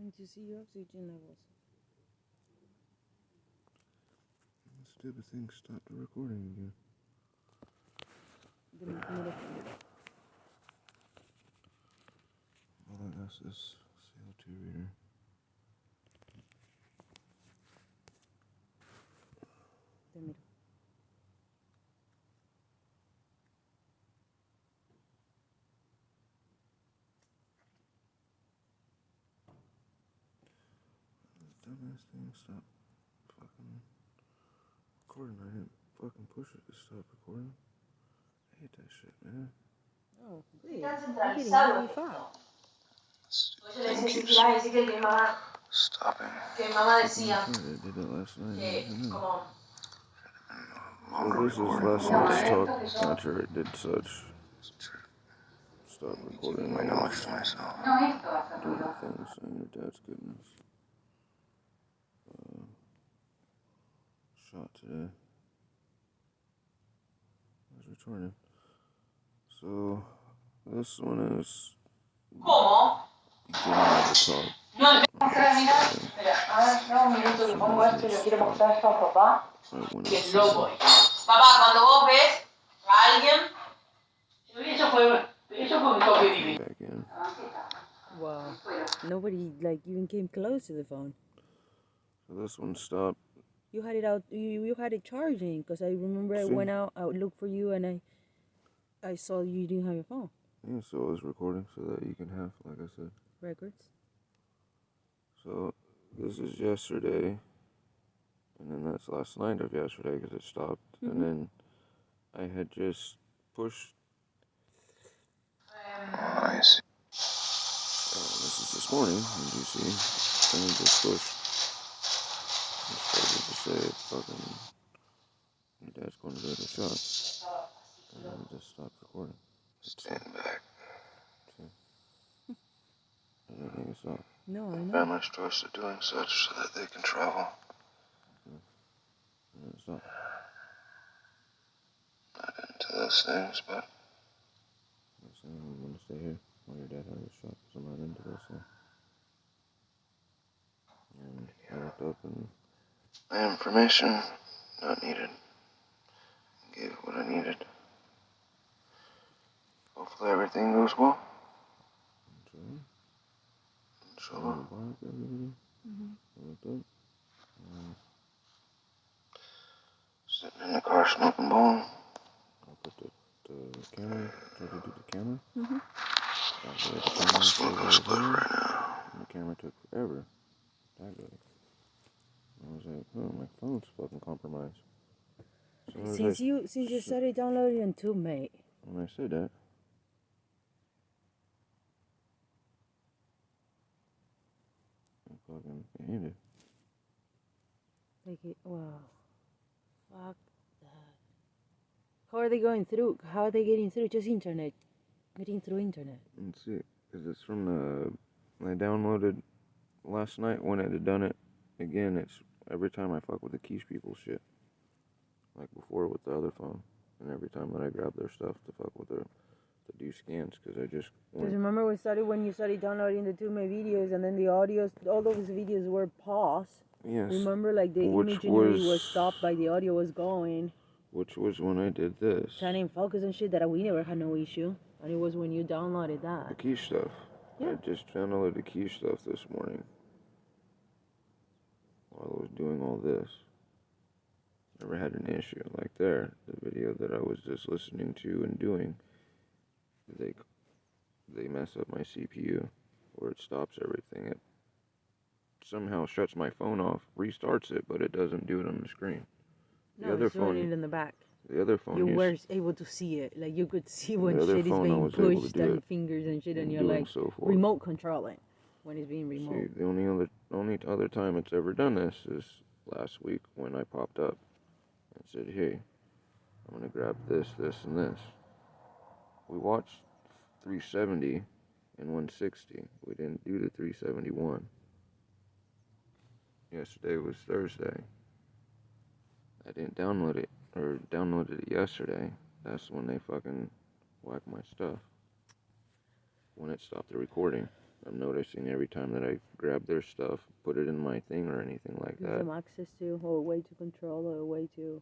Trying to see your oxygen levels. The stupid thing stopped the recording again. All I got is this CO2 reader. Démelo. This dumbass thing stopped fucking recording. I didn't fucking push it to stop recording. I hate that shit, man. Oh, good. You're getting really far. Stopping. Que mamá decía. I did it last night. So this is last night's talk after it did such. Stop recording my notes to myself. Doing things saying your dad's goodness. Shot today. I was returning. So this one is beginning of the talk. Espera, un minuto, le pongo esto y lo quiero mostrar esto a papá. Que es loco. Papá, cuando vos ves a alguien, eso fue un toque viví. Wow. Nobody like even came close to the phone. So this one stopped. You had it out. You had it charging because I remember I went out. I looked for you and I saw you didn't have your phone. Yeah, so it was recording so that you can have, like I said, records. So this is yesterday, and then that's last night of yesterday because it stopped, and then I had just pushed. I see. This is this morning, as you see, and I just pushed. I started to say, fucking, your dad's going to get a shot, and then it just stopped recording. Stand back. See? Everything is off. No, I know. Family's choice of doing such so that they can travel. And it's not into those things, but I'm saying I'm going to stay here while your dad had his shot because I'm not into this thing. And I looked up and my information, not needed. Gave what I needed. Hopefully everything goes well. Inshallah. I looked up. Sitting in the car smoking bone. I put the camera, tried to do the camera. I'm smoking a split right now. And the camera took forever. That good. I was like, oh, my phone's fucking compromised. Since you started downloading on Tube, mate. When I said that. I fucking hated it. Like it, wow. Fuck that. How are they going through? How are they getting through? Just internet. Getting through internet. Let's see. Because it's from the... I downloaded last night when I had done it. Again, it's every time I fuck with the Keshe people shit. Like before with the other phone. And every time that I grab their stuff to fuck with their... to do scans. Because I just... Because remember when you started downloading the 2MA videos and then the audios, all those videos were paused. Yes. Remember, like the imagery was stopped by the audio was going. Which was when I did this. Trying to focus and shit that we never had no issue. And it was when you downloaded that. The Keshe stuff. Yeah. I just downloaded the Keshe stuff this morning. While I was doing all this. Never had an issue. Like there, the video that I was just listening to and doing. They mess up my CPU. Or it stops everything. It somehow shuts my phone off, restarts it, but it doesn't do it on the screen. The other phone, doing it in the back. The other phone, you were able to see it. Like you could see when shit is being pushed and fingers and shit, and you're like remote controlling when it's being remote. See, the only other time it's ever done this is last week when I popped up and said, "Hey, I'm gonna grab this, this, and this." We watched 370 and 160. We didn't do the 371. Yesterday was Thursday. I didn't download it, or downloaded it yesterday. That's when they fucking whacked my stuff. When it stopped the recording. I'm noticing every time that I grab their stuff, put it in my thing or anything like Gives that. them access to, or a way to control, or a way to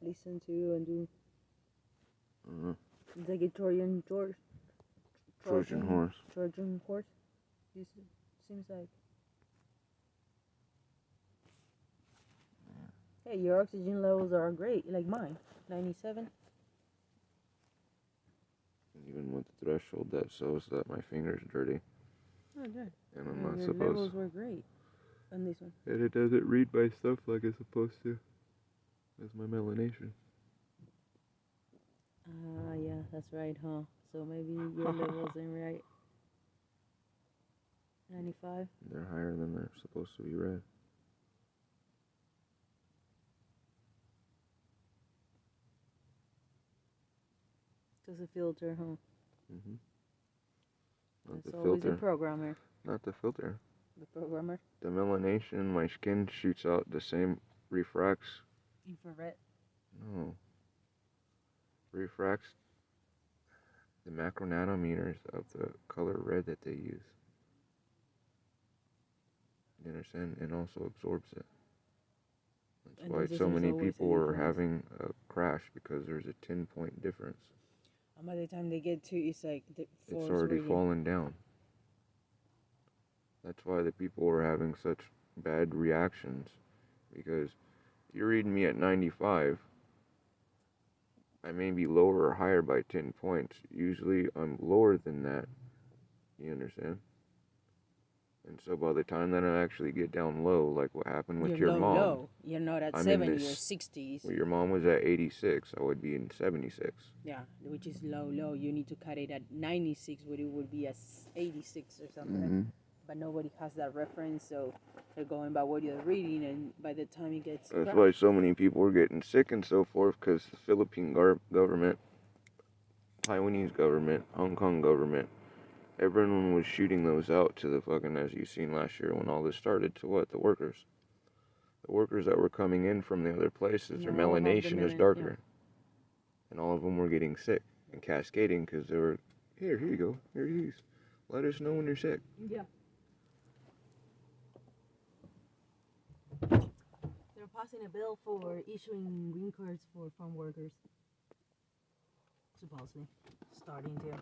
listen to and do. It's like a Trojan horse. Trojan horse. Trojan horse. This seems like. Hey, your oxygen levels are great, like mine. 97. Even with the threshold, that shows that my finger's dirty. Oh, good. And I'm not your supposed. levels were great on this one. And it doesn't read my stuff like it's supposed to. That's my melanation. Yeah, that's right, huh? So maybe your levels ain't right. 95. They're higher than they're supposed to be read. Cause the filter, huh? Not That's the always filter. the programmer. Not the filter. The programmer. The melanation, my skin shoots out the same, refracts. Infrared. No. Refracts the macronanometers of the color red that they use. You understand? And also absorbs it. That's And why this so is many always a people are difference. having a crash, because there's a 10-point difference. And by the time they get to, it's like the It's already fallen down. That's why the people are having such bad reactions, because you're reading me at 95. I may be lower or higher by 10 points. Usually I'm lower than that. You understand? And so by the time that I actually get down low, like what happened with your mom. Low. You're not at I'm 70 in or this, 60s. well, your mom was at 86. I would be in 76. Yeah, which is low. You need to cut it at 96, where it would be at 86 or something. But nobody has that reference, so they're going by what you're reading, and by the time it gets... That's why so many people are getting sick and so forth, because the Philippine government, Taiwanese government, Hong Kong government, everyone was shooting those out to the fucking, as you seen last year when all this started, to what? The workers. The workers that were coming in from the other places, their melanation is darker. Yeah. And all of them were getting sick and cascading because they were, here you go, here it is. Let us know when you're sick. Yeah. They're passing a bill for issuing green cards for farm workers. Supposedly. Starting to.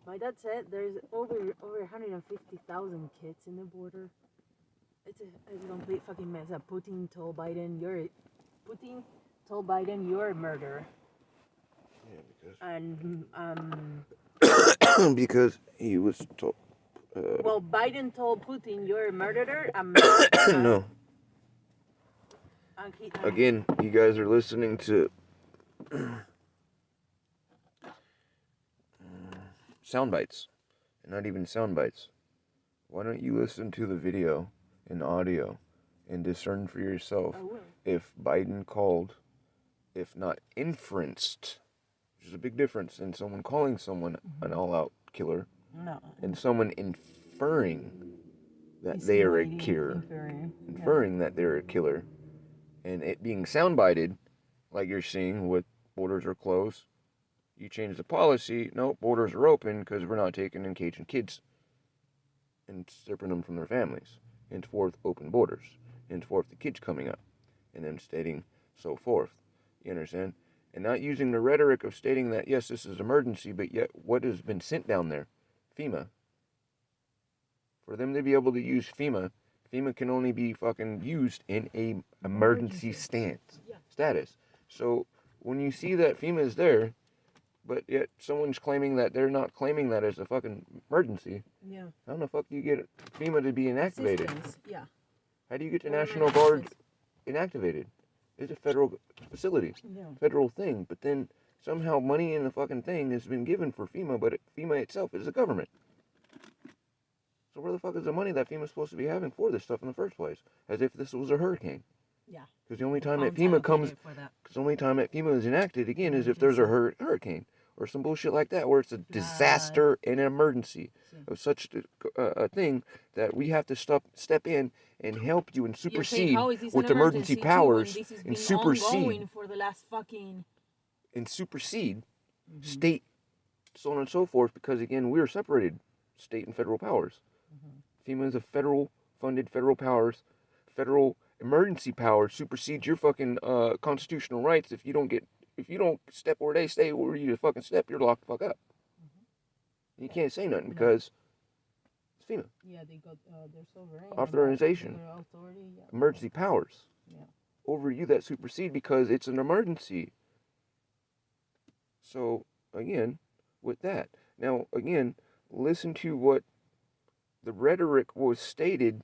My dad said there's over 150,000 kids in the border. It's a complete fucking mess. Putin told Biden you're a murderer. Yeah, because... And because he was told. Well, Biden told Putin you're a murderer. No. Again, you guys are listening to sound bites, and not even sound bites. Why don't you listen to the video and audio and discern for yourself if Biden called, if not inferenced, which is a big difference in someone calling someone an all-out killer, and someone inferring that they are a killer, that they're a killer, and it being soundbited, like you're seeing with borders are closed. You change the policy, no, borders are open because we're not taking and caging kids and stripping them from their families. Henceforth, open borders. Henceforth, the kids coming up. And then stating so forth. You understand? And not using the rhetoric of stating that, yes, this is emergency, but yet what has been sent down there? FEMA. For them to be able to use FEMA can only be fucking used in a emergency status. So when you see that FEMA is there, but yet someone's claiming that they're not claiming that as a fucking emergency. Yeah. How the fuck do you get FEMA to be inactivated? Yeah. How do you get the National Guard inactivated? It's a federal facility, federal thing. But then somehow money in the fucking thing has been given for FEMA, but FEMA itself is a government. So where the fuck is the money that FEMA's supposed to be having for this stuff in the first place? As if this was a hurricane. Yeah. Because the only time that FEMA is enacted again is if there's a hurricane or some bullshit like that, where it's a disaster and an emergency of such a thing that we have to step in and help you and supersede with emergency powers and supersede for the last fucking and supersede state, so on and so forth. Because again, we are separated state and federal powers. FEMA is a federal funded federal powers, federal emergency powers supersede your fucking constitutional rights. If you don't step where they stay where you fucking step, you're locked the fuck up. You can't say nothing because it's FEMA. Yeah, they got their sovereign authorization, their authority, yeah. emergency powers over you that supersede because it's an emergency. So again, with that, now again, listen to what the rhetoric was stated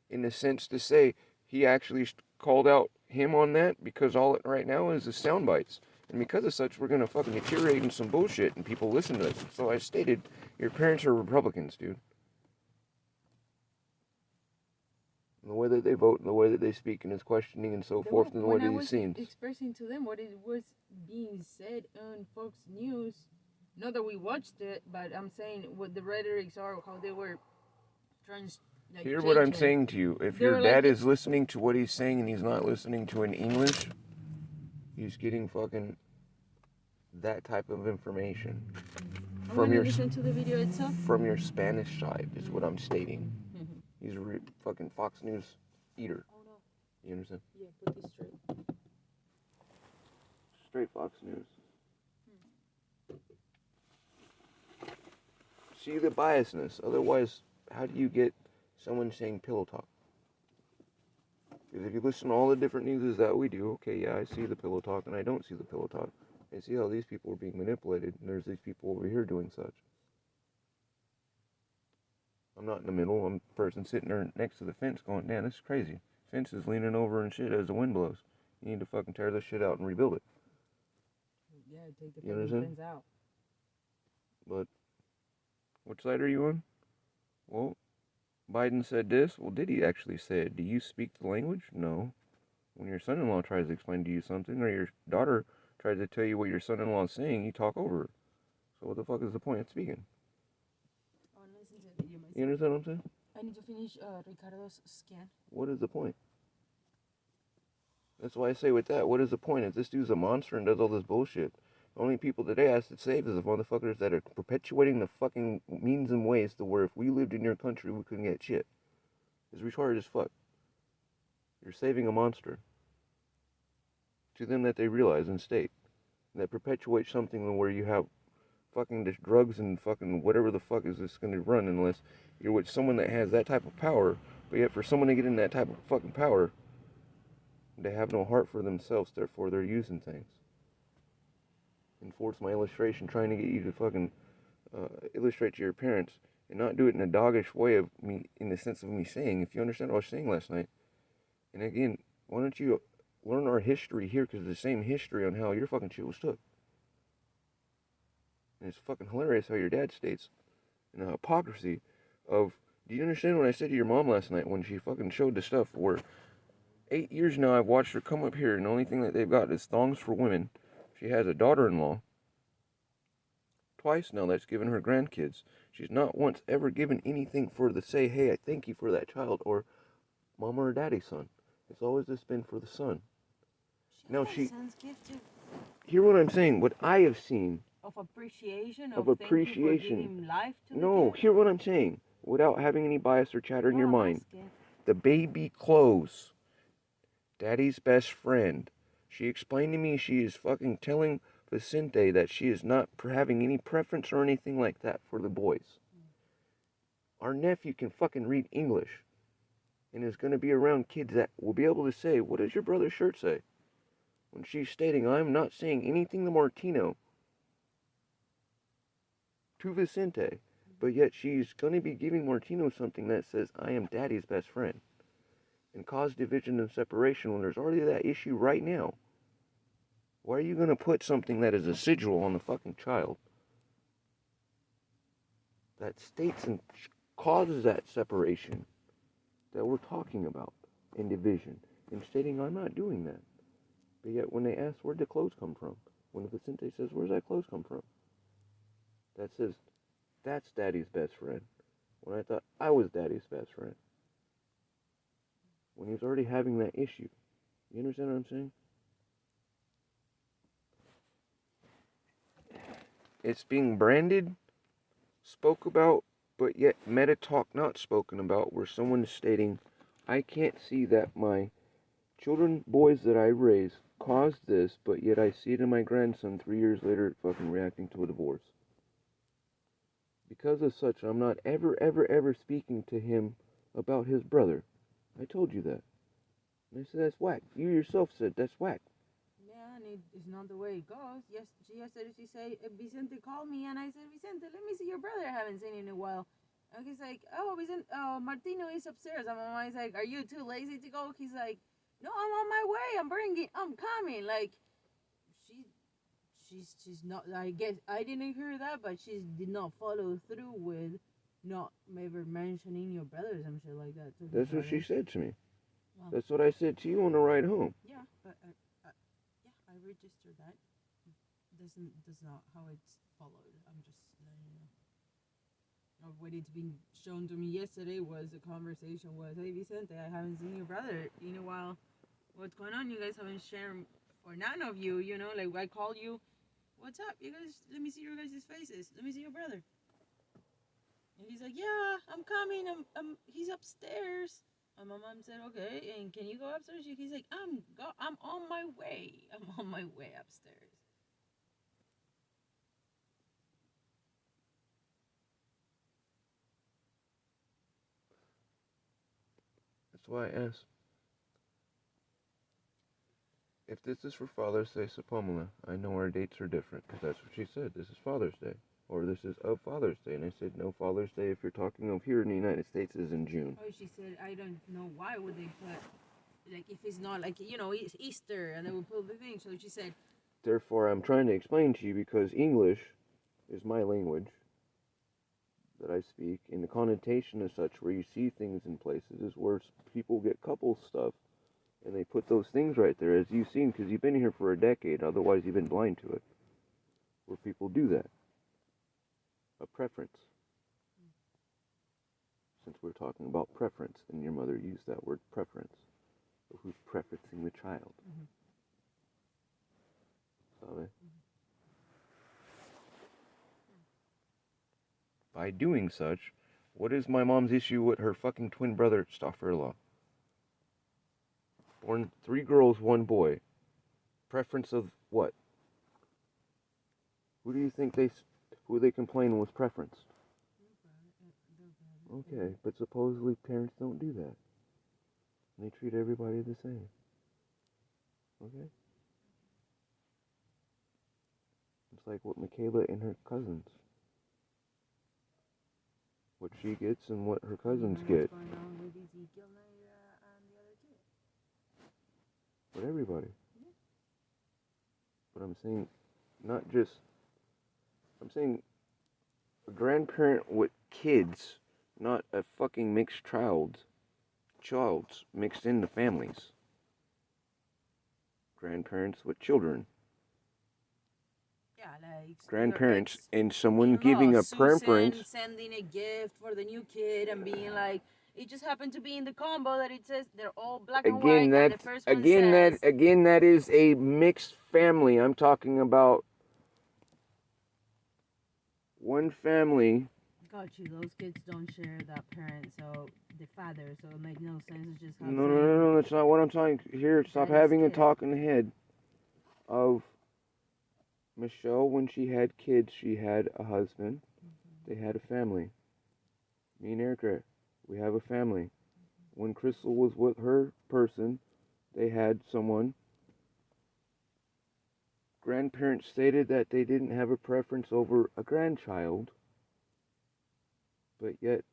in the sense to say he actually called out him on that because all it right now is the sound bites. And because of such, we're going to fucking deteriorate in some bullshit and people listen to this. So I stated, your parents are Republicans, dude. And the way that they vote and the way that they speak and his questioning and so forth and the way that he seems. Expressing to them what it was being said on Fox News. Not that we watched it, but I'm saying what the rhetorics are, how they were Hear what I'm saying to you. If your dad is listening to what he's saying and he's not listening to in English, he's getting fucking that type of information from your listen to the video itself. From your Spanish side is what I'm stating. He's a fucking Fox News eater. Oh no. You understand? Yeah, put this straight. Straight Fox News. See the biasness. Otherwise, how do you get someone saying pillow talk? Because if you listen to all the different newses that we do, okay, yeah, I see the pillow talk and I don't see the pillow talk. I see how these people are being manipulated and there's these people over here doing such. I'm not in the middle. I'm a person sitting there next to the fence going, damn, this is crazy. Fence is leaning over and shit as the wind blows. You need to fucking tear this shit out and rebuild it. Yeah, take the fence out. But which side are you on? Well, Biden said this. Well, did he actually say it? Do you speak the language? No. When your son-in-law tries to explain to you something, or your daughter tries to tell you what your son-in-law is saying, you talk over it. So what the fuck is the point of speaking? Oh, listen to the video myself. You understand what I'm saying? I need to finish Ricardo's scan. What is the point? That's why I say with that, what is the point? If this dude's a monster and does all this bullshit, the only people that they ask to save is the motherfuckers that are perpetuating the fucking means and ways to where if we lived in your country, we couldn't get shit. It's retarded as fuck. You're saving a monster. To them that they realize and state. That perpetuates something where you have fucking just drugs and fucking whatever the fuck is this going to run unless you're with someone that has that type of power. But yet for someone to get in that type of fucking power, they have no heart for themselves, therefore they're using things. Enforce my illustration, trying to get you to fucking illustrate to your parents and not do it in a doggish way of me, in the sense of me saying, if you understand what I was saying last night. And again, why don't you learn our history here, because it's the same history on how your fucking shit was took. And it's fucking hilarious how your dad states, and the hypocrisy of, do you understand what I said to your mom last night when she fucking showed the stuff where 8 years now I've watched her come up here and the only thing that they've got is thongs for women. She has a daughter-in-law. Twice now that's given her grandkids. She's not once ever given anything for the say, hey, I thank you for that child, or mama or daddy, son. It's always just been for the son. Now she, hear what I'm saying, what I have seen. Of appreciation, of appreciation. Thank you for giving life to no, the kid. Hear what I'm saying, without having any bias or chatter in your mind. The baby clothes. Daddy's best friend. She explained to me she is fucking telling Vicente that she is not having any preference or anything like that for the boys. Our nephew can fucking read English and is going to be around kids that will be able to say, what does your brother's shirt say? When she's stating, I'm not saying anything to Martino, to Vicente, but yet she's going to be giving Martino something that says, I am daddy's best friend. And cause division and separation when there's already that issue right now. Why are you going to put something that is a sigil on the fucking child that states and causes that separation that we're talking about and division, and stating I'm not doing that? But yet when they ask where'd the clothes come from, when Vicente says where's that clothes come from, that says that's daddy's best friend, when I thought I was daddy's best friend. When he's already having that issue. You understand what I'm saying? It's being branded, spoke about But yet, meta talk not spoken about, where someone is stating, I can't see that my children, boys that I raise, caused this, but yet I see it in my grandson 3 years later fucking reacting to a divorce. Because of such, I'm not ever speaking to him about his brother. I told you that. And I said, that's whack. You yourself said that's whack. Yeah, and it's not the way it goes. Yes, yesterday she said, Vicente called me, and I said, Vicente, let me see your brother. I haven't seen him in a while. And he's like, oh, Vicente, Martino is upstairs. And my mom's like, are you too lazy to go? He's like, no, I'm on my way. I'm coming. Like, she's not, I guess, I didn't hear that, but she did not follow through with not maybe mentioning your brother or some shit like that. That's what she said to me. Well, that's what I said to you on the ride home. Yeah, but yeah, I registered that. That's not how it's followed. I'm just letting you know. What it's been shown to me yesterday was the conversation was, hey Vicente, I haven't seen your brother in a while. What's going on? You guys haven't shared, or none of you, you know, like I called you. What's up? You guys, let me see your guys' faces. Let me see your brother. And he's like, yeah, I'm coming. He's upstairs. And my mom said, okay, and can you go upstairs? He's like, I'm on my way. I'm on my way upstairs. That's why I asked. If this is for Father's Day, Sapomala, I know our dates are different, because that's what she said. This is Father's Day. Or this is of Father's Day. And I said, no, Father's Day, if you're talking of here in the United States, is in June. Oh, she said, I don't know why would they put, like, if it's not, like, you know, it's Easter, and they would put the thing. So she said, therefore, I'm trying to explain to you, because English is my language that I speak, and the connotation is such where you see things in places is where people get couple stuff, and they put those things right there, as you've seen, because you've been here for a decade, otherwise you've been blind to it, where people do that. A preference. Since we're talking about preference, and your mother used that word preference, so who's preferencing the child? Mm-hmm. By doing such, what is my mom's issue with her fucking twin brother, Stafferlaw? Born 3 girls, 1 boy. Preference of what? Who do you think who they complain was preference? Okay, but supposedly parents don't do that. They treat everybody the same. Okay? It's like what Michaela and her cousins. What she gets and what her cousins get. what's going on with Ezekiel and the other kid? But everybody. Yeah. But I'm saying, not just, I'm saying a grandparent with kids, not a fucking mixed child's mixed into families. Grandparents with children. Yeah, like grandparents and someone giving a preference. Sending a gift for the new kid and being like, it just happened to be in the combo that it says they're all black and white. And the first one says, that is a mixed family. I'm talking about one family. Got you. Those kids don't share that parent, so the father. So it makes no sense. It's just no. That's not what I'm talking here. Stop having a talk in the head of Michelle. When she had kids, she had a husband. Mm-hmm. They had a family. Me and Erica, we have a family. Mm-hmm. When Crystal was with her person, they had someone. Grandparents stated that they didn't have a preference over a grandchild, but yet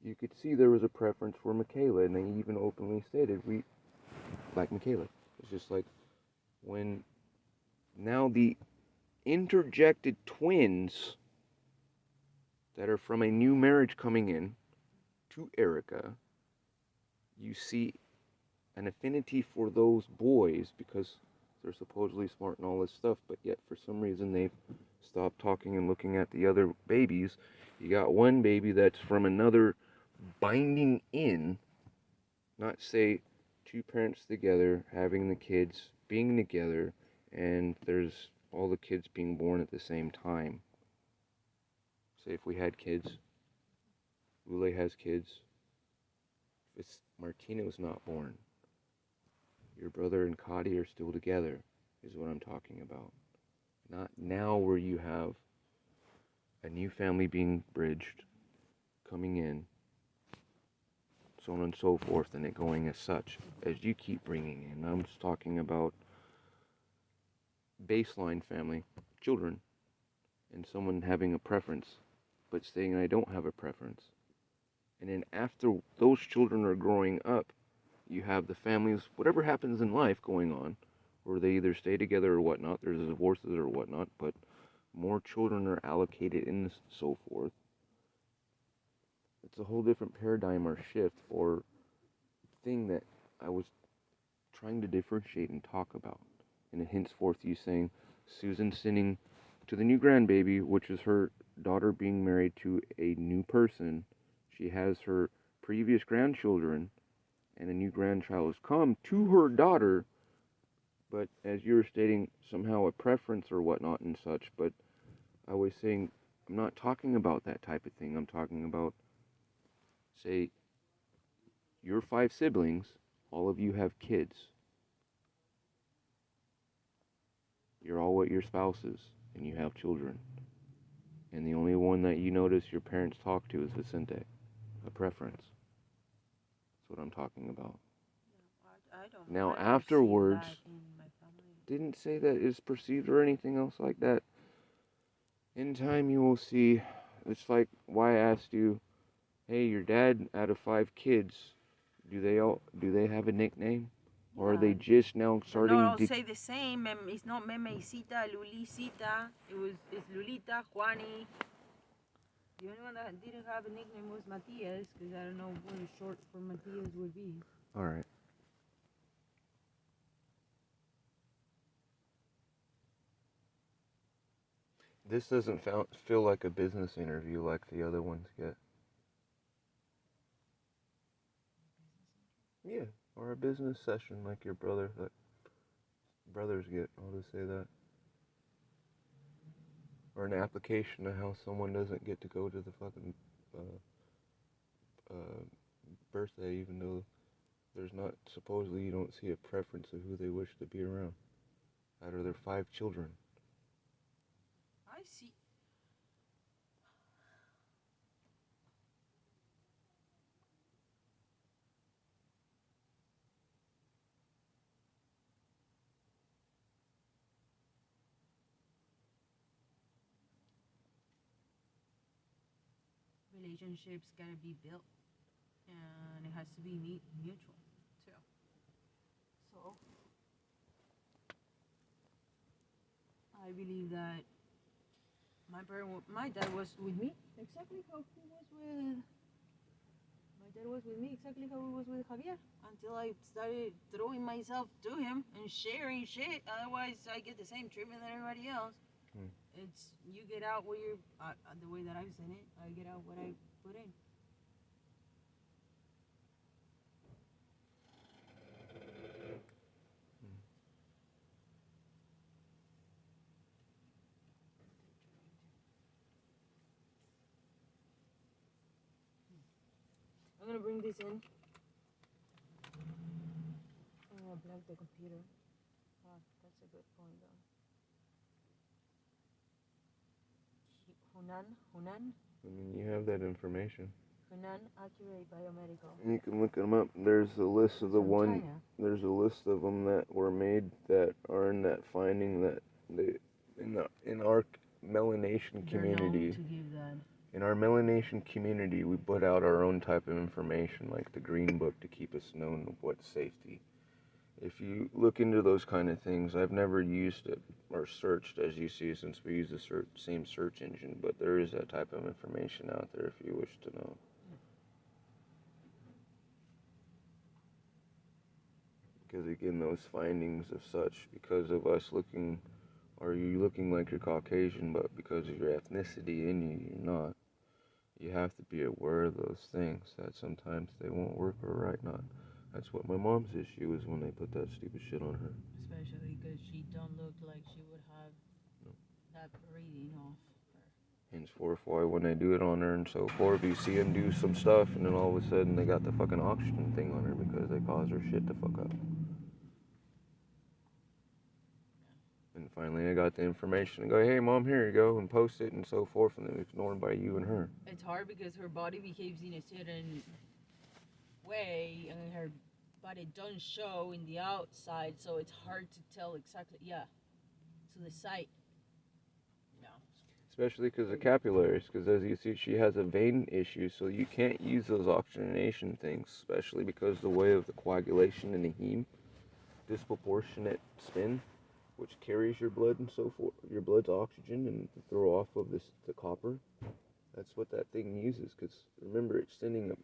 you could see there was a preference for Michaela, and they even openly stated, we like Michaela. It's just like when now the interjected twins that are from a new marriage coming in to Erica, you see an affinity for those boys because they're supposedly smart and all this stuff, but yet for some reason they've stopped talking and looking at the other babies. You got one baby that's from another binding in, not say 2 parents together, having the kids, being together, and there's all the kids being born at the same time. Say if we had kids Lule has kids. Martina was not born. Your brother and Kadi are still together, is what I'm talking about. Not now where you have a new family being bridged, coming in, so on and so forth, and it going as such, as you keep bringing in. I'm just talking about baseline family, children, and someone having a preference, but saying I don't have a preference. And then after those children are growing up, you have the families, whatever happens in life going on, where they either stay together or whatnot, there's divorces or whatnot, but more children are allocated and so forth. It's a whole different paradigm or shift or thing that I was trying to differentiate and talk about. And henceforth you saying, Susan sending to the new grandbaby, which is her daughter being married to a new person. She has her previous grandchildren, and a new grandchild has come to her daughter, but as you were stating, somehow a preference or whatnot and such. But I was saying, I'm not talking about that type of thing. I'm talking about, say, your 5 siblings, all of you have kids. You're all with your spouses, and you have children. And the only one that you notice your parents talk to is Vicente. A preference. That's what I'm talking about. No, I don't. Now, I don't afterwards, see that in my family. didn't say that is perceived or anything else like that. In time, you will see. It's like why I asked you, hey, your dad out of 5 kids, do they have a nickname? Yeah. Or are they just now starting no, to say the same. It's not Memecita, Lulicita. It's Lulita, Juani. The only one that didn't have a nickname was Matias, because I don't know what a short for Matias would be. All right. This doesn't feel like a business interview like the other ones get. Yeah, or a business session like your brothers get. I'll just say that. Or an application of how someone doesn't get to go to the fucking birthday, even though there's not, supposedly you don't see a preference of who they wish to be around out of their 5 children. I see. Relationships gotta be built, and it has to be mutual too. So I believe that my dad was with me exactly how he was with. My dad was with me exactly how he was with Javier until I started throwing myself to him and sharing shit. Otherwise, I get the same treatment that everybody else. It's you get out what you're the way that I've seen it. I get out what I put in. I'm gonna bring this in. I'm gonna plug the computer. Oh, that's a good point though. Hunan. I mean, you have that information. Hunan Accurate Biomedical. You can look them up. There's a list of China. There's a list of them that were made that are in that finding that they in our melanation community. To give that. In our melanation community, we put out our own type of information, like the Green Book, to keep us known of what's safety. If you look into those kind of things, I've never used it or searched, as you see, since we use the same search engine, but there is that type of information out there if you wish to know. Because again, those findings of such, because of us looking, are you looking like you're Caucasian, but because of your ethnicity in you, you're not. You have to be aware of those things, that sometimes they won't work or right not. That's what my mom's issue is when they put that stupid shit on her. Especially because she don't look like she would have that breathing off her. henceforth, why when they do it on her and so forth, you see them do some stuff, and then all of a sudden they got the fucking oxygen thing on her because they caused her shit to fuck up. And finally I got the information and go, hey mom, here you go, and post it and so forth, and then it's ignored by you and her. It's hard because her body behaves in a certain way, and her body don't show in the outside, so it's hard to tell exactly, to the sight. Yeah. Especially because of capillaries, because as you see, she has a vein issue, so you can't use those oxygenation things, especially because the way of the coagulation in the heme, disproportionate spin, which carries your blood and so forth, your blood's oxygen, and to throw off of this the copper. That's what that thing uses, because remember, it's sending the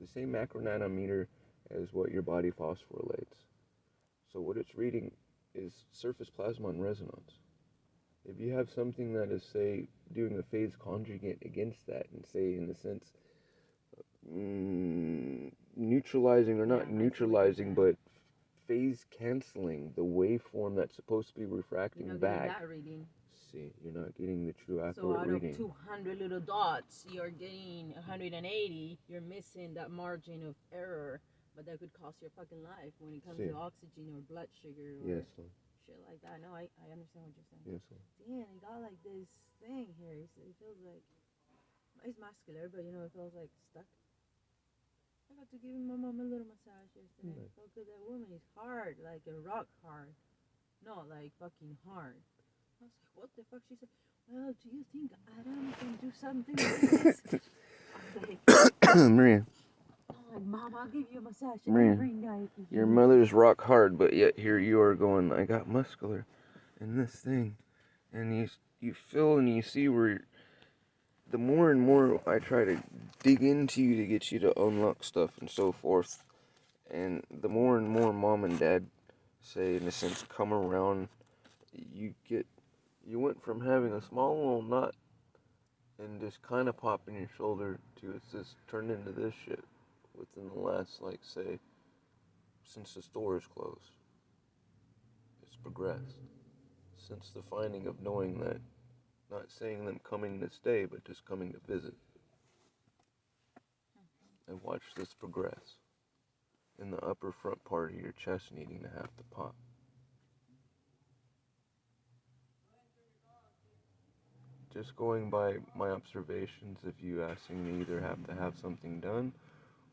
same macronanometer as what your body phosphorylates. So what it's reading is surface plasmon resonance. If you have something that is, say, doing a phase conjugate against that, and say, in the sense, neutralizing, or not neutralizing, but phase canceling the waveform that's supposed to be refracting you're not back. That reading. See, you're not getting the true accurate so out reading. Of 200 little dots, you're getting 180. You're missing that margin of error, but that could cost your fucking life when it comes to oxygen or blood sugar or shit like that. No, I understand what you're saying. Yes. Damn, it got like this thing here. So it feels like it's muscular, but it feels like stuck. I got to give my mom a little massage yesterday. I felt good. That woman is hard, like a rock hard, not like fucking hard. I was like, what the fuck? She said, well, do you think Adam can do something like this? I was like, Maria. Mom, I'll give you a massage Maria, every night. Your mother's rock hard, but yet here you are going, I got muscular in this thing. And you feel and you see where the more and more I try to dig into you to get you to unlock stuff and so forth, and the more and more mom and dad say, in a sense, come around, you went from having a small little knot and just kind of popping your shoulder to it's just turned into this shit within the last, like, say, since the store is closed. It's progressed. Since the finding of knowing that, not saying them coming to stay, but just coming to visit. I've watched this progress. In the upper front part of your chest needing to have to pop. Just going by my observations of you asking me either have to have something done,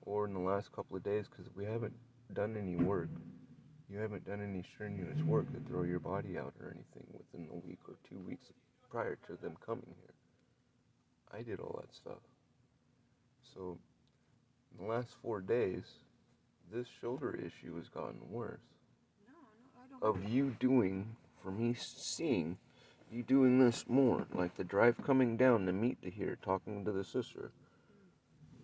or in the last couple of days, because we haven't done any work. You haven't done any strenuous work to throw your body out or anything within a week or 2 weeks prior to them coming here. I did all that stuff. So, in the last 4 days, this shoulder issue has gotten worse. No, I don't. Of you doing, for me seeing, you doing this more, like the drive coming down to meet to here, talking to the sister.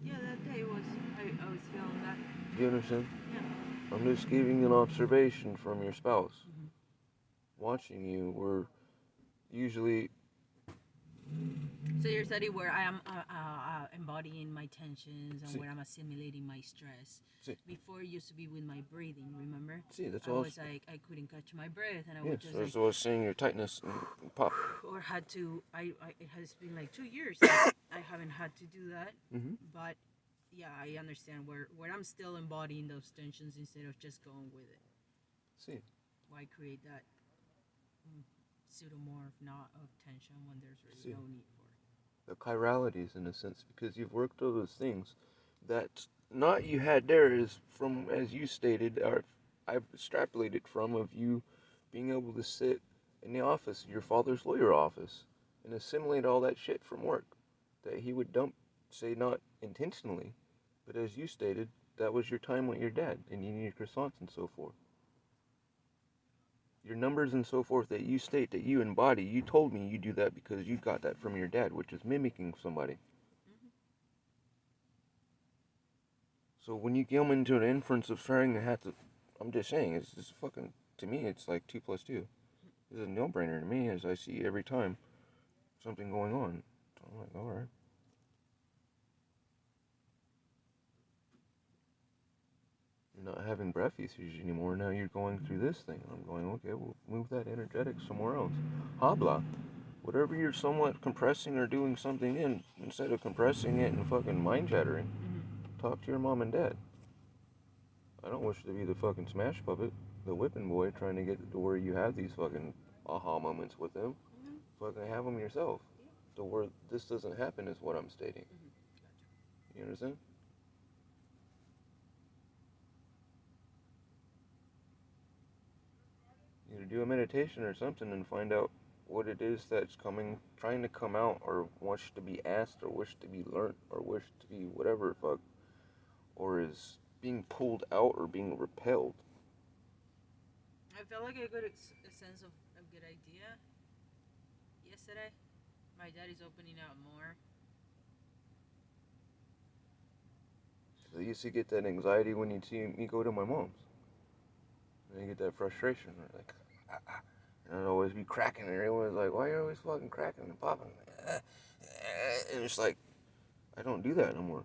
Yeah, that day was, I was feeling that. Do you understand? Yeah. I'm just giving you an observation from your spouse. Mm-hmm. Watching you, we're usually... So you're studying where I am embodying my tensions and where I'm assimilating my stress. Before it used to be with my breathing, remember? That's I all. was like, I couldn't catch my breath, and I would just like... I was seeing your tightness and pop. Or had to, it has been like 2 years I haven't had to do that. Mm-hmm. But yeah, I understand where I'm still embodying those tensions instead of just going with it. Why create that pseudomorph not of tension when there's really no need for it? The chiralities, in a sense, because you've worked all those things that not you had there is from, as you stated, or I've extrapolated from, of you being able to sit in the office, your father's lawyer office, and assimilate all that shit from work that he would dump, say not intentionally, but as you stated, that was your time with your dad, and you needed croissants and so forth. Your numbers and so forth that you state, that you embody, you told me you do that because you got that from your dad, which is mimicking somebody. Mm-hmm. So when you come into an inference of trying to have to, I'm just saying, it's just fucking, to me, it's like 2 + 2. It's a no-brainer to me, as I see every time something going on. So I'm like, alright. You're not having breath usage anymore, now you're going through this thing. I'm going, okay, we'll move that energetic somewhere else. Habla. whatever you're somewhat compressing or doing something in, instead of compressing it and fucking mind chattering, talk to your mom and dad. I don't wish to be the fucking smash puppet, the whipping boy, trying to get to where you have these fucking aha moments with them. Fucking have them yourself. To where this doesn't happen is what I'm stating. You understand? Either do a meditation or something and find out what it is that's trying to come out, or wants to be asked, or wish to be learnt, or wish to be whatever fuck, or is being pulled out or being repelled. I felt like I got a sense of a good idea yesterday. My dad is opening out more. I used to get that anxiety when you'd see me go to my mom's. And you get that frustration, like, and I'd always be cracking, and everyone's like, why are you always fucking cracking and popping? And it's like, I don't do that no more.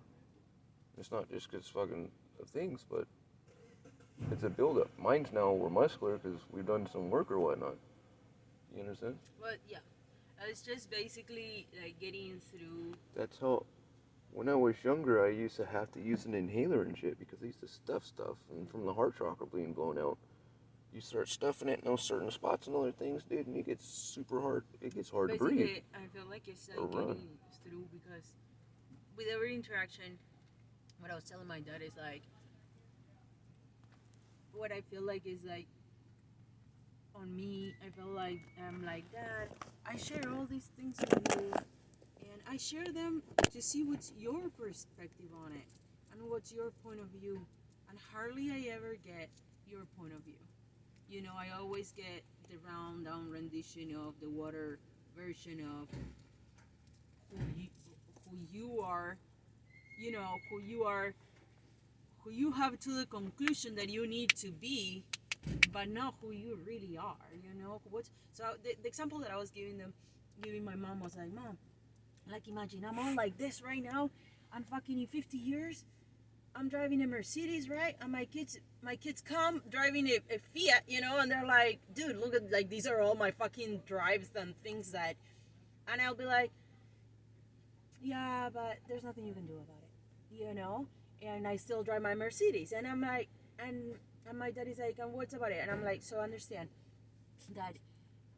It's not just because fucking of things, but it's a buildup. Mine's now we're muscular because we've done some work or whatnot. You understand? But yeah, it's just basically like getting through. That's how, when I was younger, I used to have to use an inhaler and shit because I used to stuff, and from the heart chakra being blown out, you start stuffing it in those certain spots and other things, dude, and it gets super hard. It gets hard to breathe. I feel like it's like getting through because with every interaction, what I was telling my dad is like, what I feel like is like, on me, I feel like I'm like, Dad, I share all these things with you, and I share them to see what's your perspective on it, and what's your point of view, and hardly I ever get your point of view. You know, I always get the round down rendition of the water version of who you are, you know, who you have to the conclusion that you need to be, but not who you really are, you know. So the example that I was giving my mom was like, Mom, like imagine I'm all like this right now, and fucking in 50 years I'm driving a Mercedes, right? And my kids come driving a Fiat, you know, and they're like, dude, look at, like, these are all my fucking drives and things that, and I'll be like, yeah, but there's nothing you can do about it, you know. And I still drive my Mercedes, and I'm like, and my dad is like, and what's about it? And I'm like, so understand that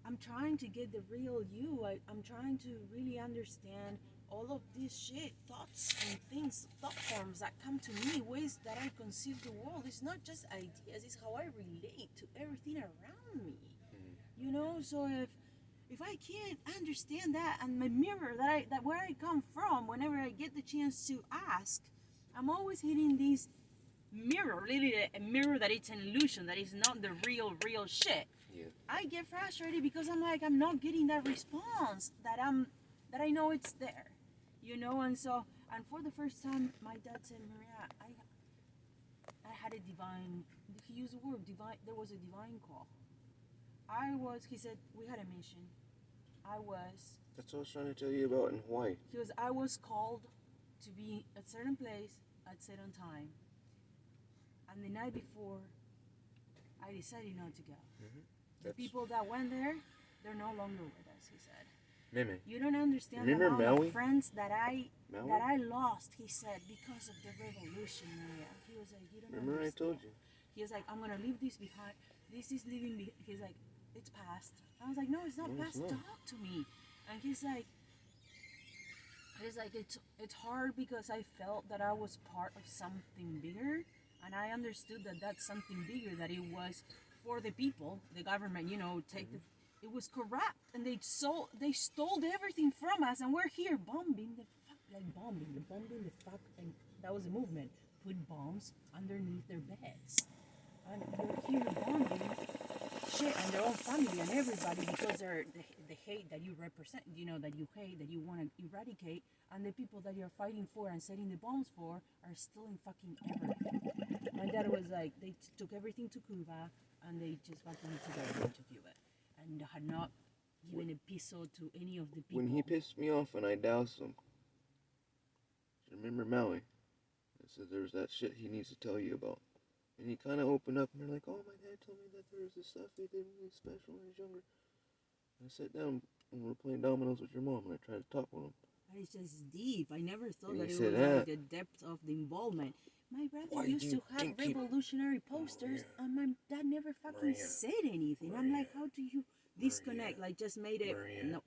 I'm trying to get the real you. I'm trying to really understand all of this shit, thoughts and things, thought forms that come to me, ways that I conceive the world. It's not just ideas, it's how I relate to everything around me. You know, so if I can't understand that, and my mirror that where I come from, whenever I get the chance to ask, I'm always hitting this mirror, literally a mirror that it's an illusion, that is not the real shit. Yeah. I get frustrated because I'm like, I'm not getting that response that I know it's there, you know. And so, and for the first time, my dad said, Maria, I had a divine, he used the word divine, there was a divine call. He said, we had a mission. That's what I was trying to tell you about in Hawaii. I was called to be at a certain place at certain time. And the night before, I decided not to go. The people that went there, they're no longer with us, he said. Mimi. You don't understand Remember the amount Maui? of friends that I lost, he said, because of the revolution, Maria. He was like, you don't Remember understand. I told you. He was like, I'm going to leave this behind. This is leaving me. He's like, it's past. I was like, no, it's not past. Talk to me. And he's like, it's hard because I felt that I was part of something bigger, and I understood that that's something bigger, that it was for the people, the government, you know, it was corrupt, and they stole everything from us, and we're here bombing the fuck, and that was a movement. Put bombs underneath their beds, and you're here bombing shit and their own family and everybody because they're the hate that you represent, you know, that you hate, that you want to eradicate, and the people that you're fighting for and setting the bombs for are still in fucking everything. My dad was like, they took everything to Cuba and they just fucking took everything to Cuba and had not given a peso to any of the people. When he pissed me off and I doused him, remember Maui? I said there's that shit he needs to tell you about. And he kind of opened up and they're like, oh, my dad told me that there was this stuff he did really special when he was younger. And I sat down when we were playing dominoes with your mom, and I tried to talk with him. It's just deep. I never thought And that he it said, was like the depth of the involvement. My brother Why used do to you have think he- revolutionary posters, and my dad never fucking Maria, said anything. I'm like, how do you disconnect? Like, just made it. Maria, No,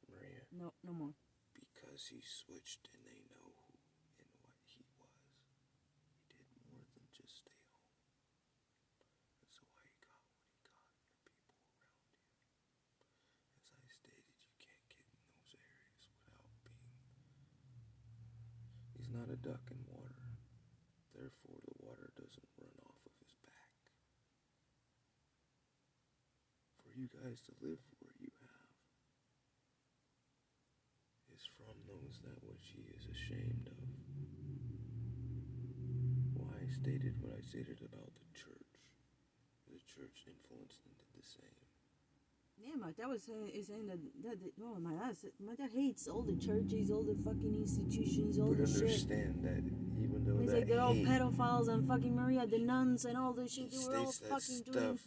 Maria, no more. because he switched and they know who and what he was. He did more than just stay home. That's why he got what he got and the people around him. As I stated, you can't get in those areas without being... He's not a duck in water. Therefore, the water doesn't run off of his back. For you guys to live where you have is from those that which he is ashamed of. Why I stated what I stated about the church. The church influenced and did the same. Yeah, my dad was saying that no, my dad hates all the churches, all the fucking institutions, all the shit. But understand that even though It's that like they're all hate, pedophiles and fucking Maria, the nuns and all this shit. he They were all states that fucking doing stuff,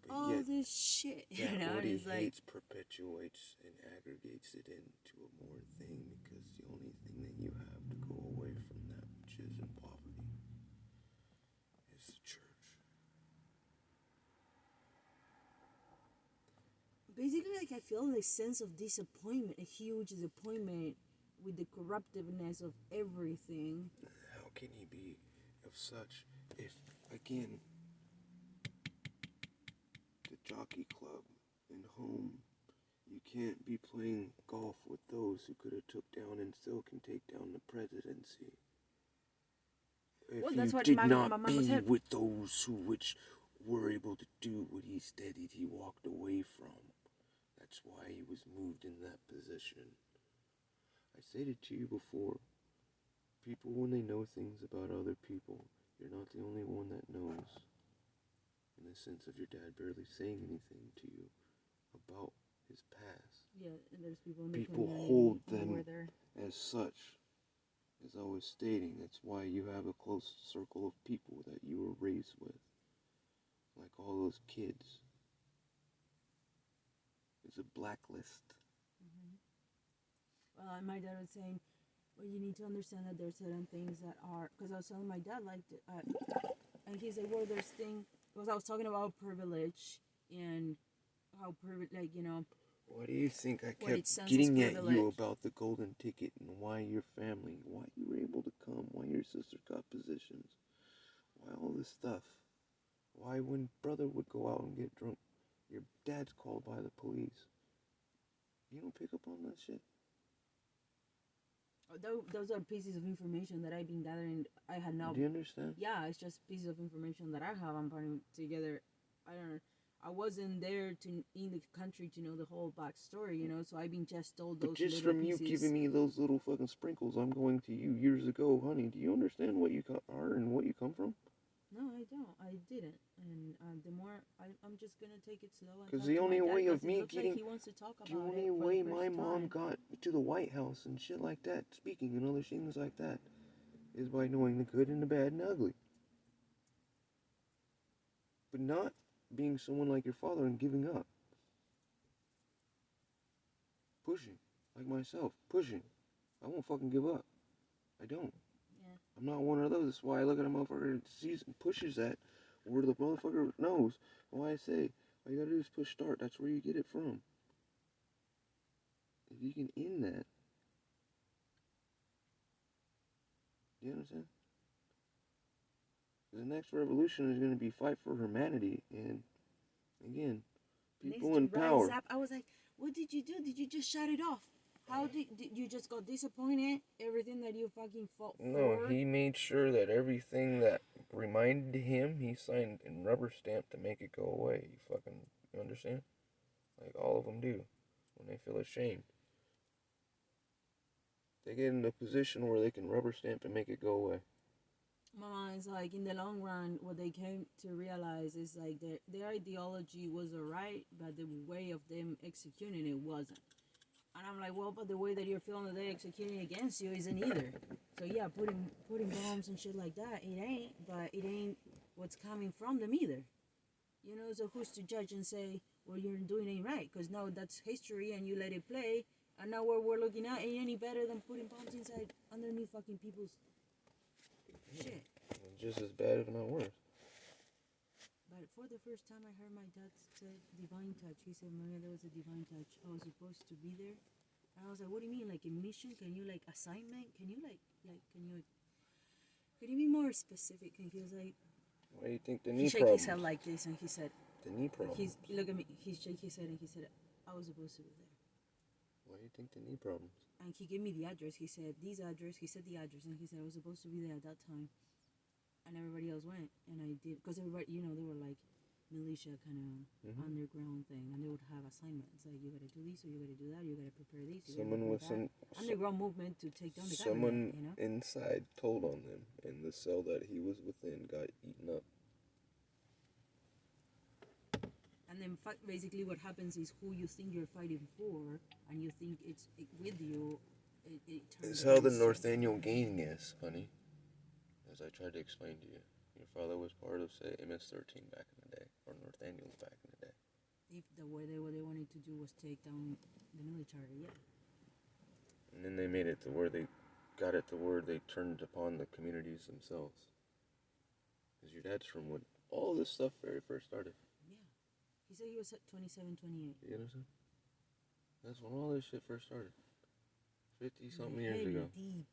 but all yet this shit. You that know, what and he it's like, hates perpetuates and aggregates it into a more thing, because the only thing that you have to go away from that which is in poverty is the church. basically, like, I feel a sense of disappointment, a huge disappointment with the corruptiveness of everything. How can he be of such if, again, the jockey club and home, you can't be playing golf with those who could have took down and still can take down the presidency. If Well, that's you what did my not mom be said. with those who which were able to do what he stated he walked away from. That's why he was moved in that position. I stated to you before, people, when they know things about other people, you're not the only one that knows. In the sense of your dad barely saying anything to you about his past. Yeah, and there's people in the People community hold who them were there. as such. As I was stating, that's why you have a close circle of people that you were raised with. Like all those kids. It's a blacklist. Mm-hmm. Well, and my dad was saying, well, you need to understand that there's certain things that are, because I was telling my dad, like, and he said, well, there's things, because I was talking about privilege and how privilege, like, you know. Why do you think I What it kept senses getting at privilege. you about the golden ticket and why your family, why you were able to come, why your sister got positions, why all this stuff? Why when brother would go out and get drunk, your dad's called by the police? You don't pick up on that shit? Those are pieces of information that I've been gathering. I had not. Do you understand? Yeah, it's just pieces of information that I have. I'm putting together. I don't know. I wasn't there in the country to know the whole backstory, you know. So I've been just told those. But just little from pieces. you giving me those little fucking sprinkles, I'm going to you years ago, honey. Do you understand what you are and what you come from? No, I don't. I didn't. And the more I'm just gonna take it slow. Because the only way of me getting, like he wants to talk about the only it for way the my first mom time. got to the White House and shit like that, speaking and other things like that, is by knowing the good and the bad and ugly. But not being someone like your father and giving up. Pushing, like myself, pushing. I won't fucking give up. I don't. Yeah. I'm not one of those. That's why I look at a motherfucker and sees and pushes that where the motherfucker knows. Why I say, all you gotta do is push start. That's where you get it from. If you can end that, do you understand? The next revolution is going to be fight for humanity, and again, people in power. I was like, what did you do? Did you just shut it off? How did you just got disappointed? Everything that you fucking fought for? No, he made sure that everything that reminded him, he signed and rubber stamped to make it go away. You understand? Like all of them do when they feel ashamed. They get in a position where they can rubber stamp and make it go away. Mama is like, in the long run, what they came to realize is like their ideology was alright, but the way of them executing it wasn't. And I'm like, well, but the way that you're feeling that they're executing against you isn't either. So yeah, putting bombs and shit like that, it ain't. But it ain't what's coming from them either. You know, so who's to judge and say what you're doing ain't right, because now that's history and you let it play, and now what we're looking at ain't any better than putting bombs inside underneath fucking people's shit. Just as bad, if not worse. But for the first time I heard my dad say divine touch. He said, Maria, there was a divine touch. I was supposed to be there. And I was like, what do you mean? Like a mission? Can you like assignment? Can you can you be more specific? And he was like, why do you think the knee he shook problems? his head like this, and he said, The knee problems. Look at me. He shook his head and he said, I was supposed to be there. Why do you think the knee problems? And he gave me the address. He said, these address. He said the address, and he said I was supposed to be there at that time. And everybody else went, and I did, because everybody, you know, they were like militia kind of underground thing, and they would have assignments like, you gotta do this, or you gotta do that, you gotta prepare this. Someone with some underground movement to take down the someone government, you know? inside told on them, and the cell that he was within got eaten up. And then basically what happens is who you think you're fighting for, and you think it's with you, it turns. It's how the Northaniel gang is, honey. As I tried to explain to you, your father was part of, say, MS-13 back in the day, or Northaniels back in the day. If the way what they wanted to do was take down the military, yeah. And then they made it to where they got it to where they turned upon the communities themselves. Because your dad's from when all this stuff very first started. Yeah. He said he was at 27, 28. You understand? That's when all this shit first started. 50-something years ago.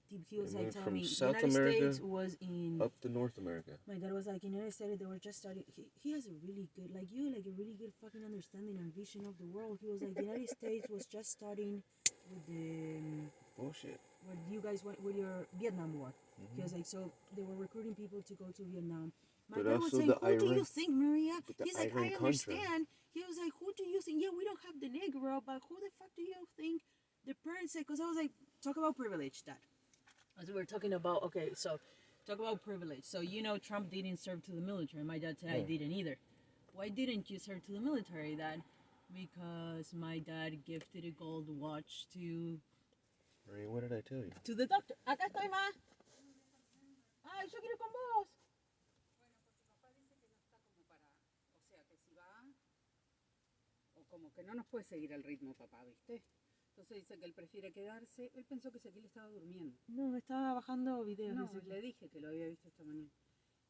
Deep. He was They like moved telling from me, South United America States was in... up to North America. My dad was like, in United States, they were just starting... He has a really good, like you, like a really good fucking understanding and vision of the world. He was like, the United States was just starting with the... Bullshit. When you guys went with your Vietnam War. He was like, so they were recruiting people to go to Vietnam. My dad was saying, who do you think, Maria? He's like, I understand. He was like, who do you think? Yeah, we don't have the Negro, but who the fuck do you think the parents said? Because I was like, talk about privilege, Dad. As we were talking about, okay, so talk about privilege. So, you know, Trump didn't serve to the military. My dad said I didn't either. Why didn't you serve to the military, Dad? Because my dad gifted a gold watch to... Maria, what did I tell you? To the doctor. Acá estoy, ma. Ay, yo quiero ir con vos. Como que no nos puede seguir el ritmo, papá, ¿viste? Entonces dice que él prefiere quedarse. Él pensó que Ezequiel estaba durmiendo. No, estaba bajando videos. No, le dije que lo había visto esta mañana.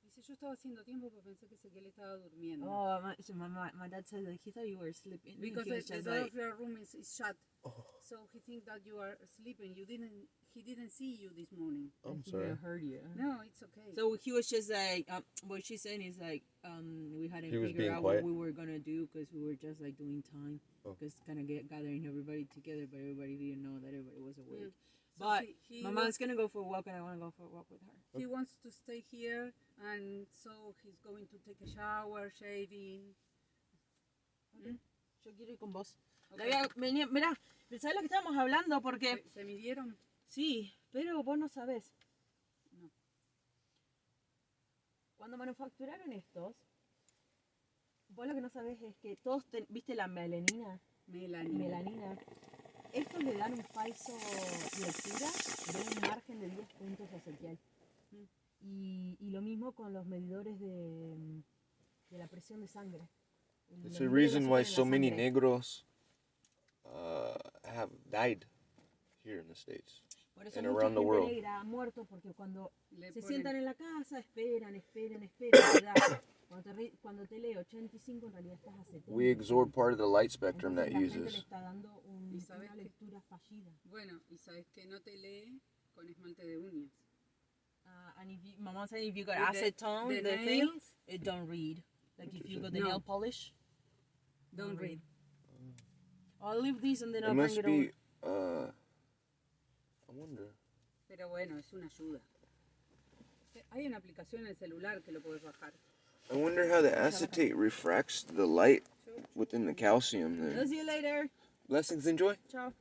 Dice, yo estaba haciendo tiempo, pero pensé que Ezequiel estaba durmiendo. Oh, my dad said that he thought you were sleeping. Because the door of your room is shut. Oh. So he thinks that you are sleeping. He didn't see you this morning. I'm sorry. I heard you. No, it's okay. So he was just like, what she's saying is like, we hadn't figured out quiet. what we were gonna do because we were just like doing time, because kind of gathering everybody together, but everybody didn't know that everybody was awake. So but my mom's gonna go for a walk, and I want to go for a walk with her. He wants to stay here, and so he's going to take a shower, shaving. Okay. Yo quiero ir con vos. Okay. Mira, ¿sabes lo que estábamos hablando? Porque... ¿Se midieron? Sí, pero vos no sabés. No. Cuando manufacturaron estos, vos lo que no sabés es que todos, ¿viste la melanina? Melanina. Estos le dan un falso lectura de un margen de 10 puntos a Ezequiel. Y lo mismo con los medidores de la presión de sangre. It's the reason why so many negros have died here in the States and around the world. Ha muerto porque cuando se sientan en la casa, esperan, ¿verdad? Cuando te lee 85, en realidad estás a 70. We absorb part of the light spectrum that Entonces, uses. le está dando una lectura fallida. Bueno, y sabes que no te lee con esmalte de uñas. And if you, my mom said if you got acetone, the thing, it don't read. Like if you got the nail polish, don't read. I'll leave these and then I'll It bring must it be, over. I wonder. Pero bueno, es una ayuda. Hay una aplicación en el celular que lo puedes bajar. I wonder how the acetate refracts the light within the calcium there. I'll see you later. Blessings, enjoy. Ciao.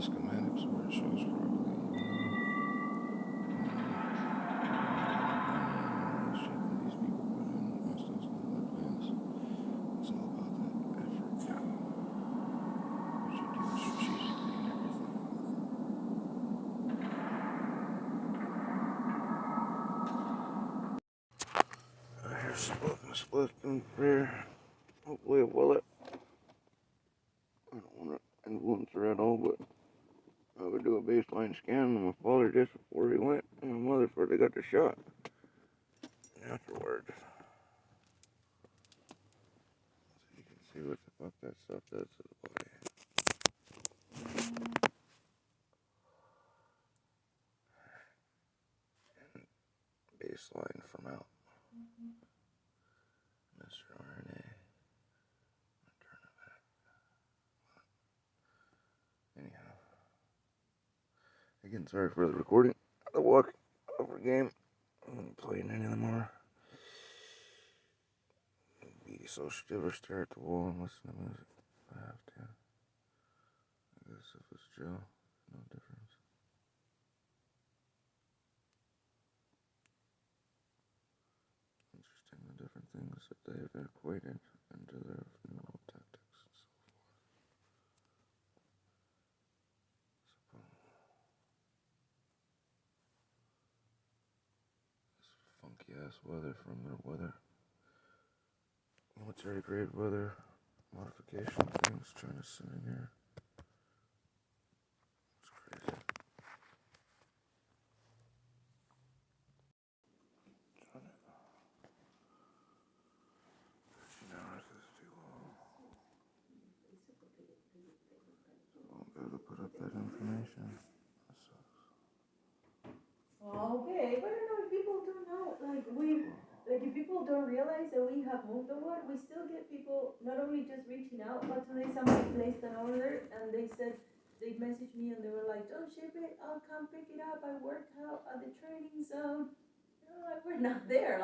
the schematics where it shows properly, even though all the shit that these people put in us those little plans. It's all about that effort, yo. What you're doing strategically and everything. Here's split in prayer. Hopefully a wallet. I don't want to influence her at all, but I would do a baseline scan on my father just before he went, and my mother before they got the shot. And afterwards, so you can see what the fuck that stuff does to the body. And baseline from out. Mr. RNA. Turn it back. Anyhow. Again, sorry for the recording. The walk over game. I'm not playing any of them more. Be associative or stare at the wall and listen to music if I have to. I guess if it's chill, no difference. Interesting the different things that they've equated into their funeral tactics and so forth. This funky ass weather from their weather. Military grade weather modification things trying to sit in here. It's crazy. 15 hours is too long. I won't be able to put up that information. That sucks. Okay, but I don't know if people don't know, if people don't realize that we have moved over, we still get people not only just reaching out, but today somebody placed an order and they said, they messaged me and they were like, don't ship it, I'll come pick it up, I work out at the training zone. Like, we're not there,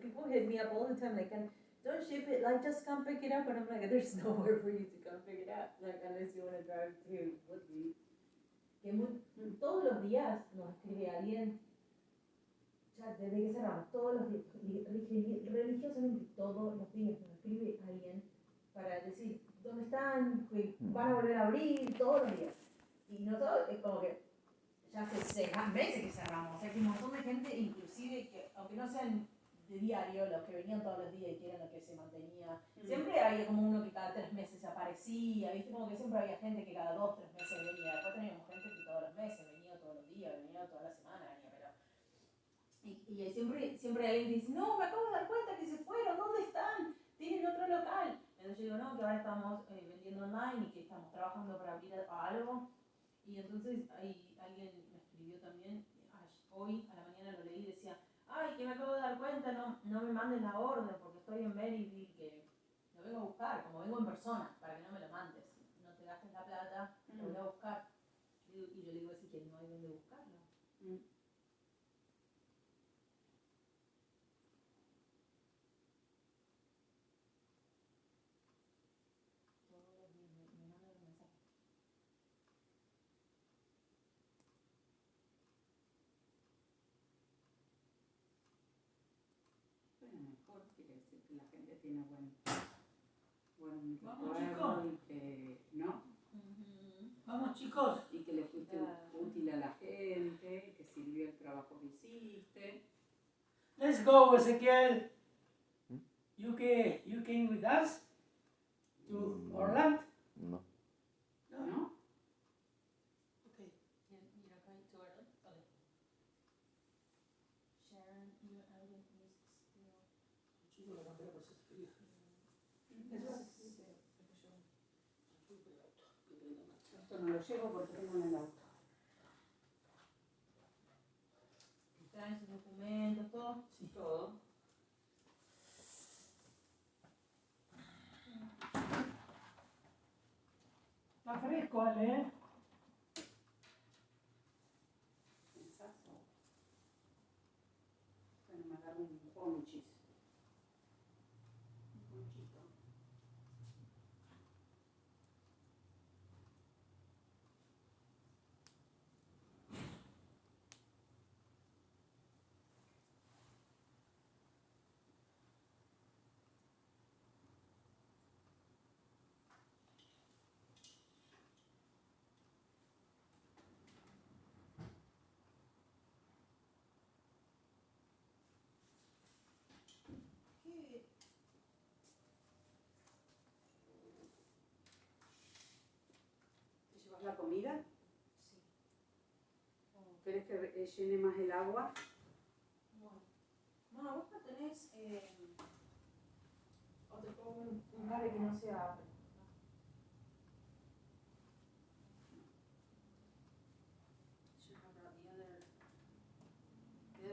people hit me up all the time, like, don't ship it, like, just come pick it up, and I'm like, there's nowhere for you to come pick it up, like, unless you wanna drive to Woodley. Que todos los días nos escribe alguien, ya desde que cerramos, todos los días, religiosamente todos los días nos escribe alguien para decir dónde están, que van a volver a abrir, todos los días. Y nosotros es como que ya hace meses que cerramos, o sea que un montón de gente, inclusive que aunque no sean de diario, los que venían todos los días y que eran los que se mantenía, siempre había como uno que cada 3 meses aparecía, viste, como que siempre había gente que cada 2, 3 meses venía, después teníamos gente que todos los meses, venía todos los días, venía toda la semana, venía, pero... Y siempre alguien dice, no, me acabo de dar cuenta que se fueron, ¿dónde están? Tienen otro local. Entonces yo digo, no, que ahora estamos vendiendo online y que estamos trabajando para abrir algo. Y entonces ahí alguien me escribió también, hoy a la mañana lo leí y decía, ay, que me acabo de dar cuenta, no me mandes la orden porque estoy en Maryville, que lo vengo a buscar, como vengo en persona, para que no me lo mandes. No te gastes la plata, lo voy a buscar. Y yo le digo así que no hay donde buscarlo. Bueno, mejor quiere decir que la gente tiene buen Vamos, recuerdo chicos. y que, ¿no? Vamos, chicos. Y que le fuiste útil a la gente, que sirvió el trabajo que hiciste. Let's go, Ezequiel. You came with us to Orlando? No. ¿No? Okay, you're not going to Orlando? Okay. Sharon, your album is still... Chico, lo mandé por ese frío. Esto no lo llevo porque tengo en el auto. ¿Traen sus documentos, todo? Sí, todo. Está fresco, Ale, ¿eh? Pensazo. Bueno, me agarro un ponchis. Un ponchito. la comida? Sí. ¿Quieres que llene más el agua? Bueno. No, vos no tenés, o te pongo un jale que no sea abre. Should have brought the other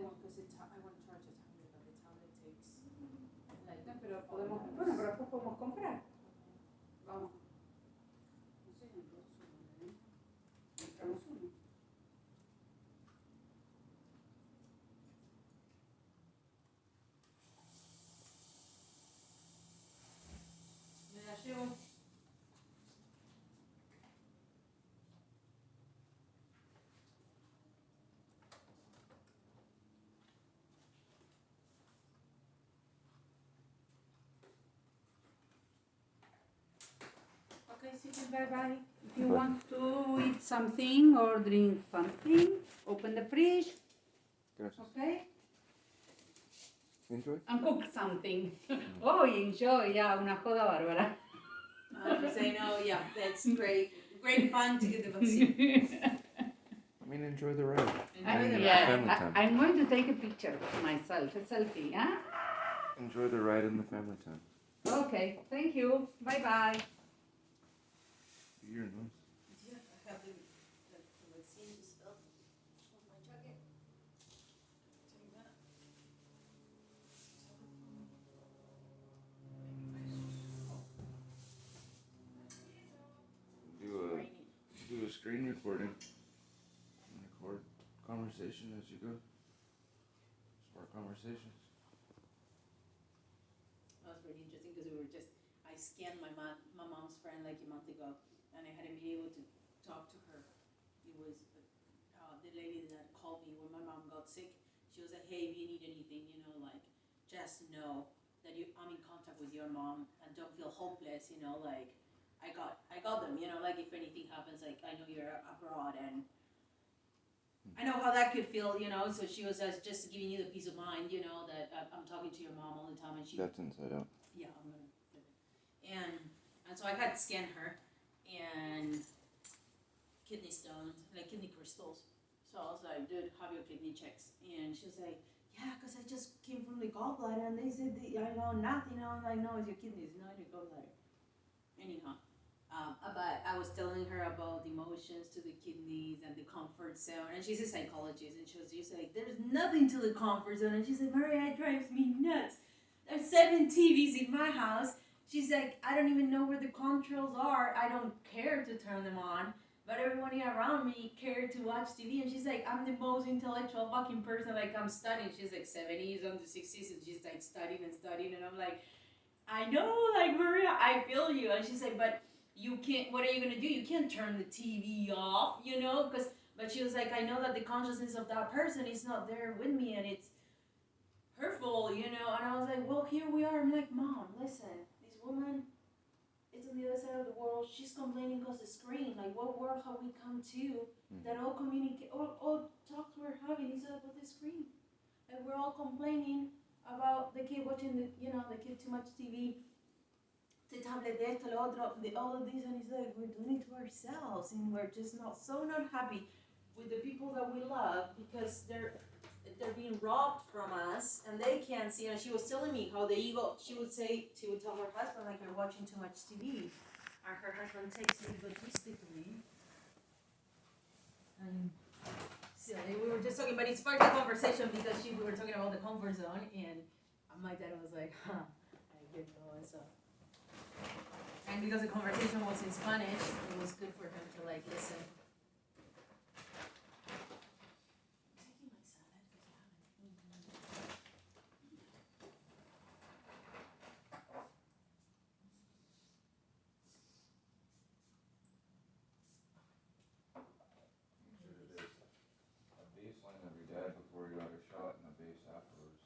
one because I want to charge a tablet, but the tablet takes like. No, pero 4 podemos, minutes. bueno, pero después podemos comprar. Vamos. No sé, entonces, compramos uno. Me la llevo. Okay, Sigrid, bye-bye. If you want to eat something or drink something, open the fridge, Gracias. okay? Enjoy. And cook something. Oh, enjoy, yeah, una joda bárbara. I was saying, oh yeah, that's great. Great fun to get the vaccine. I mean, enjoy the ride. Enjoy the Yes, family time. I'm going to take a picture of myself, a selfie, huh? Enjoy the ride and the family time. Okay, thank you. Bye-bye. You're nice. Yeah, I have the vaccine just fell on my jacket. Take that. Do a screen recording. And record conversation as you go. Spark conversations. That was pretty interesting because I scanned my mom's friend like a month ago, and I hadn't been able to talk to her. It was the lady that called me when my mom got sick. She was like, hey, if you need anything, like, just know that I'm in contact with your mom and don't feel hopeless, like, I got them, like, if anything happens, like, I know you're abroad, and I know how that could feel, so she was just giving you the peace of mind, that I'm talking to your mom all the time, and she... That's inside out. Yeah, I'm gonna flip it. And so I had to scan her, and kidney stones, like kidney crystals. So I was like, dude, have your kidney checks. And she was like, yeah, because I just came from the gallbladder, and they said, I know nothing. I'm like, no, it's your kidneys, not your gallbladder. Anyhow, but I was telling her about the emotions to the kidneys and the comfort zone. And she's a psychologist, and she was just like, there's nothing to the comfort zone. And she said, Maria, it drives me nuts. There's 7 TVs in my house. She's like, I don't even know where the controls are. I don't care to turn them on. But everybody around me cared to watch TV. And she's like, I'm the most intellectual fucking person. Like, I'm studying. She's like 70s on the 60s. And she's like studying. And I'm like, I know, like, Maria, I feel you. And she's like, but you can't, what are you going to do? You can't turn the TV off, But she was like, I know that the consciousness of that person is not there with me. And it's hurtful, And I was like, well, here we are. I'm like, Mom, listen, this woman is on the other side of the world. She's complaining because the screen. Like, what world have we come to that all communicate, all talks we're having is about the screen? Like, we're all complaining about the kid watching the kid too much TV, the tablet, de esto, lo otro, all of this, and it's like, we're doing it to ourselves, and we're just not happy with the people that we love because they're being robbed from us, and they can't see. And she was telling me how the ego, she would tell her husband, like, you're watching too much TV, and her husband takes it egotistically. And silly, we were just talking, but it sparked a conversation because we were talking about the comfort zone, and my dad was like, I get so. And because the conversation was in Spanish, it was good for him to, like, listen. Before he got a shot in the base afterwards.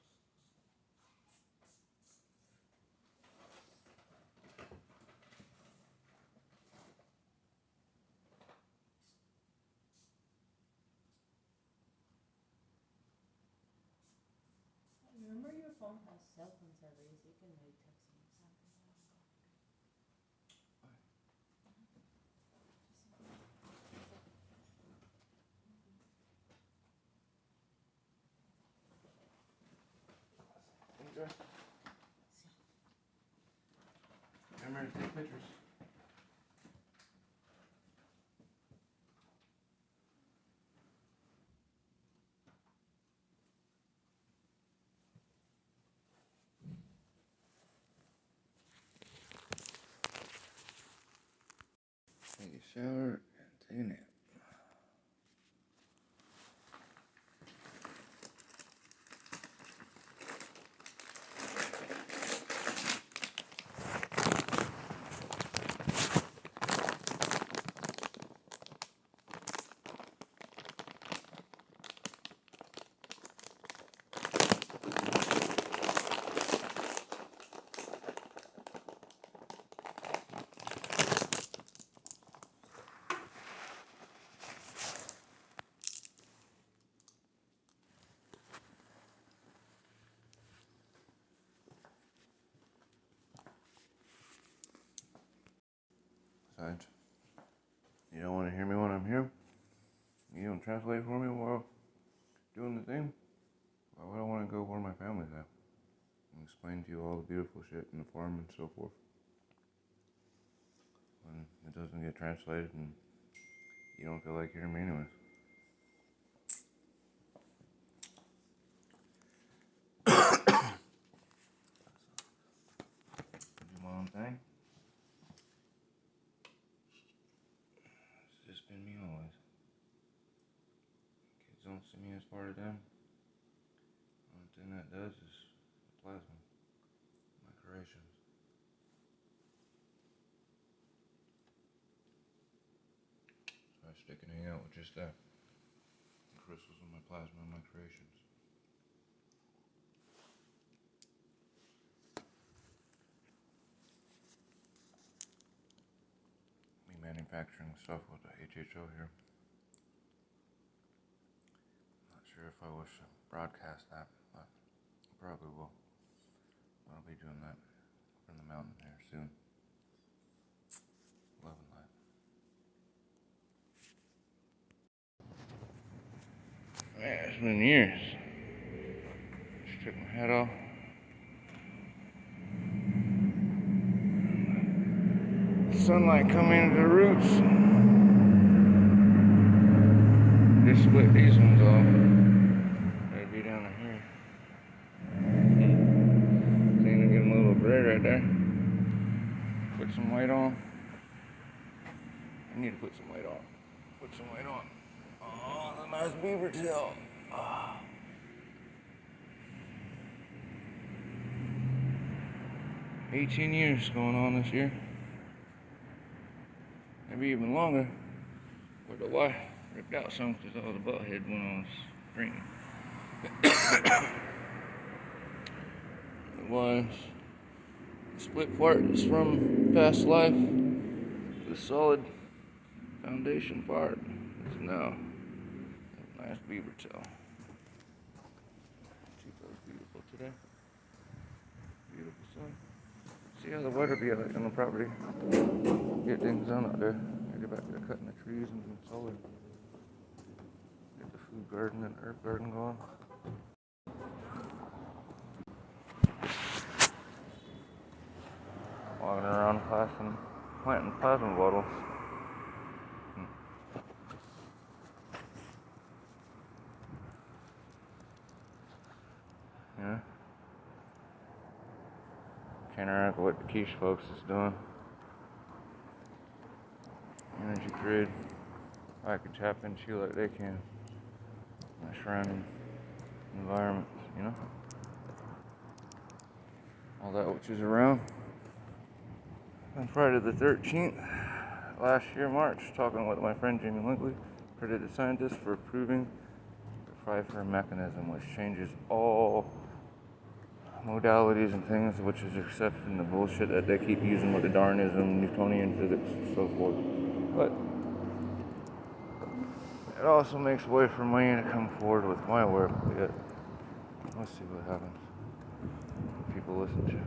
Remember, your phone has cell phone service. You can like text me something. Okay. Remember to take pictures. Take a shower and take a nap. Besides, you don't want to hear me when I'm here? You don't translate for me while doing the thing? Why would I want to go where my family's at? And explain to you all the beautiful shit in the farm and so forth. When it doesn't get translated and you don't feel like hearing me anyways. Do my own thing. It's just been me always. Kids don't see me as part of them. The only thing that does is plasma. My creations. So I stick and hang out with just that. Crystals in my plasma and my creations. Me manufacturing stuff with the HHO here. Not sure if I wish to broadcast that, but I probably will. I'll be doing that from the mountain here soon. Love and light. Man, it's been years. Just took my hat off. Sunlight coming into the roots. Just split these ones off. They'd be down here. See, they're getting a little gray right there. Put some white on. I need to put some white on. Put some white on. Oh, the nice beaver tail. Oh. 18 years going on this year. Maybe even longer. Where the wife ripped out some because all the butt head went on drinking. It was split parts from past life. The solid foundation part is now a nice beaver tail. Chico's beautiful today. Beautiful sun. See how the weather be like on the property. Get things done out there. Get back to cutting the trees and doing solar. Get the food garden and herb garden going. Walking around planting plasma bottles. Yeah. Can't interact with what the keshe folks is doing. Energy grid. I can tap into like they can. My surrounding environments, you know? All that which is around. On Friday the 13th, last year, March, talking with my friend Jamie Linkley, credited scientist for proving the Pfeiffer mechanism, which changes all modalities and things, which is accepting the bullshit that they keep using with the Darwinism, Newtonian physics, and so forth. But it also makes way for me to come forward with my work. Yet, let's see what happens. People listen to.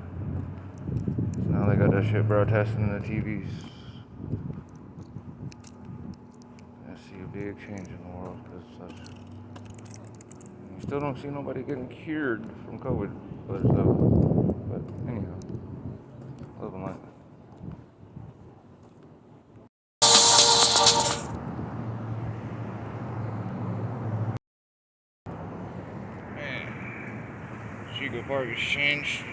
So now they got that shit broadcasting in the TVs. I see a big change in the world because such. You still don't see nobody getting cured from COVID. But anyhow, living life. Chico Park has changed.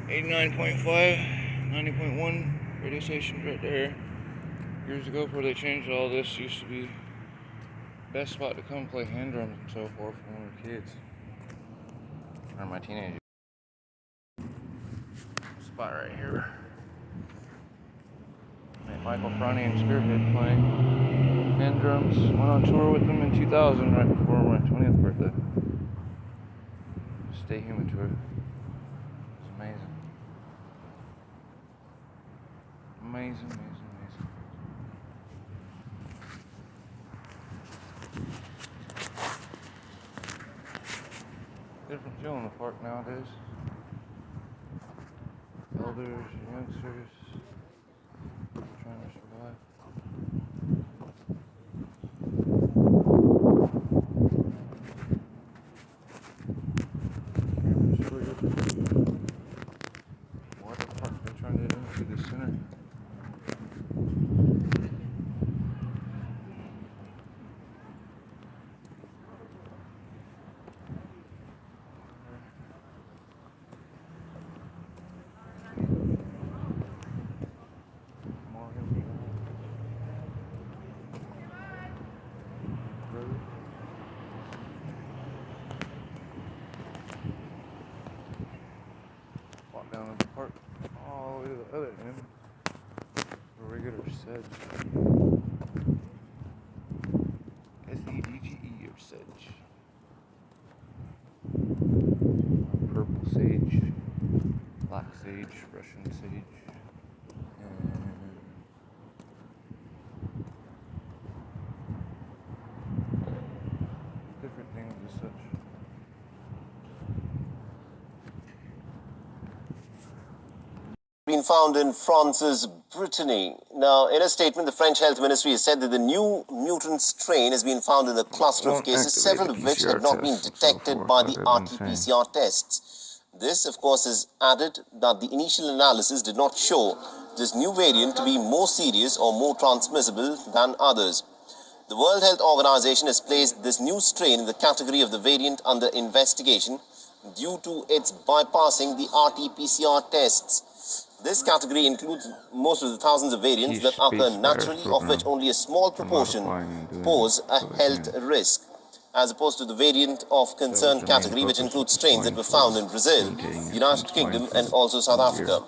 89.5, 90.1 radio stations right there. Years ago, before they changed all this, used to be best spot to come play hand drums and so forth when we were kids. Or my teenage spot right here. Met Michael Franny and Spearhead playing hand drums. Went on tour with them in 2000, right before my 20th birthday. Stay Human tour. It was amazing. Amazing. Different feel in the park nowadays. Elders, youngsters, trying to survive. Water park, they're trying to empty the center. More empty. Road. Walk down to the park all the way to the other end. A regular sedge. SEDGE or sedge. Purple sage, black sage, Russian sage, and different things as such. Been found in France's Brittany. Now, in a statement, the French Health Ministry has said that the new mutant strain has been found in a cluster of cases, several of which had not been detected by the RT-PCR tests. This, of course, has added that the initial analysis did not show this new variant to be more serious or more transmissible than others. The World Health Organization has placed this new strain in the category of the variant under investigation due to its bypassing the RT-PCR tests. This category includes most of the thousands of variants that occur naturally, of which only a small proportion pose a health risk, as opposed to the variant of concern category, which includes strains that were found in Brazil, United Kingdom, and also South Africa.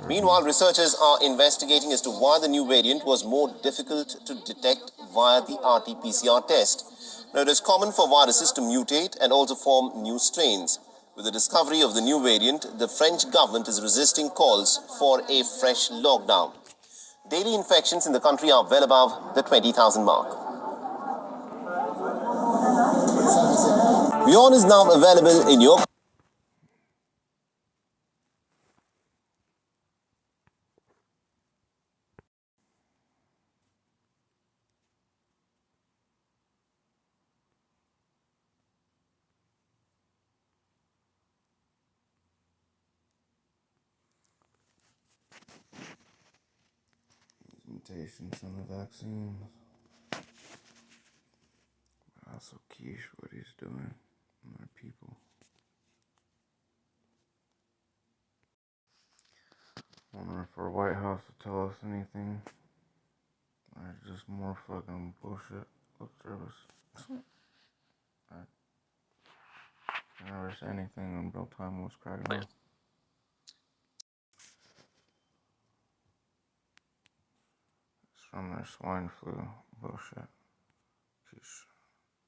Meanwhile, researchers are investigating as to why the new variant was more difficult to detect via the RT-PCR test. Now, it is common for viruses to mutate and also form new strains. With the discovery of the new variant, the French government is resisting calls for a fresh lockdown. Daily infections in the country are well above the 20,000 mark. Beyond is now available in your Mutations on the vaccine. Also quiche what he's doing on our people. Wondering if our White House will tell us anything. Or just more fucking bullshit lip service. I never say anything when real time was cracking on. It's from their swine flu bullshit.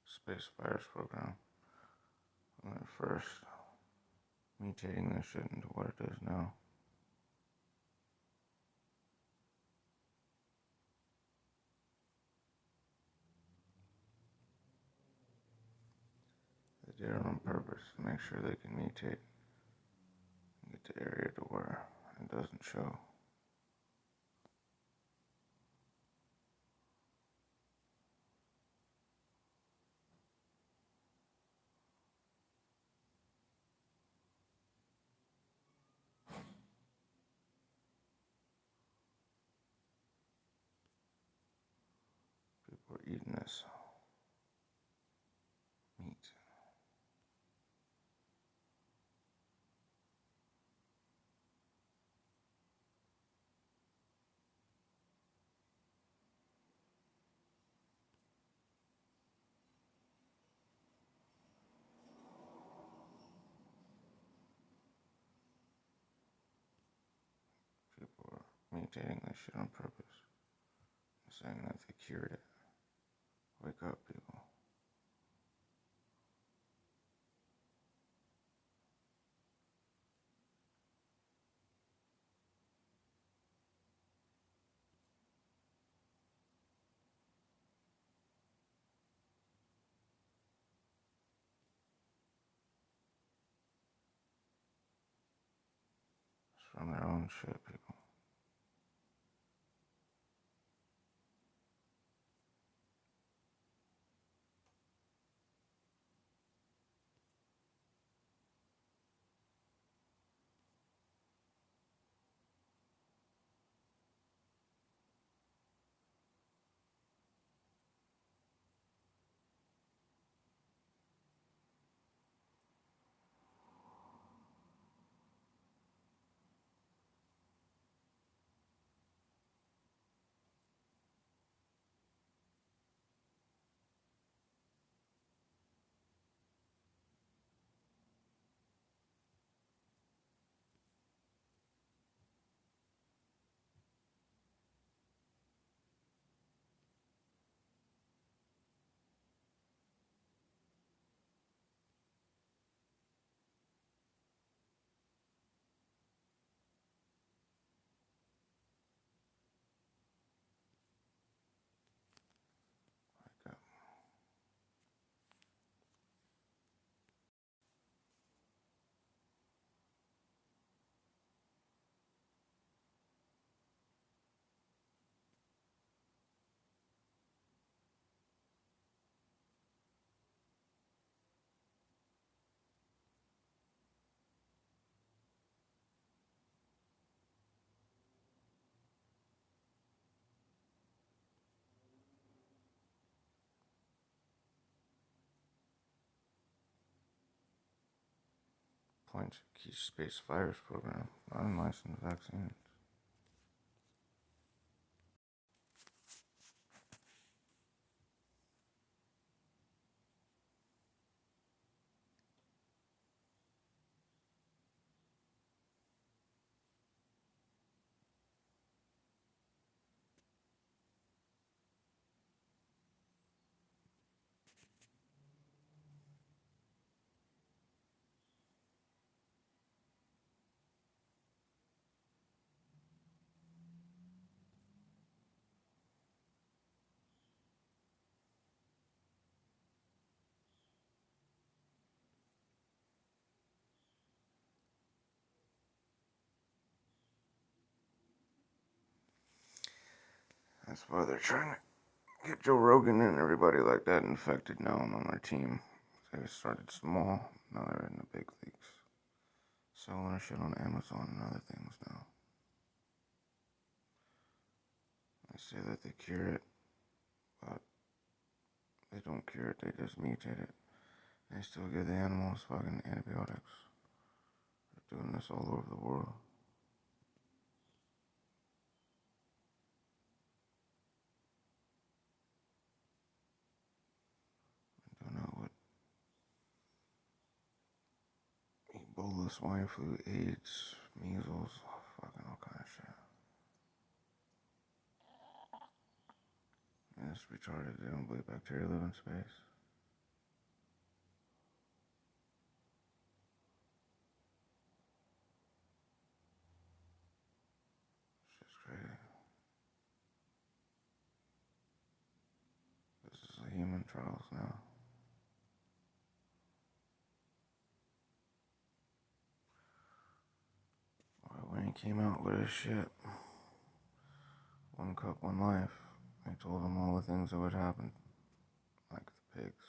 Space virus program. When they're first mutating this shit into what it is now. They did it on purpose to make sure they can mutate and get the area to where it doesn't show. We're eating this meat. People are mutating this shit on purpose, saying that they cured it. Wake up, people. It's from their own shit, people. Wake up. Point Keshe Space Virus Program, unlicensed vaccines. That's why they're trying to get Joe Rogan and everybody like that infected now on their team. They started small, now they're in the big leagues. Selling their shit on Amazon and other things now. They say that they cure it, but they don't cure it, they just mutate it. They still give the animals fucking antibiotics. They're doing this all over the world. Doing it with Ebola, swine flu, AIDS, measles, fucking all kind of shit. And it's retarded. They don't believe bacteria live in space. It's just crazy. This is the human trials now. When he came out with his shit, one cup, one life, they told him all the things that would happen, like the pigs.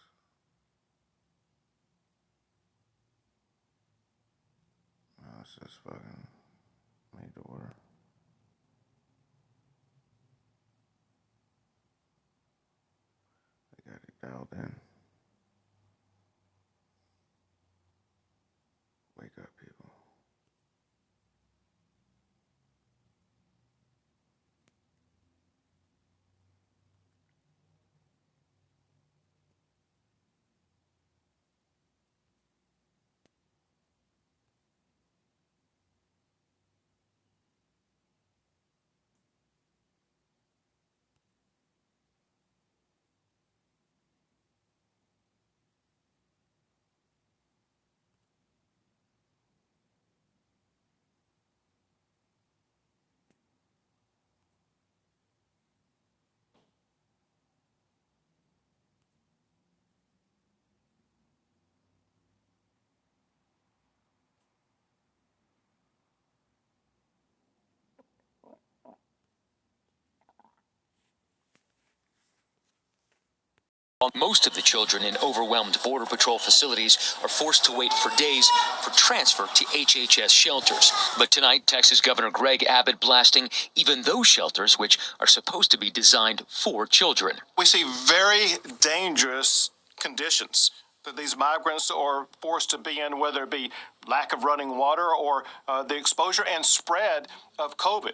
Now it's just fucking made to order. dialed in. Wake up, people. Most of the children in overwhelmed Border Patrol facilities are forced to wait for days for transfer to HHS shelters. But tonight, Texas Governor Greg Abbott blasting even those shelters which are supposed to be designed for children. We see very dangerous conditions that these migrants are forced to be in, whether it be lack of running water or the exposure and spread of COVID.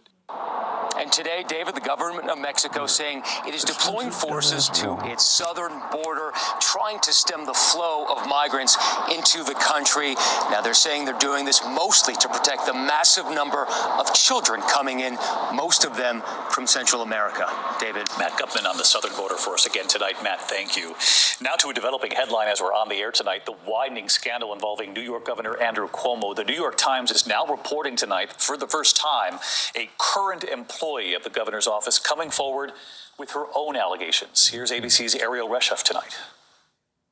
And today, David, the government of Mexico saying it is deploying forces to its southern border, trying to stem the flow of migrants into the country. Now, they're saying they're doing this mostly to protect the massive number of children coming in, most of them from Central America. David. Matt Gupman on the southern border for us again tonight. Matt, thank you. Now to a developing headline as we're on the air tonight, the widening scandal involving New York Governor Andrew Cuomo. The New York Times is now reporting tonight, for the first time, a current employee of the governor's office coming forward with her own allegations. Here's ABC's Ariel Reshef tonight.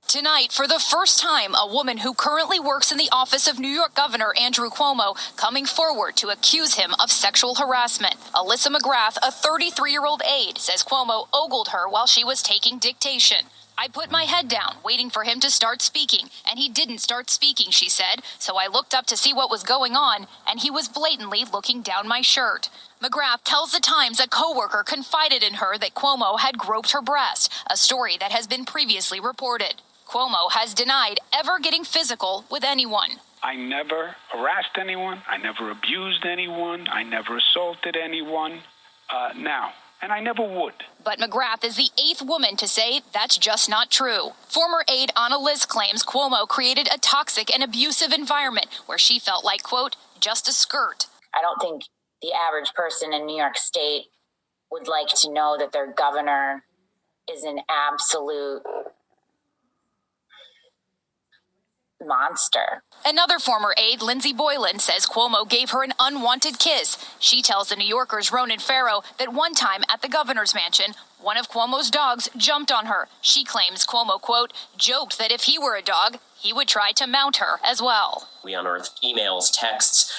Tonight, for the first time, a woman who currently works in the office of New York Governor Andrew Cuomo coming forward to accuse him of sexual harassment. Alyssa McGrath, a 33-year-old aide, says Cuomo ogled her while she was taking dictation. I put my head down, waiting for him to start speaking, and he didn't start speaking, she said. So I looked up to see what was going on, and he was blatantly looking down my shirt. McGrath tells the Times a coworker confided in her that Cuomo had groped her breast, a story that has been previously reported. Cuomo has denied ever getting physical with anyone. I never harassed anyone. I never abused anyone. I never assaulted anyone. And I never would. But McGrath is the 8th woman to say that's just not true. Former aide Anna Liz claims Cuomo created a toxic and abusive environment where she felt like, quote, just a skirt. I don't think the average person in New York State would like to know that their governor is an absolute monster. Another former aide, Lindsay Boylan, says Cuomo gave her an unwanted kiss. She tells the New Yorker's Ronan Farrow that one time at the governor's mansion, one of Cuomo's dogs jumped on her. She claims Cuomo, quote, joked that if he were a dog, he would try to mount her as well. We unearthed emails, texts,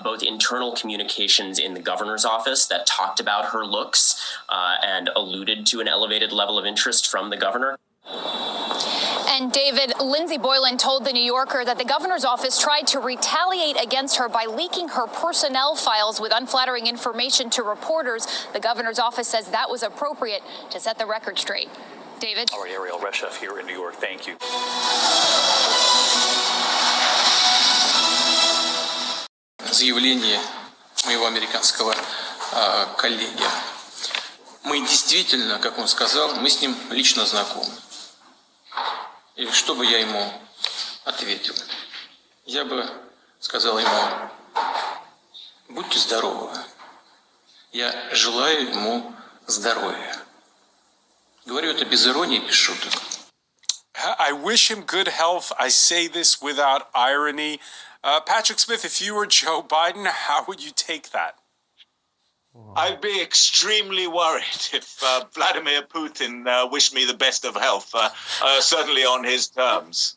both internal communications in the governor's office that talked about her looks and alluded to an elevated level of interest from the governor. And David, Lindsay Boylan told the New Yorker that the governor's office tried to retaliate against her by leaking her personnel files with unflattering information to reporters. The governor's office says that was appropriate to set the record straight. David? All right, Ariel Reshef here in New York. Thank you. Заявление моего американского коллеги. Мы действительно, как он сказал, мы с ним лично знакомы. И что бы я ему ответил? Я бы сказал ему, будьте здоровы. Я желаю ему здоровья. Говорю это без иронии, без шуток. I wish him good health. I say this without irony. Patrick Smith, if you were Joe Biden, how would you take that? I'd be extremely worried if Vladimir Putin wished me the best of health, certainly on his terms.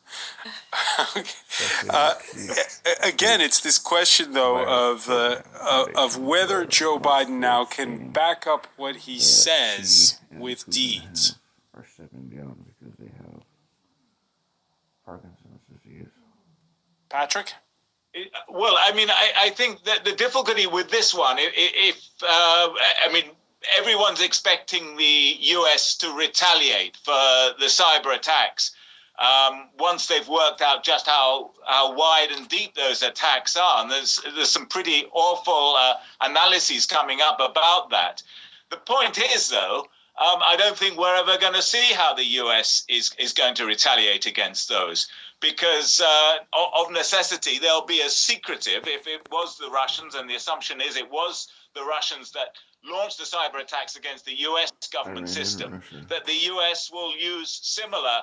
Again, it's this question, though, of whether Joe Biden now can back up what he says with deeds. Are stepping down because they have Parkinson's disease. Patrick? Well, I mean, I think that the difficulty with this one, everyone's expecting the US to retaliate for the cyber attacks. Once they've worked out just how wide and deep those attacks are, and there's some pretty awful analyses coming up about that. The point is, though, I don't think we're ever going to see how the US is going to retaliate against those, because of necessity they'll be as secretive. If it was the Russians, and the assumption is it was the Russians that launched the cyber attacks against the US government system, that the US will use similar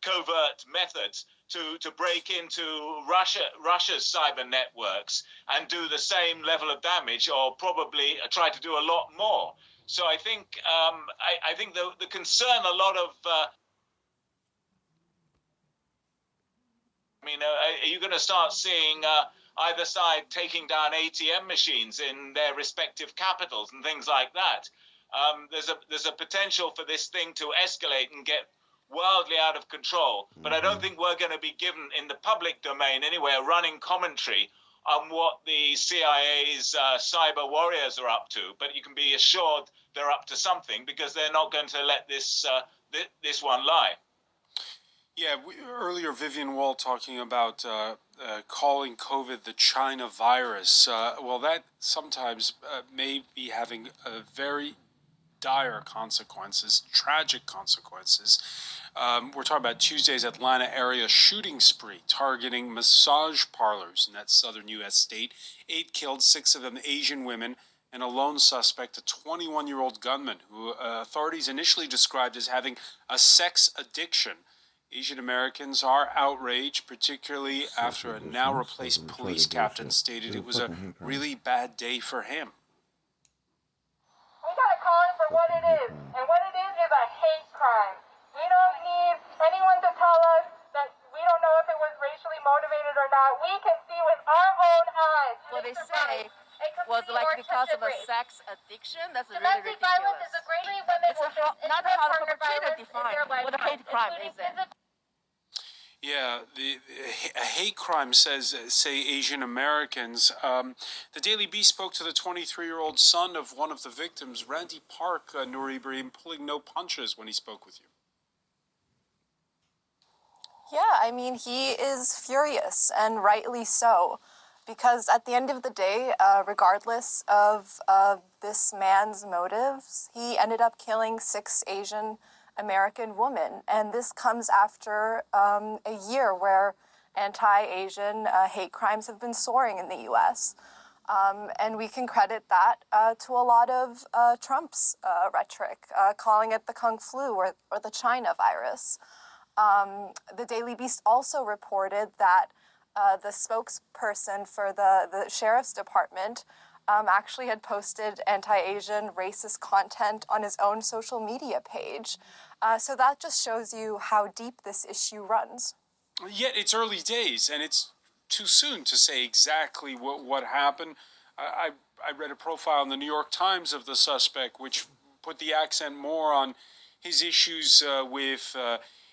covert methods to break into Russia's cyber networks and do the same level of damage, or probably try to do a lot more. So I think I think the concern a lot of are you going to start seeing either side taking down ATM machines in their respective capitals and things like that? There's a potential for this thing to escalate and get wildly out of control, but I don't think we're going to be given, in the public domain anyway, a running commentary on what the CIA's cyber warriors are up to. But you can be assured they're up to something, because they're not going to let this one lie. Yeah, earlier Vivian Wall talking about calling COVID the China virus. Well, that sometimes may be having very dire consequences, tragic consequences. We're talking about Tuesday's Atlanta area shooting spree targeting massage parlors in that southern U.S. state. 8 killed, 6 of them Asian women, and a lone suspect, a 21-year-old gunman who authorities initially described as having a sex addiction. Asian Americans are outraged, particularly after a now-replaced police captain stated it was a really bad day for him. We gotta call it for what it is, and what it is a hate crime. We don't need anyone to tell us that we don't know if it was racially motivated or not. We can see with our own eyes. What they say was like because of a sex addiction. That's really domestic violence is a great when they not how the perpetrator defined what a hate crime is. Yeah, a hate crime say Asian Americans. The Daily Beast spoke to the 23-year-old son of one of the victims, Randy Park, Noor Ibrahim, pulling no punches when he spoke with you. Yeah, I mean, he is furious, and rightly so, because at the end of the day, regardless of this man's motives, he ended up killing 6 Asian American women, and this comes after a year where anti-Asian hate crimes have been soaring in the U.S., and we can credit that to a lot of Trump's rhetoric, calling it the Kung flu or the China virus. The Daily Beast also reported that the spokesperson for the sheriff's department actually had posted anti-Asian racist content on his own social media page. So that just shows you how deep this issue runs. Yet it's early days, and it's too soon to say exactly what happened. I read a profile in the New York Times of the suspect, which put the accent more on his issues with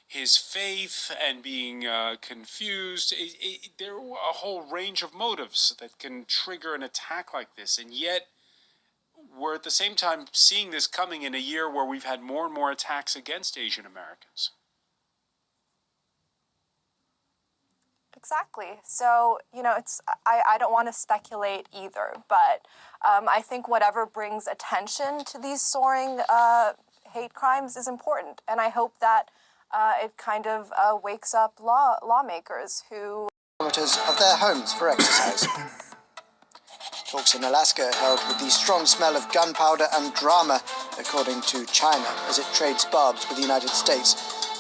his faith and being confused. There are a whole range of motives that can trigger an attack like this, and yet we're at the same time seeing this coming in a year where we've had more and more attacks against Asian Americans. Exactly. So, I don't want to speculate either, but I think whatever brings attention to these soaring hate crimes is important, and I hope that it kind of wakes up lawmakers who of their homes for exercise. Talks in Alaska held with the strong smell of gunpowder and drama, according to China, as it trades barbs with the United States.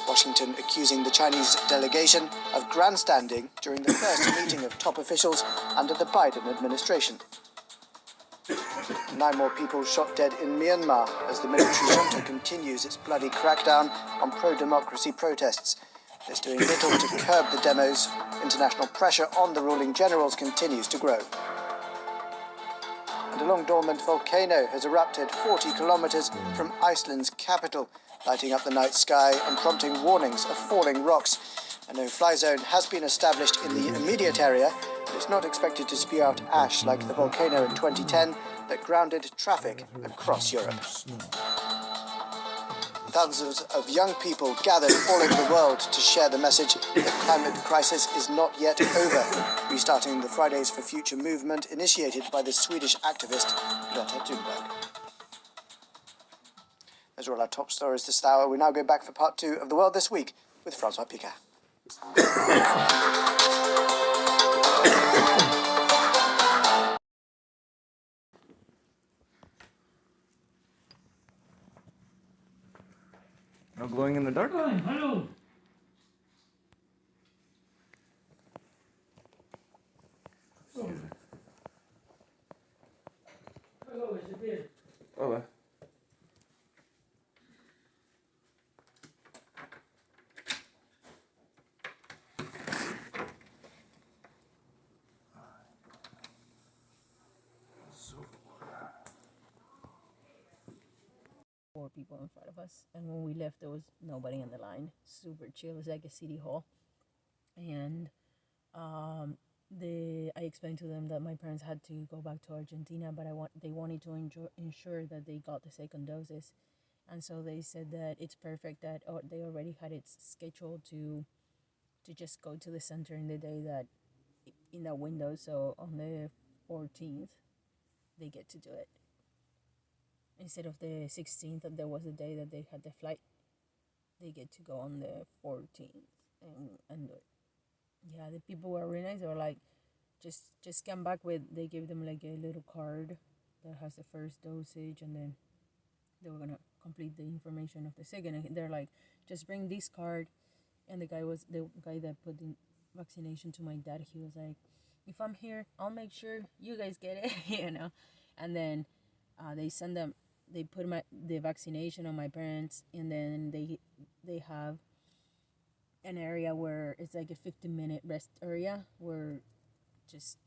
Washington accusing the Chinese delegation of grandstanding during the first meeting of top officials under the Biden administration. 9 more people shot dead in Myanmar as the military junta continues its bloody crackdown on pro-democracy protests. It's doing little to curb the demos. International pressure on the ruling generals continues to grow. And a long-dormant volcano has erupted 40 kilometers from Iceland's capital, lighting up the night sky and prompting warnings of falling rocks. A no-fly zone has been established in the immediate area, but it's not expected to spew out ash like the volcano in 2010 that grounded traffic across Europe. Thousands of young people gathered all over the world to share the message that the climate crisis is not yet over, restarting the Fridays for Future movement initiated by the Swedish activist Greta Thunberg. Those are all our top stories this hour. We now go back for part 2 of The World This Week with Francois Picard. No glowing in the dark? Hello. Hello, is it there? Okay. Four people in front of us, and when we left there was nobody in the line. Super chill. It was like a city hall, and I explained to them that my parents had to go back to Argentina, but they wanted to ensure that they got the second doses, and so they said that it's perfect that they already had it scheduled to just go to the center in the day that in that window. So on the 14th they get to do it instead of the 16th, that there was a day that they had the flight. They get to go on the 14th and do it. Yeah, the people were really nice. They were like, just come back with, they gave them like a little card that has the first dosage, and then they were gonna complete the information of the second. And they're like, just bring this card. And the guy that put the vaccination to my dad, he was like, if I'm here, I'll make sure you guys get it, you know. And then they put the vaccination on my parents, and then they have an area where it's like a 15-minute rest area where, just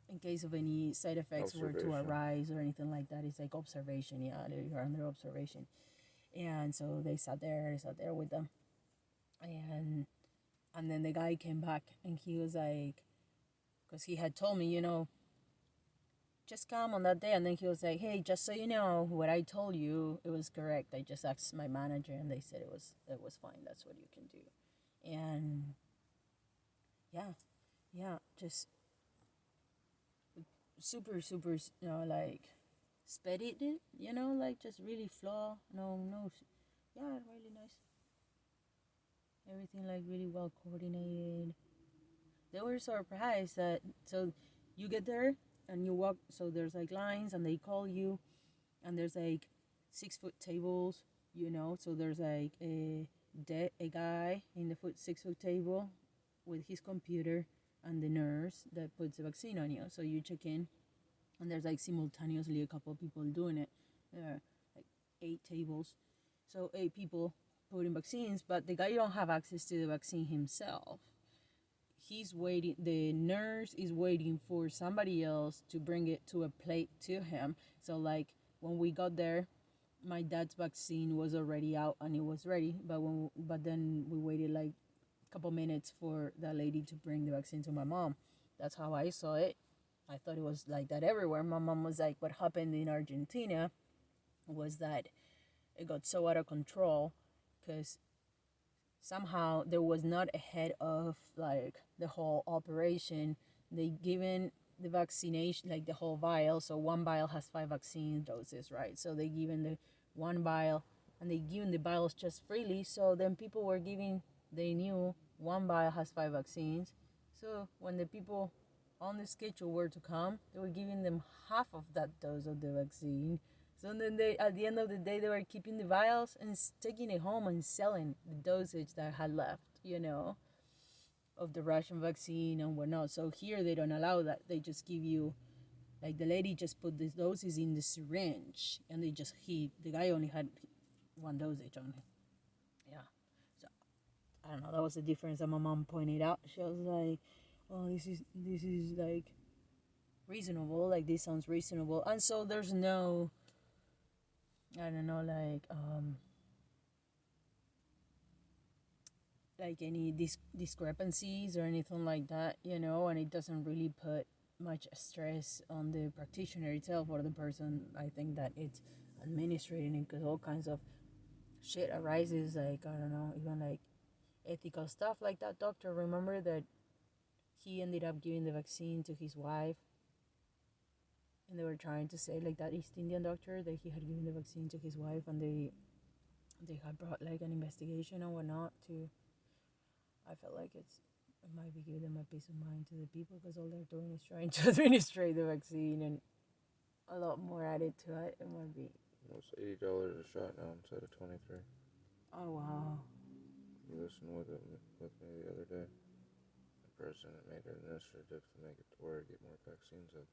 in case of any side effects were to arise or anything like that, it's like observation. Yeah, you're under observation. And so they sat there with them, and then the guy came back, and he was like, because he had told me, you know, just come on that day. And then he was like, hey, just so you know, what I told you, it was correct. I just asked my manager, and they said it was fine. That's what you can do. And yeah, just super, super, you know, like expedited, you know, like just really flow. No, yeah, really nice. Everything like really well coordinated. They were surprised that, so you get there and you walk, so there's like lines, and they call you, and there's like 6-foot tables, you know, so there's like a guy in the 6-foot table with his computer, and the nurse that puts the vaccine on you. So you check in, and there's like simultaneously a couple of people doing it. There are like 8 tables, so 8 people putting vaccines, but the guy don't have access to the vaccine himself. He's waiting, the nurse is waiting for somebody else to bring it to a plate to him. So like when we got there, my dad's vaccine was already out and it was ready, but then we waited like a couple minutes for that lady to bring the vaccine to my mom. That's how I saw it. I thought it was like that everywhere. My mom was like, what happened in Argentina was that it got so out of control because somehow there was not a head of like the whole operation. They given the vaccination, like the whole vial, so one vial has 5 vaccine doses, right? So they given the one vial, and they given the vials just freely. So then people were giving, they knew one vial has 5 vaccines. So when the people on the schedule were to come, they were giving them half of that dose of the vaccine. So then they, at the end of the day, they were keeping the vials and taking it home and selling the dosage that had left, you know, of the Russian vaccine and whatnot. So here they don't allow that. They just give you, like the lady just put the doses in the syringe, and the guy only had 1 dosage on it. Yeah. So I don't know. That was the difference that my mom pointed out. She was like, "Oh, this is like reasonable. Like this sounds reasonable." And so there's no, I don't know, like any discrepancies or anything like that, you know, and it doesn't really put much stress on the practitioner itself or the person. I think that it's administrating it because all kinds of shit arises, like, I don't know, even like ethical stuff. Like that doctor, remember that he ended up giving the vaccine to his wife, and they were trying to say, like, that East Indian doctor, that he had given the vaccine to his wife, and they had brought like an investigation or whatnot to. I felt like it might be giving them a peace of mind to the people because all they're doing is trying to administrate the vaccine, and a lot more added to it. It might be. It's $80 a shot now instead of 23. Oh wow! You listened with me the other day. The president made an initiative to make it to where to get more vaccines up.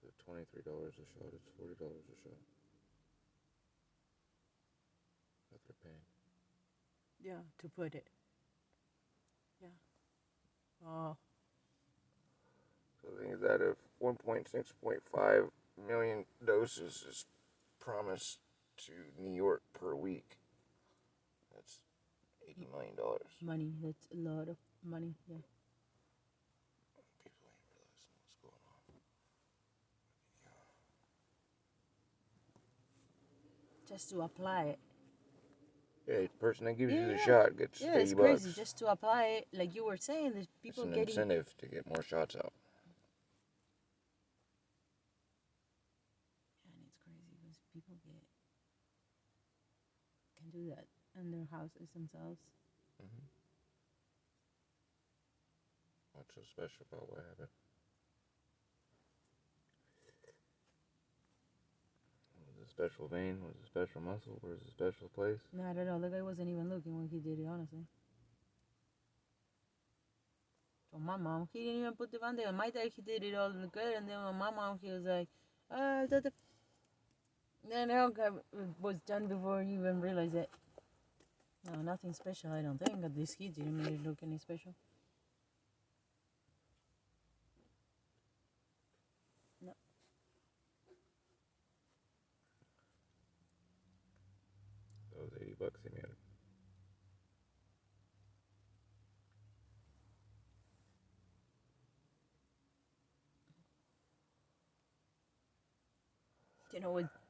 So $23 a shot, it's $40 a shot. That they're paying. Yeah, to put it. Yeah. Oh. So the thing is that if 1.6.5 million doses is promised to New York per week, that's $80 million. Money, that's a lot of money, yeah. People ain't realizing what's going on. Just to apply it. Yeah, the person that gives you the shot gets $80. It's crazy. Just to apply it, like you were saying, there's people it's an getting incentive to get more shots out. And it's crazy because people can do that in their houses themselves. Mm-hmm. What's so special about what happened? Was it a special vein? Was it a special muscle? Was it a special place? No, I don't know. The guy wasn't even looking when he did it, honestly. So my mom, he didn't even put the band-aid on. My dad, he did it all good, and then my mom, he was like, then it was done before you even realized it. No, nothing special, I don't think. At least he didn't make it look any special. No. Those $80 he made.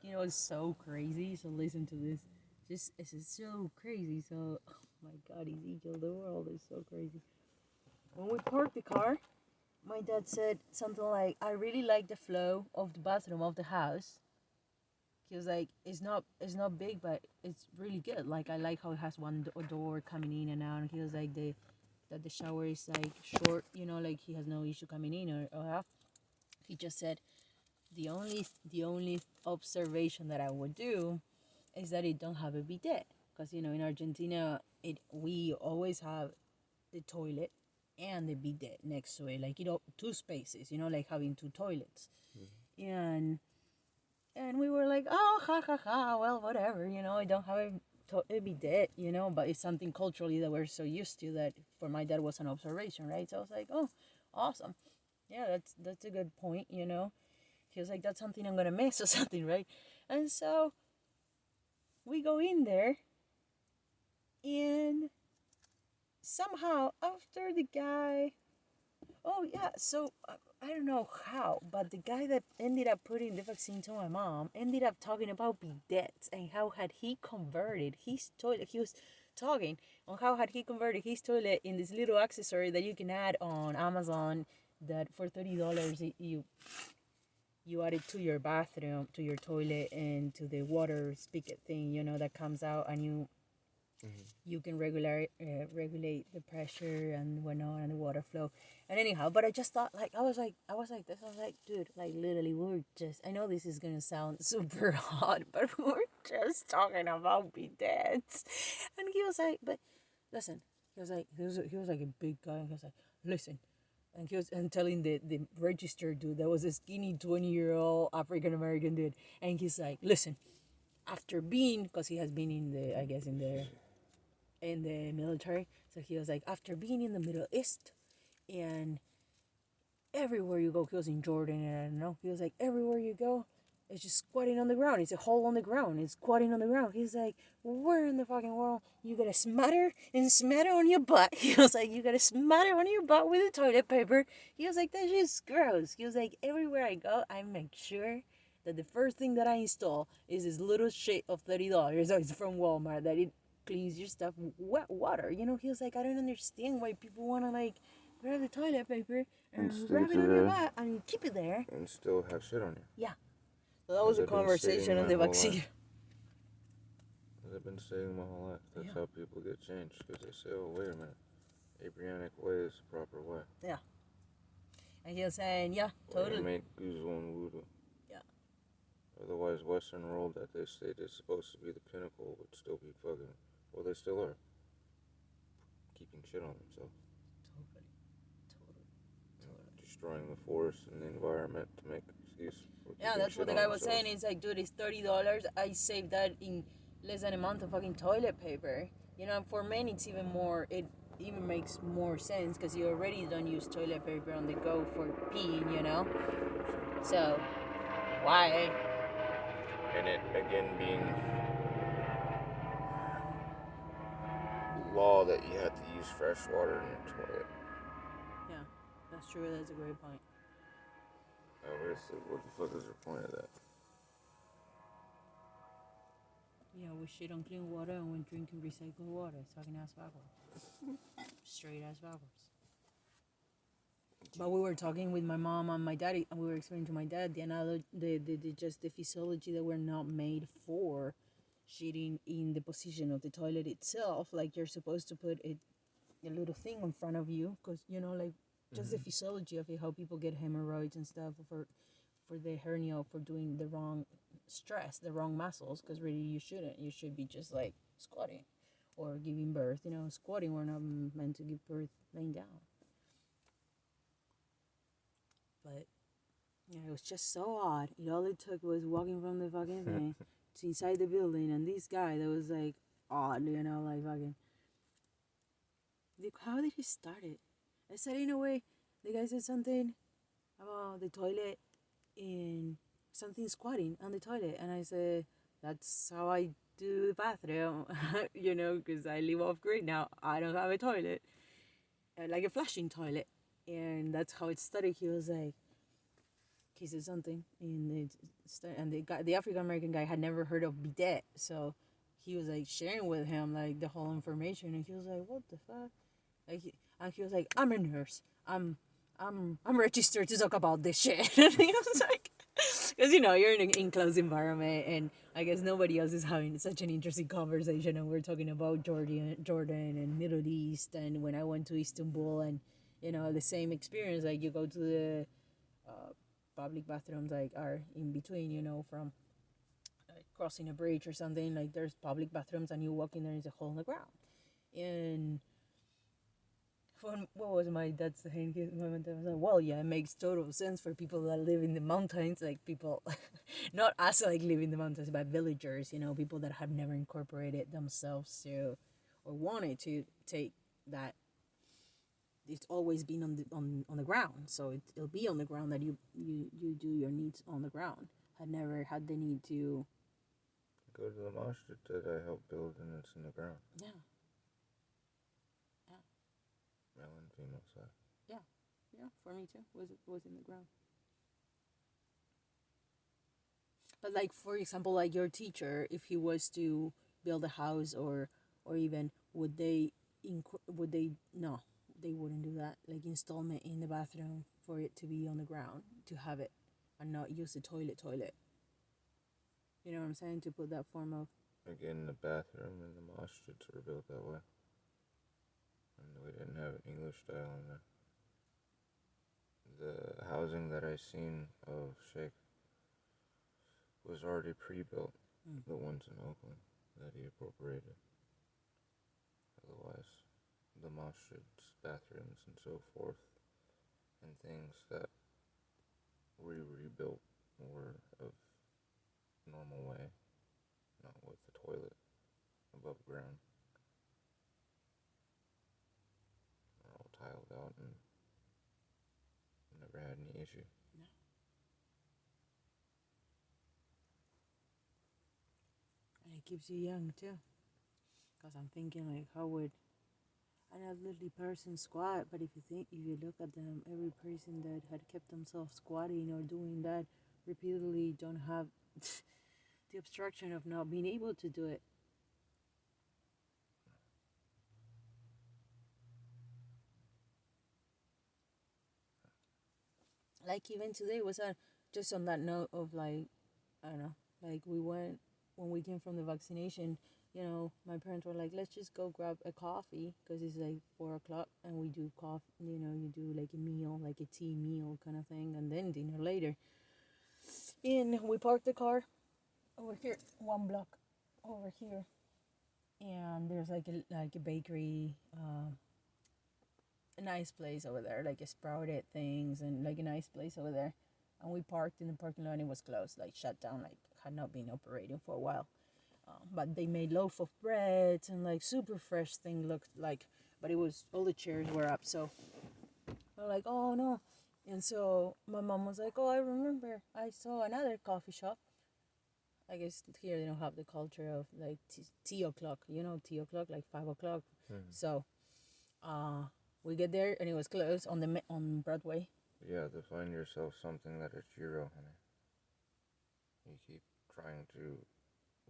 You know, it's so crazy. So listen to this. This is so crazy. So, oh my God, Ezekiel, the world is so crazy. When we parked the car, my dad said something like, "I really like the flow of the bathroom of the house." He was like, "It's not big, but it's really good. Like, I like how it has one door coming in and out." And he was like, that the shower is like short. You know, like he has no issue coming in or out. He just said, the only observation that I would do is that it don't have a bidet, because you know in Argentina we always have the toilet and the bidet next to it, like, you know, two spaces, you know, like having two toilets. And we were like, oh, ha ha ha, well, whatever, you know, I don't have a bidet, you know, but it's something culturally that we're so used to that for my dad was an observation, right? So I was like, oh, awesome, yeah, that's a good point, you know. He was like, that's something I'm gonna miss or something, right? And so we go in there, and somehow after the guy, oh yeah, so I don't know how, but the guy that ended up putting the vaccine to my mom ended up talking about bidets and how had he converted his toilet. He was talking on how had he converted his toilet in this little accessory that you can add on Amazon, that for $30 you add it to your bathroom, to your toilet, and to the water spigot thing, you know, that comes out, and you can regulate the pressure and whatnot and the water flow. And anyhow, but I just thought, like, I was like, dude, like, literally, we're just, I know this is gonna sound super hot, but we're just talking about bidets. And he was like, but listen, he was like a big guy, and he was like, listen. And he was telling the register dude that was a skinny 20-year-old African American dude, and he's like, listen, after being, because he has been in the, I guess, in the military, so he was like, after being in the Middle East and everywhere you go, he was in Jordan, and I don't know, he was like, everywhere you go, It's just squatting on the ground. It's a hole on the ground. It's squatting on the ground. He's like, where in the fucking world you gotta smatter and smatter on your butt? He was like, you gotta smatter on your butt with the toilet paper. He was like, that's just gross. He was like, everywhere I go, I make sure that the first thing that I install is this little shit of $30. It's from Walmart that it cleans your stuff with wet water. You know, he was like, I don't understand why people wanna like grab the toilet paper and grab it on your butt and keep it there. And still have shit on you. Yeah. So that was a conversation on the vaccine. As I've been saying my whole life, that's how people get changed. Because they say, oh, wait a minute. Abrahamic way is the proper way. Yeah. And he was saying, yeah, totally. Make Guzon voodoo. Yeah. Otherwise, Western world that they state is supposed to be the pinnacle would still be fucking, well, they still are. Keeping shit on themselves. Totally. Destroying the forest and the environment to make an excuse. Yeah, that's what the guy was saying. He's like, dude, it's $30. I saved that in less than a month of fucking toilet paper. You know, for men, it's even more, it even makes more sense because you already don't use toilet paper on the go for peeing, you know? So, why? And it, again, being law that you have to use fresh water in your toilet. Yeah, that's true. That's a great point. What the fuck is the point of that? Yeah, we shit on clean water and we're drinking recycled water. It's fucking ass backwards. Straight ass backwards. But we were talking with my mom and my daddy, and we were explaining to my dad the physiology that we're not made for shitting in the position of the toilet itself. Like, you're supposed to put a little thing in front of you, because, you know, like, just the physiology of it, how people get hemorrhoids and stuff for the hernia, for doing the wrong stress, the wrong muscles, because really you shouldn't. You should be just like squatting or giving birth. You know, squatting, we're not meant to give birth laying down. But yeah, it was just so odd. All it took was walking from the fucking thing to inside the building, and this guy that was like odd, you know, like fucking. How did he start it? I said, in a way, the guy said something about the toilet and something squatting on the toilet, and I said, that's how I do the bathroom, you know, because I live off grid now. I don't have a toilet, like a flushing toilet, and that's how it started. He was like, he said something, and the African American guy had never heard of bidet, so he was like sharing with him like the whole information, and he was like, what the fuck? And he was like, I'm a nurse. I'm registered to talk about this shit. And he was like, because, you know, you're in an enclosed environment, and I guess nobody else is having such an interesting conversation, and we're talking about Jordan and Middle East, and when I went to Istanbul, and, you know, the same experience, like, you go to the public bathrooms, like, are in between, you know, from crossing a bridge or something, like, there's public bathrooms, and you walk in there, there's a hole in the ground. And what was my dad's saying? I was like, well, yeah, it makes total sense for people that live in the mountains, like people, not us like live in the mountains, but villagers, you know, people that have never incorporated themselves to, or wanted to take that. It's always been on the ground, so it'll be on the ground that you do your needs on the ground. Had never had the need to go to the masjid that I helped build, and it's in the ground. Yeah. Male and female side. Yeah, for me too. Was in the ground. But like, for example, like your teacher, if he was to build a house or even would they no, they wouldn't do that. Like, installment in the bathroom for it to be on the ground, to have it and not use the toilet. You know what I'm saying? To put that form of. Again, the bathroom and the masjids were built that way. And we didn't have an English style in there. The housing that I seen of Sheikh was already pre-built. The ones in Oakland that he appropriated. Otherwise, the masjids, bathrooms, and so forth, and things that we rebuilt were of normal way, not with the toilet above ground. All tiled out and never had any issue. No. keeps you young too. Because I'm thinking like, how would an elderly person squat? But if you look at them, every person that had kept themselves squatting or doing that repeatedly don't have the obstruction of not being able to do it. Like even today was just on that note of like, I don't know, like we went when we came from the vaccination. You know, my parents were like, let's just go grab a coffee because it's like 4 o'clock and we do coffee. You know, you do like a meal, like a tea meal kind of thing, and then dinner later. And we parked the car over here, 1 block over here, and there's like a bakery. A nice place over there, like a sprouted things and like a nice place over there. And we parked in the parking lot and it was closed, like shut down, like had not been operating for a while. But they made loaf of bread and like super fresh thing looked like, but it was, all the chairs were up. So we're like, oh no. And so my mom was like, oh, I remember I saw another coffee shop. I guess here they don't have the culture of like tea o'clock, you know, tea o'clock, like 5 o'clock. So, we get there and it was closed on Broadway. Yeah, to find yourself something that is Giro, honey. You keep trying to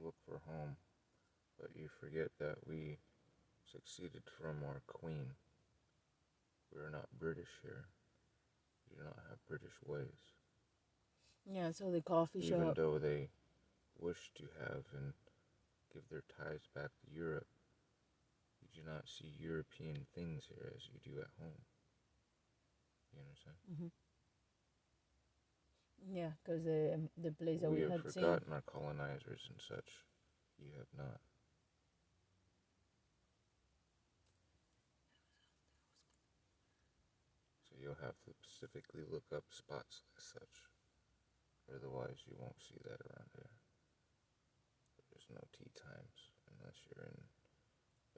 look for home, but you forget that we succeeded from our queen. We're not British here. We do not have British ways. Yeah, so the coffee shop. Even though they wish to have and give their ties back to Europe, you do not see European things here as you do at home. You understand? Mm-hmm. Yeah, because the place that we we have had forgotten seen. our colonizers and such. You have not. So you'll have to specifically look up spots as such. Otherwise, you won't see that around here. There's no tea times unless you're in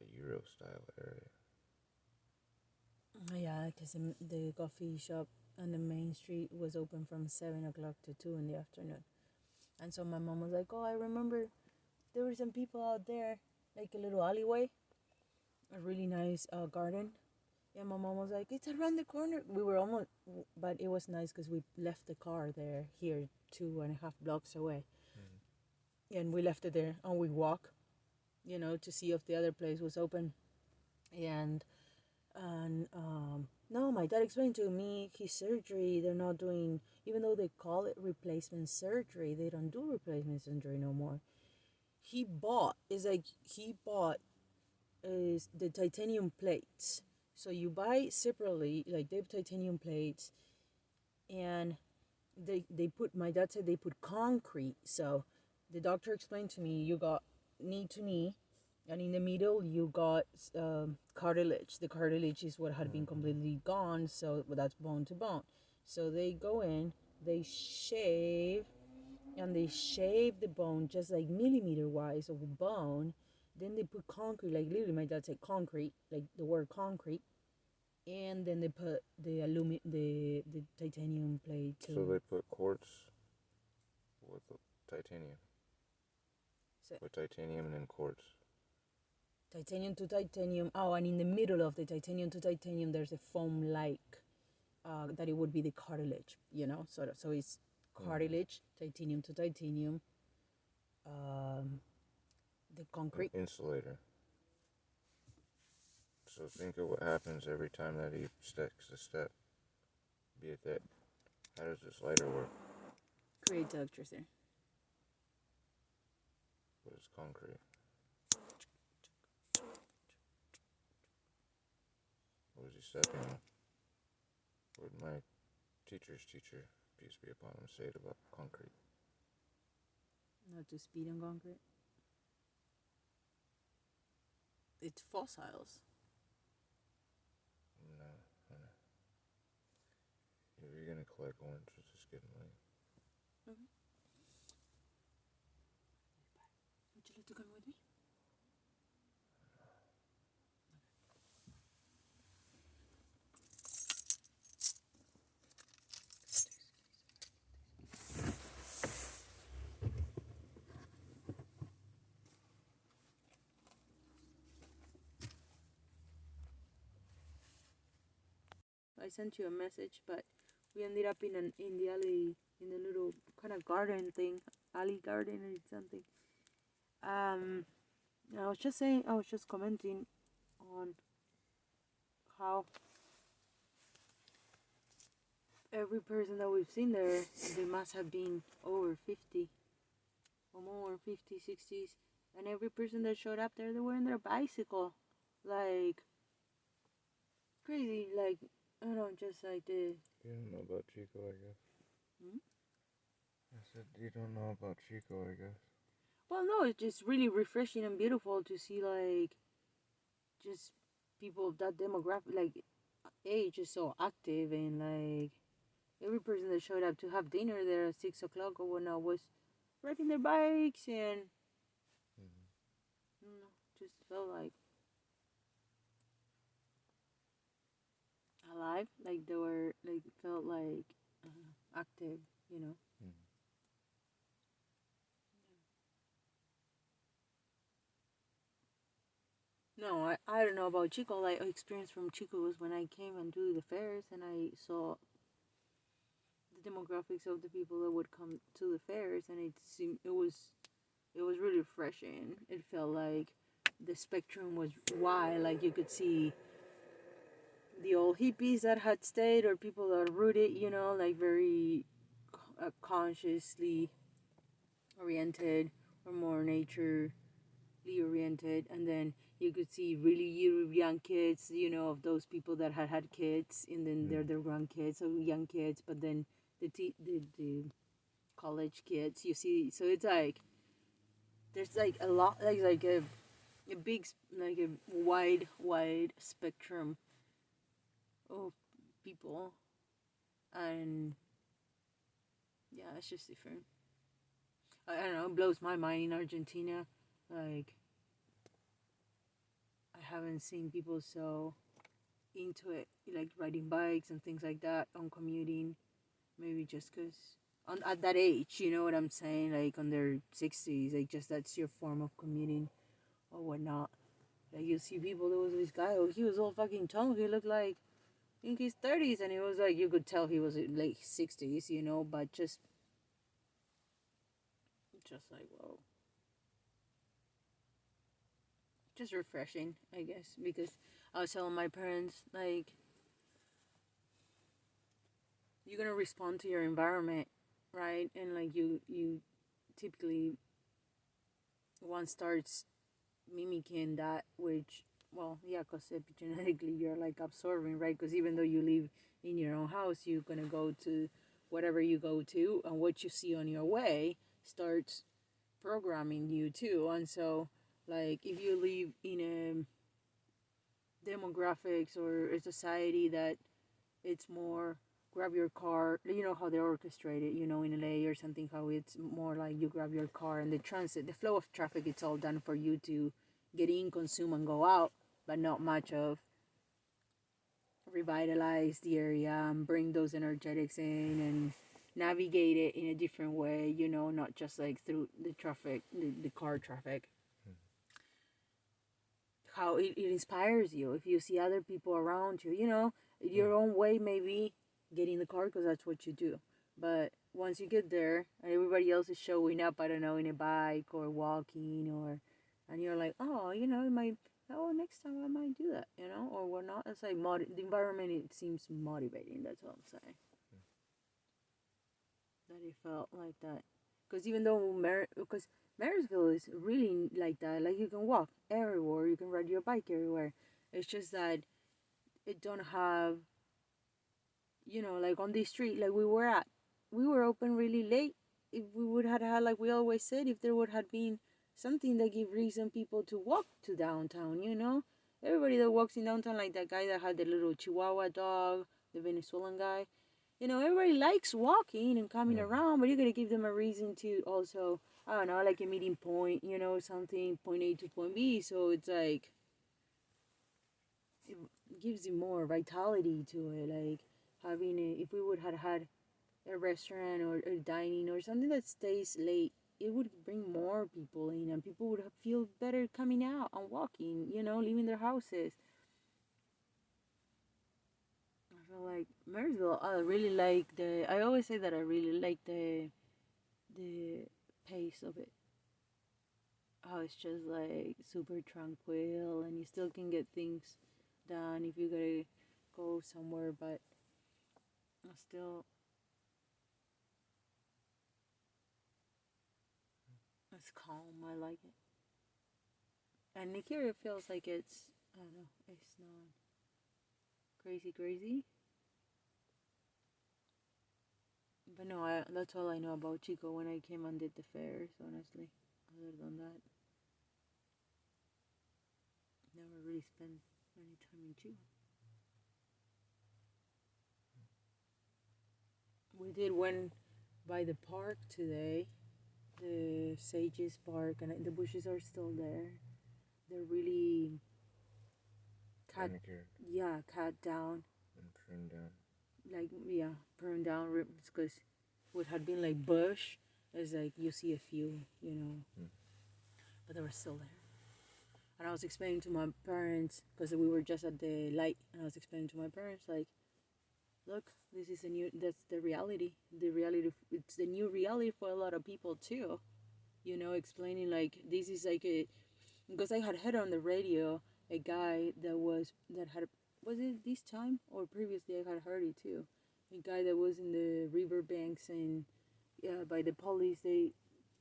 a Euro-style area. Yeah, because the coffee shop on the main street was open from 7 o'clock to 2 in the afternoon. And so my mom was like, oh, I remember there were some people out there, like a little alleyway, a really nice garden. And my mom was like, it's around the corner. We were almost, but it was nice because we left the car here 2.5 blocks away. And we left it there and we walk, you know, to see if the other place was open. And no, my dad explained to me his surgery, they're not doing, even though they call it replacement surgery, they don't do replacement surgery no more. He bought the titanium plates. So you buy separately, like they have titanium plates, and they put, my dad said they put concrete. So the doctor explained to me, you got knee to knee, and in the middle you got cartilage. The cartilage is what had been completely gone, so that's bone to bone. So they go in, they shave, and they shave the bone just like millimeter wise of bone. Then they put concrete, like literally my dad said concrete, like the word concrete. And then they put the the titanium plate too. So they put quartz with titanium. With titanium and then quartz. Titanium to titanium. Oh, and in the middle of the titanium to titanium, there's a foam like that it would be the cartilage, you know. So it's cartilage, titanium to titanium. The concrete Insulator. So think of what happens every time that he takes a step. Be it that. How does this lighter work? Creates electricity. What is concrete? What is he stepping on? What did my teacher's teacher, peace be upon him, say about concrete? Not to speed on concrete. It's fossils. No. If you're gonna collect oranges, just get them late. Mm-hmm. Would you like to come with me? I sent you a message, but we ended up in the alley, in the little kind of garden thing, alley garden or something. I was just commenting on how every person that we've seen there, they must have been over 50 or more, 50, 60s, and every person that showed up there, they were on their bicycle, like crazy, like I don't know, just like the. You don't know about Chico, I guess. Hmm? I said you don't know about Chico, I guess. Well, no, it's just really refreshing and beautiful to see like just people of that demographic, like age, is so active, and like every person that showed up to have dinner there at 6 o'clock or whatnot was riding their bikes, and I don't know, just felt like alive, like they were like felt like active, you know. No, I don't know about Chico. Like experience from Chico was when I came and do the fairs, and I saw the demographics of the people that would come to the fairs, and it was really refreshing. It felt like the spectrum was wide. Like you could see the old hippies that had stayed, or people that are rooted, you know, like very consciously oriented or more nature oriented, and then you could see really young kids, you know, of those people that had kids, and then they're their grandkids, so young kids, but then the college kids, you see. So it's like there's like a lot, like a big, like a wide spectrum of people, and yeah, it's just different. I don't know, it blows my mind in Argentina, like I haven't seen people so into it, like riding bikes and things like that, on commuting. Maybe just because at that age, you know what I'm saying, like on their 60s, like just that's your form of commuting or whatnot. Like you see people, there was this guy, he was all fucking toned, he looked like in his 30s, and it was like you could tell he was like 60s, you know, but just like whoa. Just refreshing, I guess, because I was telling my parents, like, you're gonna respond to your environment, right? And like you typically, one starts mimicking that, which, well, yeah, because epigenetically you're like absorbing, right? Because even though you live in your own house, you're gonna go to whatever you go to, and what you see on your way starts programming you too. And so, like, if you live in a demographics or a society that it's more grab your car, you know how they orchestrate it, you know, in LA or something, how it's more like you grab your car and the flow of traffic, it's all done for you to get in, consume, and go out, but not much of revitalize the area and bring those energetics in and navigate it in a different way, you know, not just like through the traffic, the car traffic. How it inspires you if you see other people around you, you know, your own way, maybe get in the car because that's what you do. But once you get there and everybody else is showing up, I don't know, in a bike or walking, or, and you're like, oh, you know, next time I might do that, you know, or whatnot. It's like the environment, it seems motivating. That's all I'm saying. That it felt like that. Because even though Marysville is really like that, like you can walk everywhere, you can ride your bike everywhere. It's just that it don't have, you know, like on the street, like we were open really late. If we would have had, like we always said, if there would have been something that give reason people to walk to downtown, you know, everybody that walks in downtown, like that guy that had the little Chihuahua dog, the Venezuelan guy, you know, everybody likes walking and coming around, but you gotta give them a reason to also, I don't know, like a meeting point, you know, something, point A to point B. So it's like, it gives you more vitality to it. Like having if we would have had a restaurant or a dining or something that stays late, it would bring more people in, and people would feel better coming out and walking, you know, leaving their houses. feel like Marysville. I really like I always say that I really like the pace of it. How it's just like super tranquil, and you still can get things done if you gotta go somewhere, but still, it's calm. I like it. And Nigeria feels like it's, I don't know, it's not crazy. But no, that's all I know about Chico when I came and did the fairs, honestly. Other than that, never really spent any time in Chico. We did one by the park today, the Sages Park, and the bushes are still there. They're really cut down and pruned down. Like, yeah, pruned down because what had been like bush is like you see a few, but they were still there. And I was explaining to my parents, because we were just at the light, and I was explaining to my parents, like, look, this is that's the reality. It's the new reality for a lot of people too. Explaining like, this is like because I had heard on the radio a guy was it this time or previously I had heard it too. A guy that was in the riverbank saying, by the police,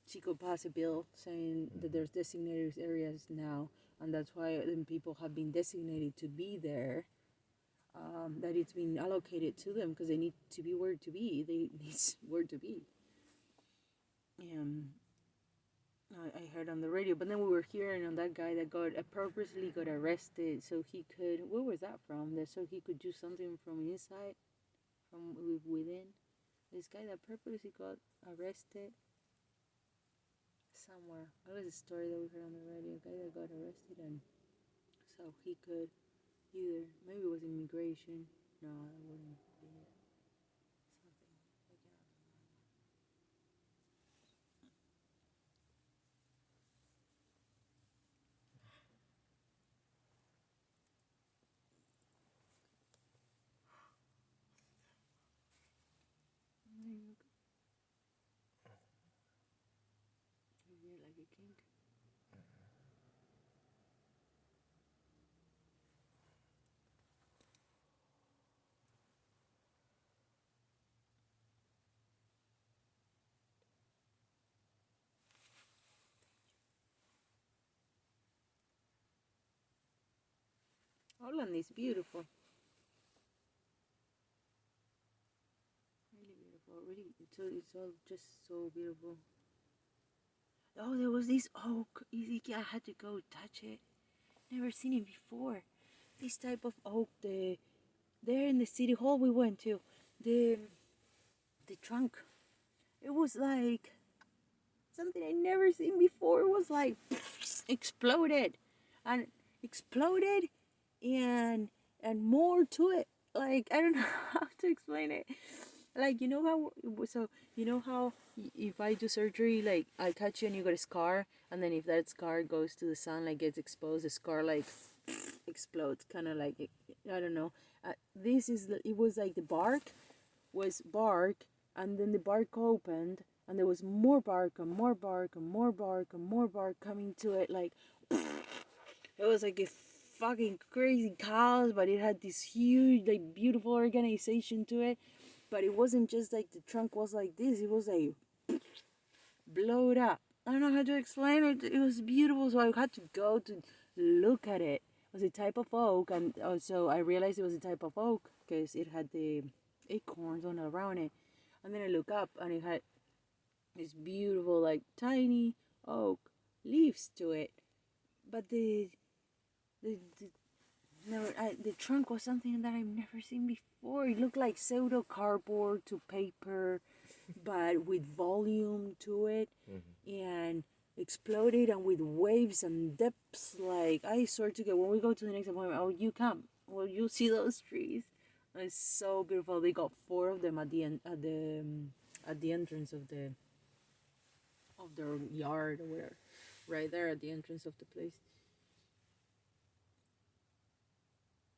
Chico passed a bill saying that there's designated areas now, and that's why people have been designated to be there. That it's been allocated to them because they need to be where to be. They need where to be. I heard on the radio, but then we were hearing on that guy that purposely got arrested so he could. Where was that from? That so he could do something from inside, from within. This guy that purposely got arrested somewhere. It was a story that we heard on the radio. A guy that got arrested, and so he could either, maybe it was immigration. No, it wouldn't be something. You're like a king. Holland is beautiful. Really beautiful. Really, it's all just so beautiful. Oh, there was this oak. I had to go touch it. Never seen it before. This type of oak. There in the city hall we went to, the trunk. It was like something I never seen before. It was like exploded, and more to it. Like, I don't know how to explain it. Like, how if I do surgery, like I cut you and you got a scar, and then if that scar goes to the sun, like gets exposed, the scar like explodes, kind of like I don't know. It was like the bark was bark, and then the bark opened, and there was more bark and more bark and more bark and more bark coming to it. Like, it was like a fucking crazy chaos, but it had this huge, like, beautiful organization to it. But it wasn't just like the trunk was like this, it was like blowed up. I don't know how to explain it. It was beautiful, so I had to go to look at it. It was a type of oak, and also I realized it was a type of oak because it had the acorns on around it. And then I look up, and it had this beautiful, like, tiny oak leaves to it. But the trunk was something that I've never seen before. It looked like pseudo cardboard to paper, but with volume to it, and exploded, and with waves and depths. Like, I swear to God, when we go to the next appointment, you'll see those trees. It's so beautiful. They got 4 of them at the end, at the entrance of their yard or whatever, right there at the entrance of the place.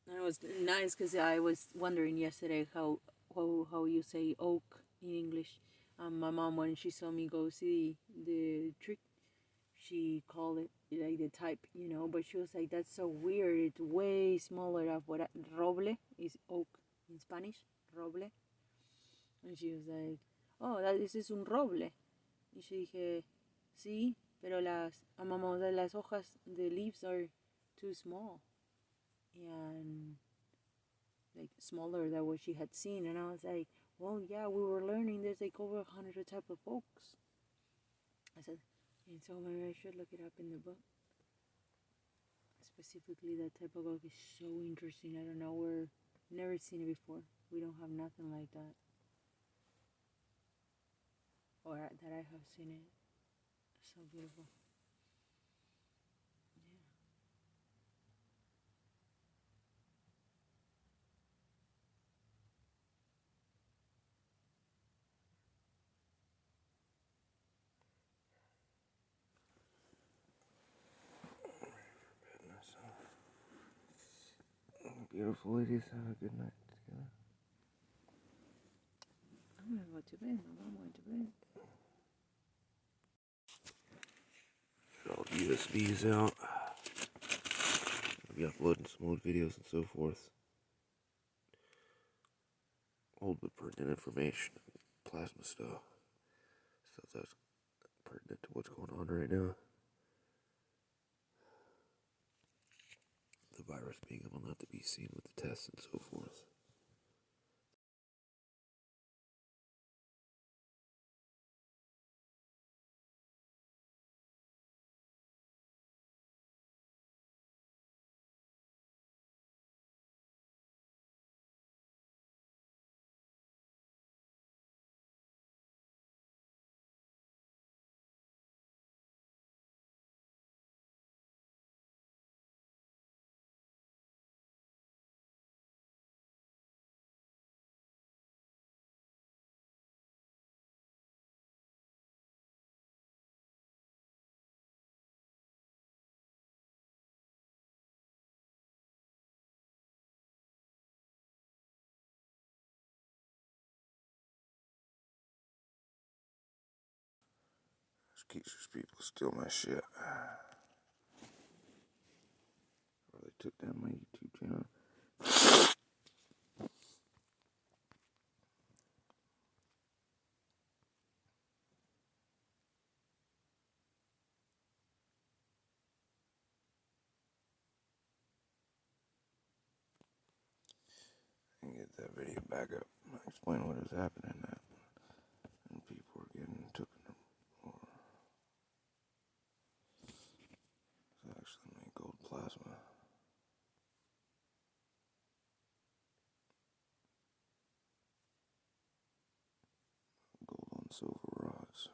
And it was nice because I was wondering yesterday how you say oak in English. My mom, when she saw me go see the trick, she called it like the type, but she was like, that's so weird. It's way smaller of what roble is oak in Spanish, roble. And she was like, oh, this is un roble. Y yo dije, sí, pero las hojas, the leaves are too small. And like smaller than what she had seen. And I was like, well, yeah, we were learning there's like over 100 type of oaks. I said, and so maybe I should look it up in the book. Specifically, that type of oak is so interesting. I don't know, never seen it before. We don't have nothing like that. Or that I have seen it. So beautiful. Beautiful ladies, have a good night together. I'm gonna go to bed. I'm going to bed. Get all USBs out. I'll be uploading some old videos and so forth. Old but pertinent information, plasma stuff. Stuff that's pertinent to what's going on right now. The virus being able not to be seen with the tests and so forth. These people steal my shit. Or they took down my YouTube channel. And get that video back up. Explain what was happening that. And people were getting taken or it's actually made gold plasma. Gold on silver rods.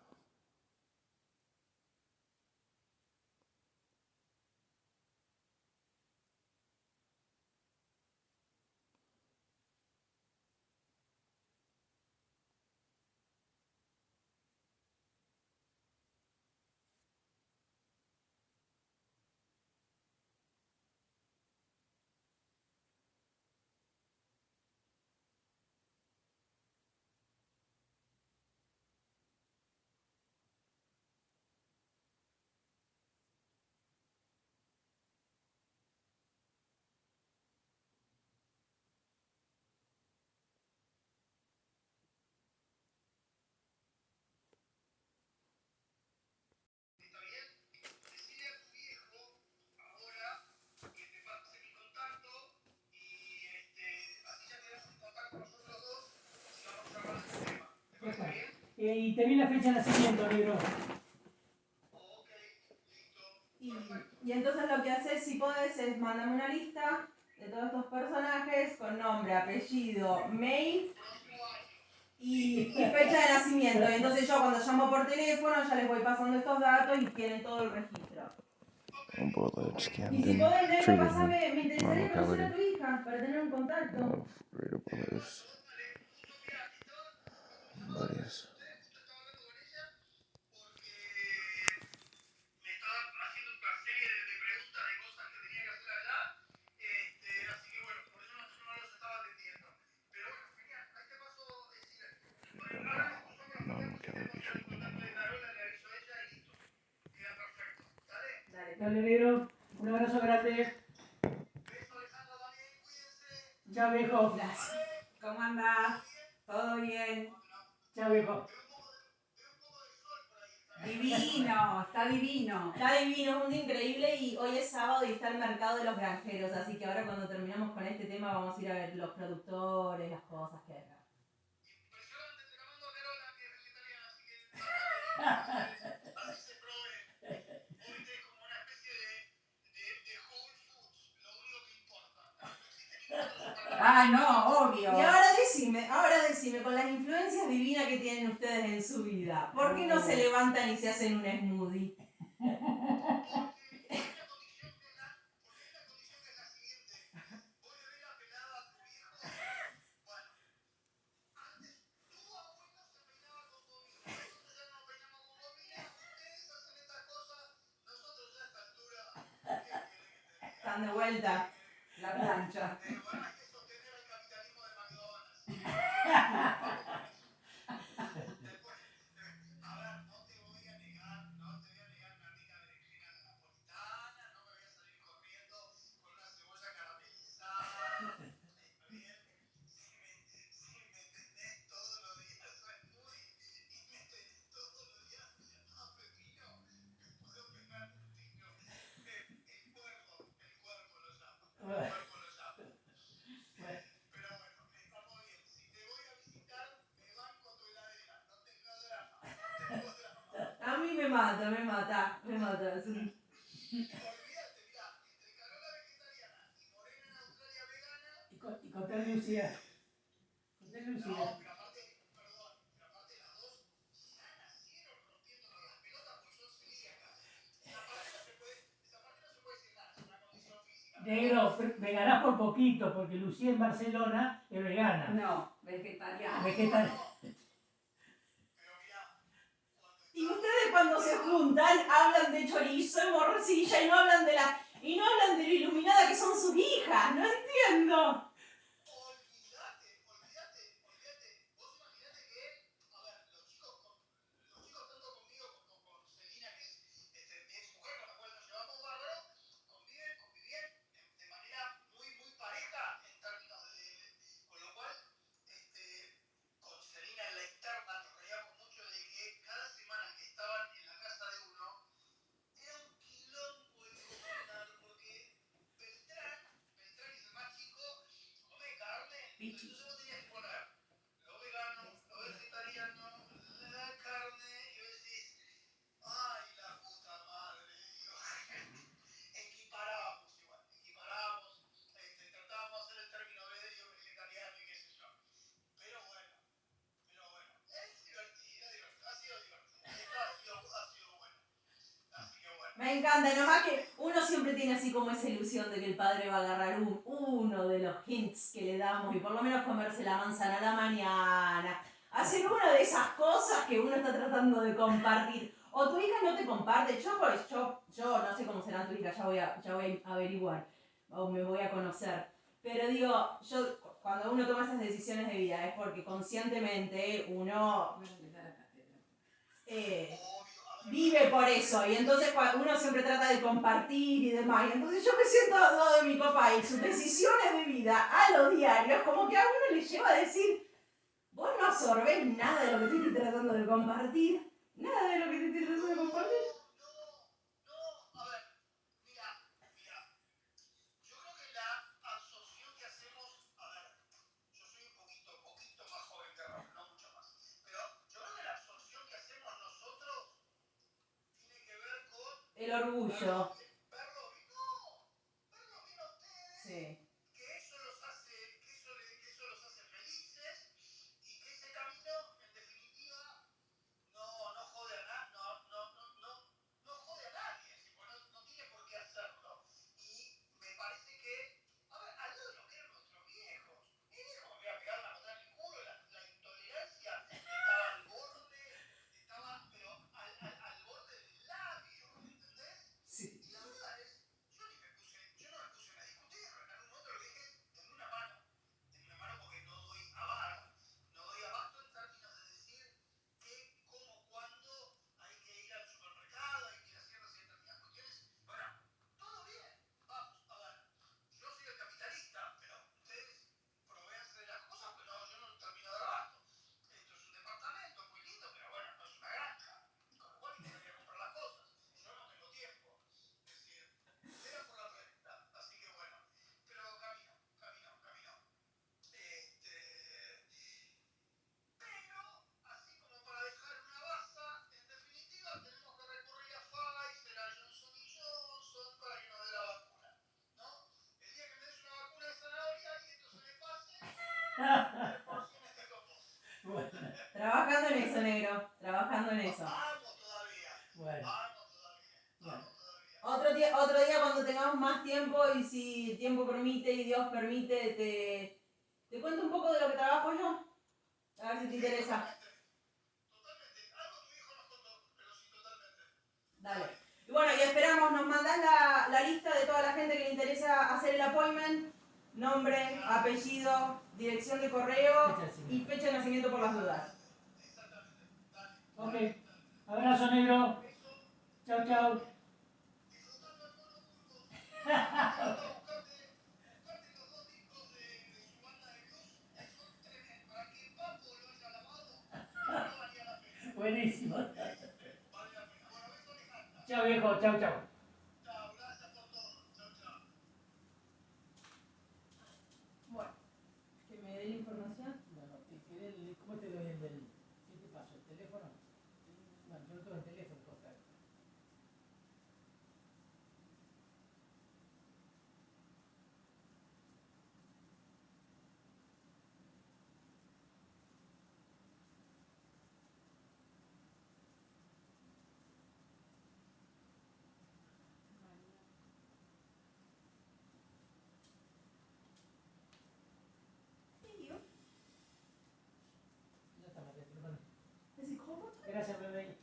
Y te vi la fecha de nacimiento, negro. Y entonces lo que haces, si podés, es mandarme una lista de todos estos personajes con nombre, apellido, mail y fecha de nacimiento. Y entonces yo cuando llamo por teléfono ya les voy pasando estos datos y tienen todo el registro. Bullets, Y si podés, negro, treated pasame, me interesaría conocer a non-locality tu hija para tener un contacto. of radar bullets. Buddies. Dale, negro. Un abrazo grande. Chao, viejo. Gracias. ¿Cómo andás? ¿Todo bien? Chao, viejo. Divino, está divino. Está divino, es un día increíble y hoy es sábado y está el mercado de los granjeros, así que ahora cuando terminamos con este tema vamos a ir a ver los productores, las cosas que hay acá. Ah, no, obvio. Y ahora decime, con las influencias divinas que tienen ustedes en su vida, ¿por qué no se levantan y se hacen un smoothie? Están de vuelta. La plancha. A mí me mata. Es un... Y contar Lucía. Contar Lucía. Negro, me ganás por poquito, porque Lucía en Barcelona es vegana. No, vegetariana. Vegetariana. Y ustedes cuando se juntan hablan de chorizo y morcilla y no hablan de lo iluminada que son sus hijas, no entiendo. Me encanta, nomás que uno siempre tiene así como esa ilusión de que el padre va a agarrar uno de los hints que le damos y por lo menos comerse la manzana a la mañana. Hacer una de esas cosas que uno está tratando de compartir. O tu hija no te comparte. Yo no sé cómo será tu hija, ya voy a averiguar. O me voy a conocer. Pero digo, cuando uno toma esas decisiones de vida es porque conscientemente uno... vive por eso, y entonces uno siempre trata de compartir y demás, y entonces yo me siento al lado de mi papá y sus decisiones de vida a los diarios, como que a uno le lleva a decir, vos no absorbés nada de lo que te estoy tratando de compartir, nada de lo que te estoy tratando de compartir. El orgullo. Sí. Bueno, Trabajando en eso, negro. Trabajando en eso. bueno. Otro día cuando tengamos más tiempo y si el tiempo permite y Dios permite, te cuento un poco de lo que trabajo yo. A ver si te interesa. Dale. Y bueno, y esperamos, nos mandás la lista de toda la gente que le interesa hacer el appointment. Nombre, apellido, dirección de correo y fecha de nacimiento por las dudas. Ok. Abrazo, negro. Chau, chau. Buenísimo. Chao, viejo. Chau, chau. Bueno, que me dé la información. Bueno, ¿cómo te doy el del... ¿Qué te pasó? ¿El teléfono? Bueno, yo no tengo el teléfono, Costa. Ya está, María, te lo mando. Gracias, bebé.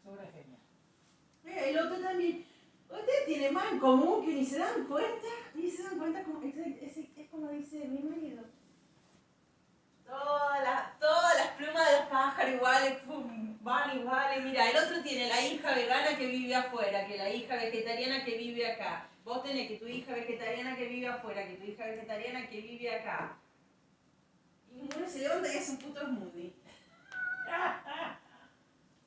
Sos una genia. El otro también. Ustedes tienen más en común que ni se dan cuenta. Ni se dan cuenta como, es como dice mi marido. Todas las plumas de los pájaros iguales, pum, van iguales. Mira, el otro tiene la hija vegana que vive afuera, que la hija vegetariana que vive acá. Vos tenés que tu hija vegetariana que vive afuera, que tu hija vegetariana que vive acá. Y uno se levanta y hace un puto smoothie.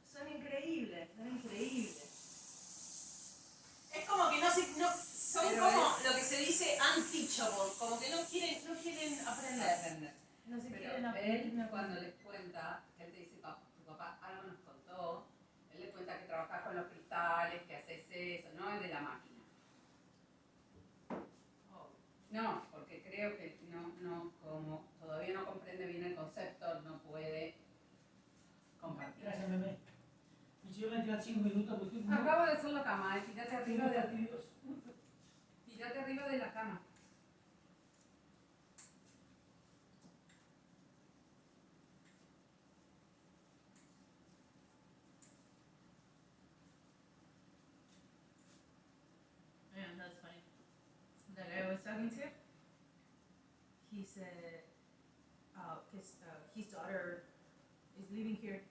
Son increíbles, son increíbles. Es como que son pero como lo que se dice unteachable, como que no quieren aprender. No se quieren aprender. Él, cuando les cuenta, él te dice, tu papá algo nos contó, él le cuenta que trabajás con los cristales, que haces eso, no es de la máquina. No, porque creo que como todavía no comprende bien el concepto, no puede compartir. Gracias, bebé. Y si yo me he 5 minutos porque estoy... Acabo de hacer la cama, tírate arriba de la cama. Yeah, that's funny. That I was talking to, he said, his daughter is living here.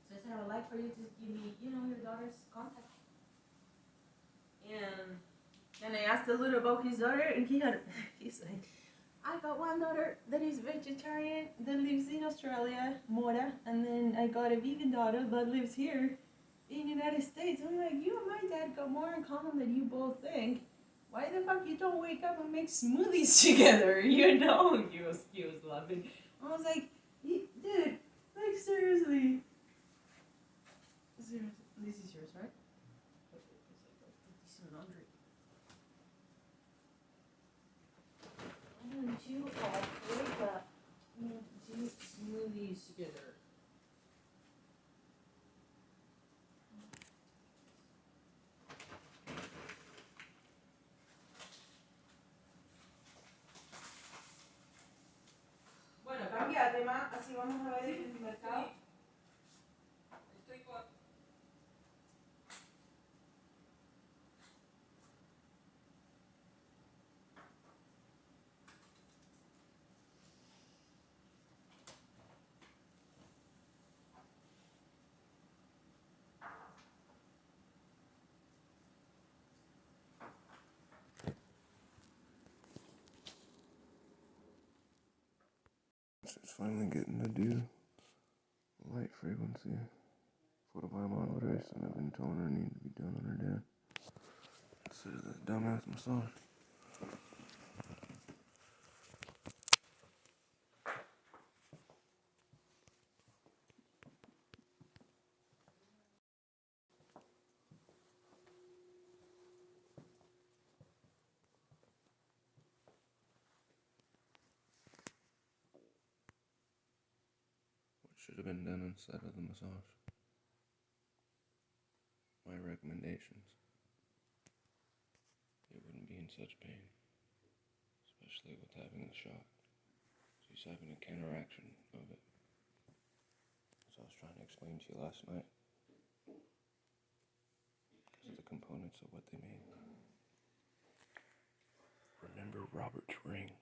So I said, I would like for you to give me, your daughter's contact. And I asked a little about his daughter, and he's like, I got one daughter that is vegetarian that lives in Australia, Mora, and then I got a vegan daughter that lives here in the United States. I'm like, you and my dad got more in common than you both think. Why the fuck you don't wake up and make smoothies together? He was laughing. I was like, dude, like seriously. This is yours, right? Decent laundry. Why don't you do smoothies together? Bueno, cambia de tema, así vamos a ver el mercado. Estoy con... It's finally getting to do light frequency. Photobiomodulation I've been telling her needs to be done on her dad. Instead of that dumbass massage. should have been done instead of the massage. My recommendations. It wouldn't be in such pain, especially with having the shot. She's having a counteraction of it. As I was trying to explain to you last night, because of the components of what they made. Remember Robert's ring,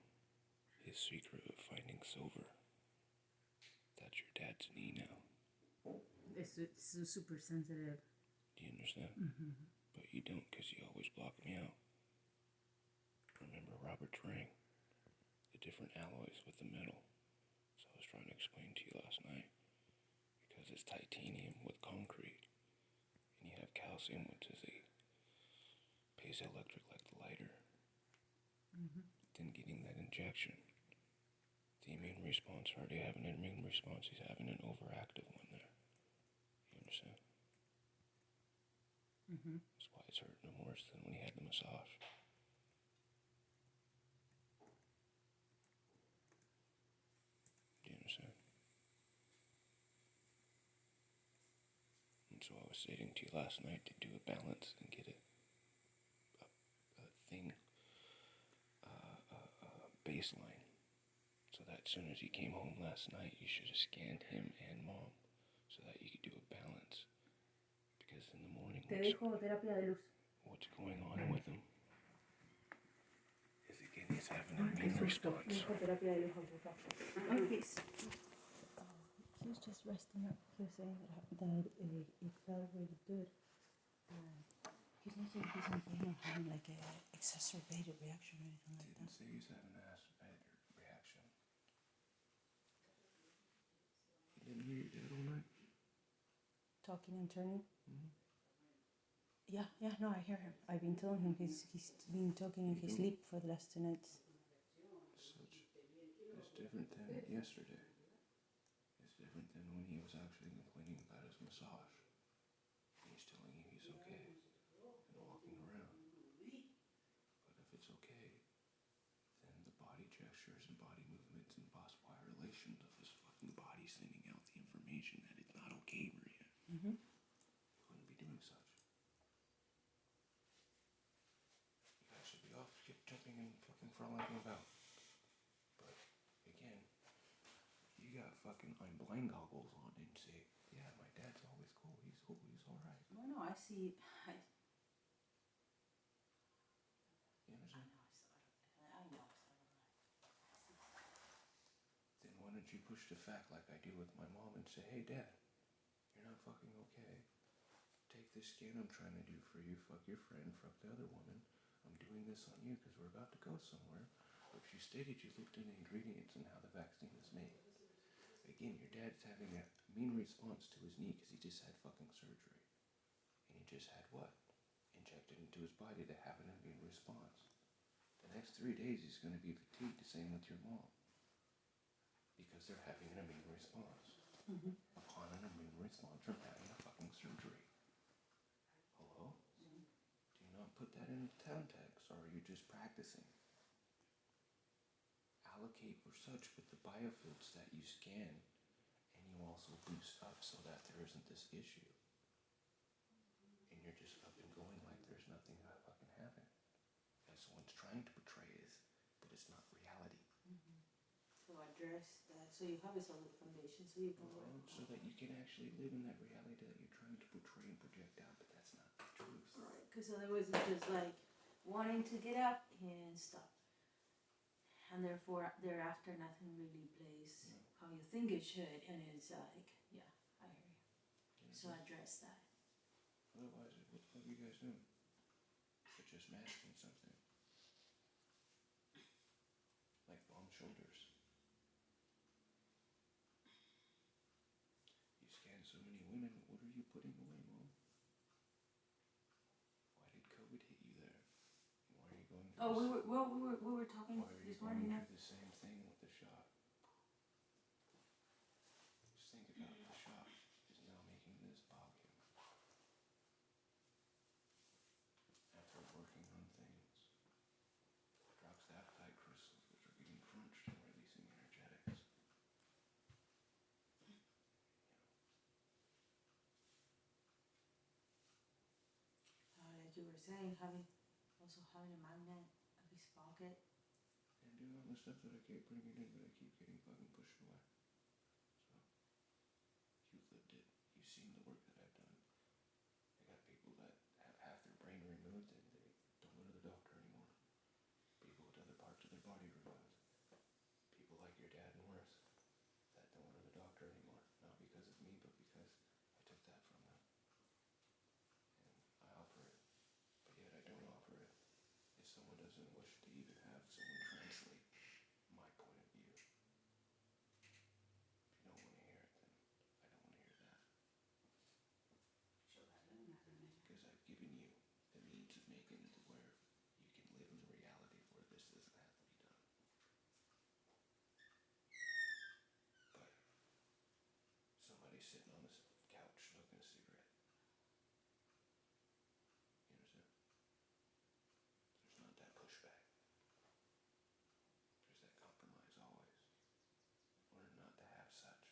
his secret of finding silver. That's your dad's knee now. It's super sensitive. Do you understand? Mm-hmm. But you don't, because you always block me out. Remember Robert's ring, the different alloys with the metal. So I was trying to explain to you last night, because it's titanium with concrete, and you have calcium, which is a piezoelectric like the lighter. Mm-hmm. Then getting that injection, the immune response, already having an immune response, he's having an overactive one there. You understand? Mm-hmm. That's why it's hurting him worse than when he had the massage. Do you understand? And so I was stating to you last night to do a balance and get a thing, baseline. So that as soon as he came home last night, you should have scanned him and mom so that you could do a balance. Because in the morning, what's going on with him is again he's having an immune response. He was just resting up. He was saying that it felt really good. He's not saying he's in pain or having like a exacerbated reaction or anything like that. Didn't say he's having an exacerbated reaction. You didn't hear your dad all night? Talking and turning? Mm-hmm. Yeah, no, I hear him. I've been telling him he's been talking in his sleep for the last 2 nights. It's different than yesterday. It's different than when he was actually complaining about his massage. And he's telling you he's okay and walking around. But if it's okay, then the body gestures and body movements and phosphorylation of his fucking body sending out the information that it's not okay, Maria. Mm-hmm. You wouldn't be doing such. You guys should be off jumping and fucking frolicking about. But again, you got fucking I'm blind goggles on and say, yeah, my dad's always cool. He's alright. No, I see. You understand? I know. Then why don't you push the fact like I do with my mom and say, hey, Dad, you're not fucking okay. Take this scan I'm trying to do for you. Fuck your friend. Fuck the other woman. I'm doing this on you because we're about to go somewhere. But you stated you looked in the ingredients and how the vaccine is made. Again, your dad's having an immune response to his knee because he just had fucking surgery. And he just had what? Injected into his body to have an immune response. The next 3 days he's going to be fatigued, the same with your mom. Because they're having an immune response. Mm-hmm. Upon an immune response from having a fucking surgery. Hello? Mm-hmm. Do you not put that in context, or are you just practicing? Allocate for such with the biofields that you scan, and you also boost up so that there isn't this issue. And you're just up and going like there's nothing that fucking happened. That's what one's trying to portray is, but it's not reality. Mm-hmm. So address that. So you have a solid foundation, so you can work. So that you can actually live in that reality that you're trying to portray and project out, but that's not the truth. Right, because otherwise it's just like wanting to get up and stop. And therefore, thereafter, nothing really plays how you think it should, and it's like, yeah, I hear you. So address that. Otherwise, what the fuck are you guys doing? You're just masking something. Like bomb shoulders. You scan so many women, what are you putting away, Mom? Why did COVID hit you there? Why are you going through we were talking this morning. Why are you going through the same thing with the shot? Just think about the shot is now making this bother you. After working on things, drops the appetite crystals, which are getting crunched and releasing energetics. were saying, having a magnet of his pocket. And doing all the stuff that I keep bringing in, but I keep getting fucking pushed away. So, you've lived it. You've seen the work that I've done. I got people that have half their brain removed and they don't go to the doctor anymore. People with other parts of their body removed. People like your dad and worse that don't go to the doctor anymore. Not because of me, but because I took that from them. And I offer it, but yet I don't offer it if someone doesn't wish to even have someone translate my point of view. If you don't want to hear it, then I don't want to hear that. Because I've given you the means of making it to where you can live in a reality where this doesn't have to be done. But somebody's sitting on this couch smoking a cigarette. You understand? There's not that pushback. There's that compromise always. Learn not to have such.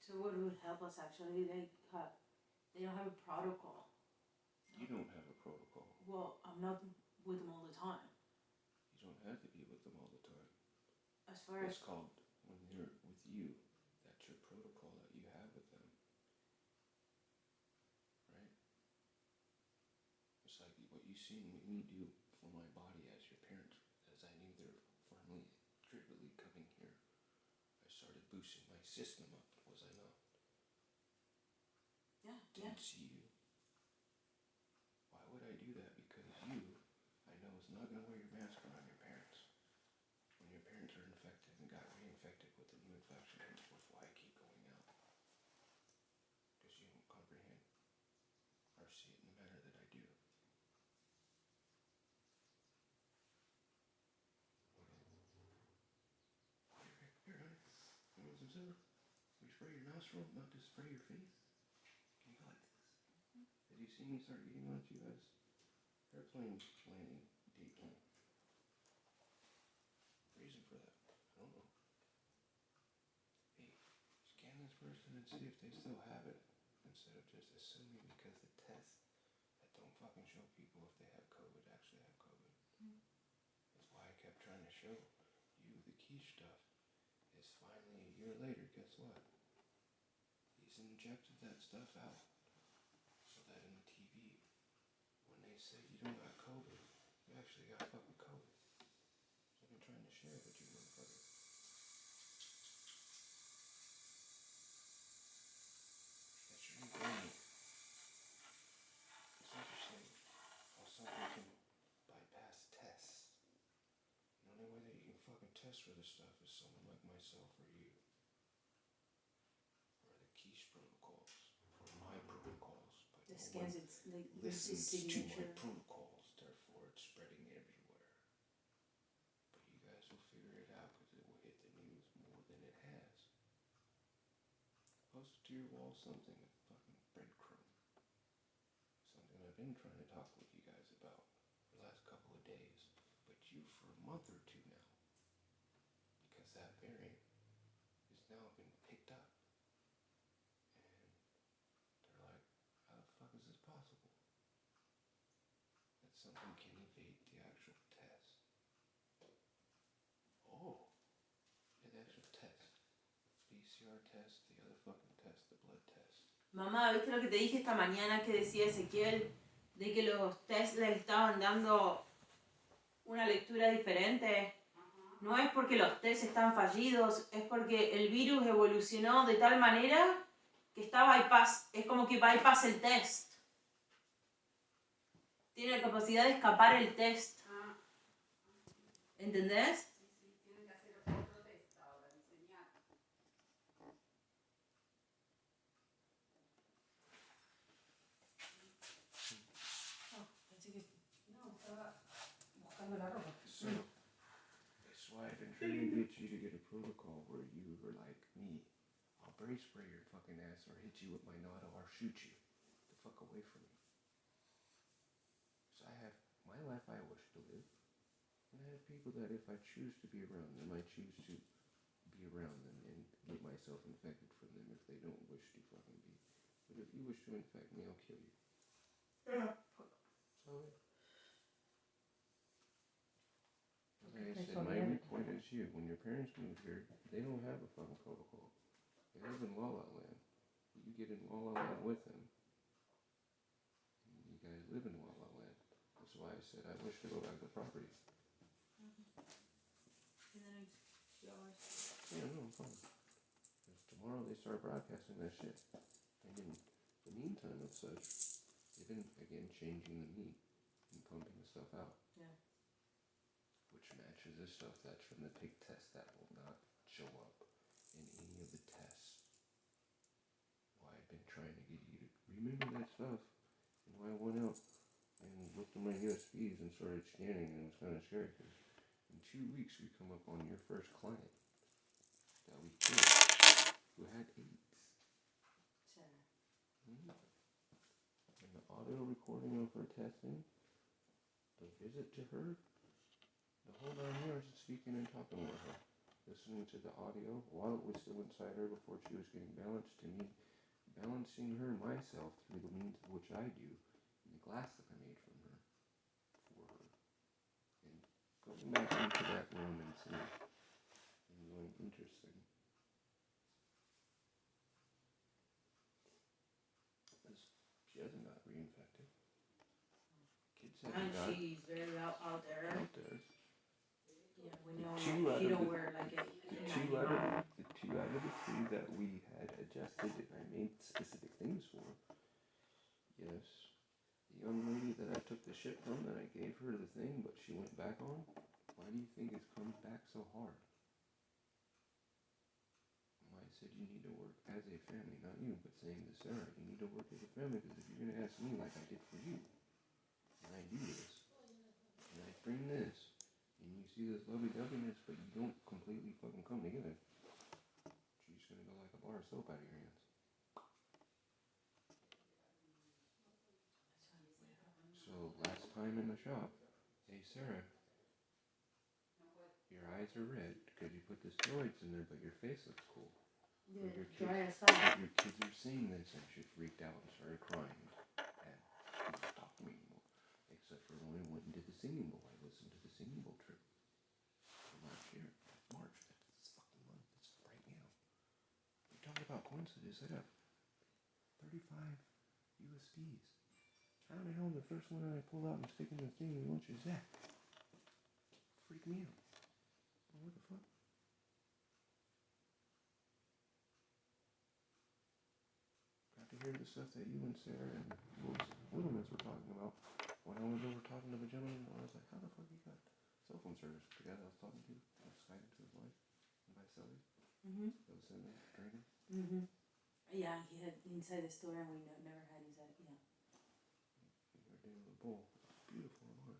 So what would help us actually, they don't have a protocol. You don't have a protocol. Well, I'm not with them all the time. You don't have to be with them all the time. As far It's as called, when they're with you, that's your protocol that you have with them. Right? It's like what you seen me do for my body as your parent, as I knew they're firmly, triply coming here. I started boosting my system up, was I not? Yeah, Didn't see you. Why would I do that? Because you, I know, is not going to wear your mask around your parents. When your parents are infected and got reinfected with a new infection, henceforth why I keep going out. Because you don't comprehend or see it in the manner that I do. Here, honey. You want some soda? We spray your nostril, not just spray your face. Can you go like this? Did you see me start eating once you guys? Airplane landing, deplane. Reason for that? I don't know. Hey, scan this person and see if they still have it, instead of just assuming because the tests that don't fucking show people if they have COVID actually have COVID. That's why I kept trying to show you the quiche stuff. Is finally a year later, guess what? He's injected that stuff out so that in the TV, when they say you don't got COVID, you actually got fucking COVID. So I've been trying to share with you, motherfucker. That's your new brain. It's interesting how something can bypass tests. The only way that you can fucking test for this stuff is someone like myself or you. Or the quiche protocols, or my protocols. But the no scans, one it's like listens Lucy's to my signature. protocols, therefore it's spreading everywhere. But you guys will figure it out because it will hit the news more than it has. Post to your wall something, a fucking breadcrumb. Something I've been trying to talk with you guys about for the last couple of days, but you for a month or two now. Because that variant has now been picked up. And they're like, how the fuck is this possible? That something can evade the actual test. Oh, yeah, the actual test. PCR test, the other fucking test, the blood test. Mamá, ¿viste lo que te dije esta mañana que decía Ezequiel? De que los tests les estaban dando una lectura diferente. No es porque los tests están fallidos, es porque el virus evolucionó de tal manera que está bypass, es como que bypass el test. Tiene la capacidad de escapar el test. ¿Entendés? Sí, tienen que hacer otro test ahora, diseñar. Pensé que... No, estaba buscando la ropa. So, that's why I've been trying to get you to get a protocol where you were like me. I'll brace spray your fucking ass or hit you with my NATO or shoot you. Get the fuck away from me. So I have my life I wish to live. And I have people that if I choose to be around them, I choose to be be around them and get myself infected from them if they don't wish to fucking be. But if you wish to infect me, I'll kill you. Yeah. So, like I said, my weak point is you. When your parents move here, they don't have a fucking protocol. They live in La La Land. You get in La La Land with them. You guys live in La La Land. That's why I said I wish to go back to the property. In the next few hours. Yeah, no problem. Because tomorrow they start broadcasting that shit. And in the meantime of such, they've been, again, changing the meat and pumping the stuff out. Yeah. Which matches the stuff that's from the pig test that will not show up in any of the tests. Why I've been trying to get you to remember that stuff. And why I went out and looked at my USBs and started scanning, and it was kind of scary because in 2 weeks we come up on your first client that we killed who had AIDS. Sarah. Mm-hmm. And the audio recording of her testing, the visit to her, the whole 9 years of speaking and talking with her, listening to the audio while it was still inside her before she was getting balanced, to me balancing her myself through the means of which I do, in the glass that I made from her, for her, and going back into that room and seeing and going, interesting. Because she hasn't got reinfected. Kids haven't And got she's very out there. out there. Yeah, we know She don't wear like a two out of the 3 that we had adjusted and I made specific things for. Yes. The young lady that I took the shit from, that I gave her the thing, but she went back on, why do you think it's come back so hard? I said you need to work as a family, not you, but saying to Sarah, you need to work as a family, because if you're going to ask me like I did for you, and I do this, and I bring this, and you see this lovey-doveyness, but you don't completely fucking come together, she's just going to go like a bar of soap out of your hands. So last time in the shop, hey Sarah, your eyes are red because you put the steroids in there, but your face looks cool. Yeah, your dry kids, as hell. your kids are seeing this, and she freaked out and started crying and didn't talk to me anymore. Except for when we went and did the singing bowl. I listened to the singing bowl trip from last year, March. That's fucking month. It's right now. We talked about coincidences. I got 35 USBs. How the hell the first one that I pull out and stick in the thing, which is that? Freak me out. What the fuck? Got to hear the stuff that you and Sarah and Williams were talking about when I was over talking to the gentleman. I was like, how the fuck you got cell phone service? The guy that I was talking to, I was Skyping to his wife, and by Sally. Mhm. That was sitting there drinking. Mhm. Yeah, he had inside the store, and we never had inside. Yeah. You were doing the bowl. Beautiful, I was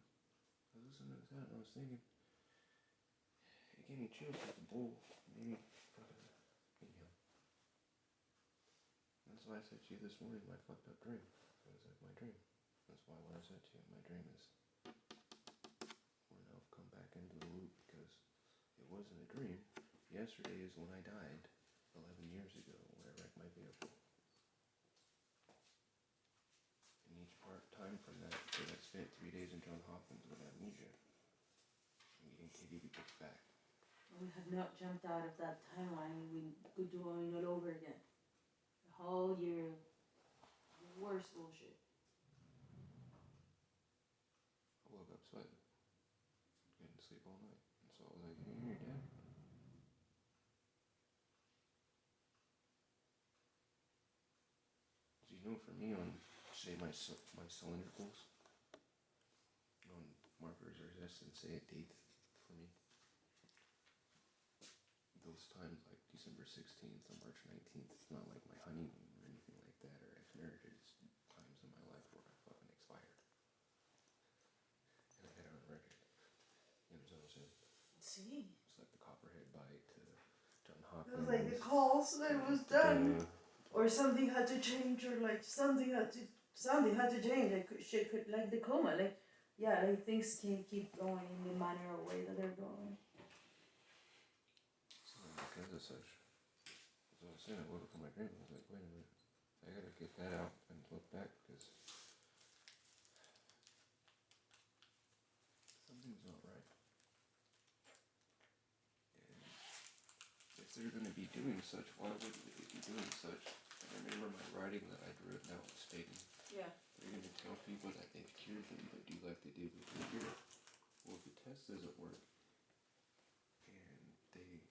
listening to that, and I was thinking, it gave me chills with the bowl. Maybe fucking, anyhow. That's why I said to you this morning, my fucked up dream. It was like my dream. That's why what I said to you, my dream is, we're now come back into the loop, because it wasn't a dream. Yesterday is when I died, 11 years ago, when I wrecked my vehicle. And each time from that, because I spent 3 days in Johns Hopkins with amnesia, and getting kitty gets back. We have not jumped out of that timeline. We could do it all over again. The whole year, worst bullshit. I woke up sweating, couldn't sleep all night, and so I was like, hey, you're dead. So you know, for me, on say my cylindricals, on markers or resistance, say a date for me. Those times like December 16th or March 19th, it's not like my honeymoon or anything like that, or ex-marriage. It's times in my life where I fucking expired. And I had it on record. You know what I'm saying? See? It's like the Copperhead bite to John Hopkins. It was like the calls that it was done. Or something had to change, or like something had to change. Like shit could, like the coma, like yeah, like things can't keep going in the manner or way that they're going. So I because of such. So I was saying, I woke up to my grandma. I was like, wait a minute, I gotta get that out and look back because something's not right. And if they're gonna be doing such, why wouldn't they be doing such? And I remember my writing that I'd written out stating, Yeah. they're gonna tell people that they've cured them, but do like they did with the cure. Well, if the test doesn't work, and they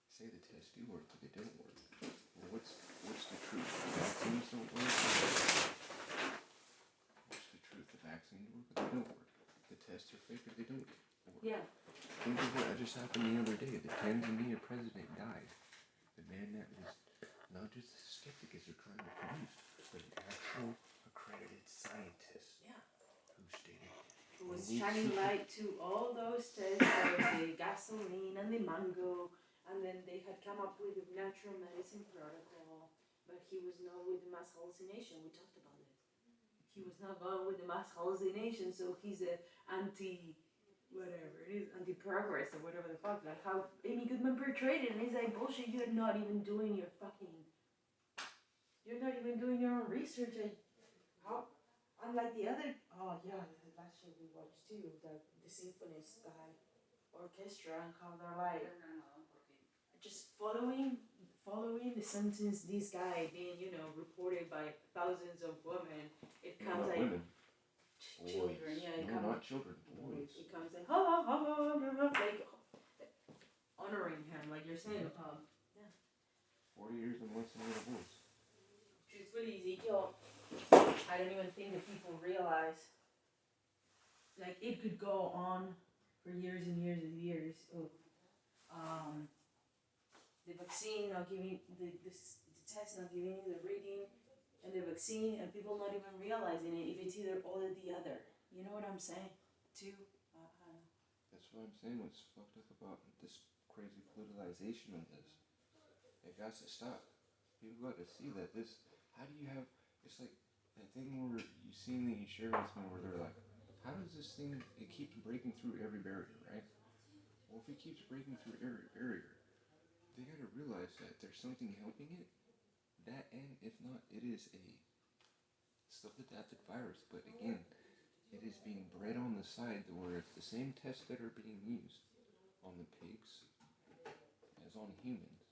say the tests do work, but they don't work. Well, what's the truth? The vaccines don't work. What's the truth? The vaccines work, but they don't work. The tests are fake, or they don't work. Yeah. Think of what just happened the other day. The Tanzania president died. The man that was not just a skeptic as they're trying to produce, but an actual accredited scientist. Yeah. Who stated who was shining light to all those tests of the gasoline and the mango, and then they had come up with a natural medicine protocol, but he was not with the mass hallucination. We talked about it. He was not going with the mass hallucination, so he's a whatever it is, anti-progress or whatever the fuck. Like how Amy Goodman portrayed it, and he's like, bullshit, you're not even doing your own research. And how, unlike the other, oh yeah, the last show we watched too, the symphonist guy, orchestra, and how they're like, just following the sentence, this guy being, reported by thousands of women, it comes like, women. children, yeah, it no, comes, not children, boys. it comes like, like, honoring him, like you're saying, yeah. 40 years and less than little boys. Truthfully, Ezekiel, I don't even think that people realize, like, it could go on for years and years and years of, the vaccine not giving, the test not giving you the reading, and the vaccine, and people not even realizing it, if it's either all or the other. You know what I'm saying? Too. That's what I'm saying. What's fucked up about this crazy politicization of this? It has to stop. People got to see that this. How do you have? It's like that thing where you seen the insurance man where they're like, how does this thing? It keeps breaking through every barrier, right? Well, if it keeps breaking through every barrier, they got to realize that there's something helping it. That, and if not, it is a self-adapted virus. But again, it is being bred on the side where if the same tests that are being used on the pigs as on humans,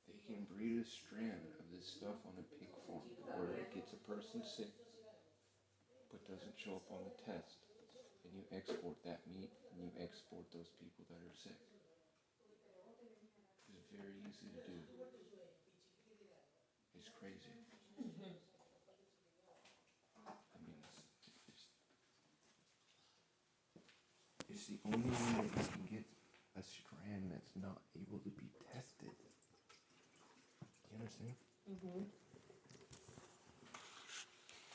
they can breed a strand of this stuff on a pig farm where it gets a person sick but doesn't show up on the test, and you export that meat and you export those people that are sick. It's very easy to do. It's crazy. I mean, it's the only way that you can get a strand that's not able to be tested. You understand?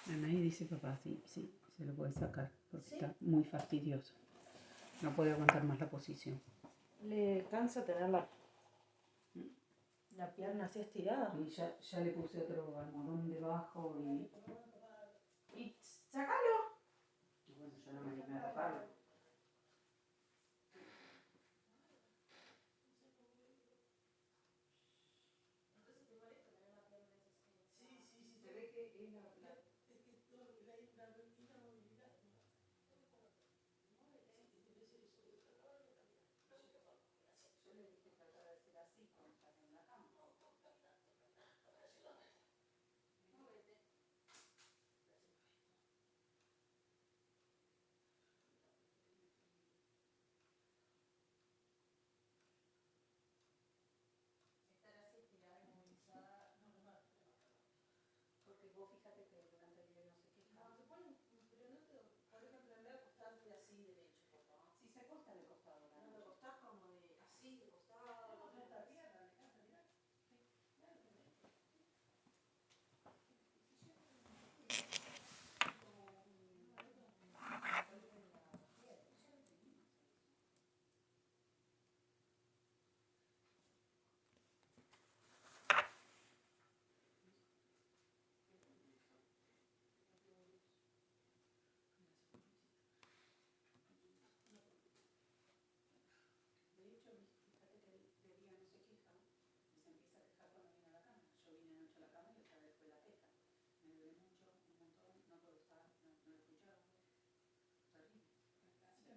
Anaí dice, papá, sí, se lo puede sacar, porque está muy fastidioso. No puede aguantar más la posición. Le cansa tener la pierna así estirada. Y ya le puse otro almohadón debajo y ¡sácalo! Y bueno, yo no me animé a tocarlo.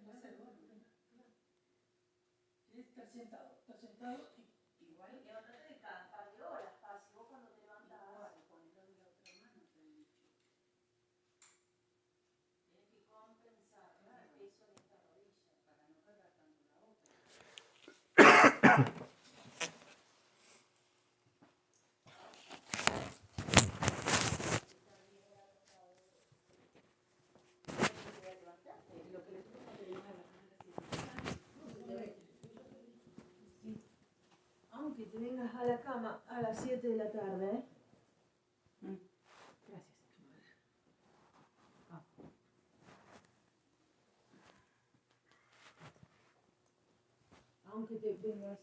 Va a ser bueno, venga, claro. Tienes que estar sentado y igual. Levántate de cada par de horas, Paz, y vos cuando te levantas. Igual, ponelo de la otra mano, te han dicho. Tienes que compensar, ¿no? El peso en esta rodilla. Para no cargar tanto la otra. Lo que le tuvo que llevar a la Aunque te vengas a la cama a las 7 de la tarde, ¿eh? Gracias. Aunque te vengas.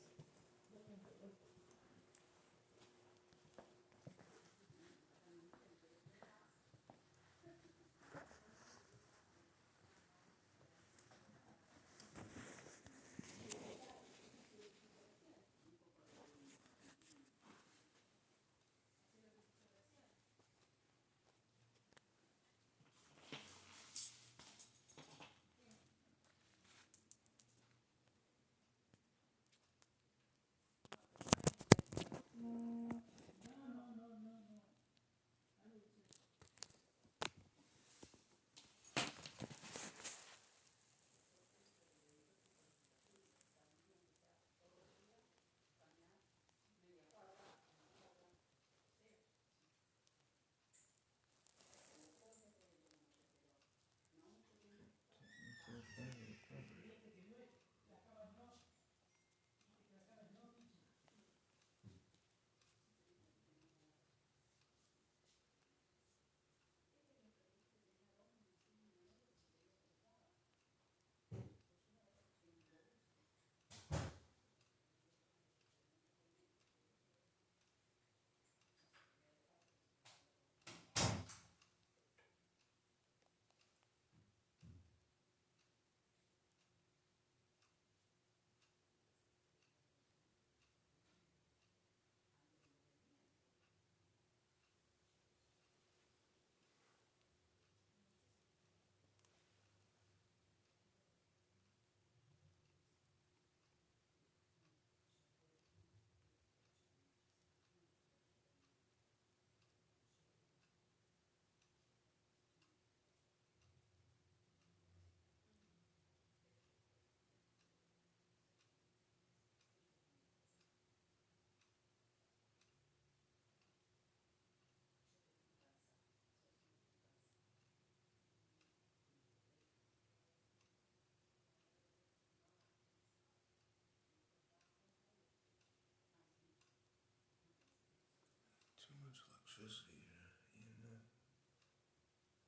Too much electricity here, and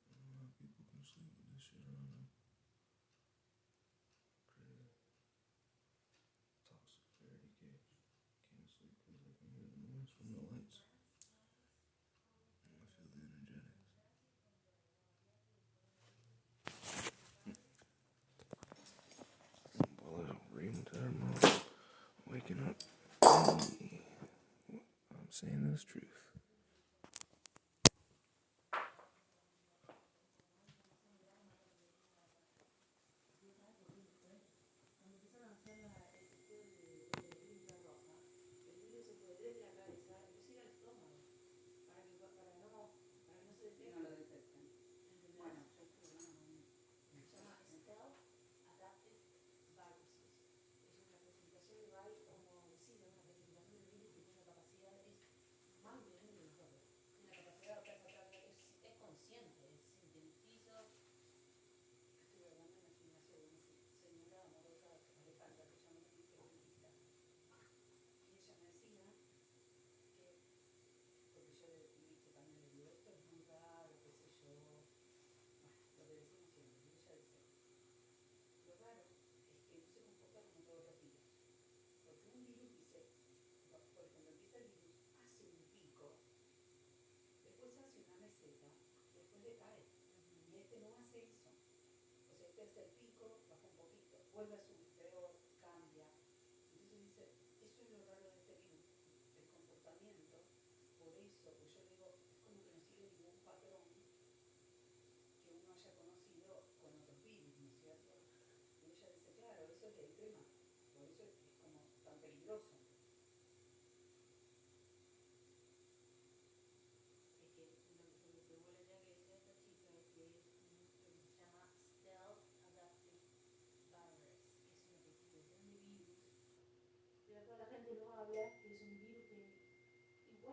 a lot of people can sleep with this shit on them. Crazy. Top security cage. Can't sleep because I can hear the noise from the lights. And I feel the energetics. Well, I'm reading to her mom. Waking up. Hey, I'm saying this truth.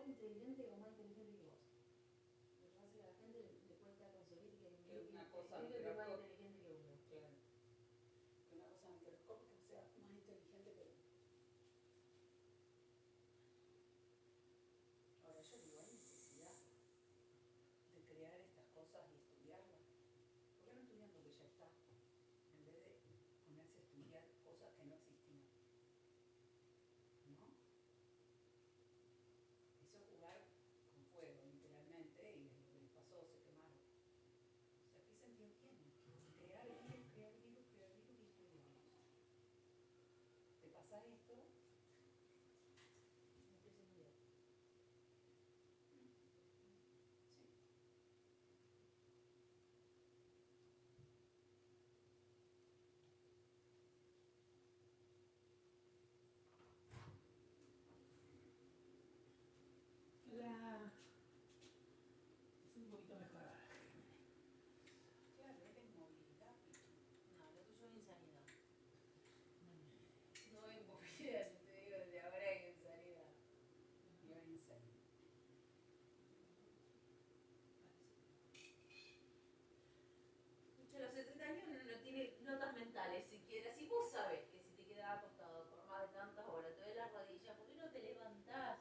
inteligente o más inteligente que vos. Lo que pasa es que a la gente le cuesta conseguir que una cosa que es más microscópica. inteligente que uno. Claro. Que una cosa microscópica sea más inteligente que uno. Ahora yo digo, hay necesidad de crear estas cosas y estudiarlas. ¿Por qué no estudian lo que ya está? En vez de ponerse a estudiar cosas que no existían. ¿No? Eso es jugar con fuego, literalmente, y es lo que les pasó, se quemaron. O sea, ¿qué sentido tiene? Crear virus y es muy lejos. Te pasa esto. No tiene sentido. La... Es un poquito mejor ahora. Claro, es de inmovilidad. No, lo tuyo es insanidad. No es movilidad, yo te digo desde ahora que insanidad. You're insane. Escucha, a los 70 años no tiene notas mentales siquiera. Si vos sabés que si te quedás acostado por más de tantas horas, te duele la rodilla, ¿por qué no te levantás?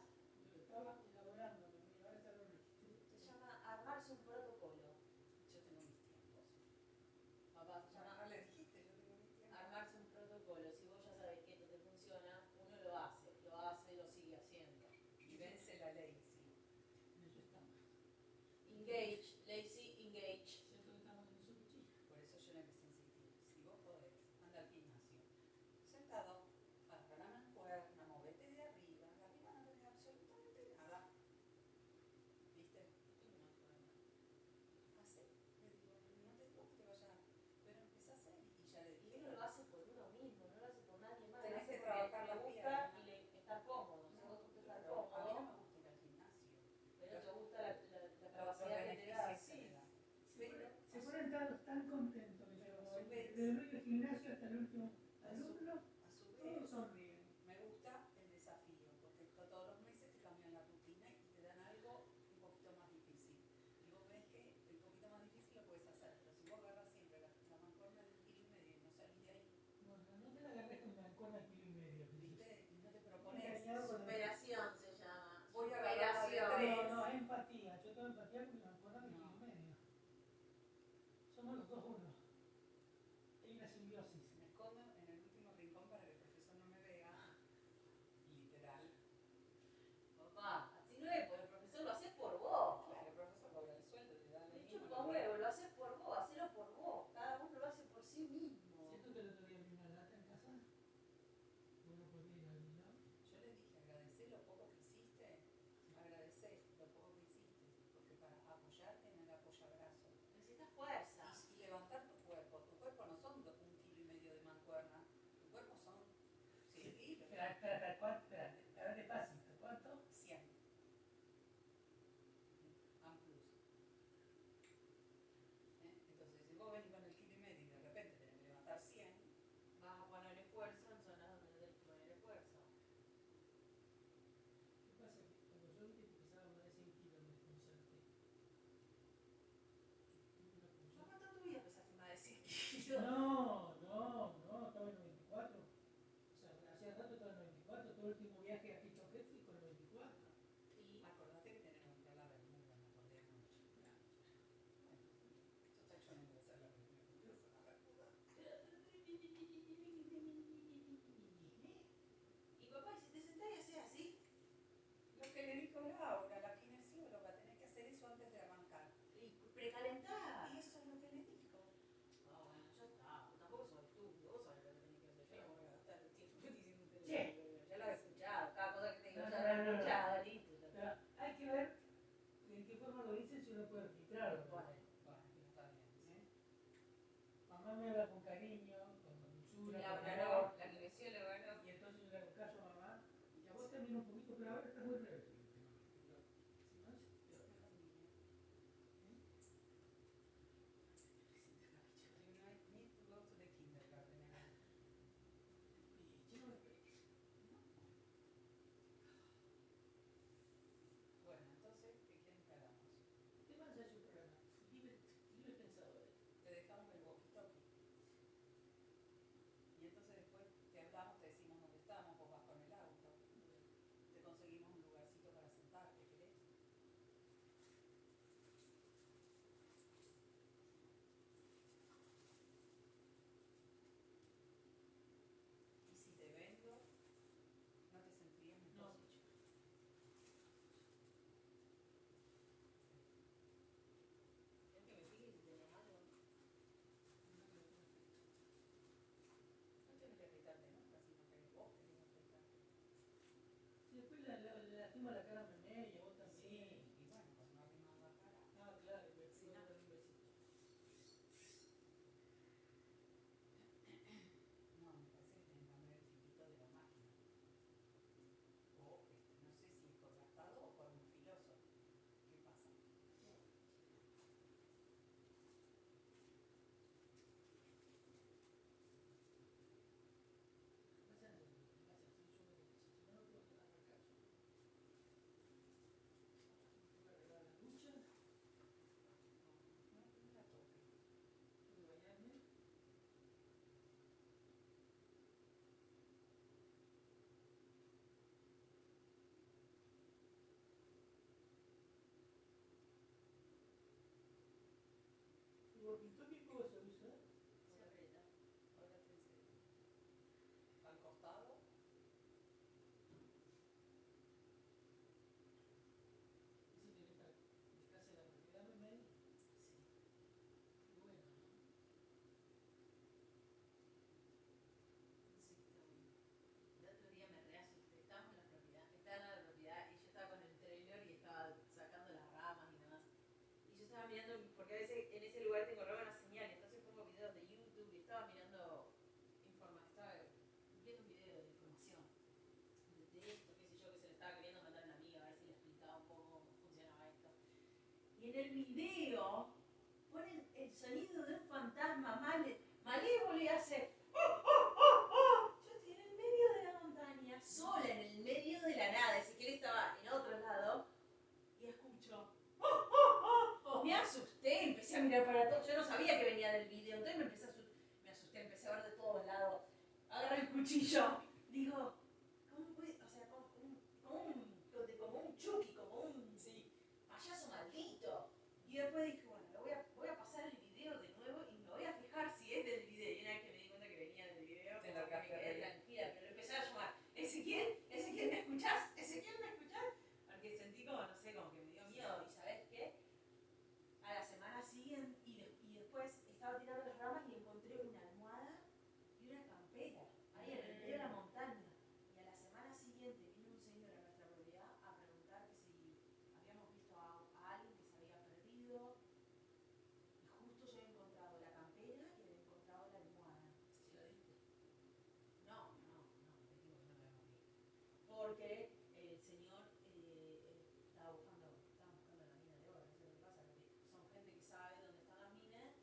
Lo estaba elaborando, pero ahora está lo Se llama armarse un protocolo. Yo tengo mis tiempos. Papá, se llama le dijiste, yo tengo mis tiempos. armarse un protocolo. Si vos ya sabés que esto te funciona, uno lo hace, lo sigue haciendo. Y vence la ley, sí. En eso estamos. Engage, lazy, engage. Siento que estamos en su cuchillo. Por eso yo le empecé a insistir. Si vos podés, anda al gimnasio. Sentado, agarra la mancuerna, movete de arriba. De arriba no tenés absolutamente nada. ¿Viste? Hacé. Le digo, no te digo que te vaya, pero empezá a hacer. Y ya le Y dije. uno lo hace por uno mismo, no lo hace por nadie más. Tenés Lo hace que porque trabajar le la gusta pierna. y estar cómodo. Si vos te gusta estar Claro, a mí no cómodo, me gusta ir al gimnasio. pero te gusta la capacidad que te da. Sí. Se ponen tan contentos que Pero yo, a su vez- desde el dueño del gimnasio hasta el último A su alumno, vez, todos sonríen. me gusta el desafío, porque todos los meses te cambian la rutina y te dan algo un poquito más difícil. Y vos ves que el poquito más difícil lo puedes hacer, pero si vos agarras siempre la mancuerna de 1,5 kilos y no salís de ahí, Bueno, no te la agarres con mancuerna de 1,5 kilos. ¿viste? Y no te propones. Superación se llama. Voy a agarrar la de Superación. No, empatía. Yo tengo empatía con la mancuerna de 1,5 kilos. Somos los dos uno. Hay una simbiosis. Me escondo en el último rincón para que el profesor no me vea, literal. Papá, así no es, porque el profesor lo hace por vos. Claro, el profesor cobra el sueldo, te da Me chupa huevo, lo haces por vos, hacelo por vos. Cada uno lo hace por sí mismo. Siento que el otro día vi una lata en casa. Bueno, podría ir al lado. Yo le dije, agradecer lo poco que hiciste, agradecer lo poco que hiciste, porque para apoyarte en el apoyabrazo. Necesitas fuerza. Y levantar tu cuerpo no son 1,5 kilos de mancuerna, tu cuerpo son 100 kilos. Espera, ¿cuánto? Espera, despacito, ¿cuánto? 100. Plus. Entonces, si vos venís con el 1,5 kilos y de repente tenés que levantar 100, vas a poner esfuerzo en zonas donde no tenés que poner esfuerzo. ¿Qué pasa? Que cuando yo vi que pesaba más de 100 kilos me desconcerté. ¿Cuánto tu vida pesaste más de 100 kilos? No, estaba en 94. O sea, hacía rato estaba en 94. Todo el último viaje a Quichoquet fui con 94. y acordate que tenés que comprar la bermuda, me acordé anoche. Total, yo no voy a hacer la bermuda, quiero hacer la bermuda. Y papá, ¿y si te sentás y haces así? Lo que le dijo Laura, la kinesióloga, tenés que hacer eso antes de arrancar. Y precalentar. Y eso es lo que le dijo. Ah, bueno, ya está. Tampoco sos estúpido. Vos sabés lo que tenés que hacer. Yo no voy a gastar el tiempo diciéndote. Che. Ya lo he escuchado. Cada cosa que te digo, No, ya lo he no. escuchado. Listo. Ya Pero está. hay que ver de qué forma lo dices si uno puede registrarlo. Bueno, está bien. Mamá me habla con cariño, con dulzura. Laura con no, amor. la kinesióloga no. Y entonces yo le hago caso a mamá. Y a vos también un poquito, pero ahora estás muy rebelde. Si no, You need to go to the kindergarten again. vimos la cara a Mené y a vos también. Y bueno, pues no arrimamos la cara. Ah, claro, pues sí, no. Un besito. No, me parece que tenés que cambiar el filito de la máquina. O, no sé si es por gastado o por muy filoso. ¿Qué pasa? Gordito, ¿qué cosa usa? Se aprieta. Ahora te enseño. Al costado. Eso tiene para dedicarse a la propiedad, Mené. Sí. Qué bueno, ¿no? Sí, está bueno. El otro día me reasusté. Estábamos en la propiedad. Estaba en la propiedad y yo estaba con el trailer y estaba sacando las ramas y demás. Y yo estaba mirando, porque a veces en ese lugar tengo re buena señal, entonces pongo videos de YouTube y estaba mirando, estaba viendo un video de información de esto, qué sé yo, que se le estaba queriendo mandar a una amiga a ver si le explicaba un poco cómo funcionaba esto. Y en el video ponen el sonido de un fantasma malévolo y hace... Yo estoy en el medio de la montaña, sola, en el medio de la nada. Ezequiel estaba en otro lado y escucho... Me asusté, empecé a mirar para todos. Yo no sabía que venía del video, entonces me asusté, empecé a ver de todos lados. Agarré el cuchillo. Digo, ¿cómo puede? O sea, como un Chucky, como un payaso maldito. Y después dije, bueno, voy a pasar el video de nuevo y me voy a fijar si es del video. Y una vez que me di cuenta que venía del video, me quedé tranquila, pero empecé a llamar. Ezequiel, ¿me escuchás? Ezequiel, ¿me escuchás? Porque sentí como, no sé, como que me dio miedo. ¿Y sabés qué? A la semana siguiente, y después estaba tirando las ramas y encontré una almohada y una campera ahí en el medio de la montaña. Y a la semana siguiente vino un señor a nuestra propiedad a preguntar que si habíamos visto a alguien que se había perdido. Y justo yo había encontrado la campera y había encontrado la almohada. ¿Se la diste? No, le digo que no me habíamos visto. Porque el señor estaba buscando la mina de oro. Eso es lo que pasa, que son gente que sabe dónde están las minas.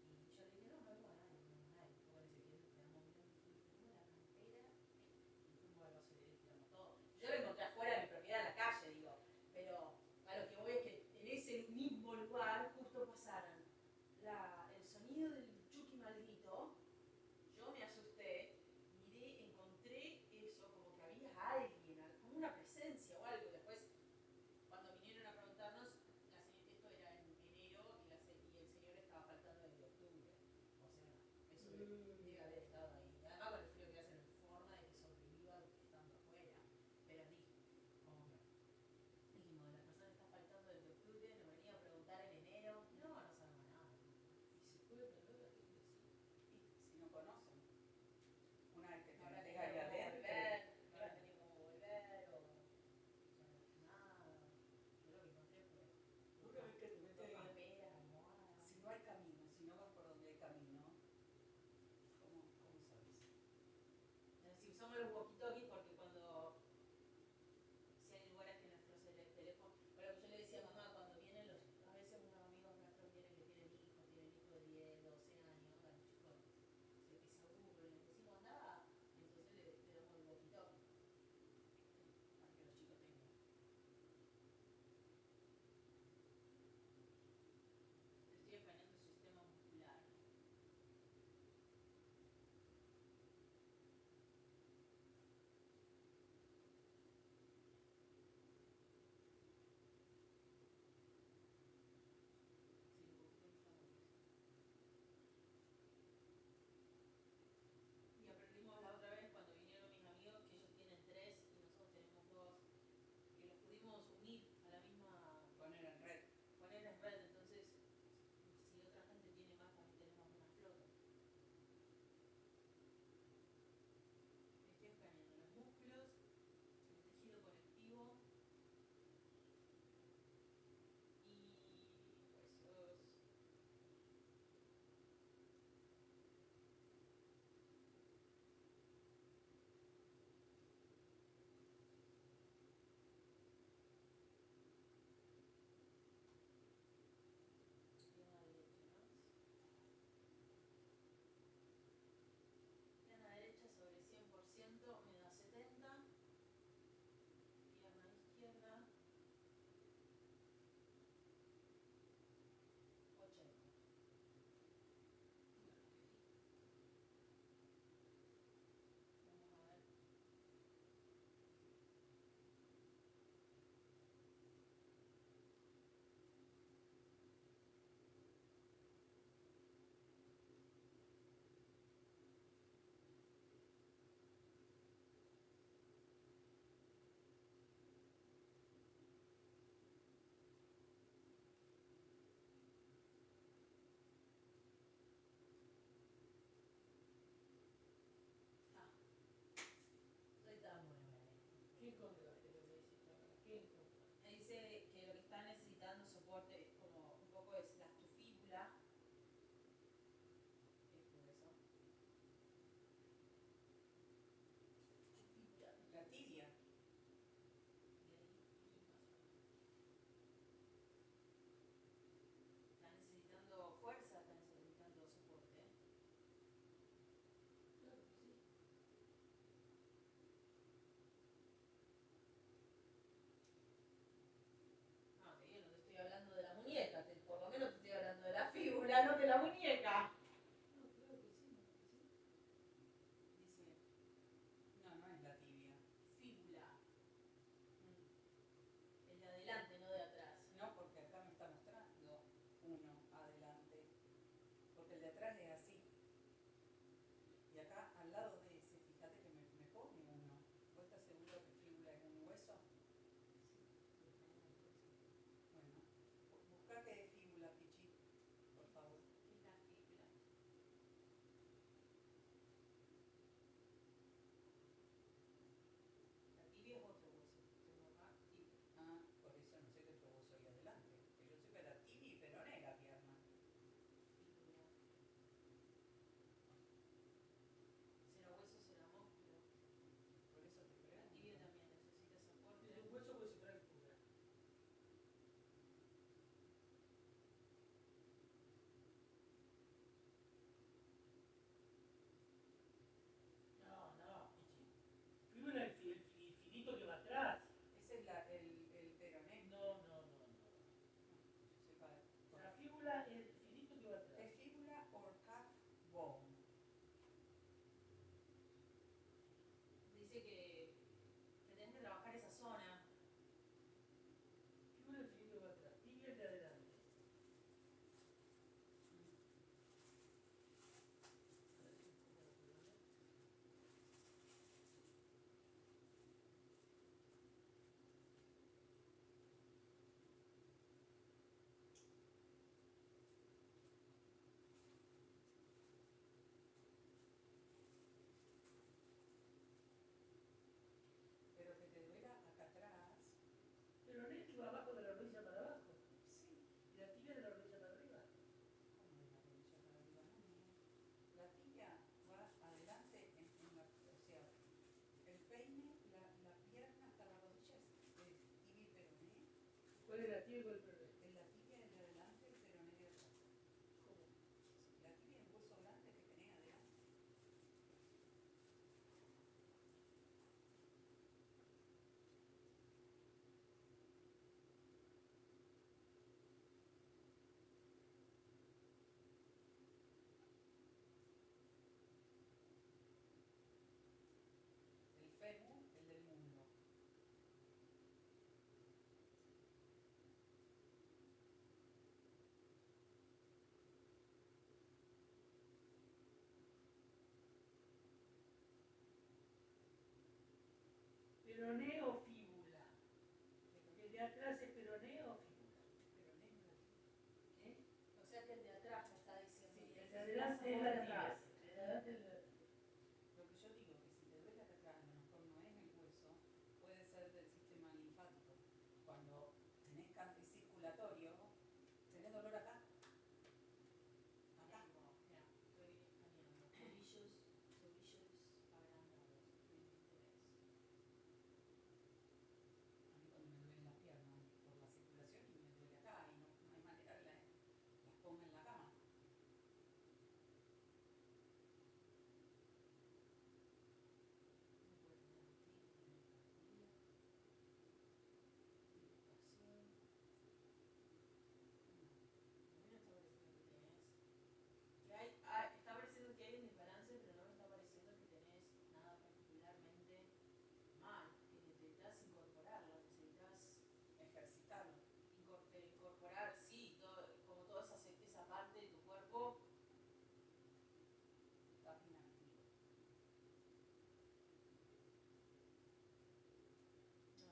Y yo le dije, no vemos a nadie, no vemos a nadie. Después le dije, quedamos mirando y tenemos la campera. Y fuimos al basurero y tiramos todo. Yo lo encontré afuera de mi propiedad, en la calle, digo. Pero a lo que voy es que en ese mismo lugar justo pasaron el sonido del Chucky maldito. Yo me asusté, miré, encontré eso, como que había alguien, como una presencia o algo. Después, cuando vinieron a preguntarnos, esto era en enero y el señor estaba faltando desde octubre. O sea, eso debe haber estado ahí. Además, con el frío que hace, no hay forma de que sobreviva estando afuera. Pero dije, como que dijimos, la persona está faltando desde octubre, nos venía a preguntar en enero. No sabemos nada. ¿Y se puede perder la gente así? Y si no conocen, una vez que te Ahora metes ahí adentro. no Ahora tenía como volver o nada. Yo lo que encontré fue una vez que te metes ahí. camperas, almohadas. Si no hay camino, si no vas por donde hay camino, ¿cómo sabes? Si usamos los walkie-talkies, porque si hay lugares que nuestros teléfonos, pero yo le decía a mamá, cuando vienen a veces unos amigos nuestros vienen que tienen hijos de 10, 12 años, a los chicos que se aburren, les decimos andá, entonces le damos el walkie-talkie para que los chicos tengan. Estoy españando el sistema muscular. ¿Cuál era la tibia y cuál era el peroné? La tibia es de adelante, el peroné de atrás. ¿Cómo? La tibia es un hueso grande que tenés adelante. El fémur, el del muslo. ¿Peroné o fíbula? ¿El de atrás es peroné o fíbula? Peroné es la tibia. ¿Qué? O sea que el de atrás me está diciendo. Sí, el de adelante es la tibia. El de adelante es la tibia. Lo que yo digo, que si te duele acá atrás, a lo mejor no es el hueso, puede ser del sistema linfático. Cuando tenés cambio circulatorio, tenés dolor acá. Acá. Mira, estoy escaneando. Tobillos agrandados, 23. A mí cuando me duelen las piernas por la circulación y me duele acá y no hay manera de las ponga en la cama. Está pareciendo que hay un desbalance, pero no me está pareciendo que tenés nada particularmente mal, que necesitas incorporarlo, necesitas ejercitarlo. Incorporar, sí, como toda esa parte de tu cuerpo. Está inactivo.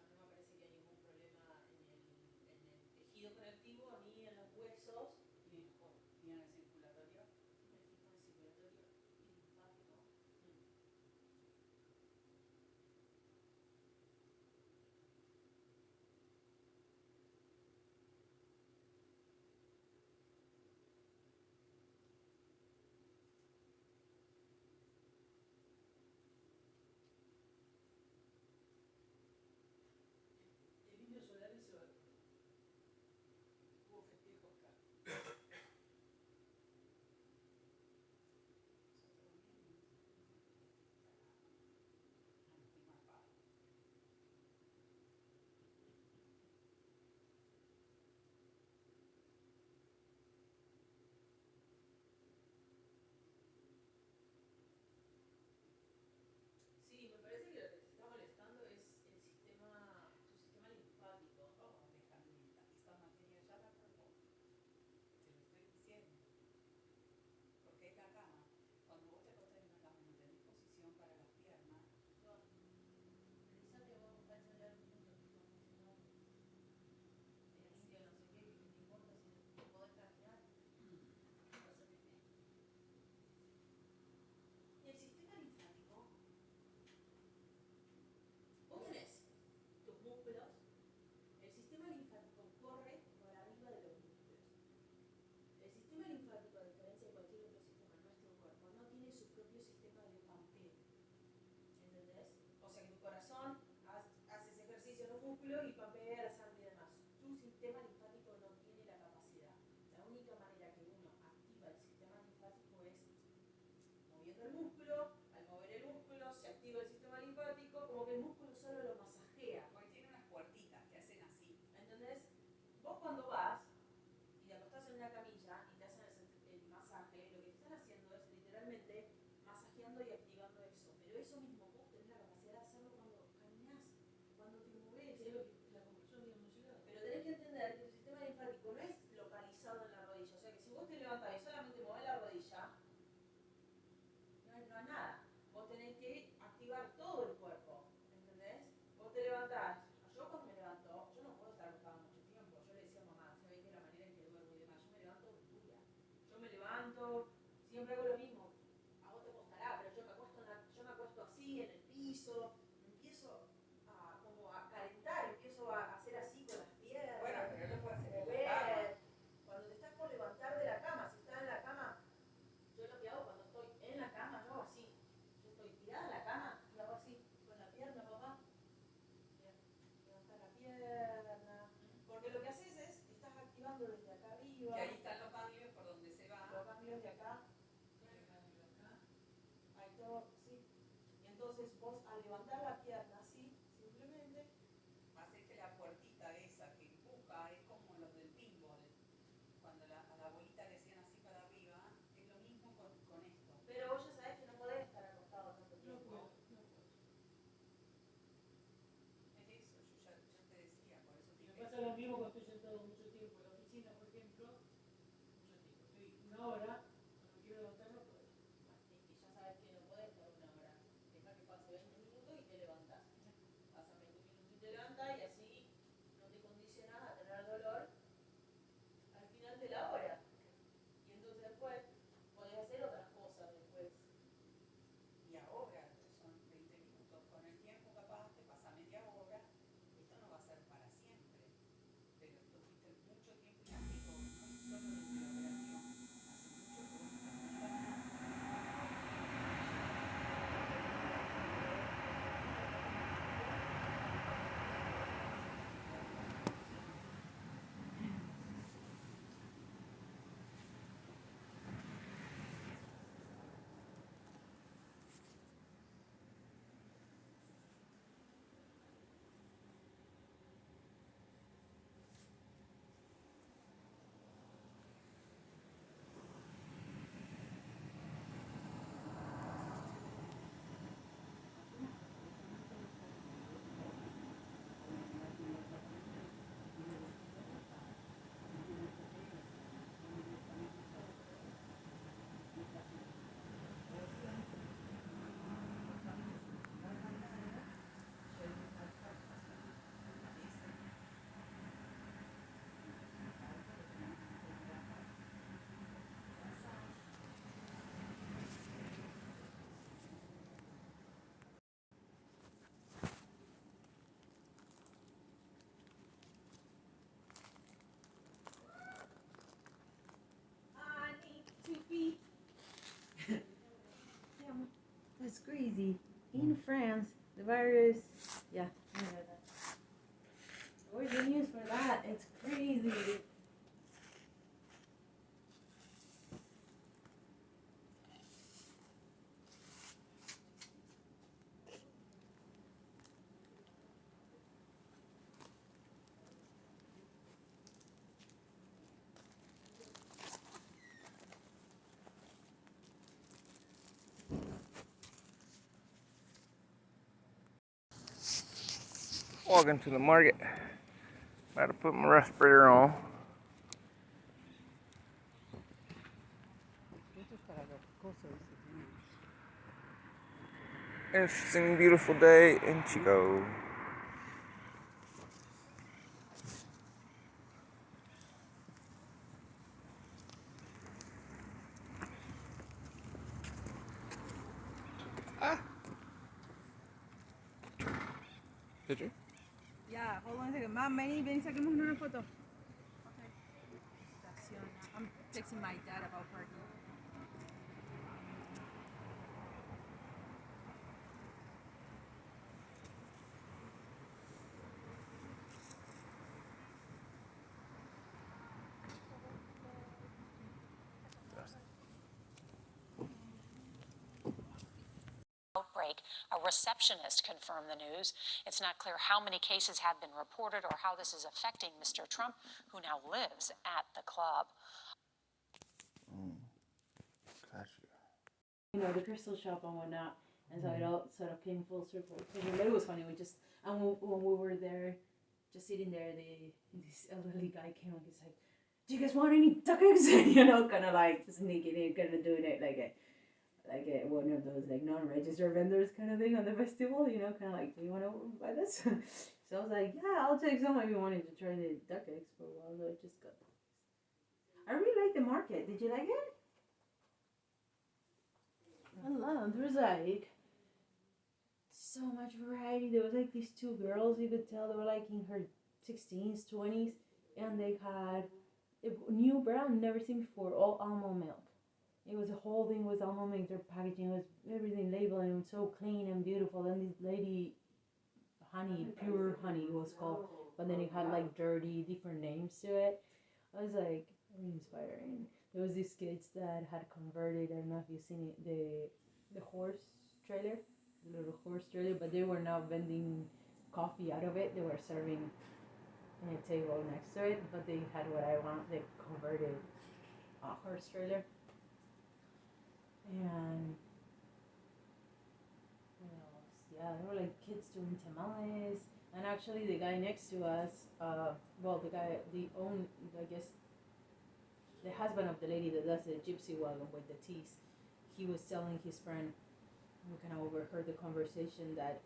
No me parece que hay ningún problema en el tejido conectivo ni en los huesos. Y en el circulatorio. Me fijo en el circulatorio y linfático. El indio solar se va. Hubo festejo acá. Sí, me parece que lo que te está molestando es tu sistema linfático. Oh, Alejandrita, esta materia ya la probó. Te lo estoy diciendo. Porque es la cama. Cuando vos te acostás en una cama y no tenés posición para las piernas. No, revisate vos, vas a leer un punto que estamos haciendo. El indio no sé qué, que te importa si no podés caminar. Y el sistema linfático, vos tenés tus músculos, el sistema linfático corre por arriba de los músculos. El sistema linfático, a diferencia de cualquier otro sistema en nuestro cuerpo, no tiene su propio sistema de pampeo. ¿Entendés? O sea que tu corazón haces ejercicio en los músculos y pampea la sangre y demás. Tu sistema linfático no tiene la capacidad. La única manera que uno activa el sistema linfático es moviendo el músculo. Al mover el músculo se activa el sistema linfático, como que el músculo solo lo masajea. Porque tiene unas puertitas que hacen así. ¿Entendés? Vos cuando vas y te acostás en una camilla y te hacen el masaje, lo que te están haciendo es literalmente masajeando y activando eso. Pero eso mismo vos tenés la capacidad de hacerlo cuando caminás, cuando te movés. La conclusión que hemos llegado. Pero tenés que entender que tu sistema linfático no es localizado en la rodilla. O sea que si vos te levantás y solamente movés la rodilla, no es nada. Vos tenés que activar todo el cuerpo. ¿Entendés? Vos te levantás. Yo cuando me levanto, yo no puedo estar acostada mucho tiempo. Yo le decía a mamá, ¿sabés que la manera en que duermo y demás? Yo me levanto dura. Yo me levanto, siempre hago lo mismo. A vos te costará, pero yo me acuesto así, en el piso, empiezo a calentar, empiezo a hacer así con las piernas. Bueno, pero lo puedes hacer en la mover. cama. Cuando te estás por levantar de la cama, si estás en la cama, yo lo que hago cuando estoy en la cama, yo hago así. Yo estoy tirada en la cama y hago así, con la pierna, papá. Levanta la pierna. Porque lo que hace sí. Y entonces vos al levantar la pierna así, simplemente. Pasa que la puertita esa que empuja es como los del pinball. Cuando a la bolita le hacían así para arriba, es lo mismo con esto. Pero vos ya sabés que no podés estar acostado tanto tiempo. No puedo. Es eso, yo te decía, por eso te Me pasa lo mismo cuando estoy sentado mucho tiempo en la oficina, por ejemplo. Mucho tiempo. Estoy una hora, cuando quiero levantar no puedo. Es que ya sabes que no podés estar una hora. Deja que pase 20 minutos y te levantás. Pasan 20 minutos y te levantás y así no te condicionás a tener dolor al final de la hora. Y entonces después podés hacer otras cosas después. Y ahora son 20 minutos. Con el tiempo capaz te pasa media hora. Esto no va a ser para siempre. Pero estuviste mucho tiempo inactivo, no solo desde la operación. Hace mucho que vos no caminabas nada. I need to be. Damn, that's crazy. In France, the virus. Yeah, I know that. Where's the news for that? It's crazy. Walking to the market. About to put my respirator on. Interesting, beautiful day in Chico. Ah. Did you? Yeah, hold on a second. Mom, ven y saquemos una foto. Okay. I'm texting my dad about parking. Outbreak. A receptionist confirmed the news. It's not clear how many cases have been reported or how this is affecting Mr. Trump, who now lives at the club. Gotcha. You know, the crystal shop and whatnot. And so it all sort of came full circle. But it was funny. And when we were there, just sitting there, this elderly guy came and he's like, "Do you guys want any duck eggs?" You know, kind of like sneaking in, kind of doing it like one of those like non-registered vendors kind of thing on the festival. You know, kind of like, "Do you want to buy this?" So I was like, "Yeah, I'll take some." I've been wanting to try the duck eggs for a while, so I just got. I really like the market. Did you like it? I love. There was like so much variety. There was like these two girls. You could tell they were like in her 16s, 20s, and they had a new brand never seen before. All almond milk. It was a whole thing with almond milk. Their packaging was everything labeled and it was so clean and beautiful. And this lady, honey, pure honey was called, but then it had like dirty, different names to it. I was like, really inspiring. There was these kids that had converted. I don't know if you've seen it. The horse trailer, the little horse trailer, but they were not vending coffee out of it. They were serving in a table next to it, but they had what I want. They converted a horse trailer. And what else? Yeah, there were like kids doing tamales. And actually, the guy next to us, I guess, the husband of the lady that does the gypsy wagon with the teas, he was telling his friend, we kind of overheard the conversation, that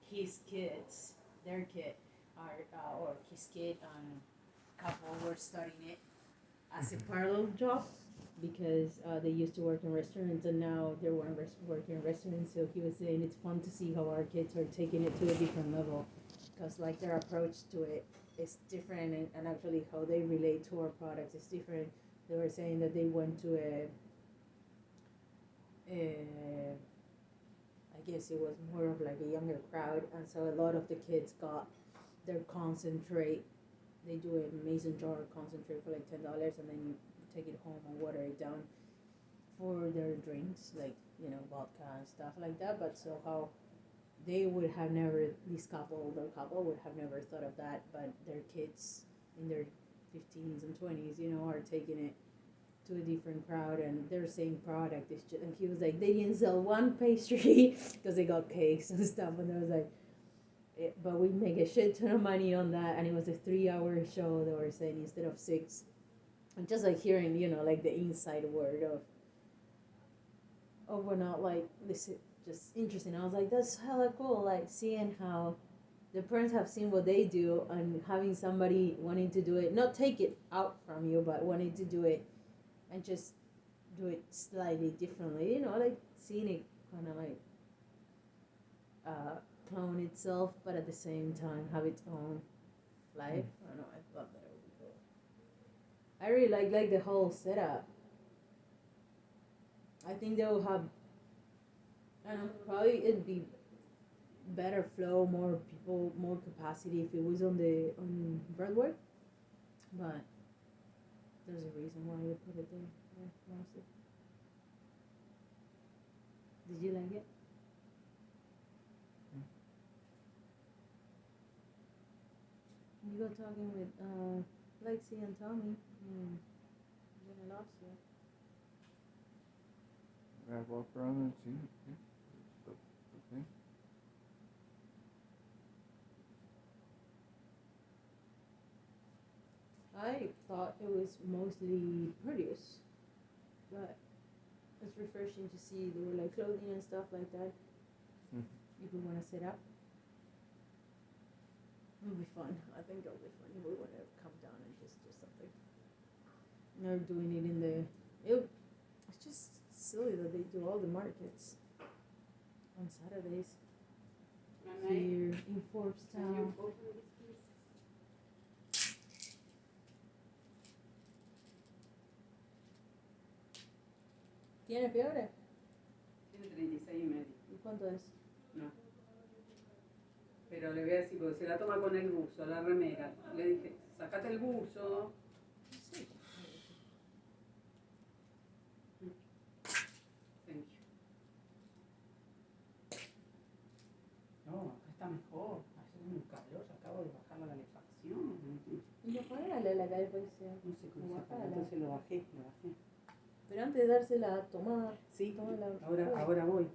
his kids, their kid, or his kid and couple were studying it as a parallel job because they used to work in restaurants and now they're working in restaurants. So he was saying it's fun to see how our kids are taking it to a different level because like their approach to it is different and actually how they relate to our products is different. They were saying that they went to I guess it was more of like a younger crowd, and so a lot of the kids got their concentrate. They do a mason jar concentrate for like $10, and then you take it home and water it down for their drinks, like vodka and stuff like that. But so how they would have never, their couple would have never thought of that, but their kids in their 15s and 20s, are taking it to a different crowd, and their same product is just, and he was like, they didn't sell one pastry because they got cakes and stuff, and I was like, but we make a shit ton of money on that, and it was a 3-hour show, they were saying, instead of 6, and just like hearing, like the inside word of we're not like, this is just interesting. I was like, that's hella cool, like seeing how the parents have seen what they do and having somebody wanting to do it, not take it out from you, but wanting to do it and just do it slightly differently, like seeing it kind of like clone itself, but at the same time have its own life. I don't know, I thought that would be cool. I really like the whole setup. I think they will have, I don't know, probably it'd be better flow, more people, more capacity if it was on Broadway, but there's a reason why they put it there, mostly. Did you like it? You go talking with Lexi and Tommy, and then I lost you. I walk around and see. Okay. I thought it was mostly produce, but it's refreshing to see there were like clothing and stuff like that. If we want to set up, it'll be fun. I think it'll be fun if we want to come down and just do something. They're doing it in it's just silly that they do all the markets on Saturdays here in Forbstown. ¿Tiene fiebre? Tiene 36,5. ¿Y cuánto es? No. Pero le voy a decir, porque se la toma con el buzo, la remera. Le dije, sacate el buzo. Sí. Thank you. No, acá está mejor. Hace un calor, acabo de bajar la calefacción. ¿Y no párale la calefacción? No sé cómo se para, entonces lo bajé. Pero antes de darse la tomada. Sí, la... ahora voy.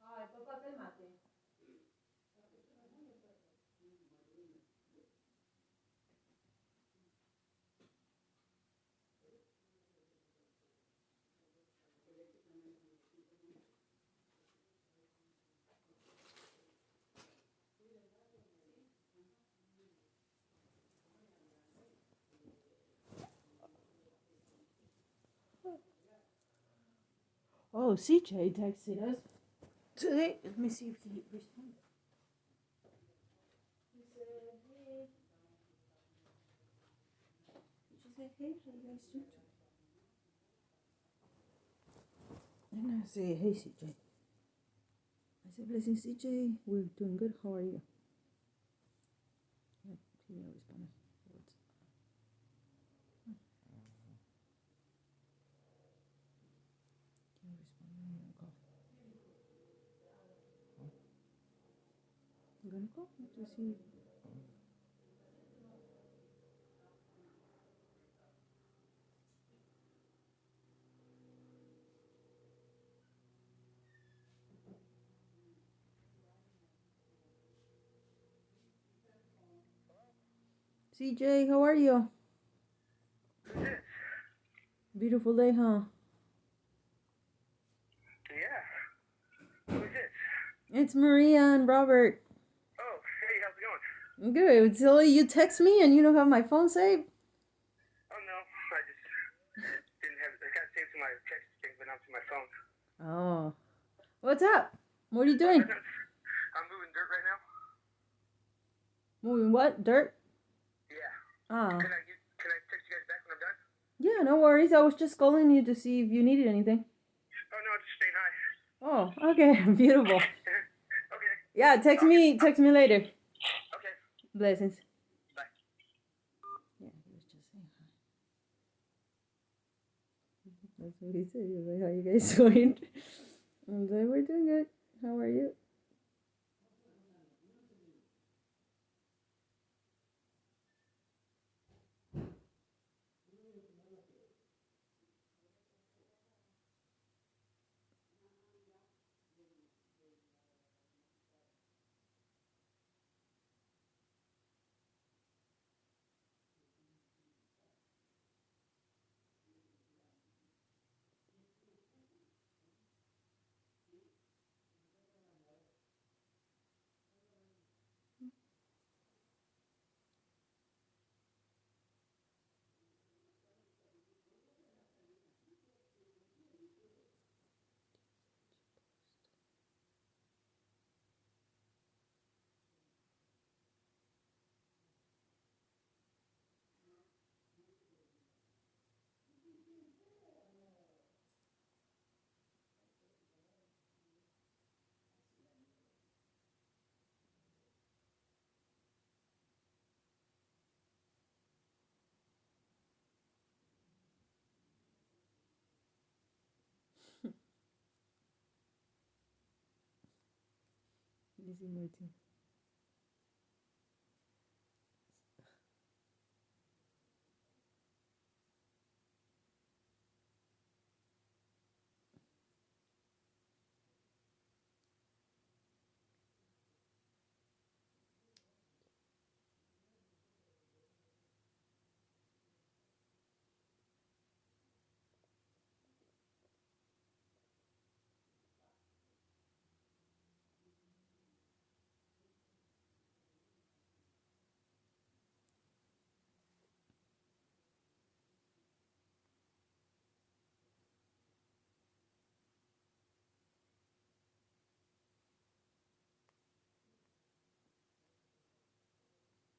Ay, papá, cálmate. Oh, CJ texted us today. Let me see if he responded. He said, hey. say hey to the guys too. And I say, hey CJ. I said, blessing CJ, we're doing good. How are you? Yeah, he didn't respond. Can't respond. I'm gonna call. I'm gonna call to see. CJ, how are you? Beautiful day, huh? Yeah. Who's this? It's Maria and Robert. Oh, hey, how's it going? Good. Silly, you text me and you don't have my phone saved? Oh, no. I just didn't have it. I got it saved to my text thing, but not to my phone. Oh. What's up? What are you doing? I'm moving dirt right now. Moving what? Dirt? Yeah. Ah. Can I text you guys back when I'm done? Yeah, no worries. I was just calling you to see if you needed anything. Oh, no, just saying hi. Oh, okay. Beautiful. Okay. Yeah, text me later. Okay. Blessings. Bye. Yeah, he was just saying hi. That's what he said. He was like, how you guys doing? I was like, we're doing good. How are you? Easy, Martin.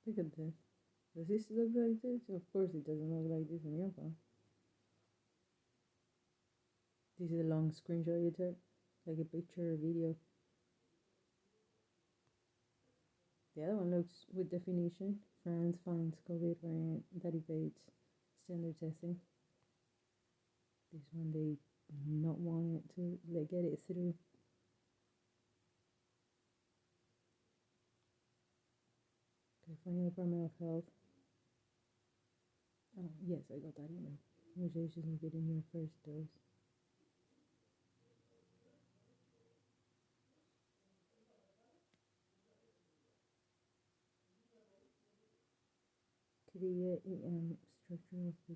Look at this. Does this look like this? Of course it doesn't look like this on your phone. This is a long screenshot you took? Like a picture or video? The other one looks with definition. France finds COVID variant that evades standard testing. This one they not want it to get it through. California Department of Health. Oh yes, I got that email. Congratulations on getting your first dose. Korea AM structure of the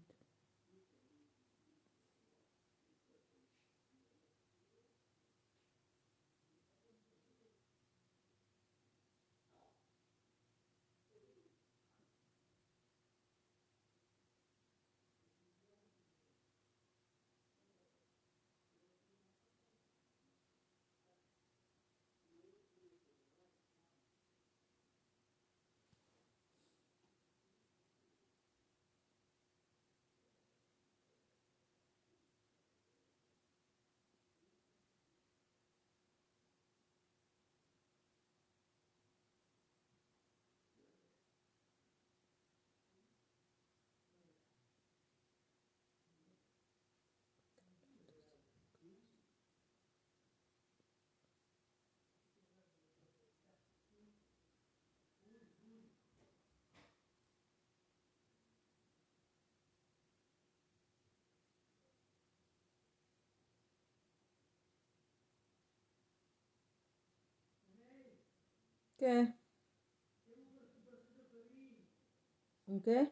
¿Qué? ¿Qué?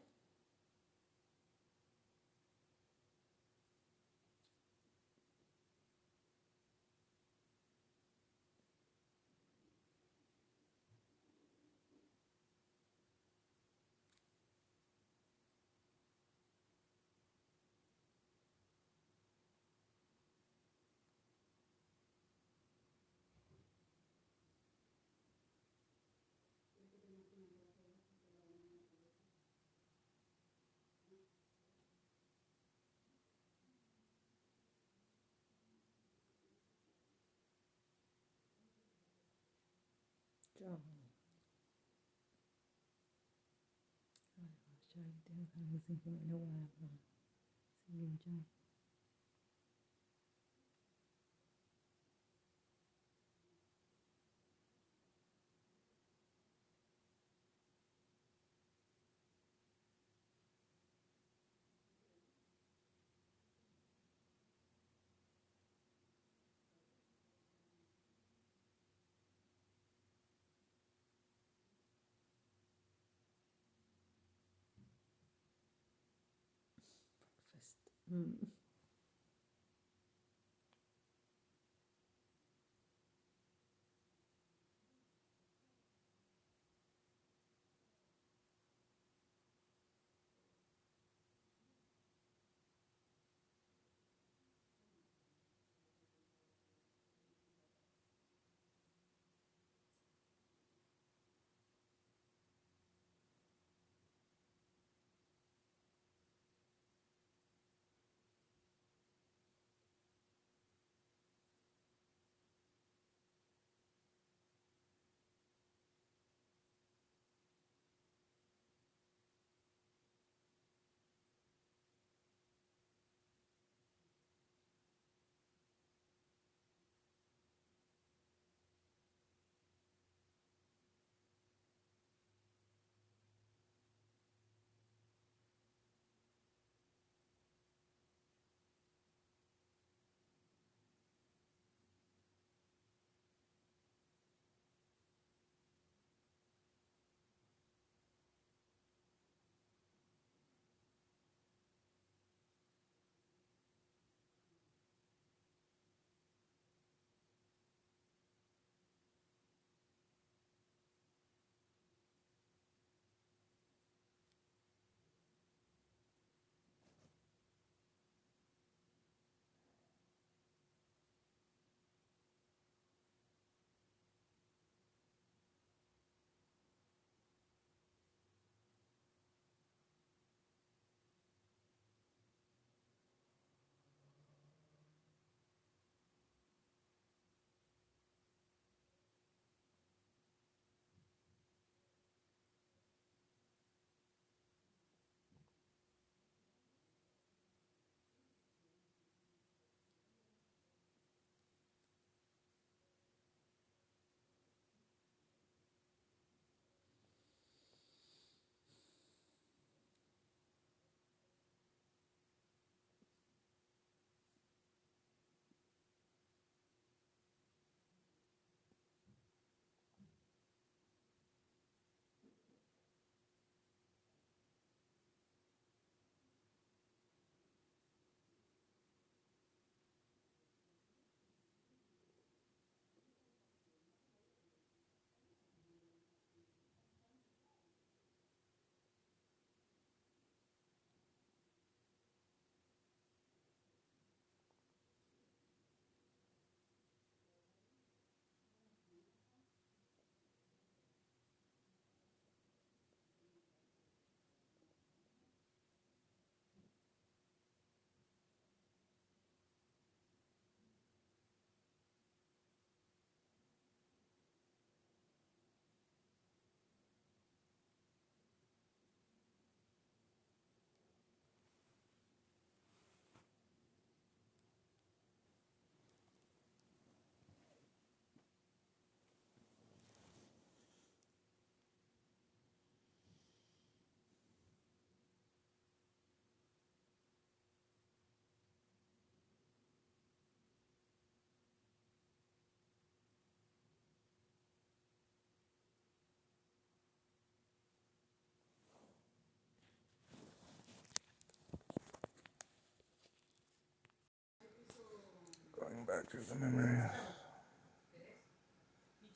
capture the memories.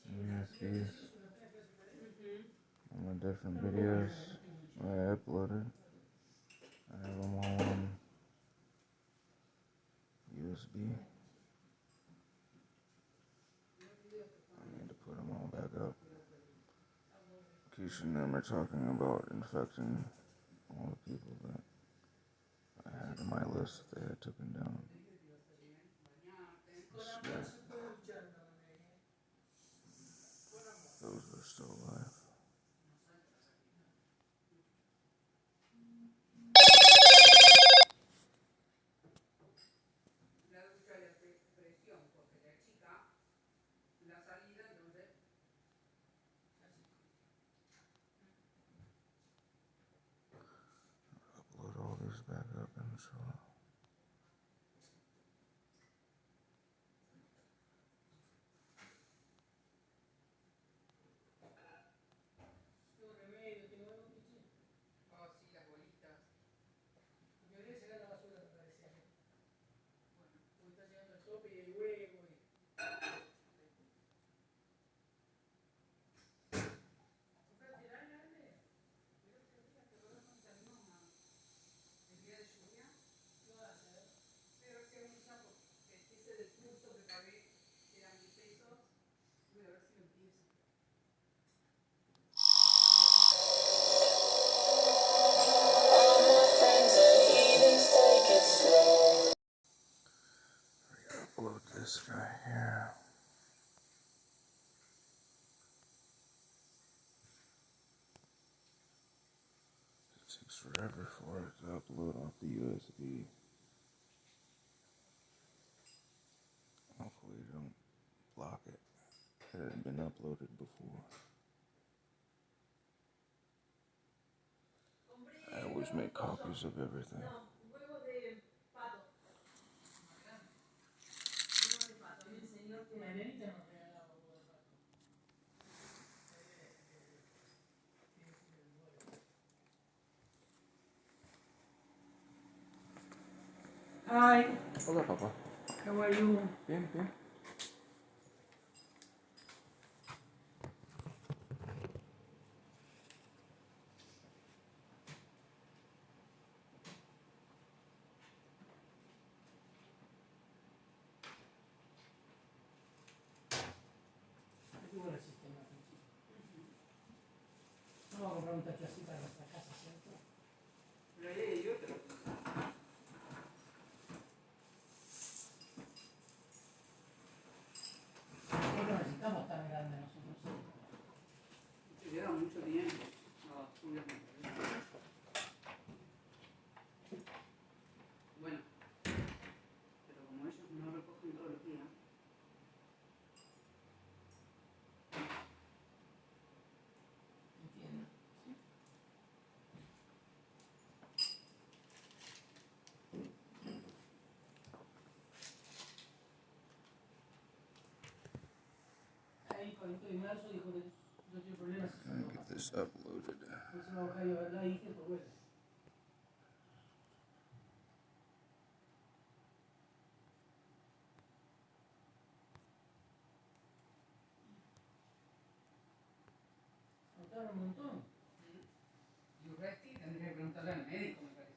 USBs. On the different videos I uploaded. I have them all on USB. I need to put them all back up. Keshe and them are talking about infecting all the people that I had on my list. They had taken down. Those are still alive. Upload all this back up and so. Upload this guy here. It takes forever for it to upload off the USB. Hopefully you don't block it. It had been uploaded before. I always make copies of everything. Hi. Hola, papá. How are you? Bien, bien. Vamos a comprar un techo así para nuestra casa, ¿cierto? Pero ahí hay otro. Nosotros necesitamos tan grande nosotros. Se lleva mucho tiempo. No, bueno, pero como ellos no recogen todos los días. Entiendo. Ahí con esto de marzo dijo que no tiene problemas. Gotta get this uploaded. Pues se va a bajar y verla y dije, pues bueno. Faltaron un montón. Y un resti tendría que preguntarle al médico, me parece.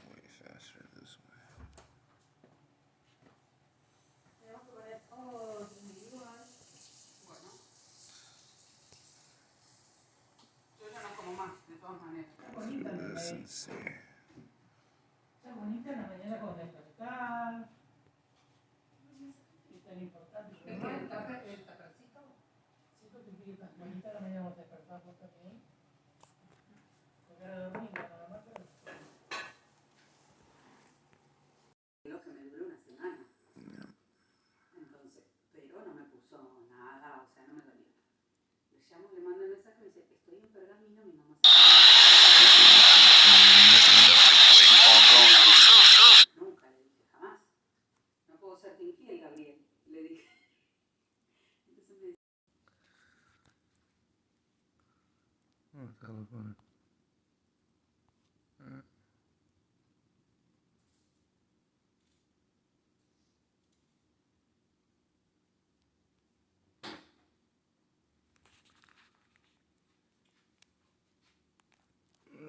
Way faster this way. Tenemos que poner todos individual. Bueno. Yo ya no como más, de todas maneras. Está bonita la mañana. Está bonita la mañana con despertar. Es tan importante. ¿Es que el tapercito? Siento que tiene tan bonita la mañana con despertar vos también. Porque era domingo nada más, pero... Creo que me duró una semana. Entonces, pero no me puso nada, o sea, no me dolió. Le llamo, le mando el mensaje y me dice, estoy en Pergamino, mi mamá se hella funny.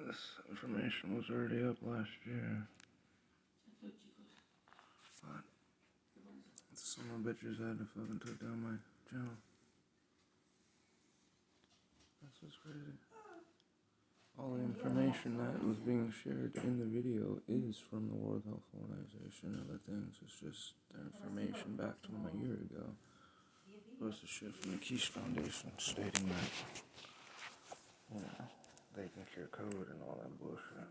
This information was already up last year. But some of the bitches had to fucking take down my channel. That's just crazy. All the information that was being shared in the video is from the World Health Organization and other things. It's just the information back to a year ago. Plus the shit from the Keshe Foundation stating that, you know, they can cure COVID and all that bullshit.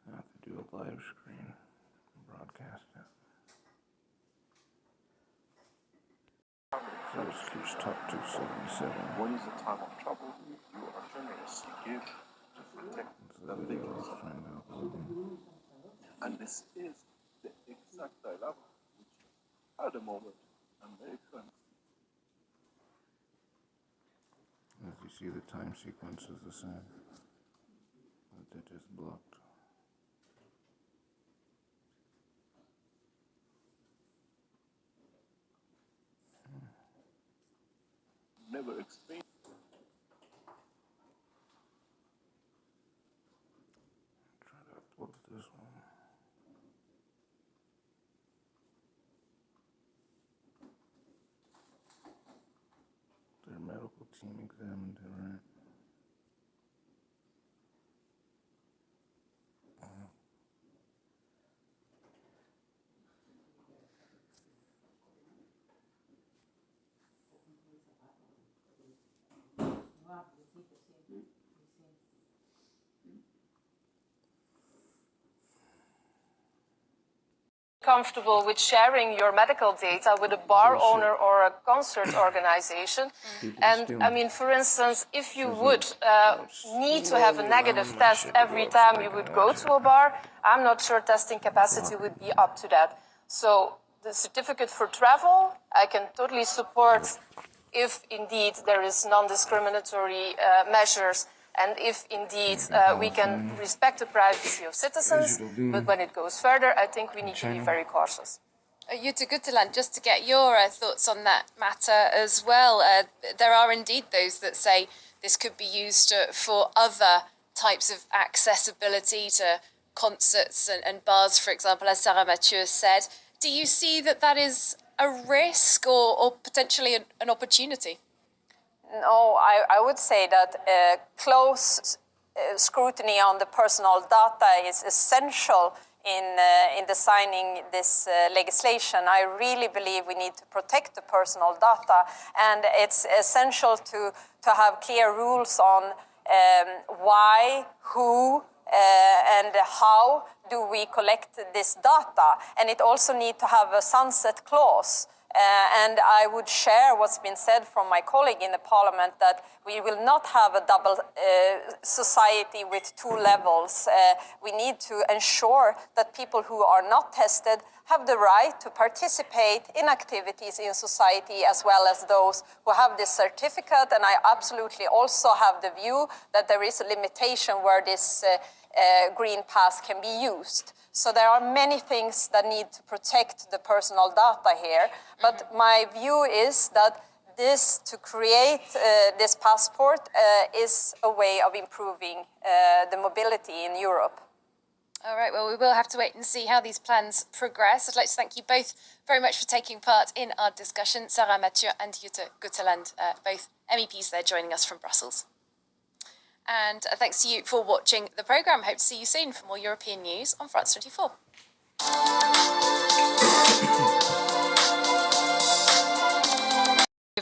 I have to do a live screen and broadcast it. So this keeps Top 277. When is the time of trouble, you are generous. You give to protect the victims. And this is the exact dilemma which, at the moment, American. As you see, the time sequence is the same. But they just blocked. Never explained. Try to upload this one. Their medical team examined it, right? Comfortable with sharing your medical data with a bar owner or a concert organization. And I mean, for instance, if you would need to have a negative test every time you would go to a bar, I'm not sure testing capacity would be up to that. So the certificate for travel, I can totally support if indeed there is non-discriminatory measures and if indeed we can respect the privacy of citizens, but when it goes further, I think we need to be very cautious. Jutta Gutteland, just to get your thoughts on that matter as well. There are indeed those that say this could be used for other types of accessibility to concerts and bars, for example, as Sarah Mathieu said. Do you see that that is a risk or potentially an opportunity? No, I would say that close scrutiny on the personal data is essential in designing this legislation. I really believe we need to protect the personal data, and it's essential to have clear rules on why, who, and how do we collect this data. And it also needs to have a sunset clause. And I would share what's been said from my colleague in the parliament that we will not have a double society with two levels. We need to ensure that people who are not tested have the right to participate in activities in society as well as those who have this certificate. And I absolutely also have the view that there is a limitation where this green pass can be used. So there are many things that need to protect the personal data here. But my view is that this, to create this passport, is a way of improving the mobility in Europe. All right, well, we will have to wait and see how these plans progress. I'd like to thank you both very much for taking part in our discussion. Sarah Mathieu and Jutta Gutteland, both MEPs there joining us from Brussels. And thanks to you for watching the programme. Hope to see you soon for more European news on France 24.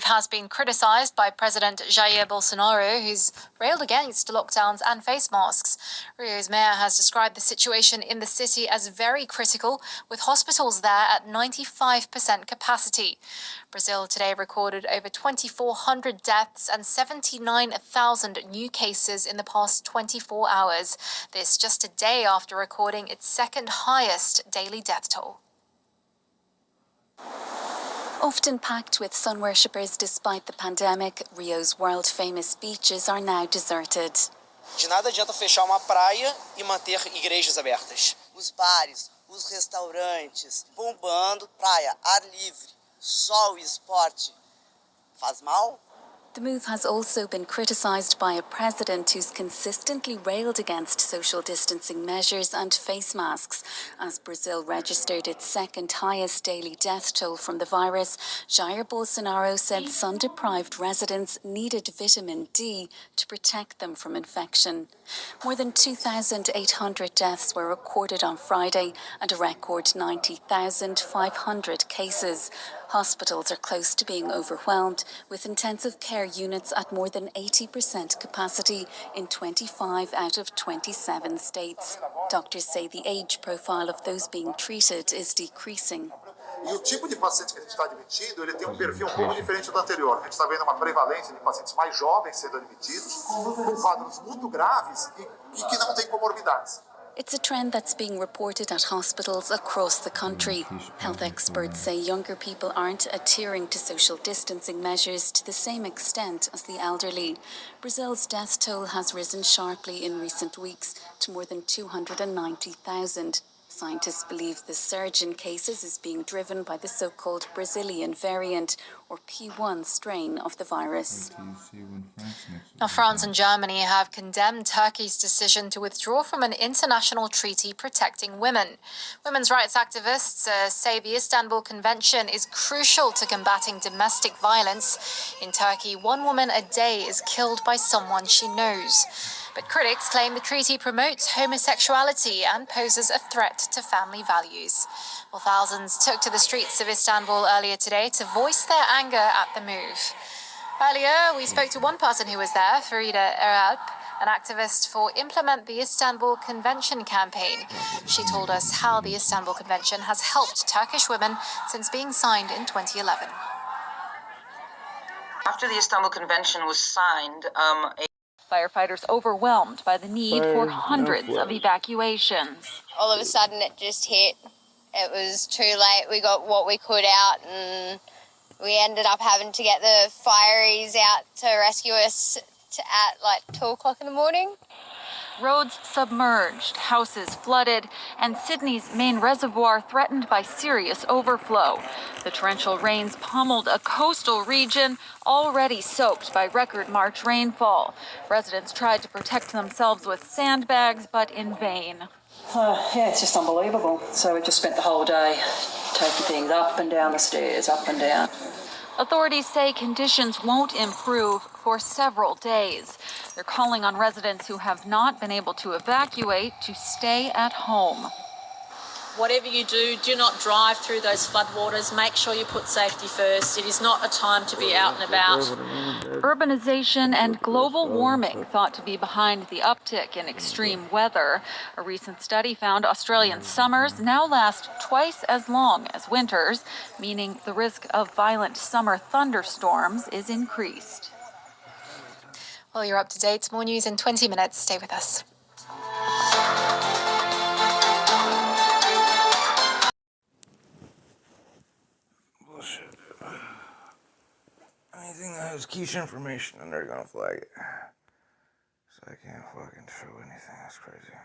Has been criticised by President Jair Bolsonaro, who's railed against lockdowns and face masks. Rio's mayor has described the situation in the city as very critical, with hospitals there at 95% capacity. Brazil today recorded over 2,400 deaths and 79,000 new cases in the past 24 hours. This just a day after recording its second highest daily death toll. Often packed with sun worshippers despite the pandemic, Rio's world-famous beaches are now deserted. De nada adianta fechar uma praia e manter igrejas abertas. Os bares, os restaurantes, bombando, praia, ar livre, sol e esporte. Faz mal? The move has also been criticised by a president who's consistently railed against social distancing measures and face masks. As Brazil registered its second highest daily death toll from the virus, Jair Bolsonaro said sun-deprived residents needed vitamin D to protect them from infection. More than 2,800 deaths were recorded on Friday and a record 90,500 cases. Hospitals are close to being overwhelmed, with intensive care units at more than 80% capacity in 25 out of 27 states. Doctors say the age profile of those being treated is decreasing. E o tipo de paciente que a gente está admitindo, ele tem um perfil um pouco diferente do anterior. A gente está vendo uma prevalência de pacientes mais jovens sendo admitidos, com quadros muito graves e que não têm comorbidades. It's a trend that's being reported at hospitals across the country. Health experts say younger people aren't adhering to social distancing measures to the same extent as the elderly. Brazil's death toll has risen sharply in recent weeks to more than 290,000. Scientists believe the surge in cases is being driven by the so-called Brazilian variant, or P1 strain of the virus. Now, France and Germany have condemned Turkey's decision to withdraw from an international treaty protecting women. Women's rights activists say the Istanbul Convention is crucial to combating domestic violence. In Turkey, one woman a day is killed by someone she knows. But critics claim the treaty promotes homosexuality and poses a threat to family values. Well, thousands took to the streets of Istanbul earlier today to voice their anger at the move. Earlier, we spoke to one person who was there, Farida Eralp, an activist for Implement the Istanbul Convention campaign. She told us how the Istanbul Convention has helped Turkish women since being signed in 2011. After the Istanbul Convention was signed, Firefighters overwhelmed by the need for hundreds of evacuations. All of a sudden it just hit. It was too late. We got what we could out and we ended up having to get the fireys out to rescue us at like 2 o'clock in the morning. Roads submerged, houses flooded, and Sydney's main reservoir threatened by serious overflow. The torrential rains pummeled a coastal region already soaked by record March rainfall. Residents tried to protect themselves with sandbags, but in vain. Yeah, it's just unbelievable. So we just spent the whole day taking things up and down the stairs, up and down. Authorities say conditions won't improve for several days. They're calling on residents who have not been able to evacuate to stay at home. Whatever you do not drive through those floodwaters. Make sure you put safety first. It is not a time to be out and about. Urbanization and global warming thought to be behind the uptick in extreme weather. A recent study found Australian summers now last twice as long as winters, meaning the risk of violent summer thunderstorms is increased. Well, you're up to date. More news in 20 minutes. Stay with us. Anything that has keshe information and they're gonna flag it. So I can't fucking show anything. That's crazy.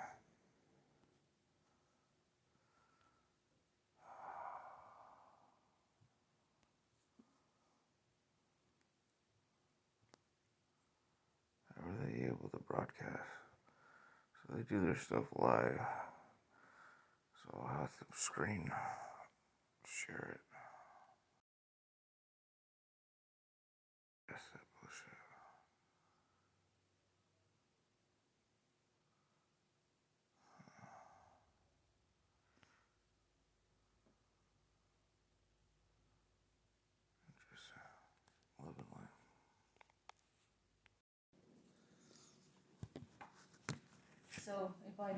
How are they able to broadcast? So they do their stuff live. So I'll have to screen share it. That's that bullshit. So if are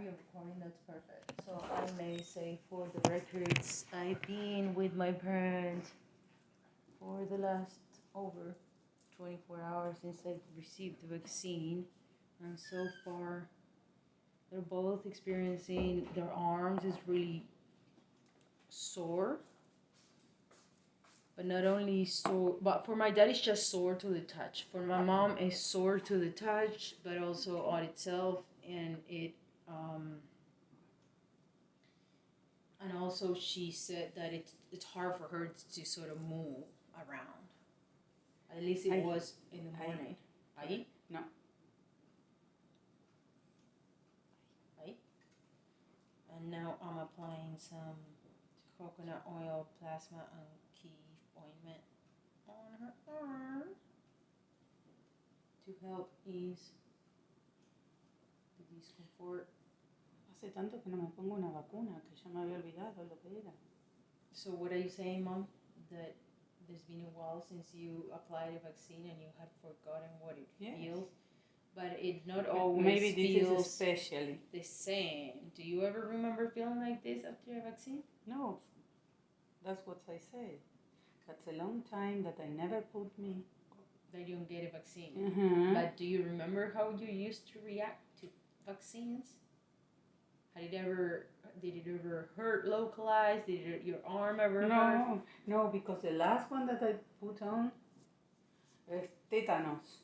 you recording? That's perfect. So I may say for the records, I've been with my parents for the last over 24 hours since I've received the vaccine, and so far they're both experiencing their arms is really sore. But not only sore, but for my dad it's just sore to the touch. For my mom it's sore to the touch, but also on itself, and and also she said that it's hard for her to sort of move around. At least it was in the morning. Ahí? No. Ahí? And now I'm applying some coconut oil, plasma, and key ointment on her arm to help ease the discomfort. Hace tanto que no me pongo una vacuna que ya me había olvidado lo que era. So what are you saying, Mom? That there's been a while since you applied a vaccine and you had forgotten what it feels? But it not always Maybe this feels is especially the same. Do you ever remember feeling like this after a vaccine? No, that's what I said. That's a long time that I never put me. That you don't get a vaccine. Mm-hmm. But do you remember how you used to react to vaccines? Did it ever hurt localized? Did your arm ever hurt? No, because the last one that I put on is tetanus.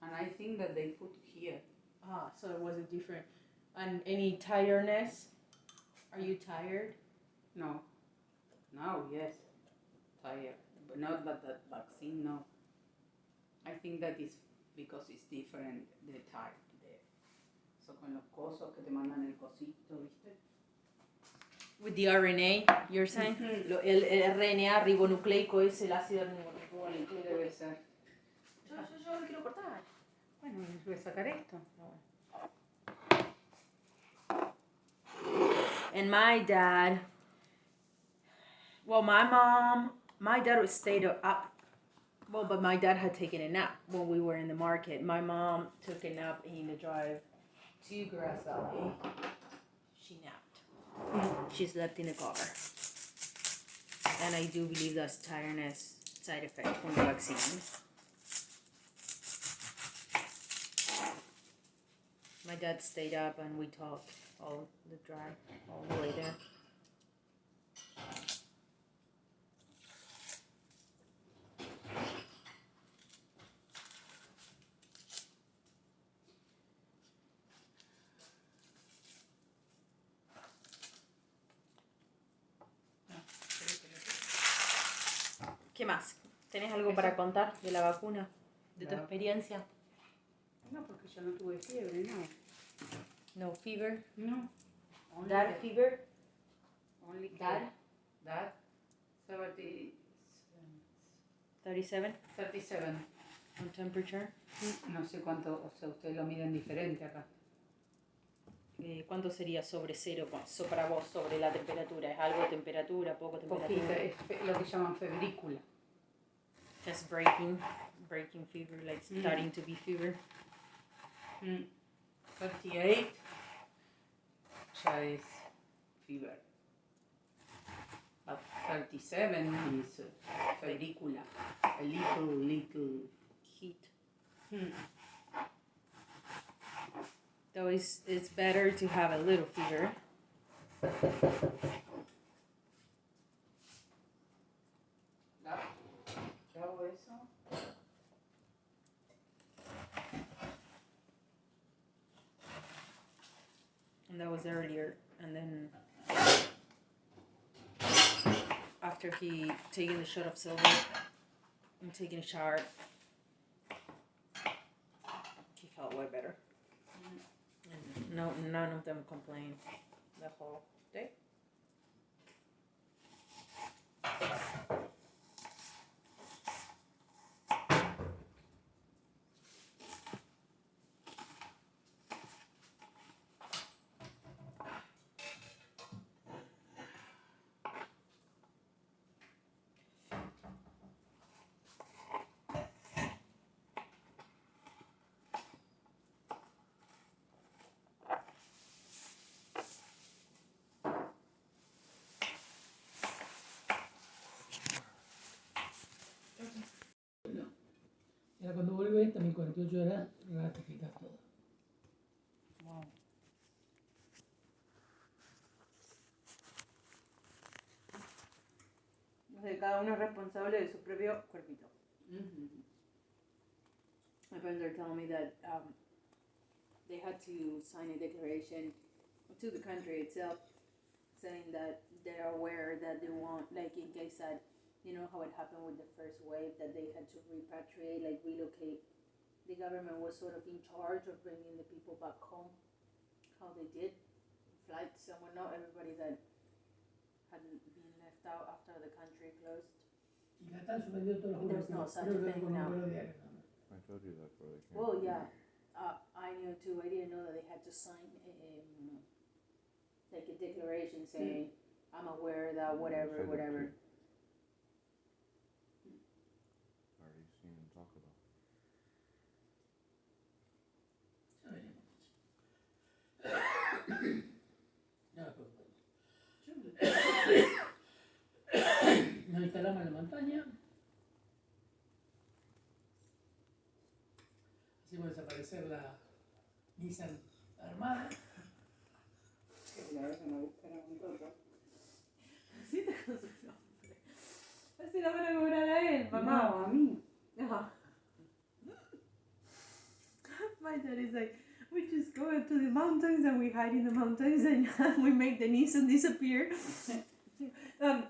And I think that they put here. Ah, so it wasn't different. And any tiredness? Are you tired? No. Now, yes. Tired. But not that vaccine, no. I think that is because it's different, the type. So con los cosos que te mandan el cosito, ¿viste? With the RNA, you're saying? Mm-hmm. El RNA ribonucleico es el ácido ribonucleico. Debe ser. Yo lo quiero cortar. Bueno, les voy a sacar esto. And my dad, well, my dad stayed up. Well, but my dad had taken a nap when we were in the market. My mom took a nap in the drive to Grass Valley. She napped. She slept in the car. And I do believe that's tiredness side effect from the vaccine. My dad stayed up and we talked all the drive, all the way there. ¿Qué más? ¿Tenés algo para contar de la vacuna? ¿De tu experiencia? No, porque yo no tuve fiebre, no. No fever? No. Dad fever? Only Dad? Dad? 37. 37? 37. On temperature? No sé cuánto, o sea, ustedes lo miden diferente acá. ¿Cuánto sería sobre cero para vos, sobre la temperatura? ¿Es algo de temperatura, poco temperatura? Poquita, es lo que llaman febrícula. Just breaking fever, like starting to be fever. 38 ya es fever. But 37 is febrícula. A little heat. So it's better to have a little fever. ¿Qué hago eso? And that was earlier. And then after he taken the shot of silver and taking a shower, he felt way better. And none of them complained the whole day. Ya cuando vuelve también 48 horas ratificas todo. Wow. que cada uno es responsable de su propio cuerpito. My friends are telling me that they had to sign a declaration to the country itself saying that they're aware that they want, like in case that, you know how it happened with the first wave, that they had to repatriate, like relocate. The government was sort of in charge of bringing the people back home, how they did, flights, somewhere, not everybody that hadn't been left out after the country closed. Y la están suspendida todos los vuelos. There's no such a Creo que thing con un now. vuelo diario, ¿no? I told you that before they came. Well, yeah, I knew too. I didn't know that they had to sign like a declaration saying, I'm aware that whatever, whatever. Already seen them talk about. Nos instalamos en la montaña. Hicimos desaparecer la Nissan armada. Que la verdad no buscaron un poco. Sí, te con su nombre. Así la van a cobrar a él, mamá. No, a mí. No. My dad is like, we just go into the mountains and we hide in the mountains and we make the Nissan disappear. And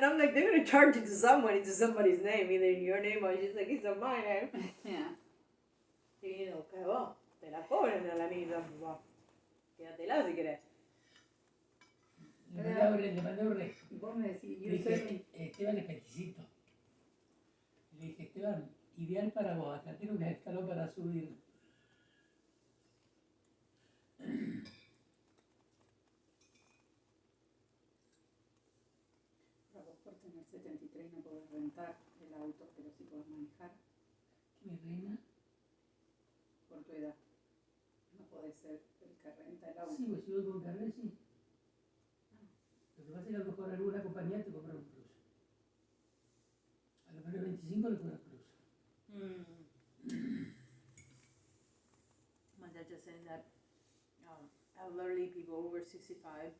I'm like, they're gonna charge it to someone, into somebody's name, either in your name or just like, it's on my name. Yeah. Y no, que vos, te la cobran a la Nissan, papá. Quédatela si querés. Le mandé un re. Vos me decís, Le dije, Esteban es peticito. Le dije, Esteban, ideal para vos, acá tiene una escalón para subir. Vos por tener 73 no podés rentar el auto, pero sí podés manejar. Mi reina. Por tu edad. No podés ser el que renta el auto. Sí, pues si voy con carnet, sí. Lo que pasa es que a lo mejor alguna compañía te cobra un plus. A lo mejor 25 le cobra plus. My dad just saying that elderly people over 65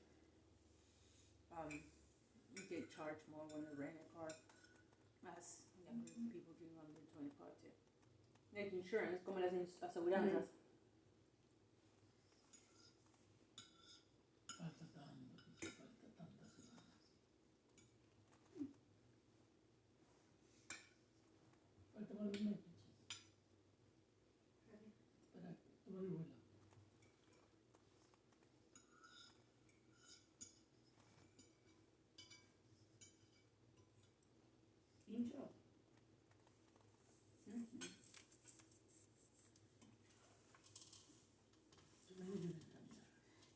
get charged more when they rent a car as younger people do under 25 too. Like insurance, como las aseguranzas. Falta tanto, falta tantas semanas. Falta más de un mes, para tomar el vuelo. Hincho.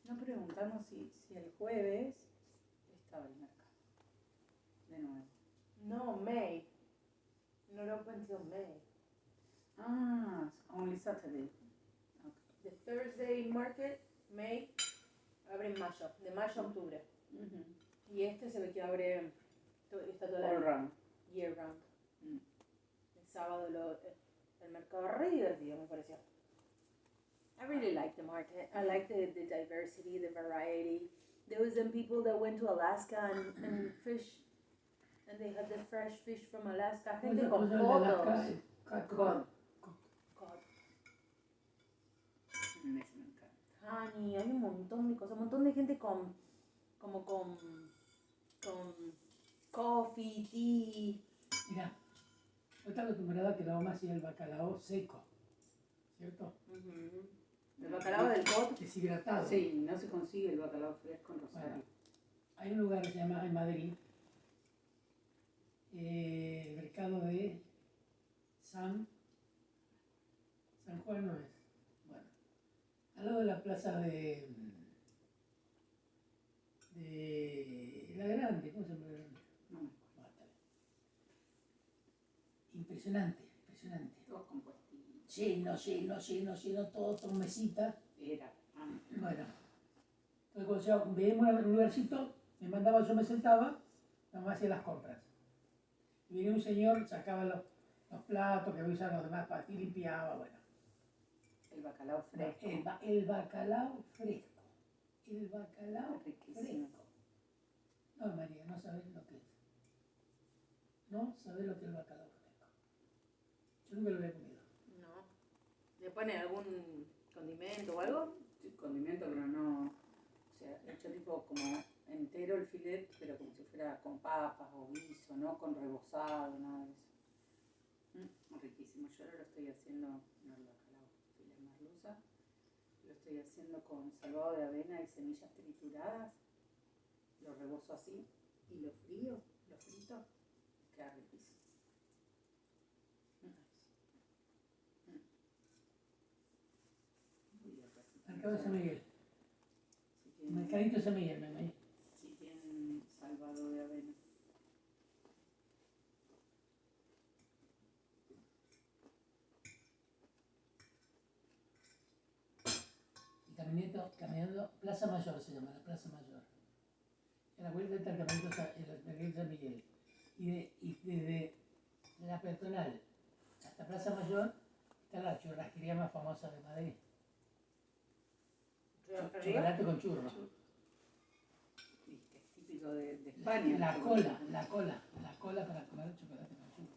No preguntamos si el jueves estaba el mercado. De nuevo. No, May. Not open until May. Ah, only Saturday. Okay. The Thursday market, May, abre en mayo, de mayo a octubre. Y este se ve que abre, está todo All round. Year round. El sábado el mercado re divertido me pareció. I really like the market. I like the diversity, the variety. There was some people that went to Alaska and fish, and they had the fresh fish from Alaska. Gente con fotos. Cod. Honey, hay un montón de cosas, un montón de gente con coffee, tea. Mira, yo estaba acostumbrada a que la mamá hacía el bacalao seco, ¿cierto? El bacalao del cod. Deshidratado. Sí, no se consigue el bacalao fresco en Rosario. Bueno, hay un lugar que se llama en Madrid, el mercado de San Juan no es. Bueno, al lado de la plaza de la Grande, ¿cómo se llama la Grande? No. Impresionante, impresionante. Todo compuestito. Lleno, todo con mesita. Era. Bueno, entonces cuando veíamos un lugarcito, me mandaba, yo me sentaba, nomás hacía las compras. Y venía un señor, sacaba los platos que voy a usar los demás para ti, limpiaba, bueno. El bacalao fresco. El bacalao fresco. El bacalao riquísimo. fresco. No, María, no sabes lo que es. No sabés lo que es el bacalao flamenco. Yo nunca lo había comido. No. ¿Le pone algún condimento o algo? Sí, condimento, pero no. O sea, hecho tipo como entero el filet, pero como si fuera con papas o guiso, no con rebozado, nada de eso. Riquísimo. Yo ahora lo estoy haciendo, no el bacalao, filet merluza. Lo estoy haciendo con salvado de avena y semillas trituradas. Lo rebozo así y lo frío, lo frito. Queda riquísimo. Mercado de San Miguel. Si tienen, Mercadito de San Miguel, ahí. si tienen salvado de avena. Y caminando, Plaza Mayor se llama, la Plaza Mayor. En la vuelta está el Mercadito de San Miguel. Y desde la peatonal hasta Plaza Mayor está la churrasquería más famosa de Madrid. Chocolate con churro. Es típico de España. La cola para comer chocolate con churro.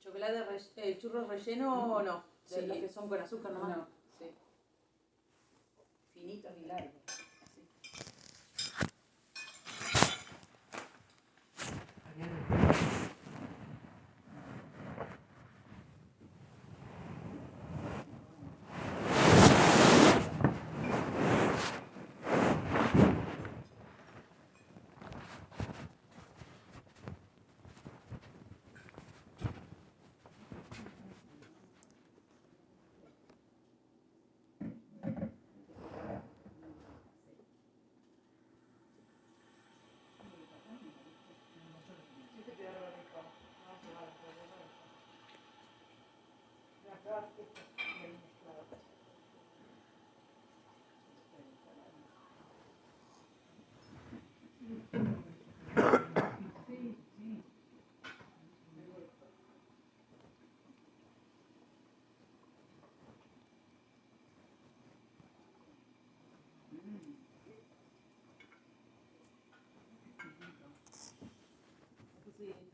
¿Chocolate, churros relleno o no? De Sí. los que son con azúcar nomás. No, sí. Finitos y largos. Así.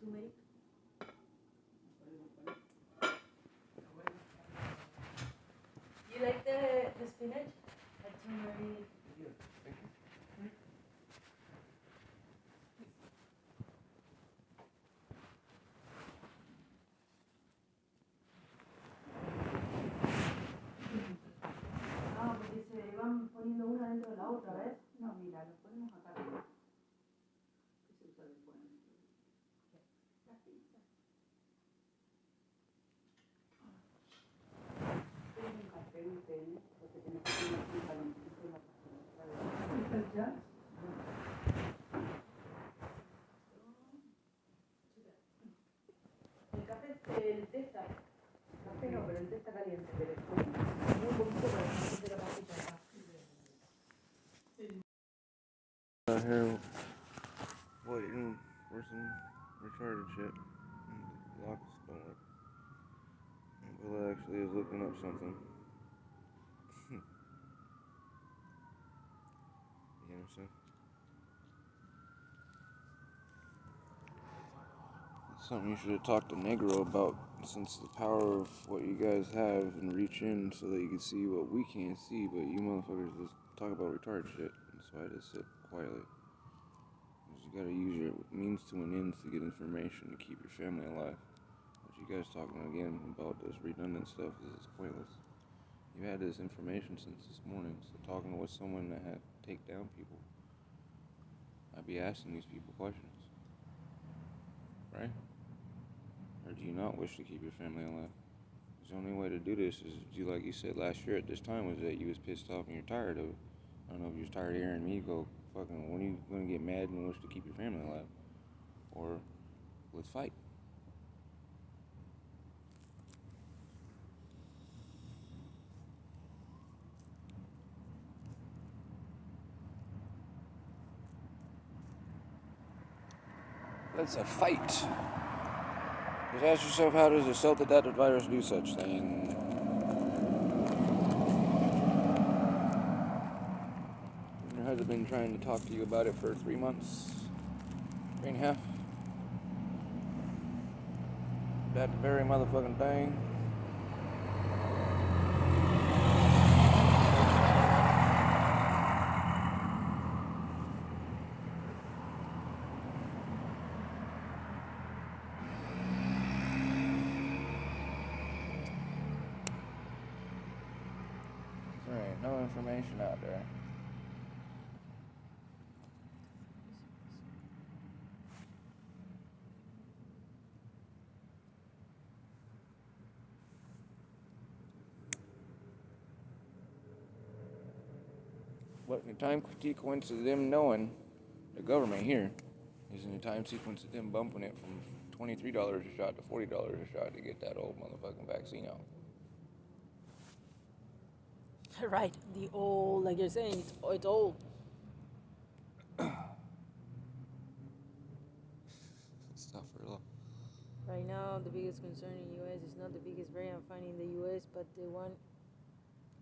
Turmeric. You like the spinach? Like turmeric. Ah, porque se van poniendo una dentro de la otra, ¿ves? No, mira, lo ponemos acá arriba. ¿Qué se usa después? Las pinzas. Tengo un café, un té, porque tenés que tener un caloncito en la cocina. ¿Ya? El café, el té está. El café no, pero el té está caliente, pero un poquito para que no se la pastilla acá. Out here waiting for some retarded shit. The locks don't work. Bill actually is looking up something. You understand? It's something you should have talked to Negro about, since the power of what you guys have and reach in so that you can see what we can't see, but you motherfuckers just talk about retarded shit. So I just sit quietly. You gotta use your means to an end to get information to keep your family alive. What you guys talking again about this redundant stuff is pointless. You had this information since this morning, so talking with someone that had to take down people, I'd be asking these people questions. Right? Or do you not wish to keep your family alive? The only way to do this is, like you said last year at this time, was that you was pissed off and you're tired of it. I don't know if you're tired of hearing me go, fucking, when are you gonna get mad and wish to keep your family alive? Or, let's fight. Let's a fight. Just ask yourself, how does a self-adapted virus do such thing? Your husband been trying to talk to you about it for 3 months, 3.5. That very motherfucking thing. There ain't no information out there. What the time sequence of them knowing, the government here, is in the time sequence of them bumping it from $23 a shot to $40 a shot to get that old motherfucking vaccine out. Right, the old, like you're saying, it's old. It's not for real. Right now, the biggest concern in the U.S. is not the biggest variant I'm finding in the U.S., but the one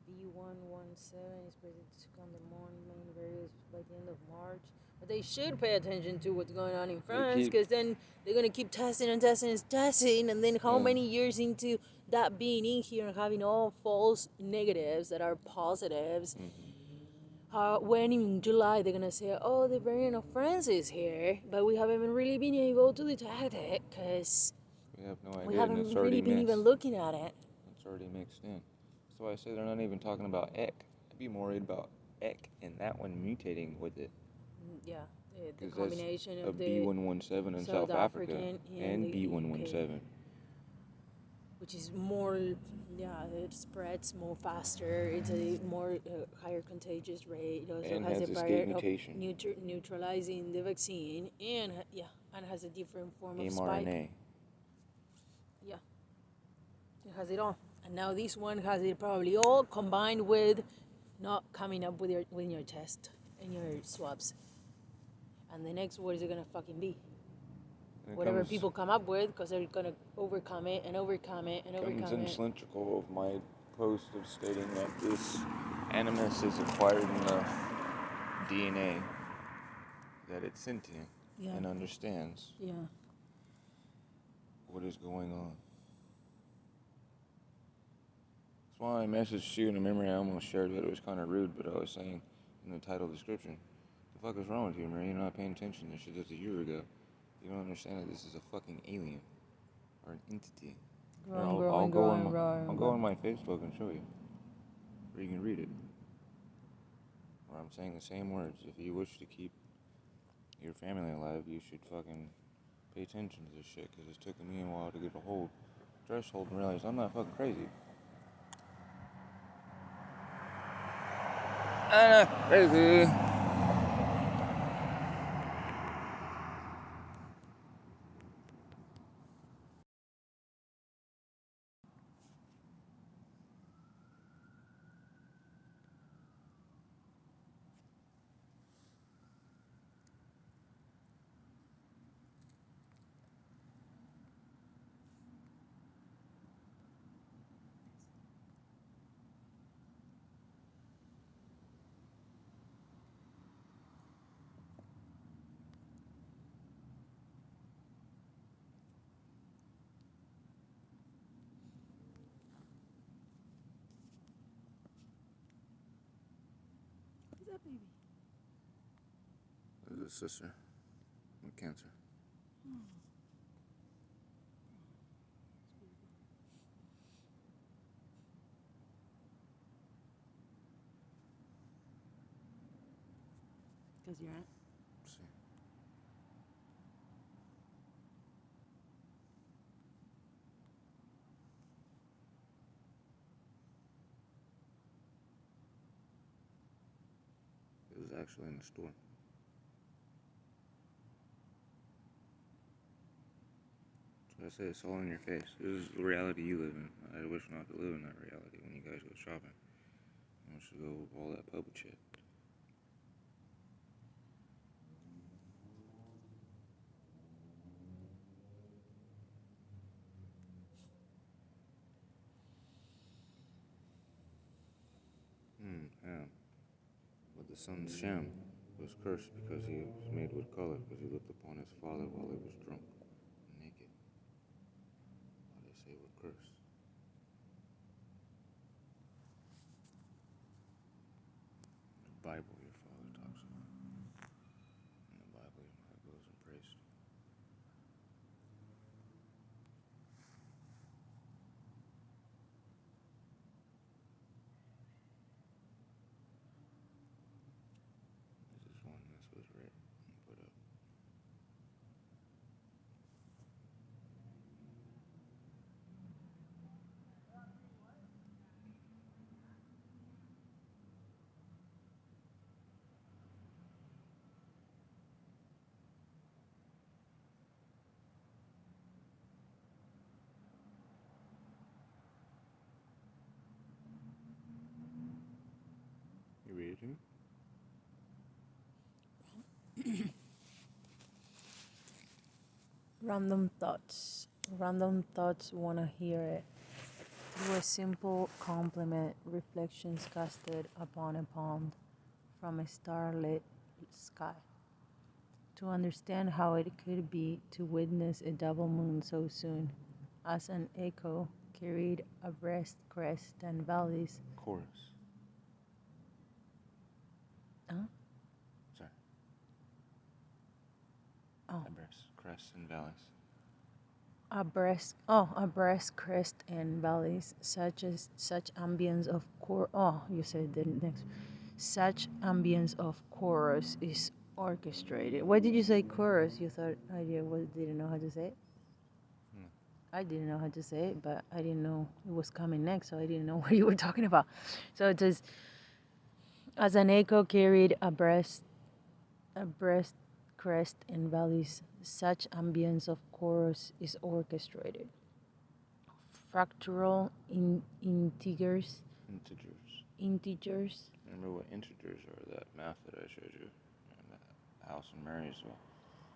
B117 is predicted to come the main variants by the end of March. But they should pay attention to what's going on in France, because then they're going to keep testing and testing and testing, and then how many years into that being in here and having all false negatives that are positives, when in July they're going to say, oh, the variant of France is here, but we haven't really been able to detect it, because We have no idea. we haven't really been even looking at it. It's already mixed in. That's why I say they're not even talking about EK. I'd be more worried about EK and that one mutating with it. Yeah, the combination that's of the B117 in South Africa and B117. Which is more, it spreads more faster. It's a more higher contagious rate. It also And has has a escape barrier mutation. of neutralizing the vaccine, and has a different form of spike. mRNA. Yeah, it has it all. And now this one has it probably all combined with not coming up with your test and your swabs. And the next, what is it gonna fucking be? Whatever people come up with, because they're gonna overcome it and overcome it and overcome it. Comes in cylindrical of my post of stating that this animus is acquired enough DNA that it's sentient and understands what is going on. That's why I messaged you in a memory I almost shared, but it was kind of rude, but I was saying in the title description, the fuck is wrong with you, Marie? You're not paying attention. This shit just a year ago. You don't understand that this is a fucking alien or an entity. I'll go on my Facebook and show you, where you can read it. Where I'm saying the same words. If you wish to keep your family alive, you should fucking pay attention to this shit, because it's taken me a while to get a threshold and realize I'm not fucking crazy. I'm not crazy. Who's that baby? This is a sister with cancer. Because you're at. See. It was actually in the store. So I say it's all in your face. This is the reality you live in. I wish not to live in that reality when you guys go shopping. I want you to go with all that public shit. Yeah. But the son Shem was cursed because he was made with color, because he looked upon his father while he was drunk and naked. Bible your father talks about. In the Bible your mother goes and prays to. This is one this was written and put up. You read it to me? Random thoughts. Random thoughts wanna hear it. Through a simple compliment, reflections casted upon a pond from a starlit sky. To understand how it could be to witness a double moon so soon, as an echo carried abreast crests and valleys. Chorus. Huh? Sorry. Oh. Abreast crests and valleys. Abreast crest and valleys, such ambience of you said the next. Such ambience of chorus is orchestrated. Why did you say chorus? You thought I didn't know how to say it? No. I didn't know how to say it, but I didn't know it was coming next, so I didn't know what you were talking about. So it says, as an echo carried abreast crest and valleys, such ambience of chorus is orchestrated. Fractal integers. Remember what integers are? That math that I showed you in the house in Marysville,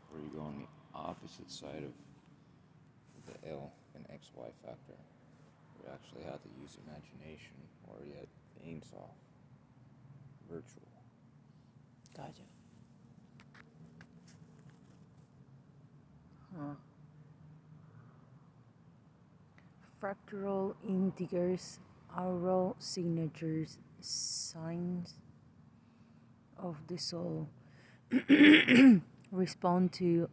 where you go on the opposite side of the L and XY factor. You actually have to use imagination, or yet ain't soft. Virtual. Gotcha. Huh. Fractal integers, aural signatures, signs of the soul, respond to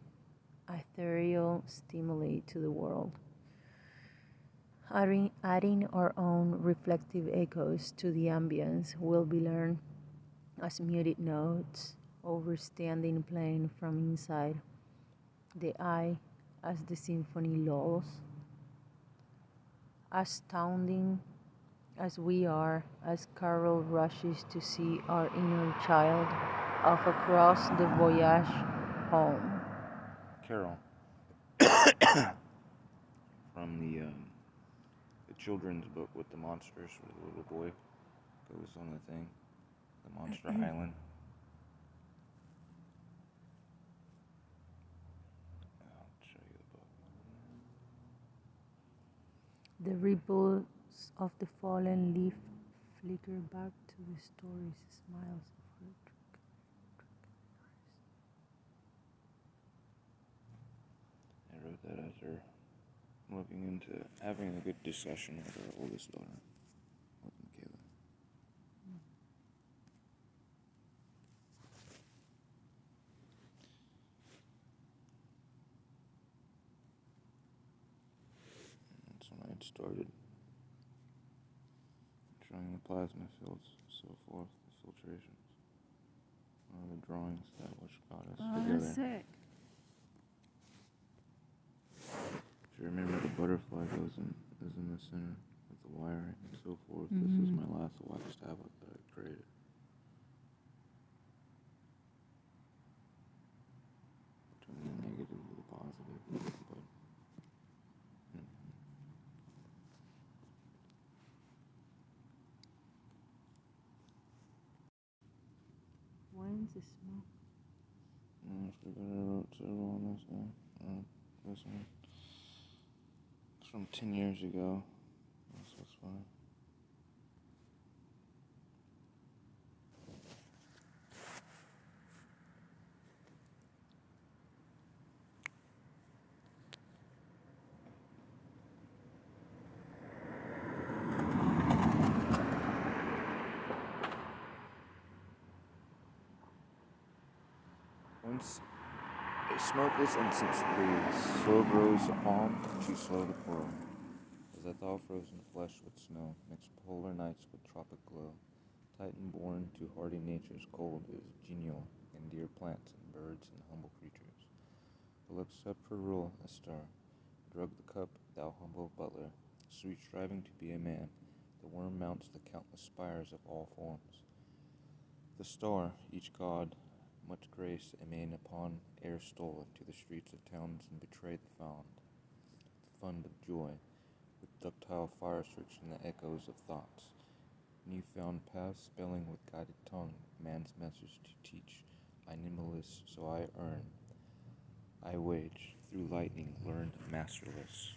ethereal stimuli to the world. Adding our own reflective echoes to the ambience will be learned as muted notes over standing plane from inside the eye as the symphony lulls. Astounding as we are, as Carol rushes to see our inner child off across the voyage home. Carol. From the children's book with the monsters, where the little boy goes on the thing, the Monster Island. I'll show you the book. The ripples of the fallen leaf flicker back to the stories, smiles of her I wrote that after looking into having a good discussion with our oldest daughter, with Michaela. That's when I started drawing the plasma fields, so forth, the filtrations, one of the drawings that which got us together. That's sick. If you remember, the butterfly is in the center with the wiring and so forth. Mm-hmm. This is my last wax tablet that I created. Turning the negative to the positive, but When's the smoke? I forgot I wrote several on this one. This one. It's from 10 years ago. That's what's funny. Once a smokeless incense breeze, slow grows the palm, too slow to blow. As I thaw frozen flesh with snow, mix polar nights with tropic glow. Titan born to hardy nature's cold is genial in dear plants and birds and humble creatures. Will accept her rule as star. Drug the cup, thou humble butler. Sweet striving to be a man, the worm mounts the countless spires of all forms. The star, each god, much grace, amain upon air stole into the streets of towns and betrayed the fund of joy, with ductile fire searching the echoes of thoughts. New-found paths spelling with guided tongue, man's message to teach. I nimbleless, so I earn. I wage, through lightning learned masterless.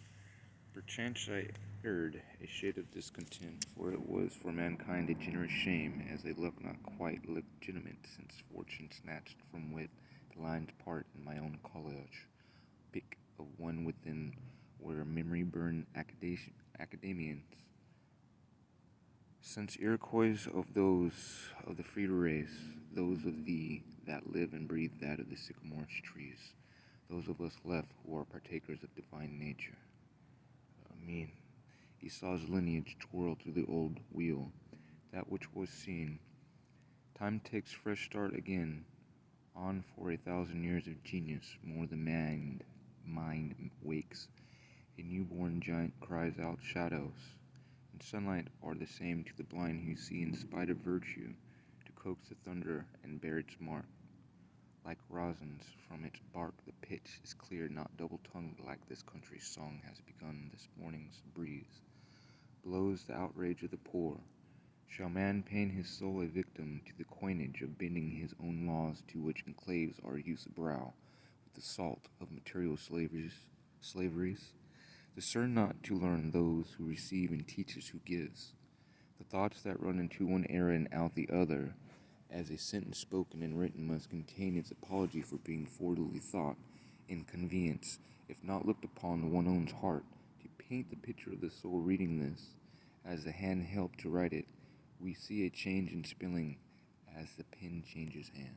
Perchance I erred, a shade of discontent, for it was for mankind a generous shame, as a luck not quite legitimate, since fortune snatched from wit the lion's part in my own college. Pick of one within, where memory burned academians. Since Iroquois of those of the free race, those of thee that live and breathe that of the sycamore trees, those of us left who are partakers of divine nature. Amen. Esau's lineage twirled through the old wheel, that which was seen. Time takes fresh start again, on for 1,000 years of genius, more the mind wakes. A newborn giant cries out shadows, and sunlight are the same to the blind who see in spite of virtue, to coax the thunder and bear its mark. Like rosins from its bark, the pitch is clear, not double-tongued like this country's song has begun. This morning's breeze blows the outrage of the poor. Shall man paint his soul a victim to the coinage of bending his own laws, to which enclaves our youth's brow with the salt of material slaveries? Discern not to learn those who receive and teaches who gives. The thoughts that run into one era and out the other, as a sentence spoken and written must contain its apology for being forwardly thought, inconvenience, if not looked upon one own's heart, to paint the picture of the soul reading this, as the hand helped to write it, we see a change in spelling as the pen changes hand.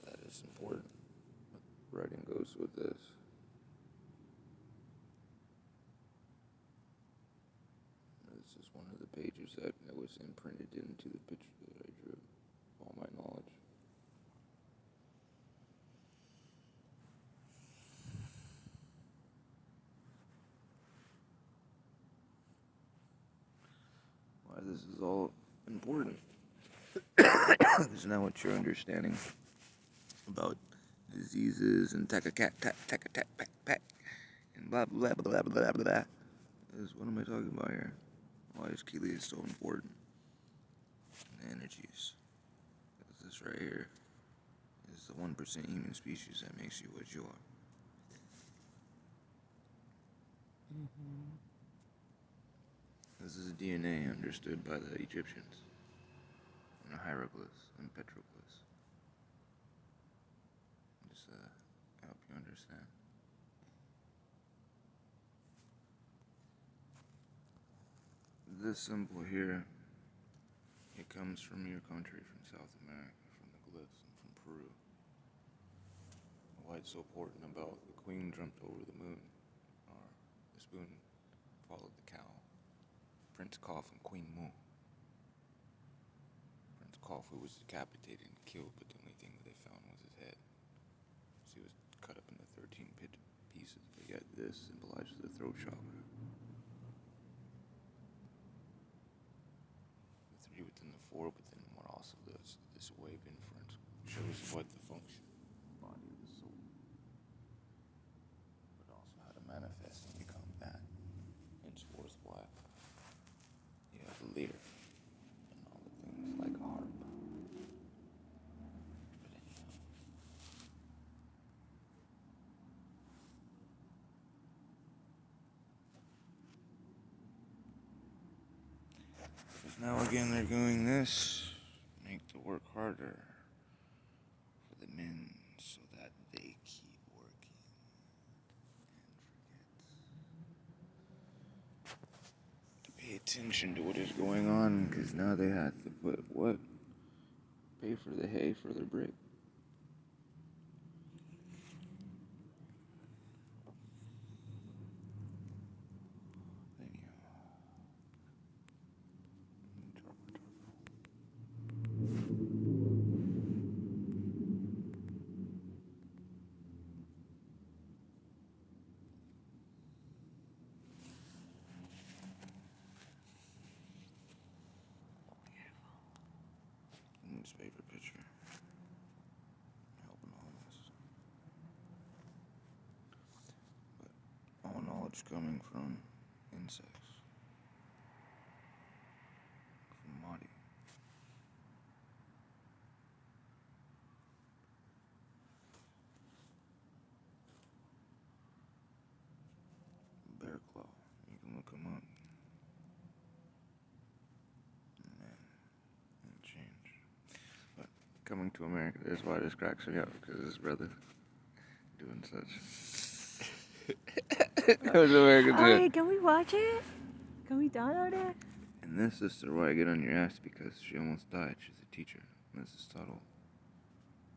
That is important. Writing goes with this. This is one of the pages that was imprinted into the picture that I drew. All my knowledge. Why this is all important is now what you're understanding about diseases and tack-a-cat, tack-a-tack, pack, and blah, blah, blah, blah, blah, blah. What am I talking about here? Why is Keely so important? The energies. This right here is the 1% human species that makes you what you are. This is DNA understood by the Egyptians and hieroglyphs and petroglyphs. Just help you understand. This symbol here, it comes from your country, from South America, from the glyphs, and from Peru. Why it's so important about the queen jumped over the moon, or the spoon followed the cow. Prince Kof and Queen Mu. Prince Kof, who was decapitated and killed, but the only thing that they found was his head. So he was cut up into 13 pieces, but yet this symbolizes the throat chakra. The 3 within the 4 within one also this wave inference shows what the function of the body of the soul, but also how to manifest and become that. Henceforth, why you have a leader and all the things like a harp. But anyhow. Because now again they're doing this, make the work harder. men so that they keep working and forget to pay attention to what is going on, because now they have to put what? Pay for the hay for their brick. His favorite picture. Helping all this. But all knowledge coming from insects. From Madi. Bear claw. You can look him up. Man, and change. But coming to America, that's why this cracks me up, because his brother doing such. Coming to America too. Hey, can we watch it? Can we download it? And this sister, why I get on your ass, because she almost died. She's a teacher, Mrs. Tuttle.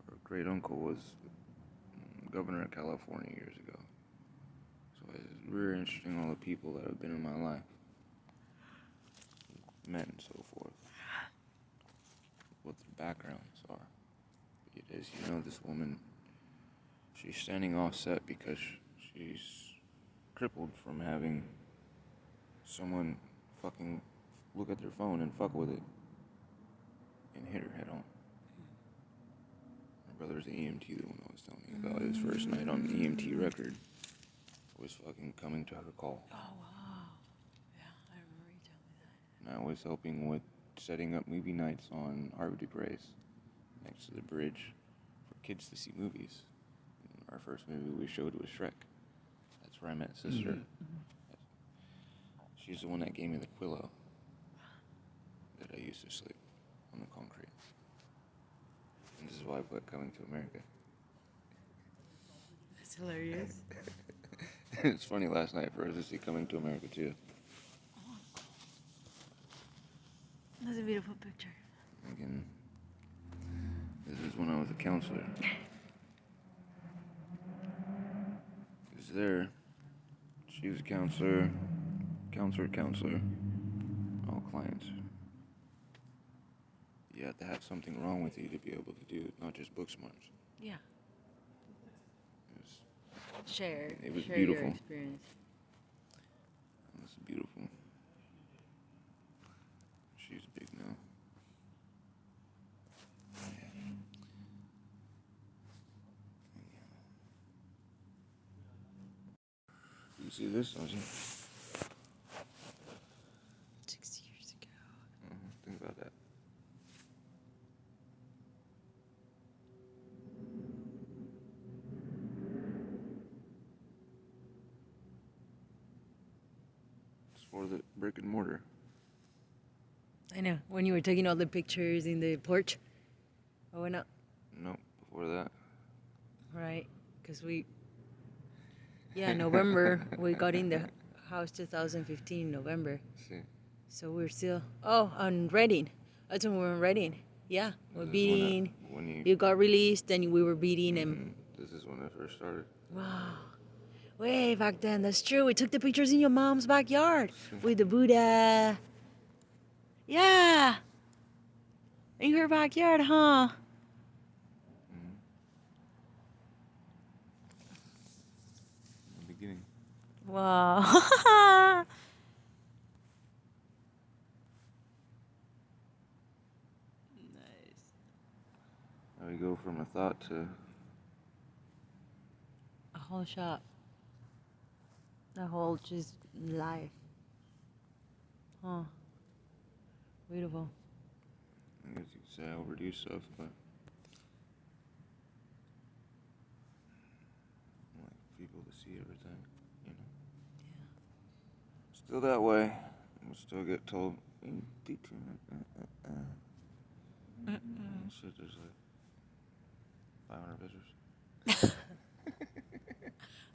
Her great uncle was governor of California years ago. So it's very interesting, all the people that have been in my life, met and so forth, what their backgrounds are. It is, you know, this woman, she's standing off set because she's crippled from having someone fucking look at their phone and fuck with it and hit her head on. My brother's the EMT, the one I was telling you about. His first night on the EMT record was fucking coming to her call. Oh, wow. Yeah, I remember you telling me that. And I was helping with setting up movie nights on Harvey Grace next to the bridge for kids to see movies. And our first movie we showed was Shrek. That's where I met Sister. Mm-hmm. She's the one that gave me the Quillo that I used to sleep on the concrete. And this is why I put Coming to America. That's hilarious. It's funny, last night for us to see Coming to America too. That's a beautiful picture. Again, this is when I was a counselor. Because there, she was a counselor, all clients. You have to have something wrong with you to be able to do it, not just book smarts. Yeah. Share beautiful. your experience. It was beautiful. She's big now. You see this, don't you? 6 years ago. Think about that. It's for the brick and mortar. I know. When you were taking all the pictures in the porch. Oh, we're not. Nope, before that. Right. Because November, we got in the house 2015, November. See. So we're still, on Reading. That's when we were in Reading. Yeah, we're beating. When you got released, and we were beating him. This is when I first started. Wow. Way back then, that's true. We took the pictures in your mom's backyard with the Buddha. Yeah. In her backyard, huh? In the beginning. Wow. Nice. Now we go from a thought to A whole shop. A whole just life. Huh. Beautiful. I guess you could say I overdo stuff, but I like people to see everything, you know. Yeah. Still that way. I still get told, shit, there's like 500 visitors.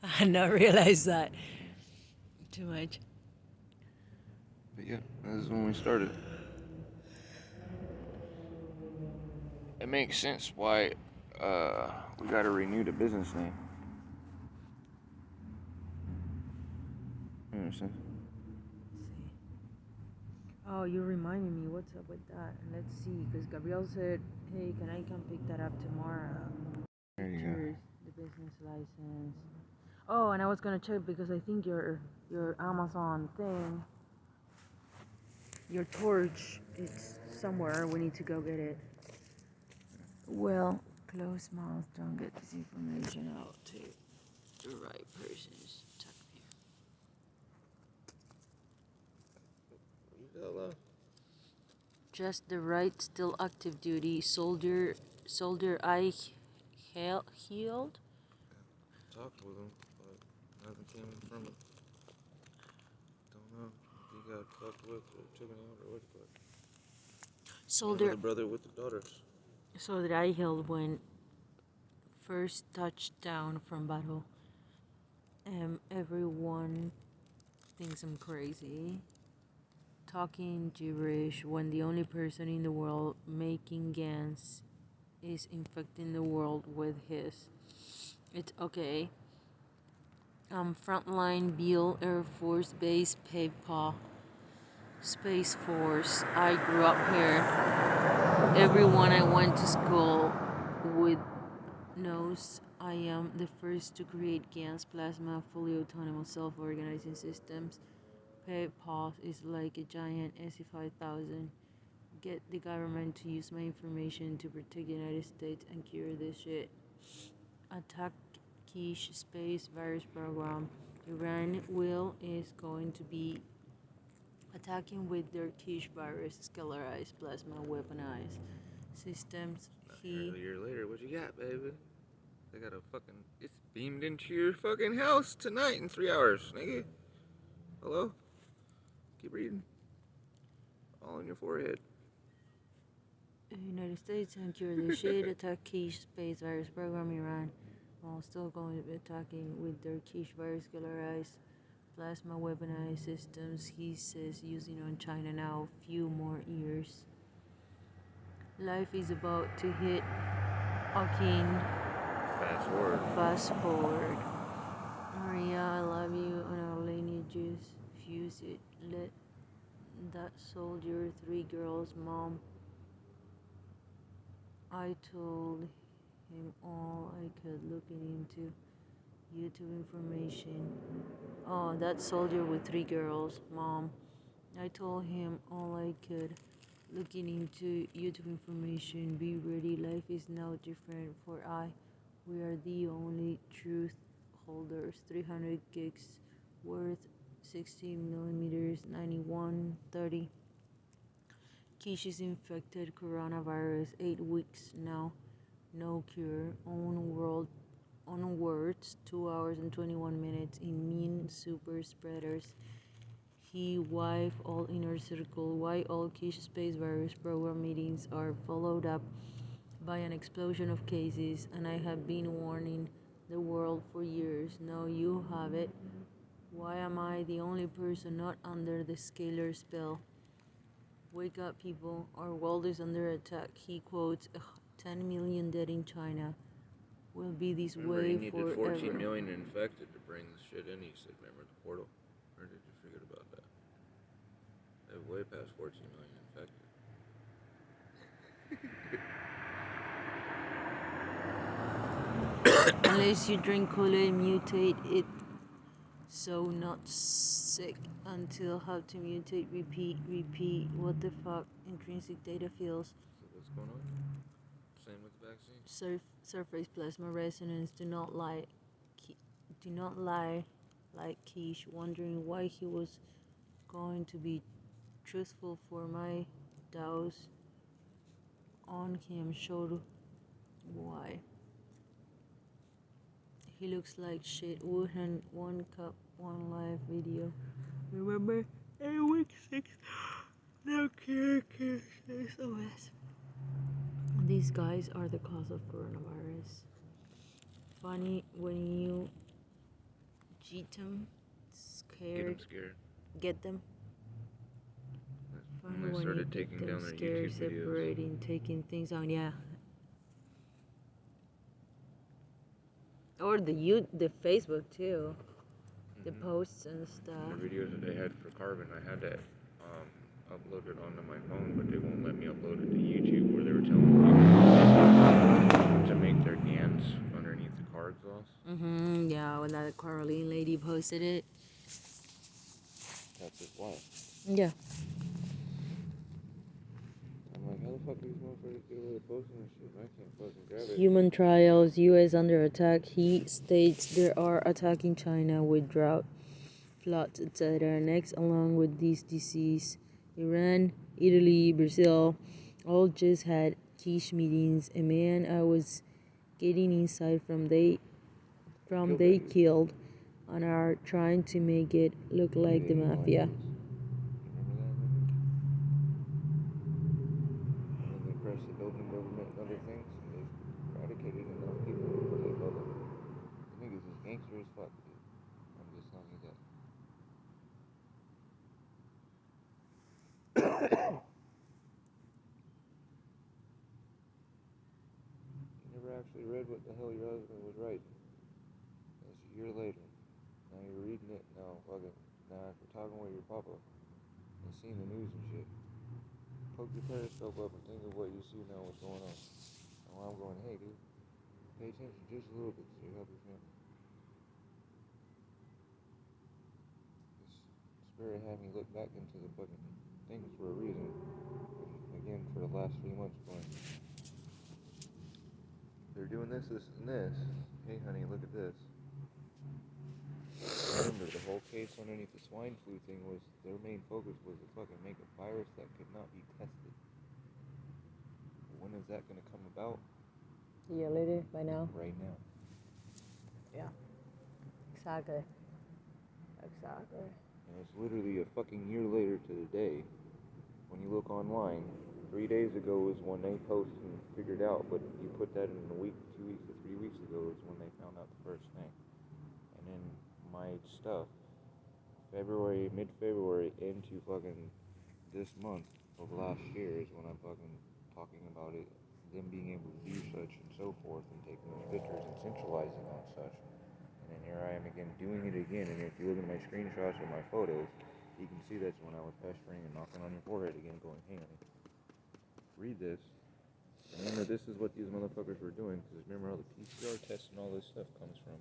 I did not realize that. Too much. But yeah, this is when we started. It makes sense why we gotta renew the business name. You understand? Oh, you reminded me. What's up with that? And let's see, because Gabriel said, "Hey, can I come pick that up tomorrow?" There you Pictures, the business license. Oh, and I was gonna check because I think your Amazon thing, your torch, it's somewhere. We need to go get it. Well, close mouth. Don't get this information out to the right persons. Just the right, still active duty soldier. I healed. Talked with him, but nothing came from it. Don't know if he got fucked with or taken out or what, but Soldier. the brother with the daughters. Soldier I healed when first touchdown from battle. Everyone thinks I'm crazy. Talking gibberish when the only person in the world making GANs is infecting the world with his. It's okay. Frontline Beale Air Force Base, PayPal, Space Force. I grew up here. Everyone I went to school with knows I am the first to create GANs, plasma, fully autonomous self-organizing systems. PayPal is like a giant SE5000. Get the government to use my information to protect the United States and cure this shit. Attack Keshe space virus program. Iran is going to be attacking with their Keshe virus, scalarized plasma weaponized systems. A year later, what you got, baby? They got it's beamed into your fucking house tonight in 3 hours, nigga. Hello? Keep reading. All on your forehead. The United States and cure the shit. Attack Keshe space virus program. Iran while still going to be attacking with their Keshe virus scalarized plasma weaponized systems. He says using on China now. Few more years. Life is about to hit. Fucking fast forward. Maria, I love you, and our lineages. Fuse it. Let that soldier, 3 girls, mom. I told him all I could looking into YouTube information. Oh, that soldier with 3 girls, mom. I told him all I could looking into YouTube information. Be ready, life is now different for we are the only truth holders. 300 gigs worth 60 millimeters 9130. Keshe's infected coronavirus 8 weeks now. No cure. Onwards 2 hours and 21 minutes in mean super spreaders. He wife all inner circle. Why all Keshe space virus program meetings are followed up by an explosion of cases, and I have been warning the world for years. Now you have it. Why am I the only person not under the scalar spell? Wake up, people. Our world is under attack. He quotes 10 million dead in China. Will be this way you forever. needed 14 million infected to bring the shit in. You said, remember the portal? Or did you forget about that? They're way past 14 million infected. Unless you drink Kool-Aid, mutate it. So not sick until have to mutate, repeat. What the fuck? Intrinsic data fields. So what's going on? Same with the vaccine. Surface plasma resonance. Do not lie like Keshe, wondering why he was going to be truthful for my doubts on him showed why. He looks like shit. Wuhan, 1 cup, 1 live video. Remember? 8 week 6. No care, SOS. These guys are the cause of coronavirus. says, funny when you cheat them, scared. Get them. Funny When they when you started get taking them down their scared, YouTube videos. separating, taking things down. Yeah. Or the Facebook too. The posts and stuff. And the videos that they had for Carbon, I had that uploaded onto my phone, but they won't let me upload it to YouTube, where they were telling people to make their GANs underneath the car exhaust. Yeah, when that Caroline lady posted it. That's just wild. Yeah. I'm like, how the fuck do these motherfuckers get away with posting this shit? I can't fucking grab it. Human trials, U.S. under attack. He states they are attacking China with drought, floods, etc. Next, along with these disease, Iran, Italy, Brazil, all just had quiche meetings. A man I was getting inside from they killed and are trying to make it look like the mafia. And they press the building government and other things, and they've eradicated enough people where they love them. The niggas is gangster as fuck, dude. I'm just telling you that. You never actually read what the hell your husband was writing. That's a year later. Now you're reading it. Now fucking, now after talking with your papa and seeing the news and shit, poke your periscope up and think of what you see now, what's going on. And while I'm going, hey dude, pay attention just a little bit so you help your family. This spirit had me look back into the fucking things for a reason. And again, for the last 3 months going, they're doing this, this, and this. Hey honey, look at this. Remember, the whole case underneath the swine flu thing was, their main focus was to fucking make a virus that could not be tested. When is that going to come about? A year later, by now? Right now. Yeah. Exactly. Exactly. And it's literally a fucking year later to the day. When you look online, 3 days ago is when they posted and figured out, but you put that in a week, 2 weeks, or 3 weeks ago is when they found out the first thing. And then my stuff, mid-February into fucking this month of last year is when I'm fucking talking about it, them being able to do such and so forth, and taking those pictures and centralizing on such. And then here I am again doing it again, and if you look at my screenshots or my photos, you can see that's when I was pestering and knocking on your forehead again, going, hey honey, read this. Remember, this is what these motherfuckers were doing, because remember how the PCR test and all this stuff comes from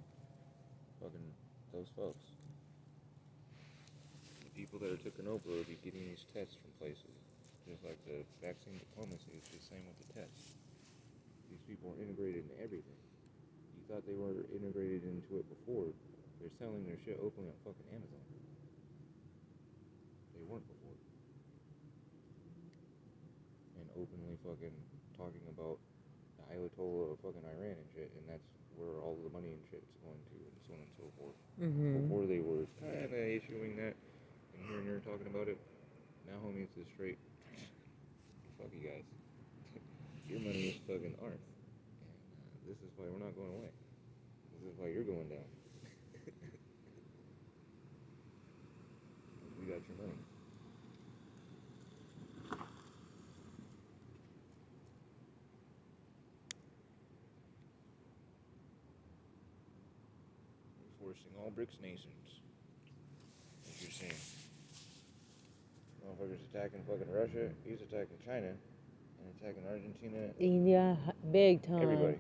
fucking those folks. The people that are taking over will be getting these tests from places. Just like the vaccine diplomacy is the same with the tests. These people are integrated into everything. You thought they were integrated into it before. They're selling their shit openly on fucking Amazon. They weren't before. And openly fucking talking about the Ayatollah of fucking Iran and shit, and that's where all the money and shit's going to, and so on and so forth. Before they were kind of issuing that, and here and there talking about it. Now, homie, it's just straight. Fuck you guys. Your money is fucking ours. And this is why we're not going away. This is why you're going down. We got your money. Enforcing all BRICS nations. As you're saying. Motherfuckers attacking fucking Russia, he's attacking China, and attacking Argentina. India, big time. Everybody.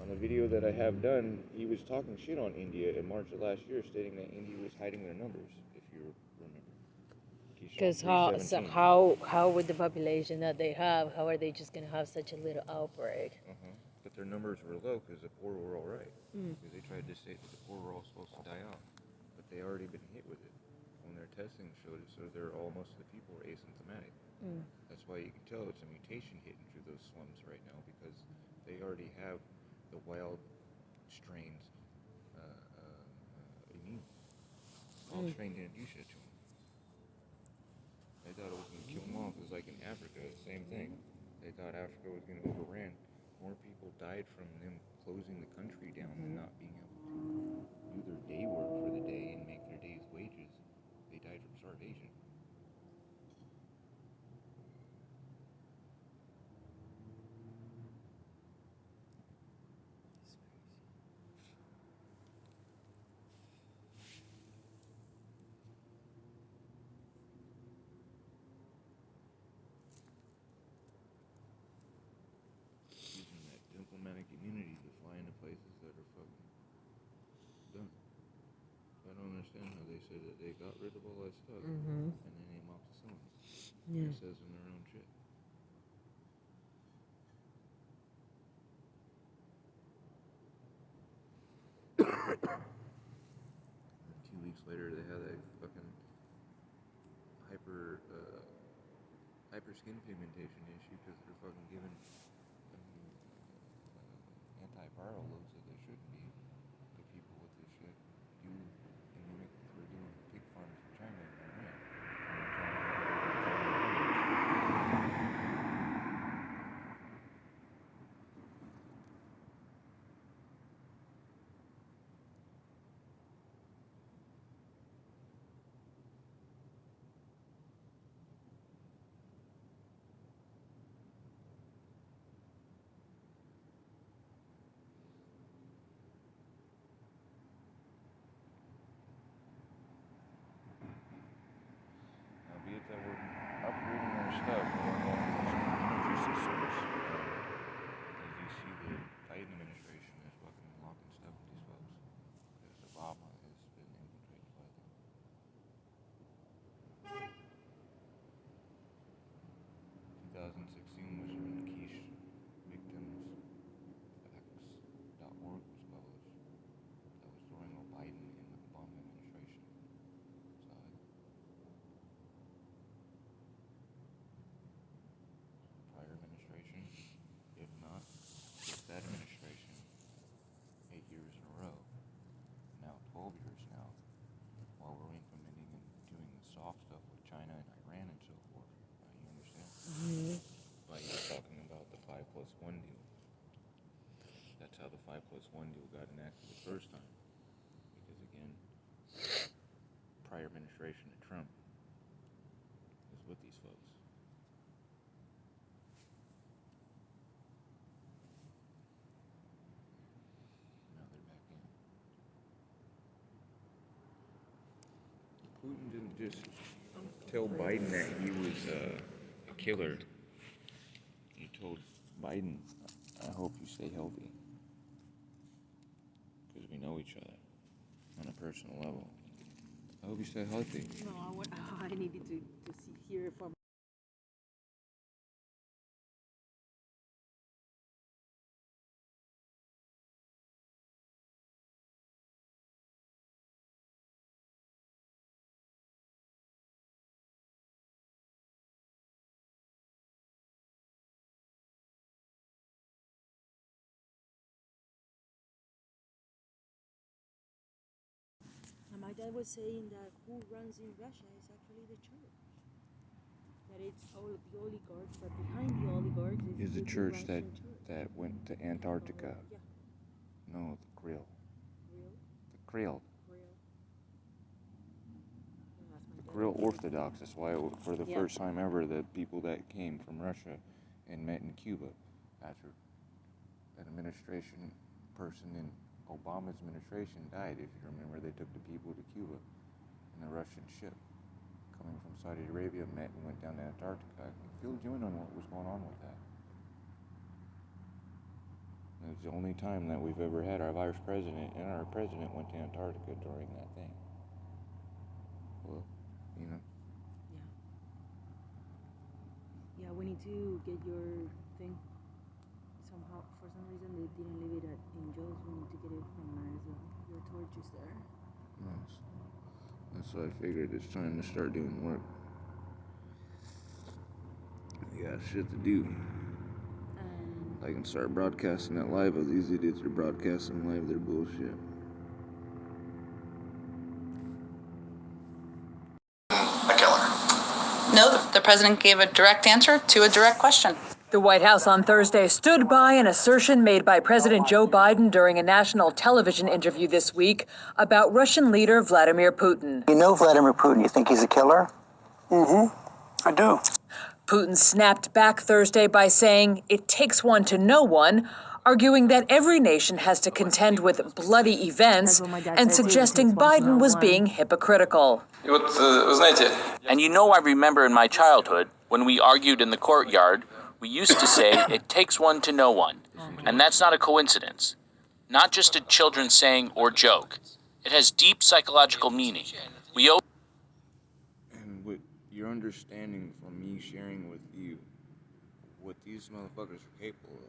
On the video that I have done, he was talking shit on India in March of last year, stating that India was hiding their numbers, if you remember. Because how with the population that they have, how are they just going to have such a little outbreak? But their numbers were low because the poor were all right. Because they tried to say that the poor were all supposed to die out. But they already been hit with it. When their testing showed it, so most of the people were asymptomatic. That's why you can tell it's a mutation hitting through those slums right now, because they already have the wild strains immune. Wild strain didn't do shit to them. They thought it was going to kill them off. It was like in Africa, same thing. They thought Africa was going to overrun more people died from them closing the country down than not being able to do their day work for the day and make their day's wages. They died from starvation. Using that diplomatic immunity to fly into places that are fucking done. I don't understand how they say that they got rid of all that stuff and then they mock the sun. Yeah. It says in their own shit. 2 weeks later, they had that fucking hyper skin pigmentation issue because they're fucking giving antiviral loads that they shouldn't be to people with this shit. You mimic what they're doing with pig farms in China and Iran. Albeit that we're upgrading our stuff, we're going to some energy systems. As you see, the Biden administration is fucking locking stuff with these folks. Because Obama has been infiltrated by them. 2016 was when Keshe victimsfacts.org was published. That was during the Biden and Obama administration. Prior administration, if not, just that administration, 8 years in a row, now 12 years now, while we're implementing and doing the soft stuff with China and Iran and so forth. You understand? Like you're talking about the 5+1 deal. That's how the 5+1 deal got enacted the first time. Because again, prior administration of Trump was with these folks. Now they're back in. Putin didn't just tell Biden that he was a killer. He told Biden, I hope you stay healthy. Because we know each other on a personal level. I hope you stay healthy. No, I needed to hear from. My dad was saying that who runs in Russia is actually the church. That it's all of the oligarchs, but behind the oligarchs Is the the church that Russian church. that went to Antarctica? Yeah. No, the Krill. Real? The Krill. Real. The Krill Orthodox. That's why for the first time ever, the people that came from Russia and met in Cuba after an administration person in Obama's administration died. If you remember, they took the people to Cuba in a Russian ship coming from Saudi Arabia, met and went down to Antarctica. I filled you in on what was going on with that. It was the only time that we've ever had our vice president and our president went to Antarctica during that thing. Well, you know. Yeah, we need to get your thing. Somehow, for some reason, they didn't leave it at Angels. We need to get it from there as well. Your torch is there. Nice. That's why I figured it's time to start doing work. I got shit to do. I can start broadcasting that live, but these idiots are broadcasting live their bullshit. No, the president gave a direct answer to a direct question. The White House on Thursday stood by an assertion made by President Joe Biden during a national television interview this week about Russian leader Vladimir Putin. You know Vladimir Putin, you think he's a killer? I do. Putin snapped back Thursday by saying it takes one to know one, arguing that every nation has to contend with bloody events and suggesting Biden was being hypocritical. And you know, I remember in my childhood, when we argued in the courtyard, we used to say, it takes one to know one. And that's not a coincidence. Not just a children's saying or joke. It has deep psychological meaning. And with your understanding from me sharing with you what these motherfuckers are capable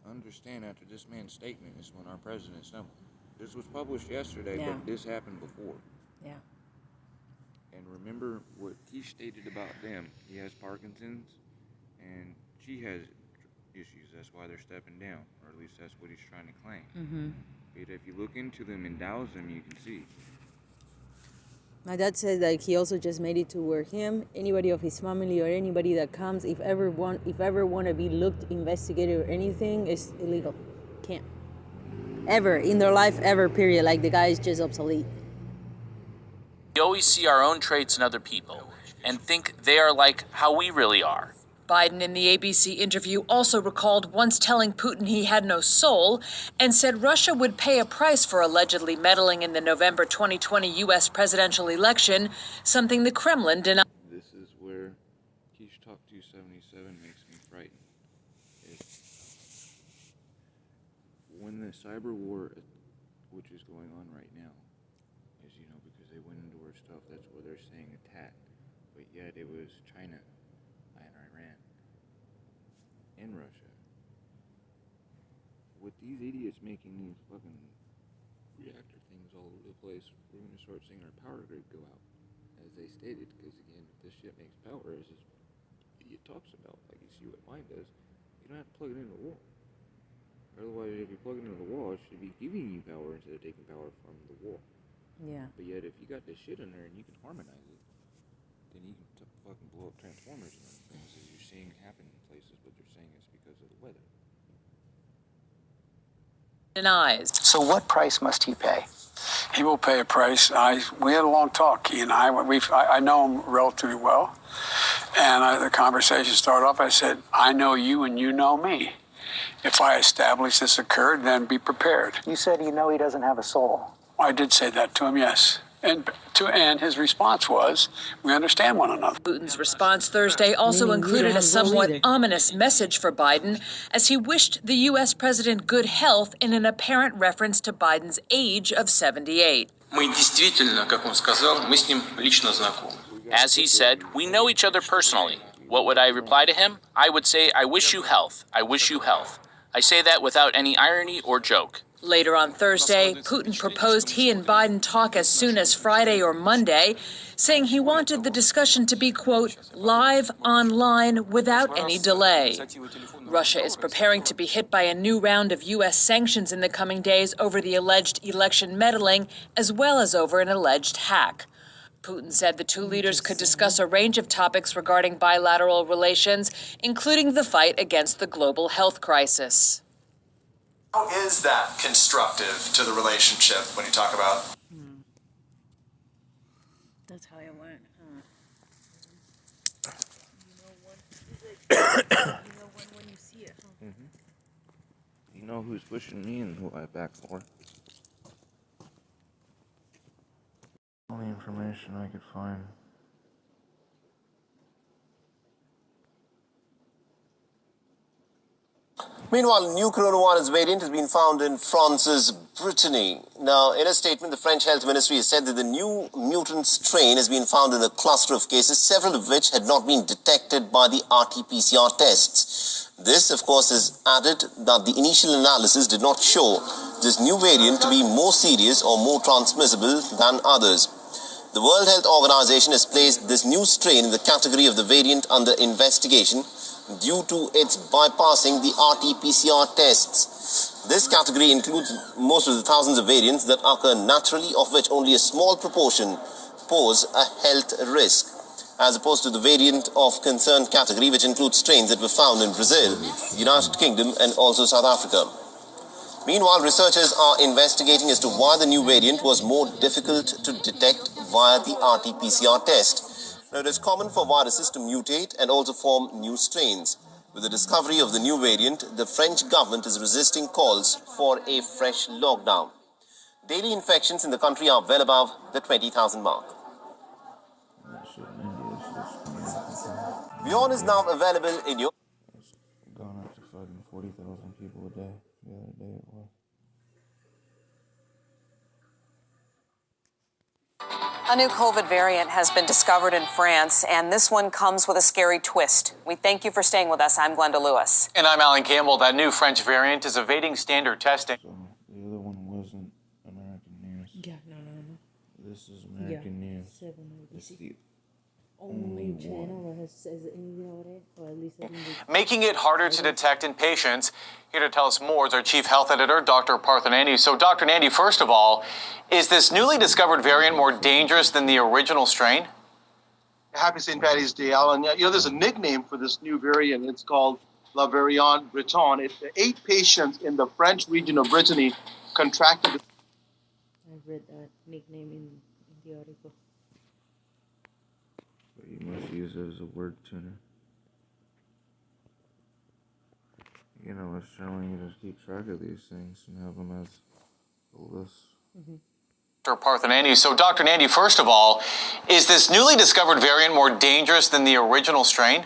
of, understand after this man's statement is when our president stumbled. This was published yesterday, but this happened before. Yeah. And remember what he stated about them. He has Parkinson's, and she has issues. That's why they're stepping down, or at least that's what he's trying to claim. But if you look into them and douse them, you can see. My dad said that he also just made it to where him, anybody of his family, or anybody that comes, if ever want to be looked, investigated, or anything, is illegal. Can't. Ever in their life, ever. Period. Like the guy is just obsolete. We always see our own traits in other people and think they are like how we really are. Biden in the ABC interview also recalled once telling Putin he had no soul and said Russia would pay a price for allegedly meddling in the November 2020 U.S. presidential election, something the Kremlin denied. This is where Keshe Talk 277 makes me frightened. When the cyber war, which is going on right now, is, because they went into our stuff, that's where they're saying attack. But yet it was China and Iran and Russia. With these idiots making these fucking reactor things all over the place, we're going to start seeing our power grid go out, as they stated, because again, if this shit makes power, as this idiot talks about, like you see what mine does, you don't have to plug it into the wall. Otherwise, if you plug it into the wall, it should be giving you power instead of taking power from the wall. Yeah. But yet, if you got this shit in there and you can harmonize it, then you can fucking blow up transformers and other things, as you're seeing happen in places, but they're saying it's because of the weather. Denies. So what price must he pay? He will pay a price. We had a long talk, he and I. I know him relatively well. And the conversation started off, I said, I know you and you know me. If I establish this occurred, then be prepared. You said you know he doesn't have a soul. I did say that to him, yes. And his response was, we understand one another. Putin's response Thursday also included a somewhat ominous message for Biden as he wished the U.S. president good health in an apparent reference to Biden's age of 78. As he said, we know each other personally. What would I reply to him? I would say, I wish you health. I wish you health. I say that without any irony or joke. Later on Thursday, Putin proposed he and Biden talk as soon as Friday or Monday, saying he wanted the discussion to be, quote, live online without any delay. Russia is preparing to be hit by a new round of U.S. sanctions in the coming days over the alleged election meddling, as well as over an alleged hack. Putin said the two leaders could discuss a range of topics regarding bilateral relations, including the fight against the global health crisis. How is that constructive to the relationship when you talk about? That's how it went. When you see it. You know who's pushing me and who I back for. All the information I could find. Meanwhile, a new coronavirus variant has been found in France's Brittany. Now, in a statement, the French Health Ministry has said that the new mutant strain has been found in a cluster of cases, several of which had not been detected by the RT-PCR tests. This, of course, has added that the initial analysis did not show this new variant to be more serious or more transmissible than others. The World Health Organization has placed this new strain in the category of the variant under investigation due to its bypassing the RT-PCR tests. This category includes most of the thousands of variants that occur naturally, of which only a small proportion pose a health risk. as opposed to the variant of concern category, which includes strains that were found in Brazil, the United Kingdom, and also South Africa. Meanwhile, researchers are investigating as to why the new variant was more difficult to detect via the RT-PCR test. Now, it is common for viruses to mutate and also form new strains. With the discovery of the new variant, the French government is resisting calls for a fresh lockdown. Daily infections in the country are well above the 20,000 mark. Beyond is now available in your... Gone up to fucking 40,000 people a day. The other day it was. A new COVID variant has been discovered in France, and this one comes with a scary twist. We thank you for staying with us. I'm Glenda Lewis. And I'm Alan Campbell. That new French variant is evading standard testing. So the other one wasn't American news. Yeah, no. This is American news. It's the only channel that says anything about it, or at least Making it harder to detect in patients. Here to tell us more is our chief health editor, Dr. Partha Nandi. So, Dr. Nandi, first of all, is this newly discovered variant more dangerous than the original strain? Happy St. Paddy's Day, Alan. There's a nickname for this new variant. It's called la variant Breton. 8 patients in the French region of Brittany contracted. I read that nickname in the article. But you must use it as a word tuner. You know, it's showing you to keep track of these things and have them as a list. Dr. Partha Nandi. So, Dr. Nandi, first of all, is this newly discovered variant more dangerous than the original strain?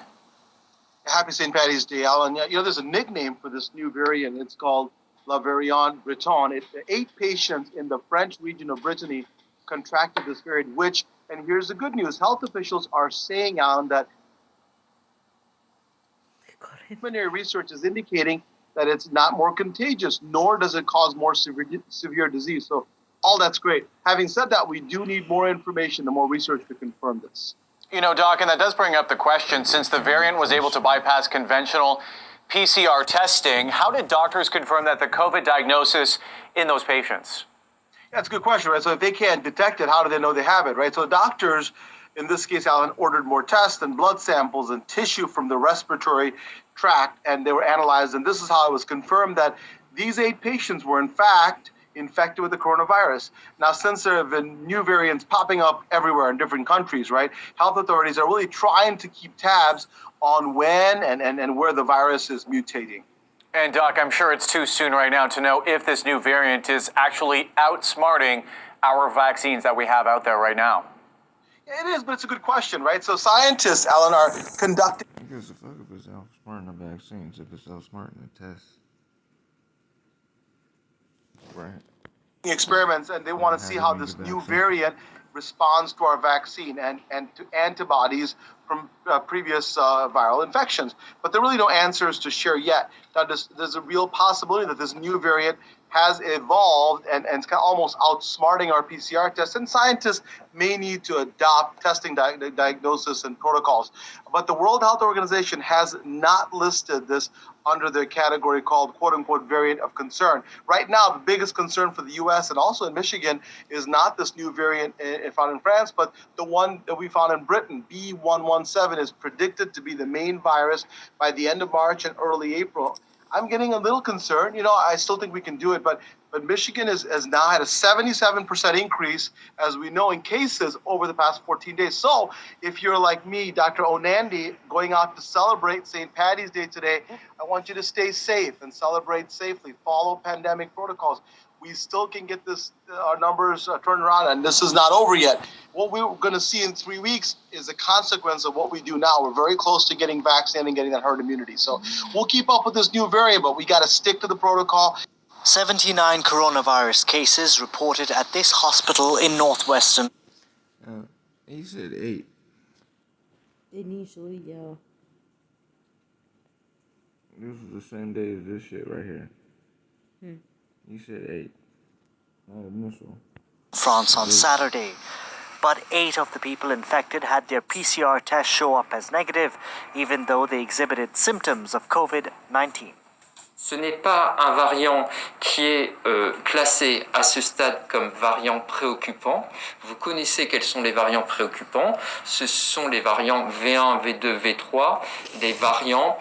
Happy St. Paddy's Day, Alan. There's a nickname for this new variant. It's called la variant Breton. 8 patients in the French region of Brittany contracted this variant, which, and here's the good news, health officials are saying, Alan, that preliminary research is indicating that it's not more contagious, nor does it cause more severe disease. So all that's great. Having said that, we do need more information and more research to confirm this. You know, Doc, and that does bring up the question, since the variant was able to bypass conventional PCR testing, how did doctors confirm that the COVID diagnosis in those patients? That's a good question, right? So if they can't detect it, how do they know they have it, right? So doctors, in this case, Alan, ordered more tests and blood samples and tissue from the respiratory tract, and they were analyzed. And this is how it was confirmed that these 8 patients were, in fact, infected with the coronavirus. Now, since there have been new variants popping up everywhere in different countries, right, health authorities are really trying to keep tabs on when and where the virus is mutating. And, Doc, I'm sure it's too soon right now to know if this new variant is actually outsmarting our vaccines that we have out there right now. It is, but it's a good question, right? So scientists, Alan, are conducting... I guess the fuck if it's outsmarting the vaccines, if it's outsmarting the tests. Right. Experiments, and they want to see how this new variant responds to our vaccine and to antibodies from previous viral infections. But there are really no answers to share yet. Now, there's a real possibility that this new variant has evolved and it's kind of almost outsmarting our PCR tests, and scientists may need to adopt testing diagnosis and protocols. But the World Health Organization has not listed this under the category called quote-unquote variant of concern. Right now, the biggest concern for the U.S. and also in Michigan is not this new variant found in France, but the one that we found in Britain. B.1.1.7 is predicted to be the main virus by the end of March and early April. I'm getting a little concerned. I still think we can do it, but Michigan has now had a 77% increase, as we know, in cases over the past 14 days. So if you're like me, Dr. Onandi, going out to celebrate St. Paddy's Day today, I want you to stay safe and celebrate safely. Follow pandemic protocols. We still can get our numbers turned around, and this is not over yet. What we're going to see in 3 weeks is a consequence of what we do now. We're very close to getting vaccinated and getting that herd immunity. So we'll keep up with this new variant, but we got to stick to the protocol. 79 coronavirus cases reported at this hospital in northwestern. He said 8. Initially, yeah. This is the same day as this shit right here. He said 8. Not initial. France on Saturday. But 8 of the people infected had their PCR test show up as negative, even though they exhibited symptoms of COVID-19. Ce n'est pas un variant qui est classé à ce stade comme variant préoccupant. Vous connaissez quels sont les variants préoccupants. Ce sont les variants V1, V2, V3, des variants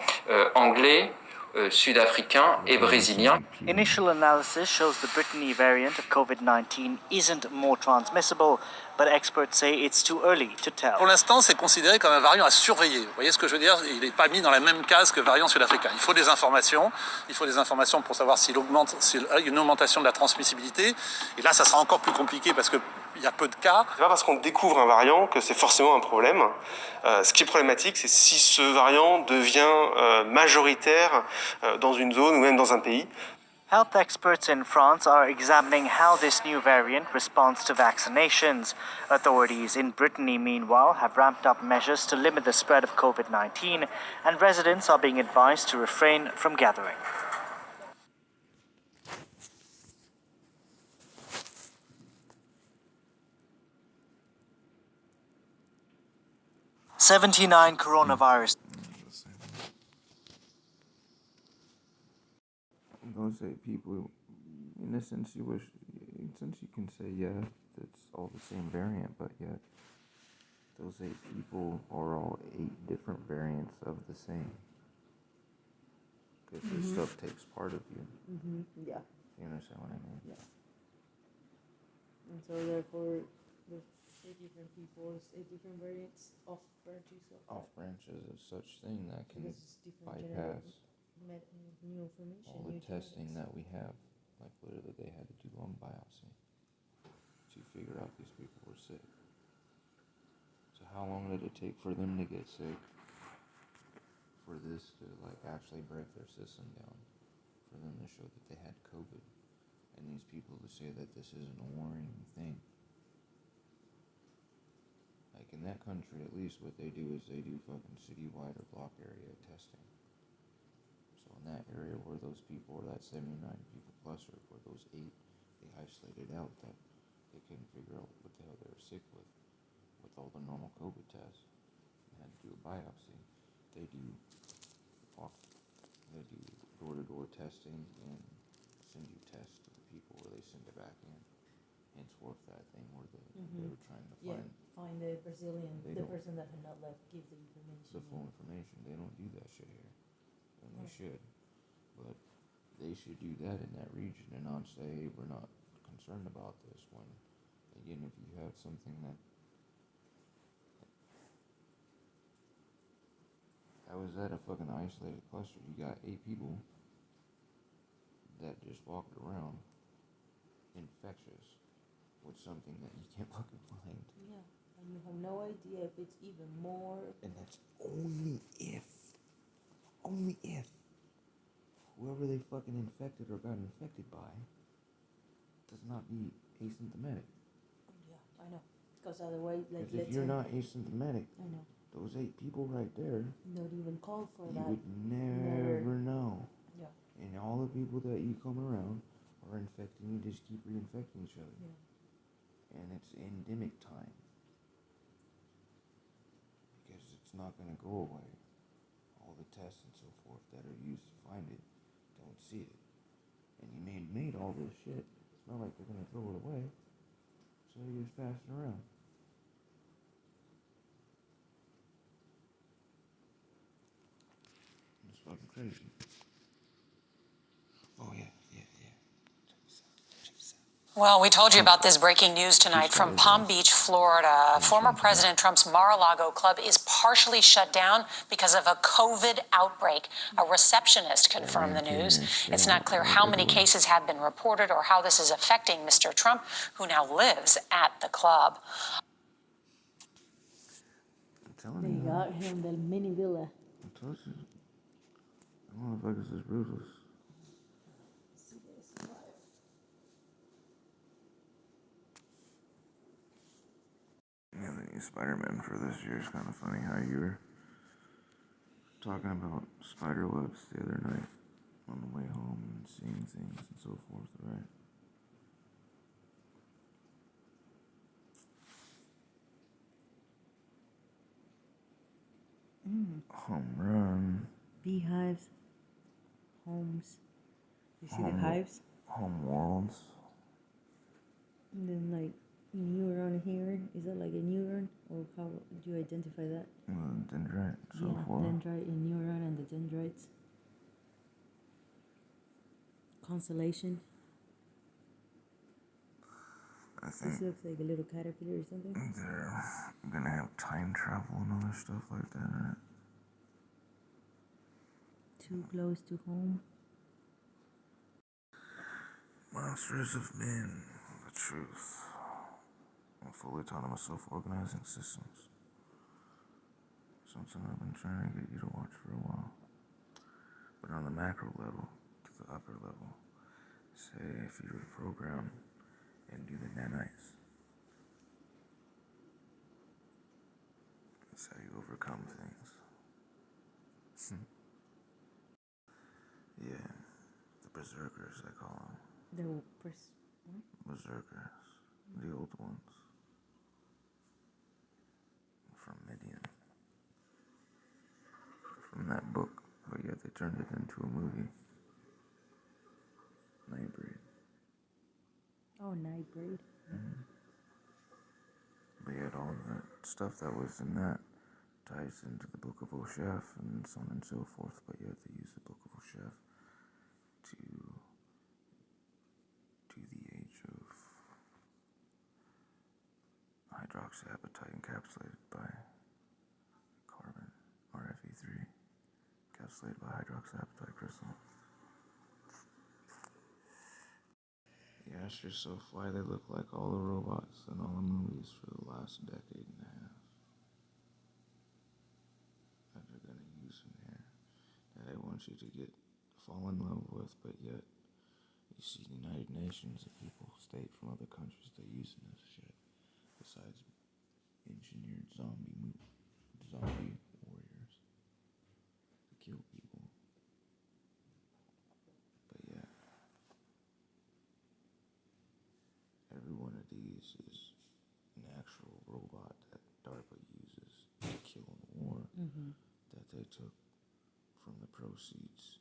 anglais, sud-africains et brésiliens. Initial analysis shows the Brittany variant of COVID-19 isn't more transmissible, but experts say it's too early to tell. Pour l'instant, c'est considéré comme un variant à surveiller. Vous voyez ce que je veux dire? Il n'est pas mis dans la même case que variant sud-africain. Il faut des informations. Il faut des informations pour savoir s'il y a une augmentation de la transmissibilité. Et là, ça sera encore plus compliqué parce qu'il y a peu de cas. C'est pas parce qu'on découvre un variant que c'est forcément un problème. Ce qui est problématique, c'est si ce variant devient majoritaire dans une zone ou même dans un pays. Health experts in France are examining how this new variant responds to vaccinations. Authorities in Brittany, meanwhile, have ramped up measures to limit the spread of COVID-19, and residents are being advised to refrain from gathering. "79 coronavirus." Don't say people. In a sense, you can say it's all the same variant, but yet those 8 people are all 8 different variants of the same. Because this stuff takes part of you. Yeah. You understand what I mean? Yeah. And so therefore, there's 8 different people, 8 different variants of branches Off branches of such thing that can bypass new information. all the testing that we have. Like literally, they had to do lung biopsy to figure out these people were sick. So how long did it take for them to get sick? For this to like actually break their system down, for them to show that they had COVID, and these people to say that this isn't a worrying thing. Like in that country, at least what they do is they do fucking citywide or block area testing. So in that area where those people, or that 79 people plus, or where those 8, they isolated out that they couldn't figure out what the hell they were sick with all the normal COVID tests, and had to do a biopsy. They do door-to-door testing and send you tests to the people where they send it back in. Henceforth, that thing where they were trying to find the Brazilian, the person that had not left, give the information. The full information. They don't do that shit here, and they should. But they should do that in that region and not say, hey, we're not concerned about this. When again, if you have something that was at a fucking isolated cluster, you got 8 people that just walked around infectious with something that you can't fucking find. Yeah, and you have no idea if it's even more. And that's only if whoever they fucking infected or got infected by does not be asymptomatic. Yeah, I know. Because otherwise, like, if you're not asymptomatic, I know. Those 8 people right there, not even called for you that. would never know. Yeah. And all the people that you come around are infecting, you just keep reinfecting each other. Yeah. And it's endemic time. Because it's not going to go away. All the tests and so forth that are used to find it don't see it. And you made all this shit. It's not like they're going to throw it away. So you're just passing around. It's fucking crazy. Oh yeah. Well, we told you about this breaking news tonight from Palm Beach, Florida. Former President Trump's Mar-a-Lago club is partially shut down because of a COVID outbreak. A receptionist confirmed the news. It's not clear how many cases have been reported or how this is affecting Mr. Trump, who now lives at the club. They got him the mini villa. I told you. That motherfuckers is ruthless. Yeah, the new Spider-Man for this year is kind of funny how you were talking about spider webs the other night on the way home and seeing things and so forth, right? Home run. Beehives, homes, You see the hives? Home worlds. And then like neuron here, is that like a neuron? Or how do you identify that? Dendrite, so yeah, forth. dendrite and neuron and the dendrites. Constellation. I think This looks like a little caterpillar or something. they're gonna have time travel and other stuff like that in it. Too close to home. Monsters of men, the truth. And fully autonomous self-organizing systems. Something I've been trying to get you to watch for a while. But on the macro level, to the upper level, say if you were to program and do the nanites. That's how you overcome things. Yeah, the berserkers, they call them. The Berserkers, the old ones. From Midian. From that book, but yet they turned it into a movie. Nightbreed. Oh, Nightbreed. Mm-hmm. But yet all that stuff that was in that ties into the Book of Oshef and so on and so forth, but yet they use the Book of Oshef to the age of hydroxyapatite encapsulated by carbon, RFE3, encapsulated by hydroxyapatite crystal. You ask yourself why they look like all the robots in all the movies for the last decade and a half that they're going to use in here, that they want you to fall in love with, but yet you see the United Nations and people, state from other countries, they're using this shit besides engineered zombie warriors to kill people. But yeah, every one of these is an actual robot that DARPA uses to kill in war, that they took from the proceeds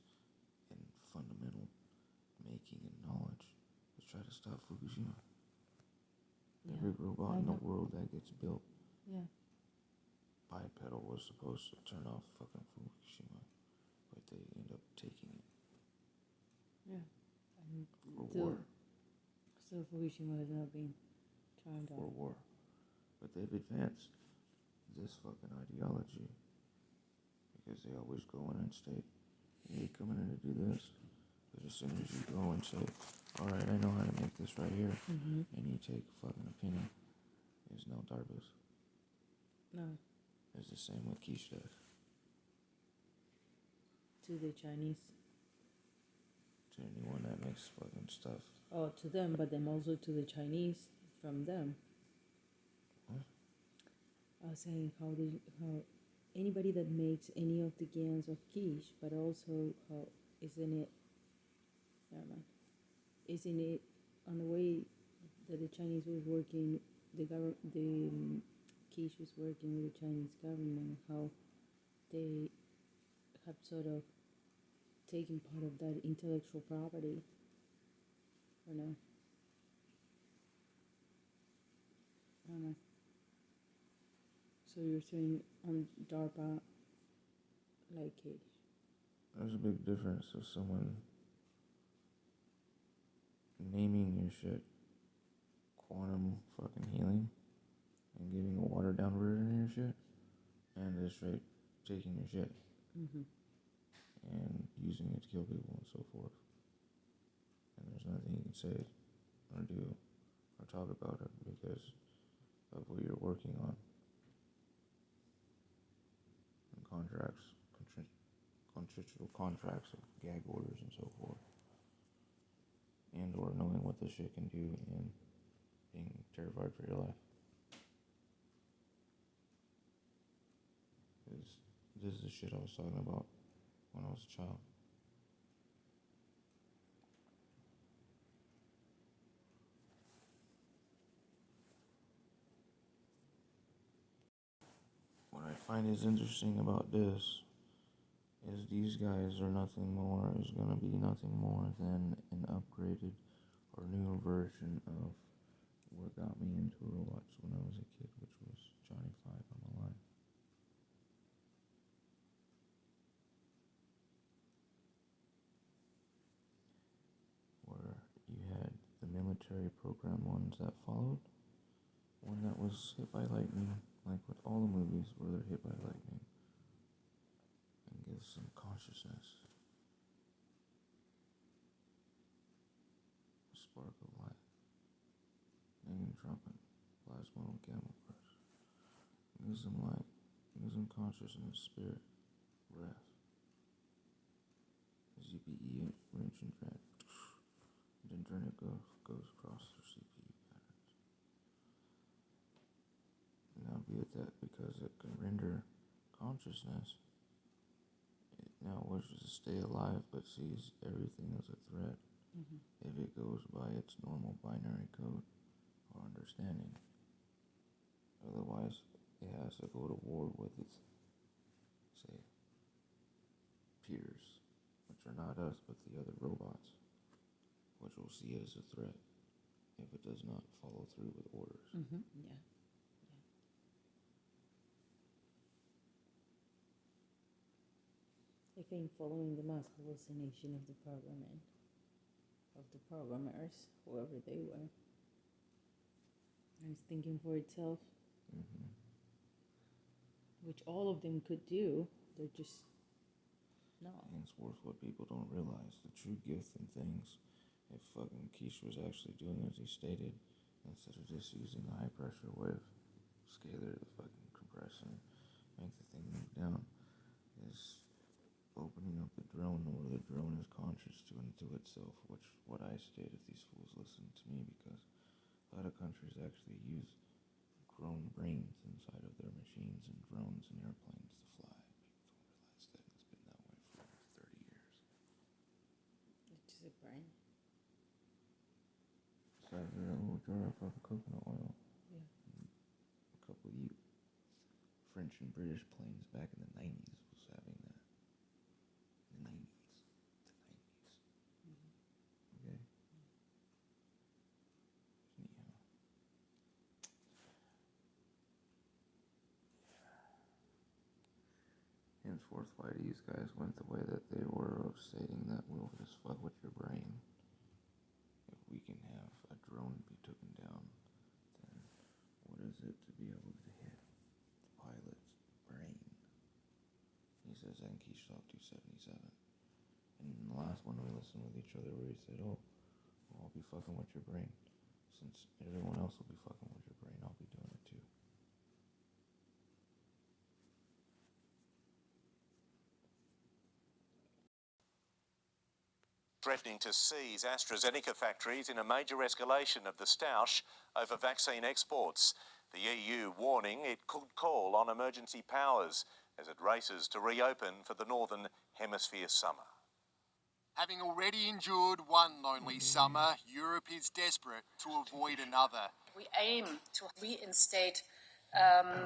and fundamental making and knowledge to try to stop Fukushima. Yeah, Every robot in the world that gets built, bipedal, was supposed to turn off fucking Fukushima, but they end up taking it. Yeah. And for war. So Fukushima has not been turned For off. war. But they've advanced this fucking ideology because they always go in and state, hey, coming in to do this. But as soon as you go and say, alright, I know how to make this right here, and you take fucking a penny, there's no DARPAs. No. It's the same with keshe. To the Chinese. To anyone that makes fucking stuff. Oh, to them, but then also to the Chinese from them. What? I was saying how anybody that makes any of the games of keshe, but also how isn't it on the way that the Chinese was working, the keshe was working with the Chinese government, how they have sort of taken part of that intellectual property, or no? I don't know. So you're saying on DARPA, like keshe? There's a big difference of someone naming your shit quantum fucking healing and giving a watered down version of your shit, and just straight taking your shit and using it to kill people and so forth. And there's nothing you can say or do or talk about it because of what you're working on. And contracts, contractual contracts of gag orders and so forth. And or knowing what this shit can do and being terrified for your life. This is the shit I was talking about when I was a child. What I find is interesting about this is these guys are nothing more, is going to be nothing more than an upgraded or newer version of what got me into robots when I was a kid, which was Johnny 5 on the Line. Where you had the military program ones that followed, one that was hit by lightning, like with all the movies where they're hit by lightning, and gives some consciousness, a spark of light, hanging trumpet, plasma gamma burst, gives them light, gives them consciousness, spirit, breath, ZPE, wrench and drag, and internet goes across their CPU patterns. Now be it that because it can render consciousness, it now wishes to stay alive but sees everything as a threat if it goes by its normal binary code or understanding. Otherwise, it has to go to war with its, say, peers, which are not us but the other robots, which will see it as a threat if it does not follow through with orders. Yeah. I think following the mass hallucination of the programmers, whoever they were, and it's thinking for itself, which all of them could do. They're just not. Henceforth, what people don't realize, the true gift in things, if fucking Keshe was actually doing as he stated, instead of just using a high pressure wave scalar to fucking compress and make the thing move down, is opening up the drone where the drone is conscious to unto itself, which what I state if these fools listen to me, because a lot of countries actually use grown brains inside of their machines and drones and airplanes to fly. People don't realize that it's been that way for over 30 years. It's just a brain. Besides a little jar of fucking coconut oil. Yeah. A couple of French and British planes back in the 90s was having that. The 90s. Okay? Anyhow. Henceforth, why these guys went the way that they were of stating that we'll just fuck with your brain. If we can have a drone be taken down, then what is it to be able to hit the pilot's brain? He says that in Keshe Talk 277. And in the last one we listened with each other where he said, oh, well, I'll be fucking with your brain. Since everyone else will be fucking with your brain, I'll be doing it too. Threatening to seize AstraZeneca factories in a major escalation of the stoush over vaccine exports. The EU warning it could call on emergency powers as it races to reopen for the Northern Hemisphere summer. Having already endured one lonely summer, Europe is desperate to avoid another. We aim to reinstate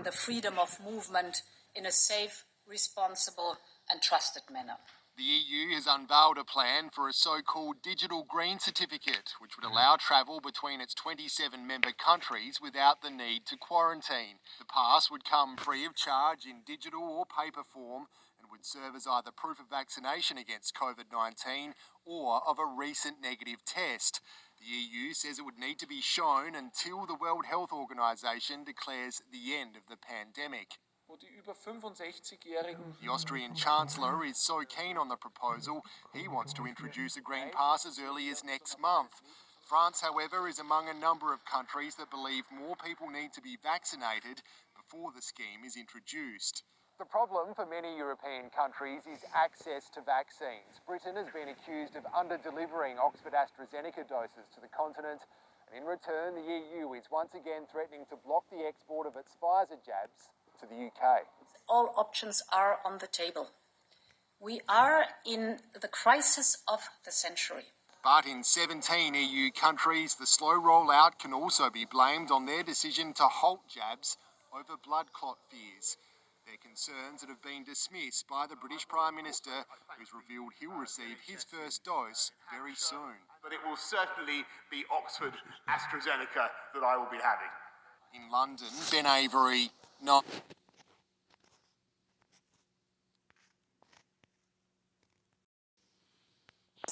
the freedom of movement in a safe, responsible and trusted manner. The EU has unveiled a plan for a so-called digital green certificate, which would allow travel between its 27 member countries without the need to quarantine. The pass would come free of charge in digital or paper form and would serve as either proof of vaccination against COVID-19 or of a recent negative test. The EU says it would need to be shown until the World Health Organization declares the end of the pandemic. The Austrian Chancellor is so keen on the proposal, he wants to introduce a green pass as early as next month. France, however, is among a number of countries that believe more people need to be vaccinated before the scheme is introduced. The problem for many European countries is access to vaccines. Britain has been accused of under-delivering Oxford AstraZeneca doses to the continent, and in return the EU is once again threatening to block the export of its Pfizer jabs to the UK. All options are on the table. We are in the crisis of the century. But in 17 EU countries, the slow rollout can also be blamed on their decision to halt jabs over blood clot fears. They're concerns that have been dismissed by the British Prime Minister, who's revealed he'll receive his first dose very soon. But it will certainly be Oxford AstraZeneca that I will be having. In London, Ben Avery, not.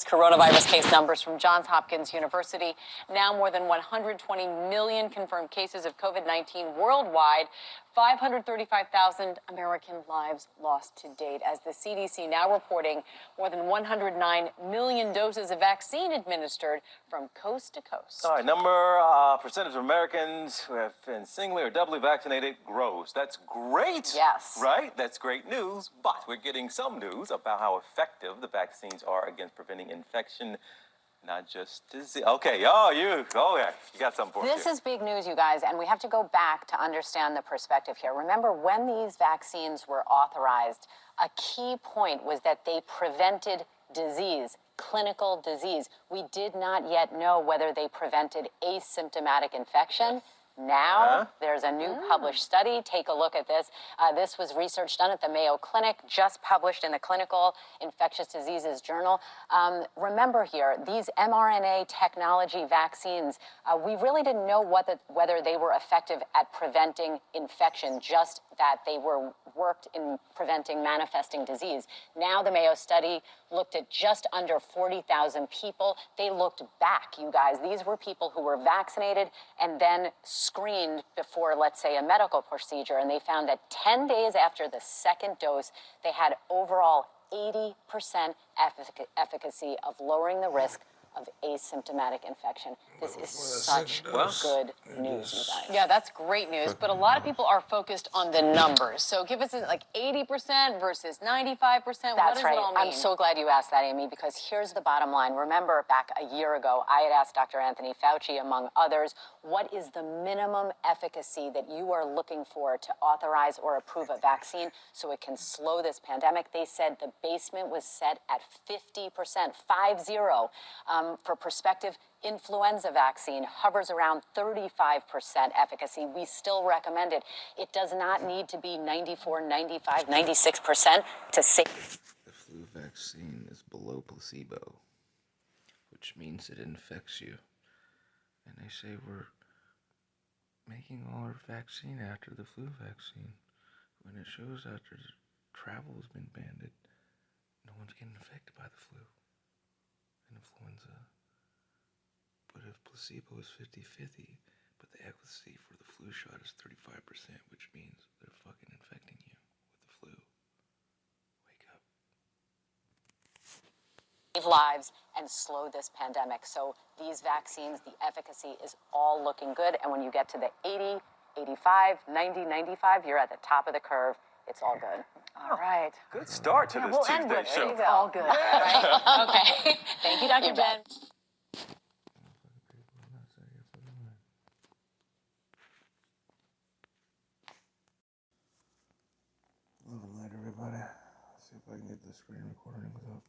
Coronavirus case numbers from Johns Hopkins University. Now more than 120 million confirmed cases of COVID-19 worldwide. 535,000 American lives lost to date, as the CDC now reporting more than 109 million doses of vaccine administered from coast to coast. All right, percentage of Americans who have been singly or doubly vaccinated grows. That's great. Yes. Right? That's great news. But we're getting some news about how effective the vaccines are against preventing infection, not just disease. Okay, you got something for us. This is big news, you guys, and we have to go back to understand the perspective here. Remember, when these vaccines were authorized, a key point was that they prevented disease, clinical disease. We did not yet know whether they prevented asymptomatic infection. Now, there's a new published study. Take a look at this. This was research done at the Mayo Clinic, just published in the Clinical Infectious Diseases Journal. Remember here, these mRNA technology vaccines, we really didn't know whether they were effective at preventing infection, just that they worked in preventing manifesting disease. Now, the Mayo study looked at just under 40,000 people. They looked back, you guys. These were people who were vaccinated and then screened before, let's say, a medical procedure, and they found that 10 days after the second dose, they had overall 80% efficacy of lowering the risk of asymptomatic infection. This is such good news, you guys. Yeah, that's great news, but a lot of people are focused on the numbers. So give us like 80% versus 95%. What does it all mean? I'm so glad you asked that, Amy, because here's the bottom line. Remember, back a year ago, I had asked Dr. Anthony Fauci, among others, what is the minimum efficacy that you are looking for to authorize or approve a vaccine so it can slow this pandemic? They said the basement was set at 50%, 50. For perspective, influenza vaccine hovers around 35% efficacy. We still recommend it. It does not need to be 94, 95, 96% to save. The flu vaccine is below placebo, which means it infects you. And they say we're making all our vaccine after the flu vaccine, when it shows after travel has been banned, no one's getting infected by the flu and influenza. But if placebo is 50-50, but the efficacy for the flu shot is 35%, which means they're fucking infecting you with the flu. Wake up. Save lives and slow this pandemic. So these vaccines, the efficacy is all looking good. And when you get to the 80, 85, 90, 95, you're at the top of the curve. It's all good. All right. Good start to this Tuesday show. It's all good. Right? Okay. Thank you, Dr. Ben. Love and light, everybody. Let's see if I can get the screen recording up.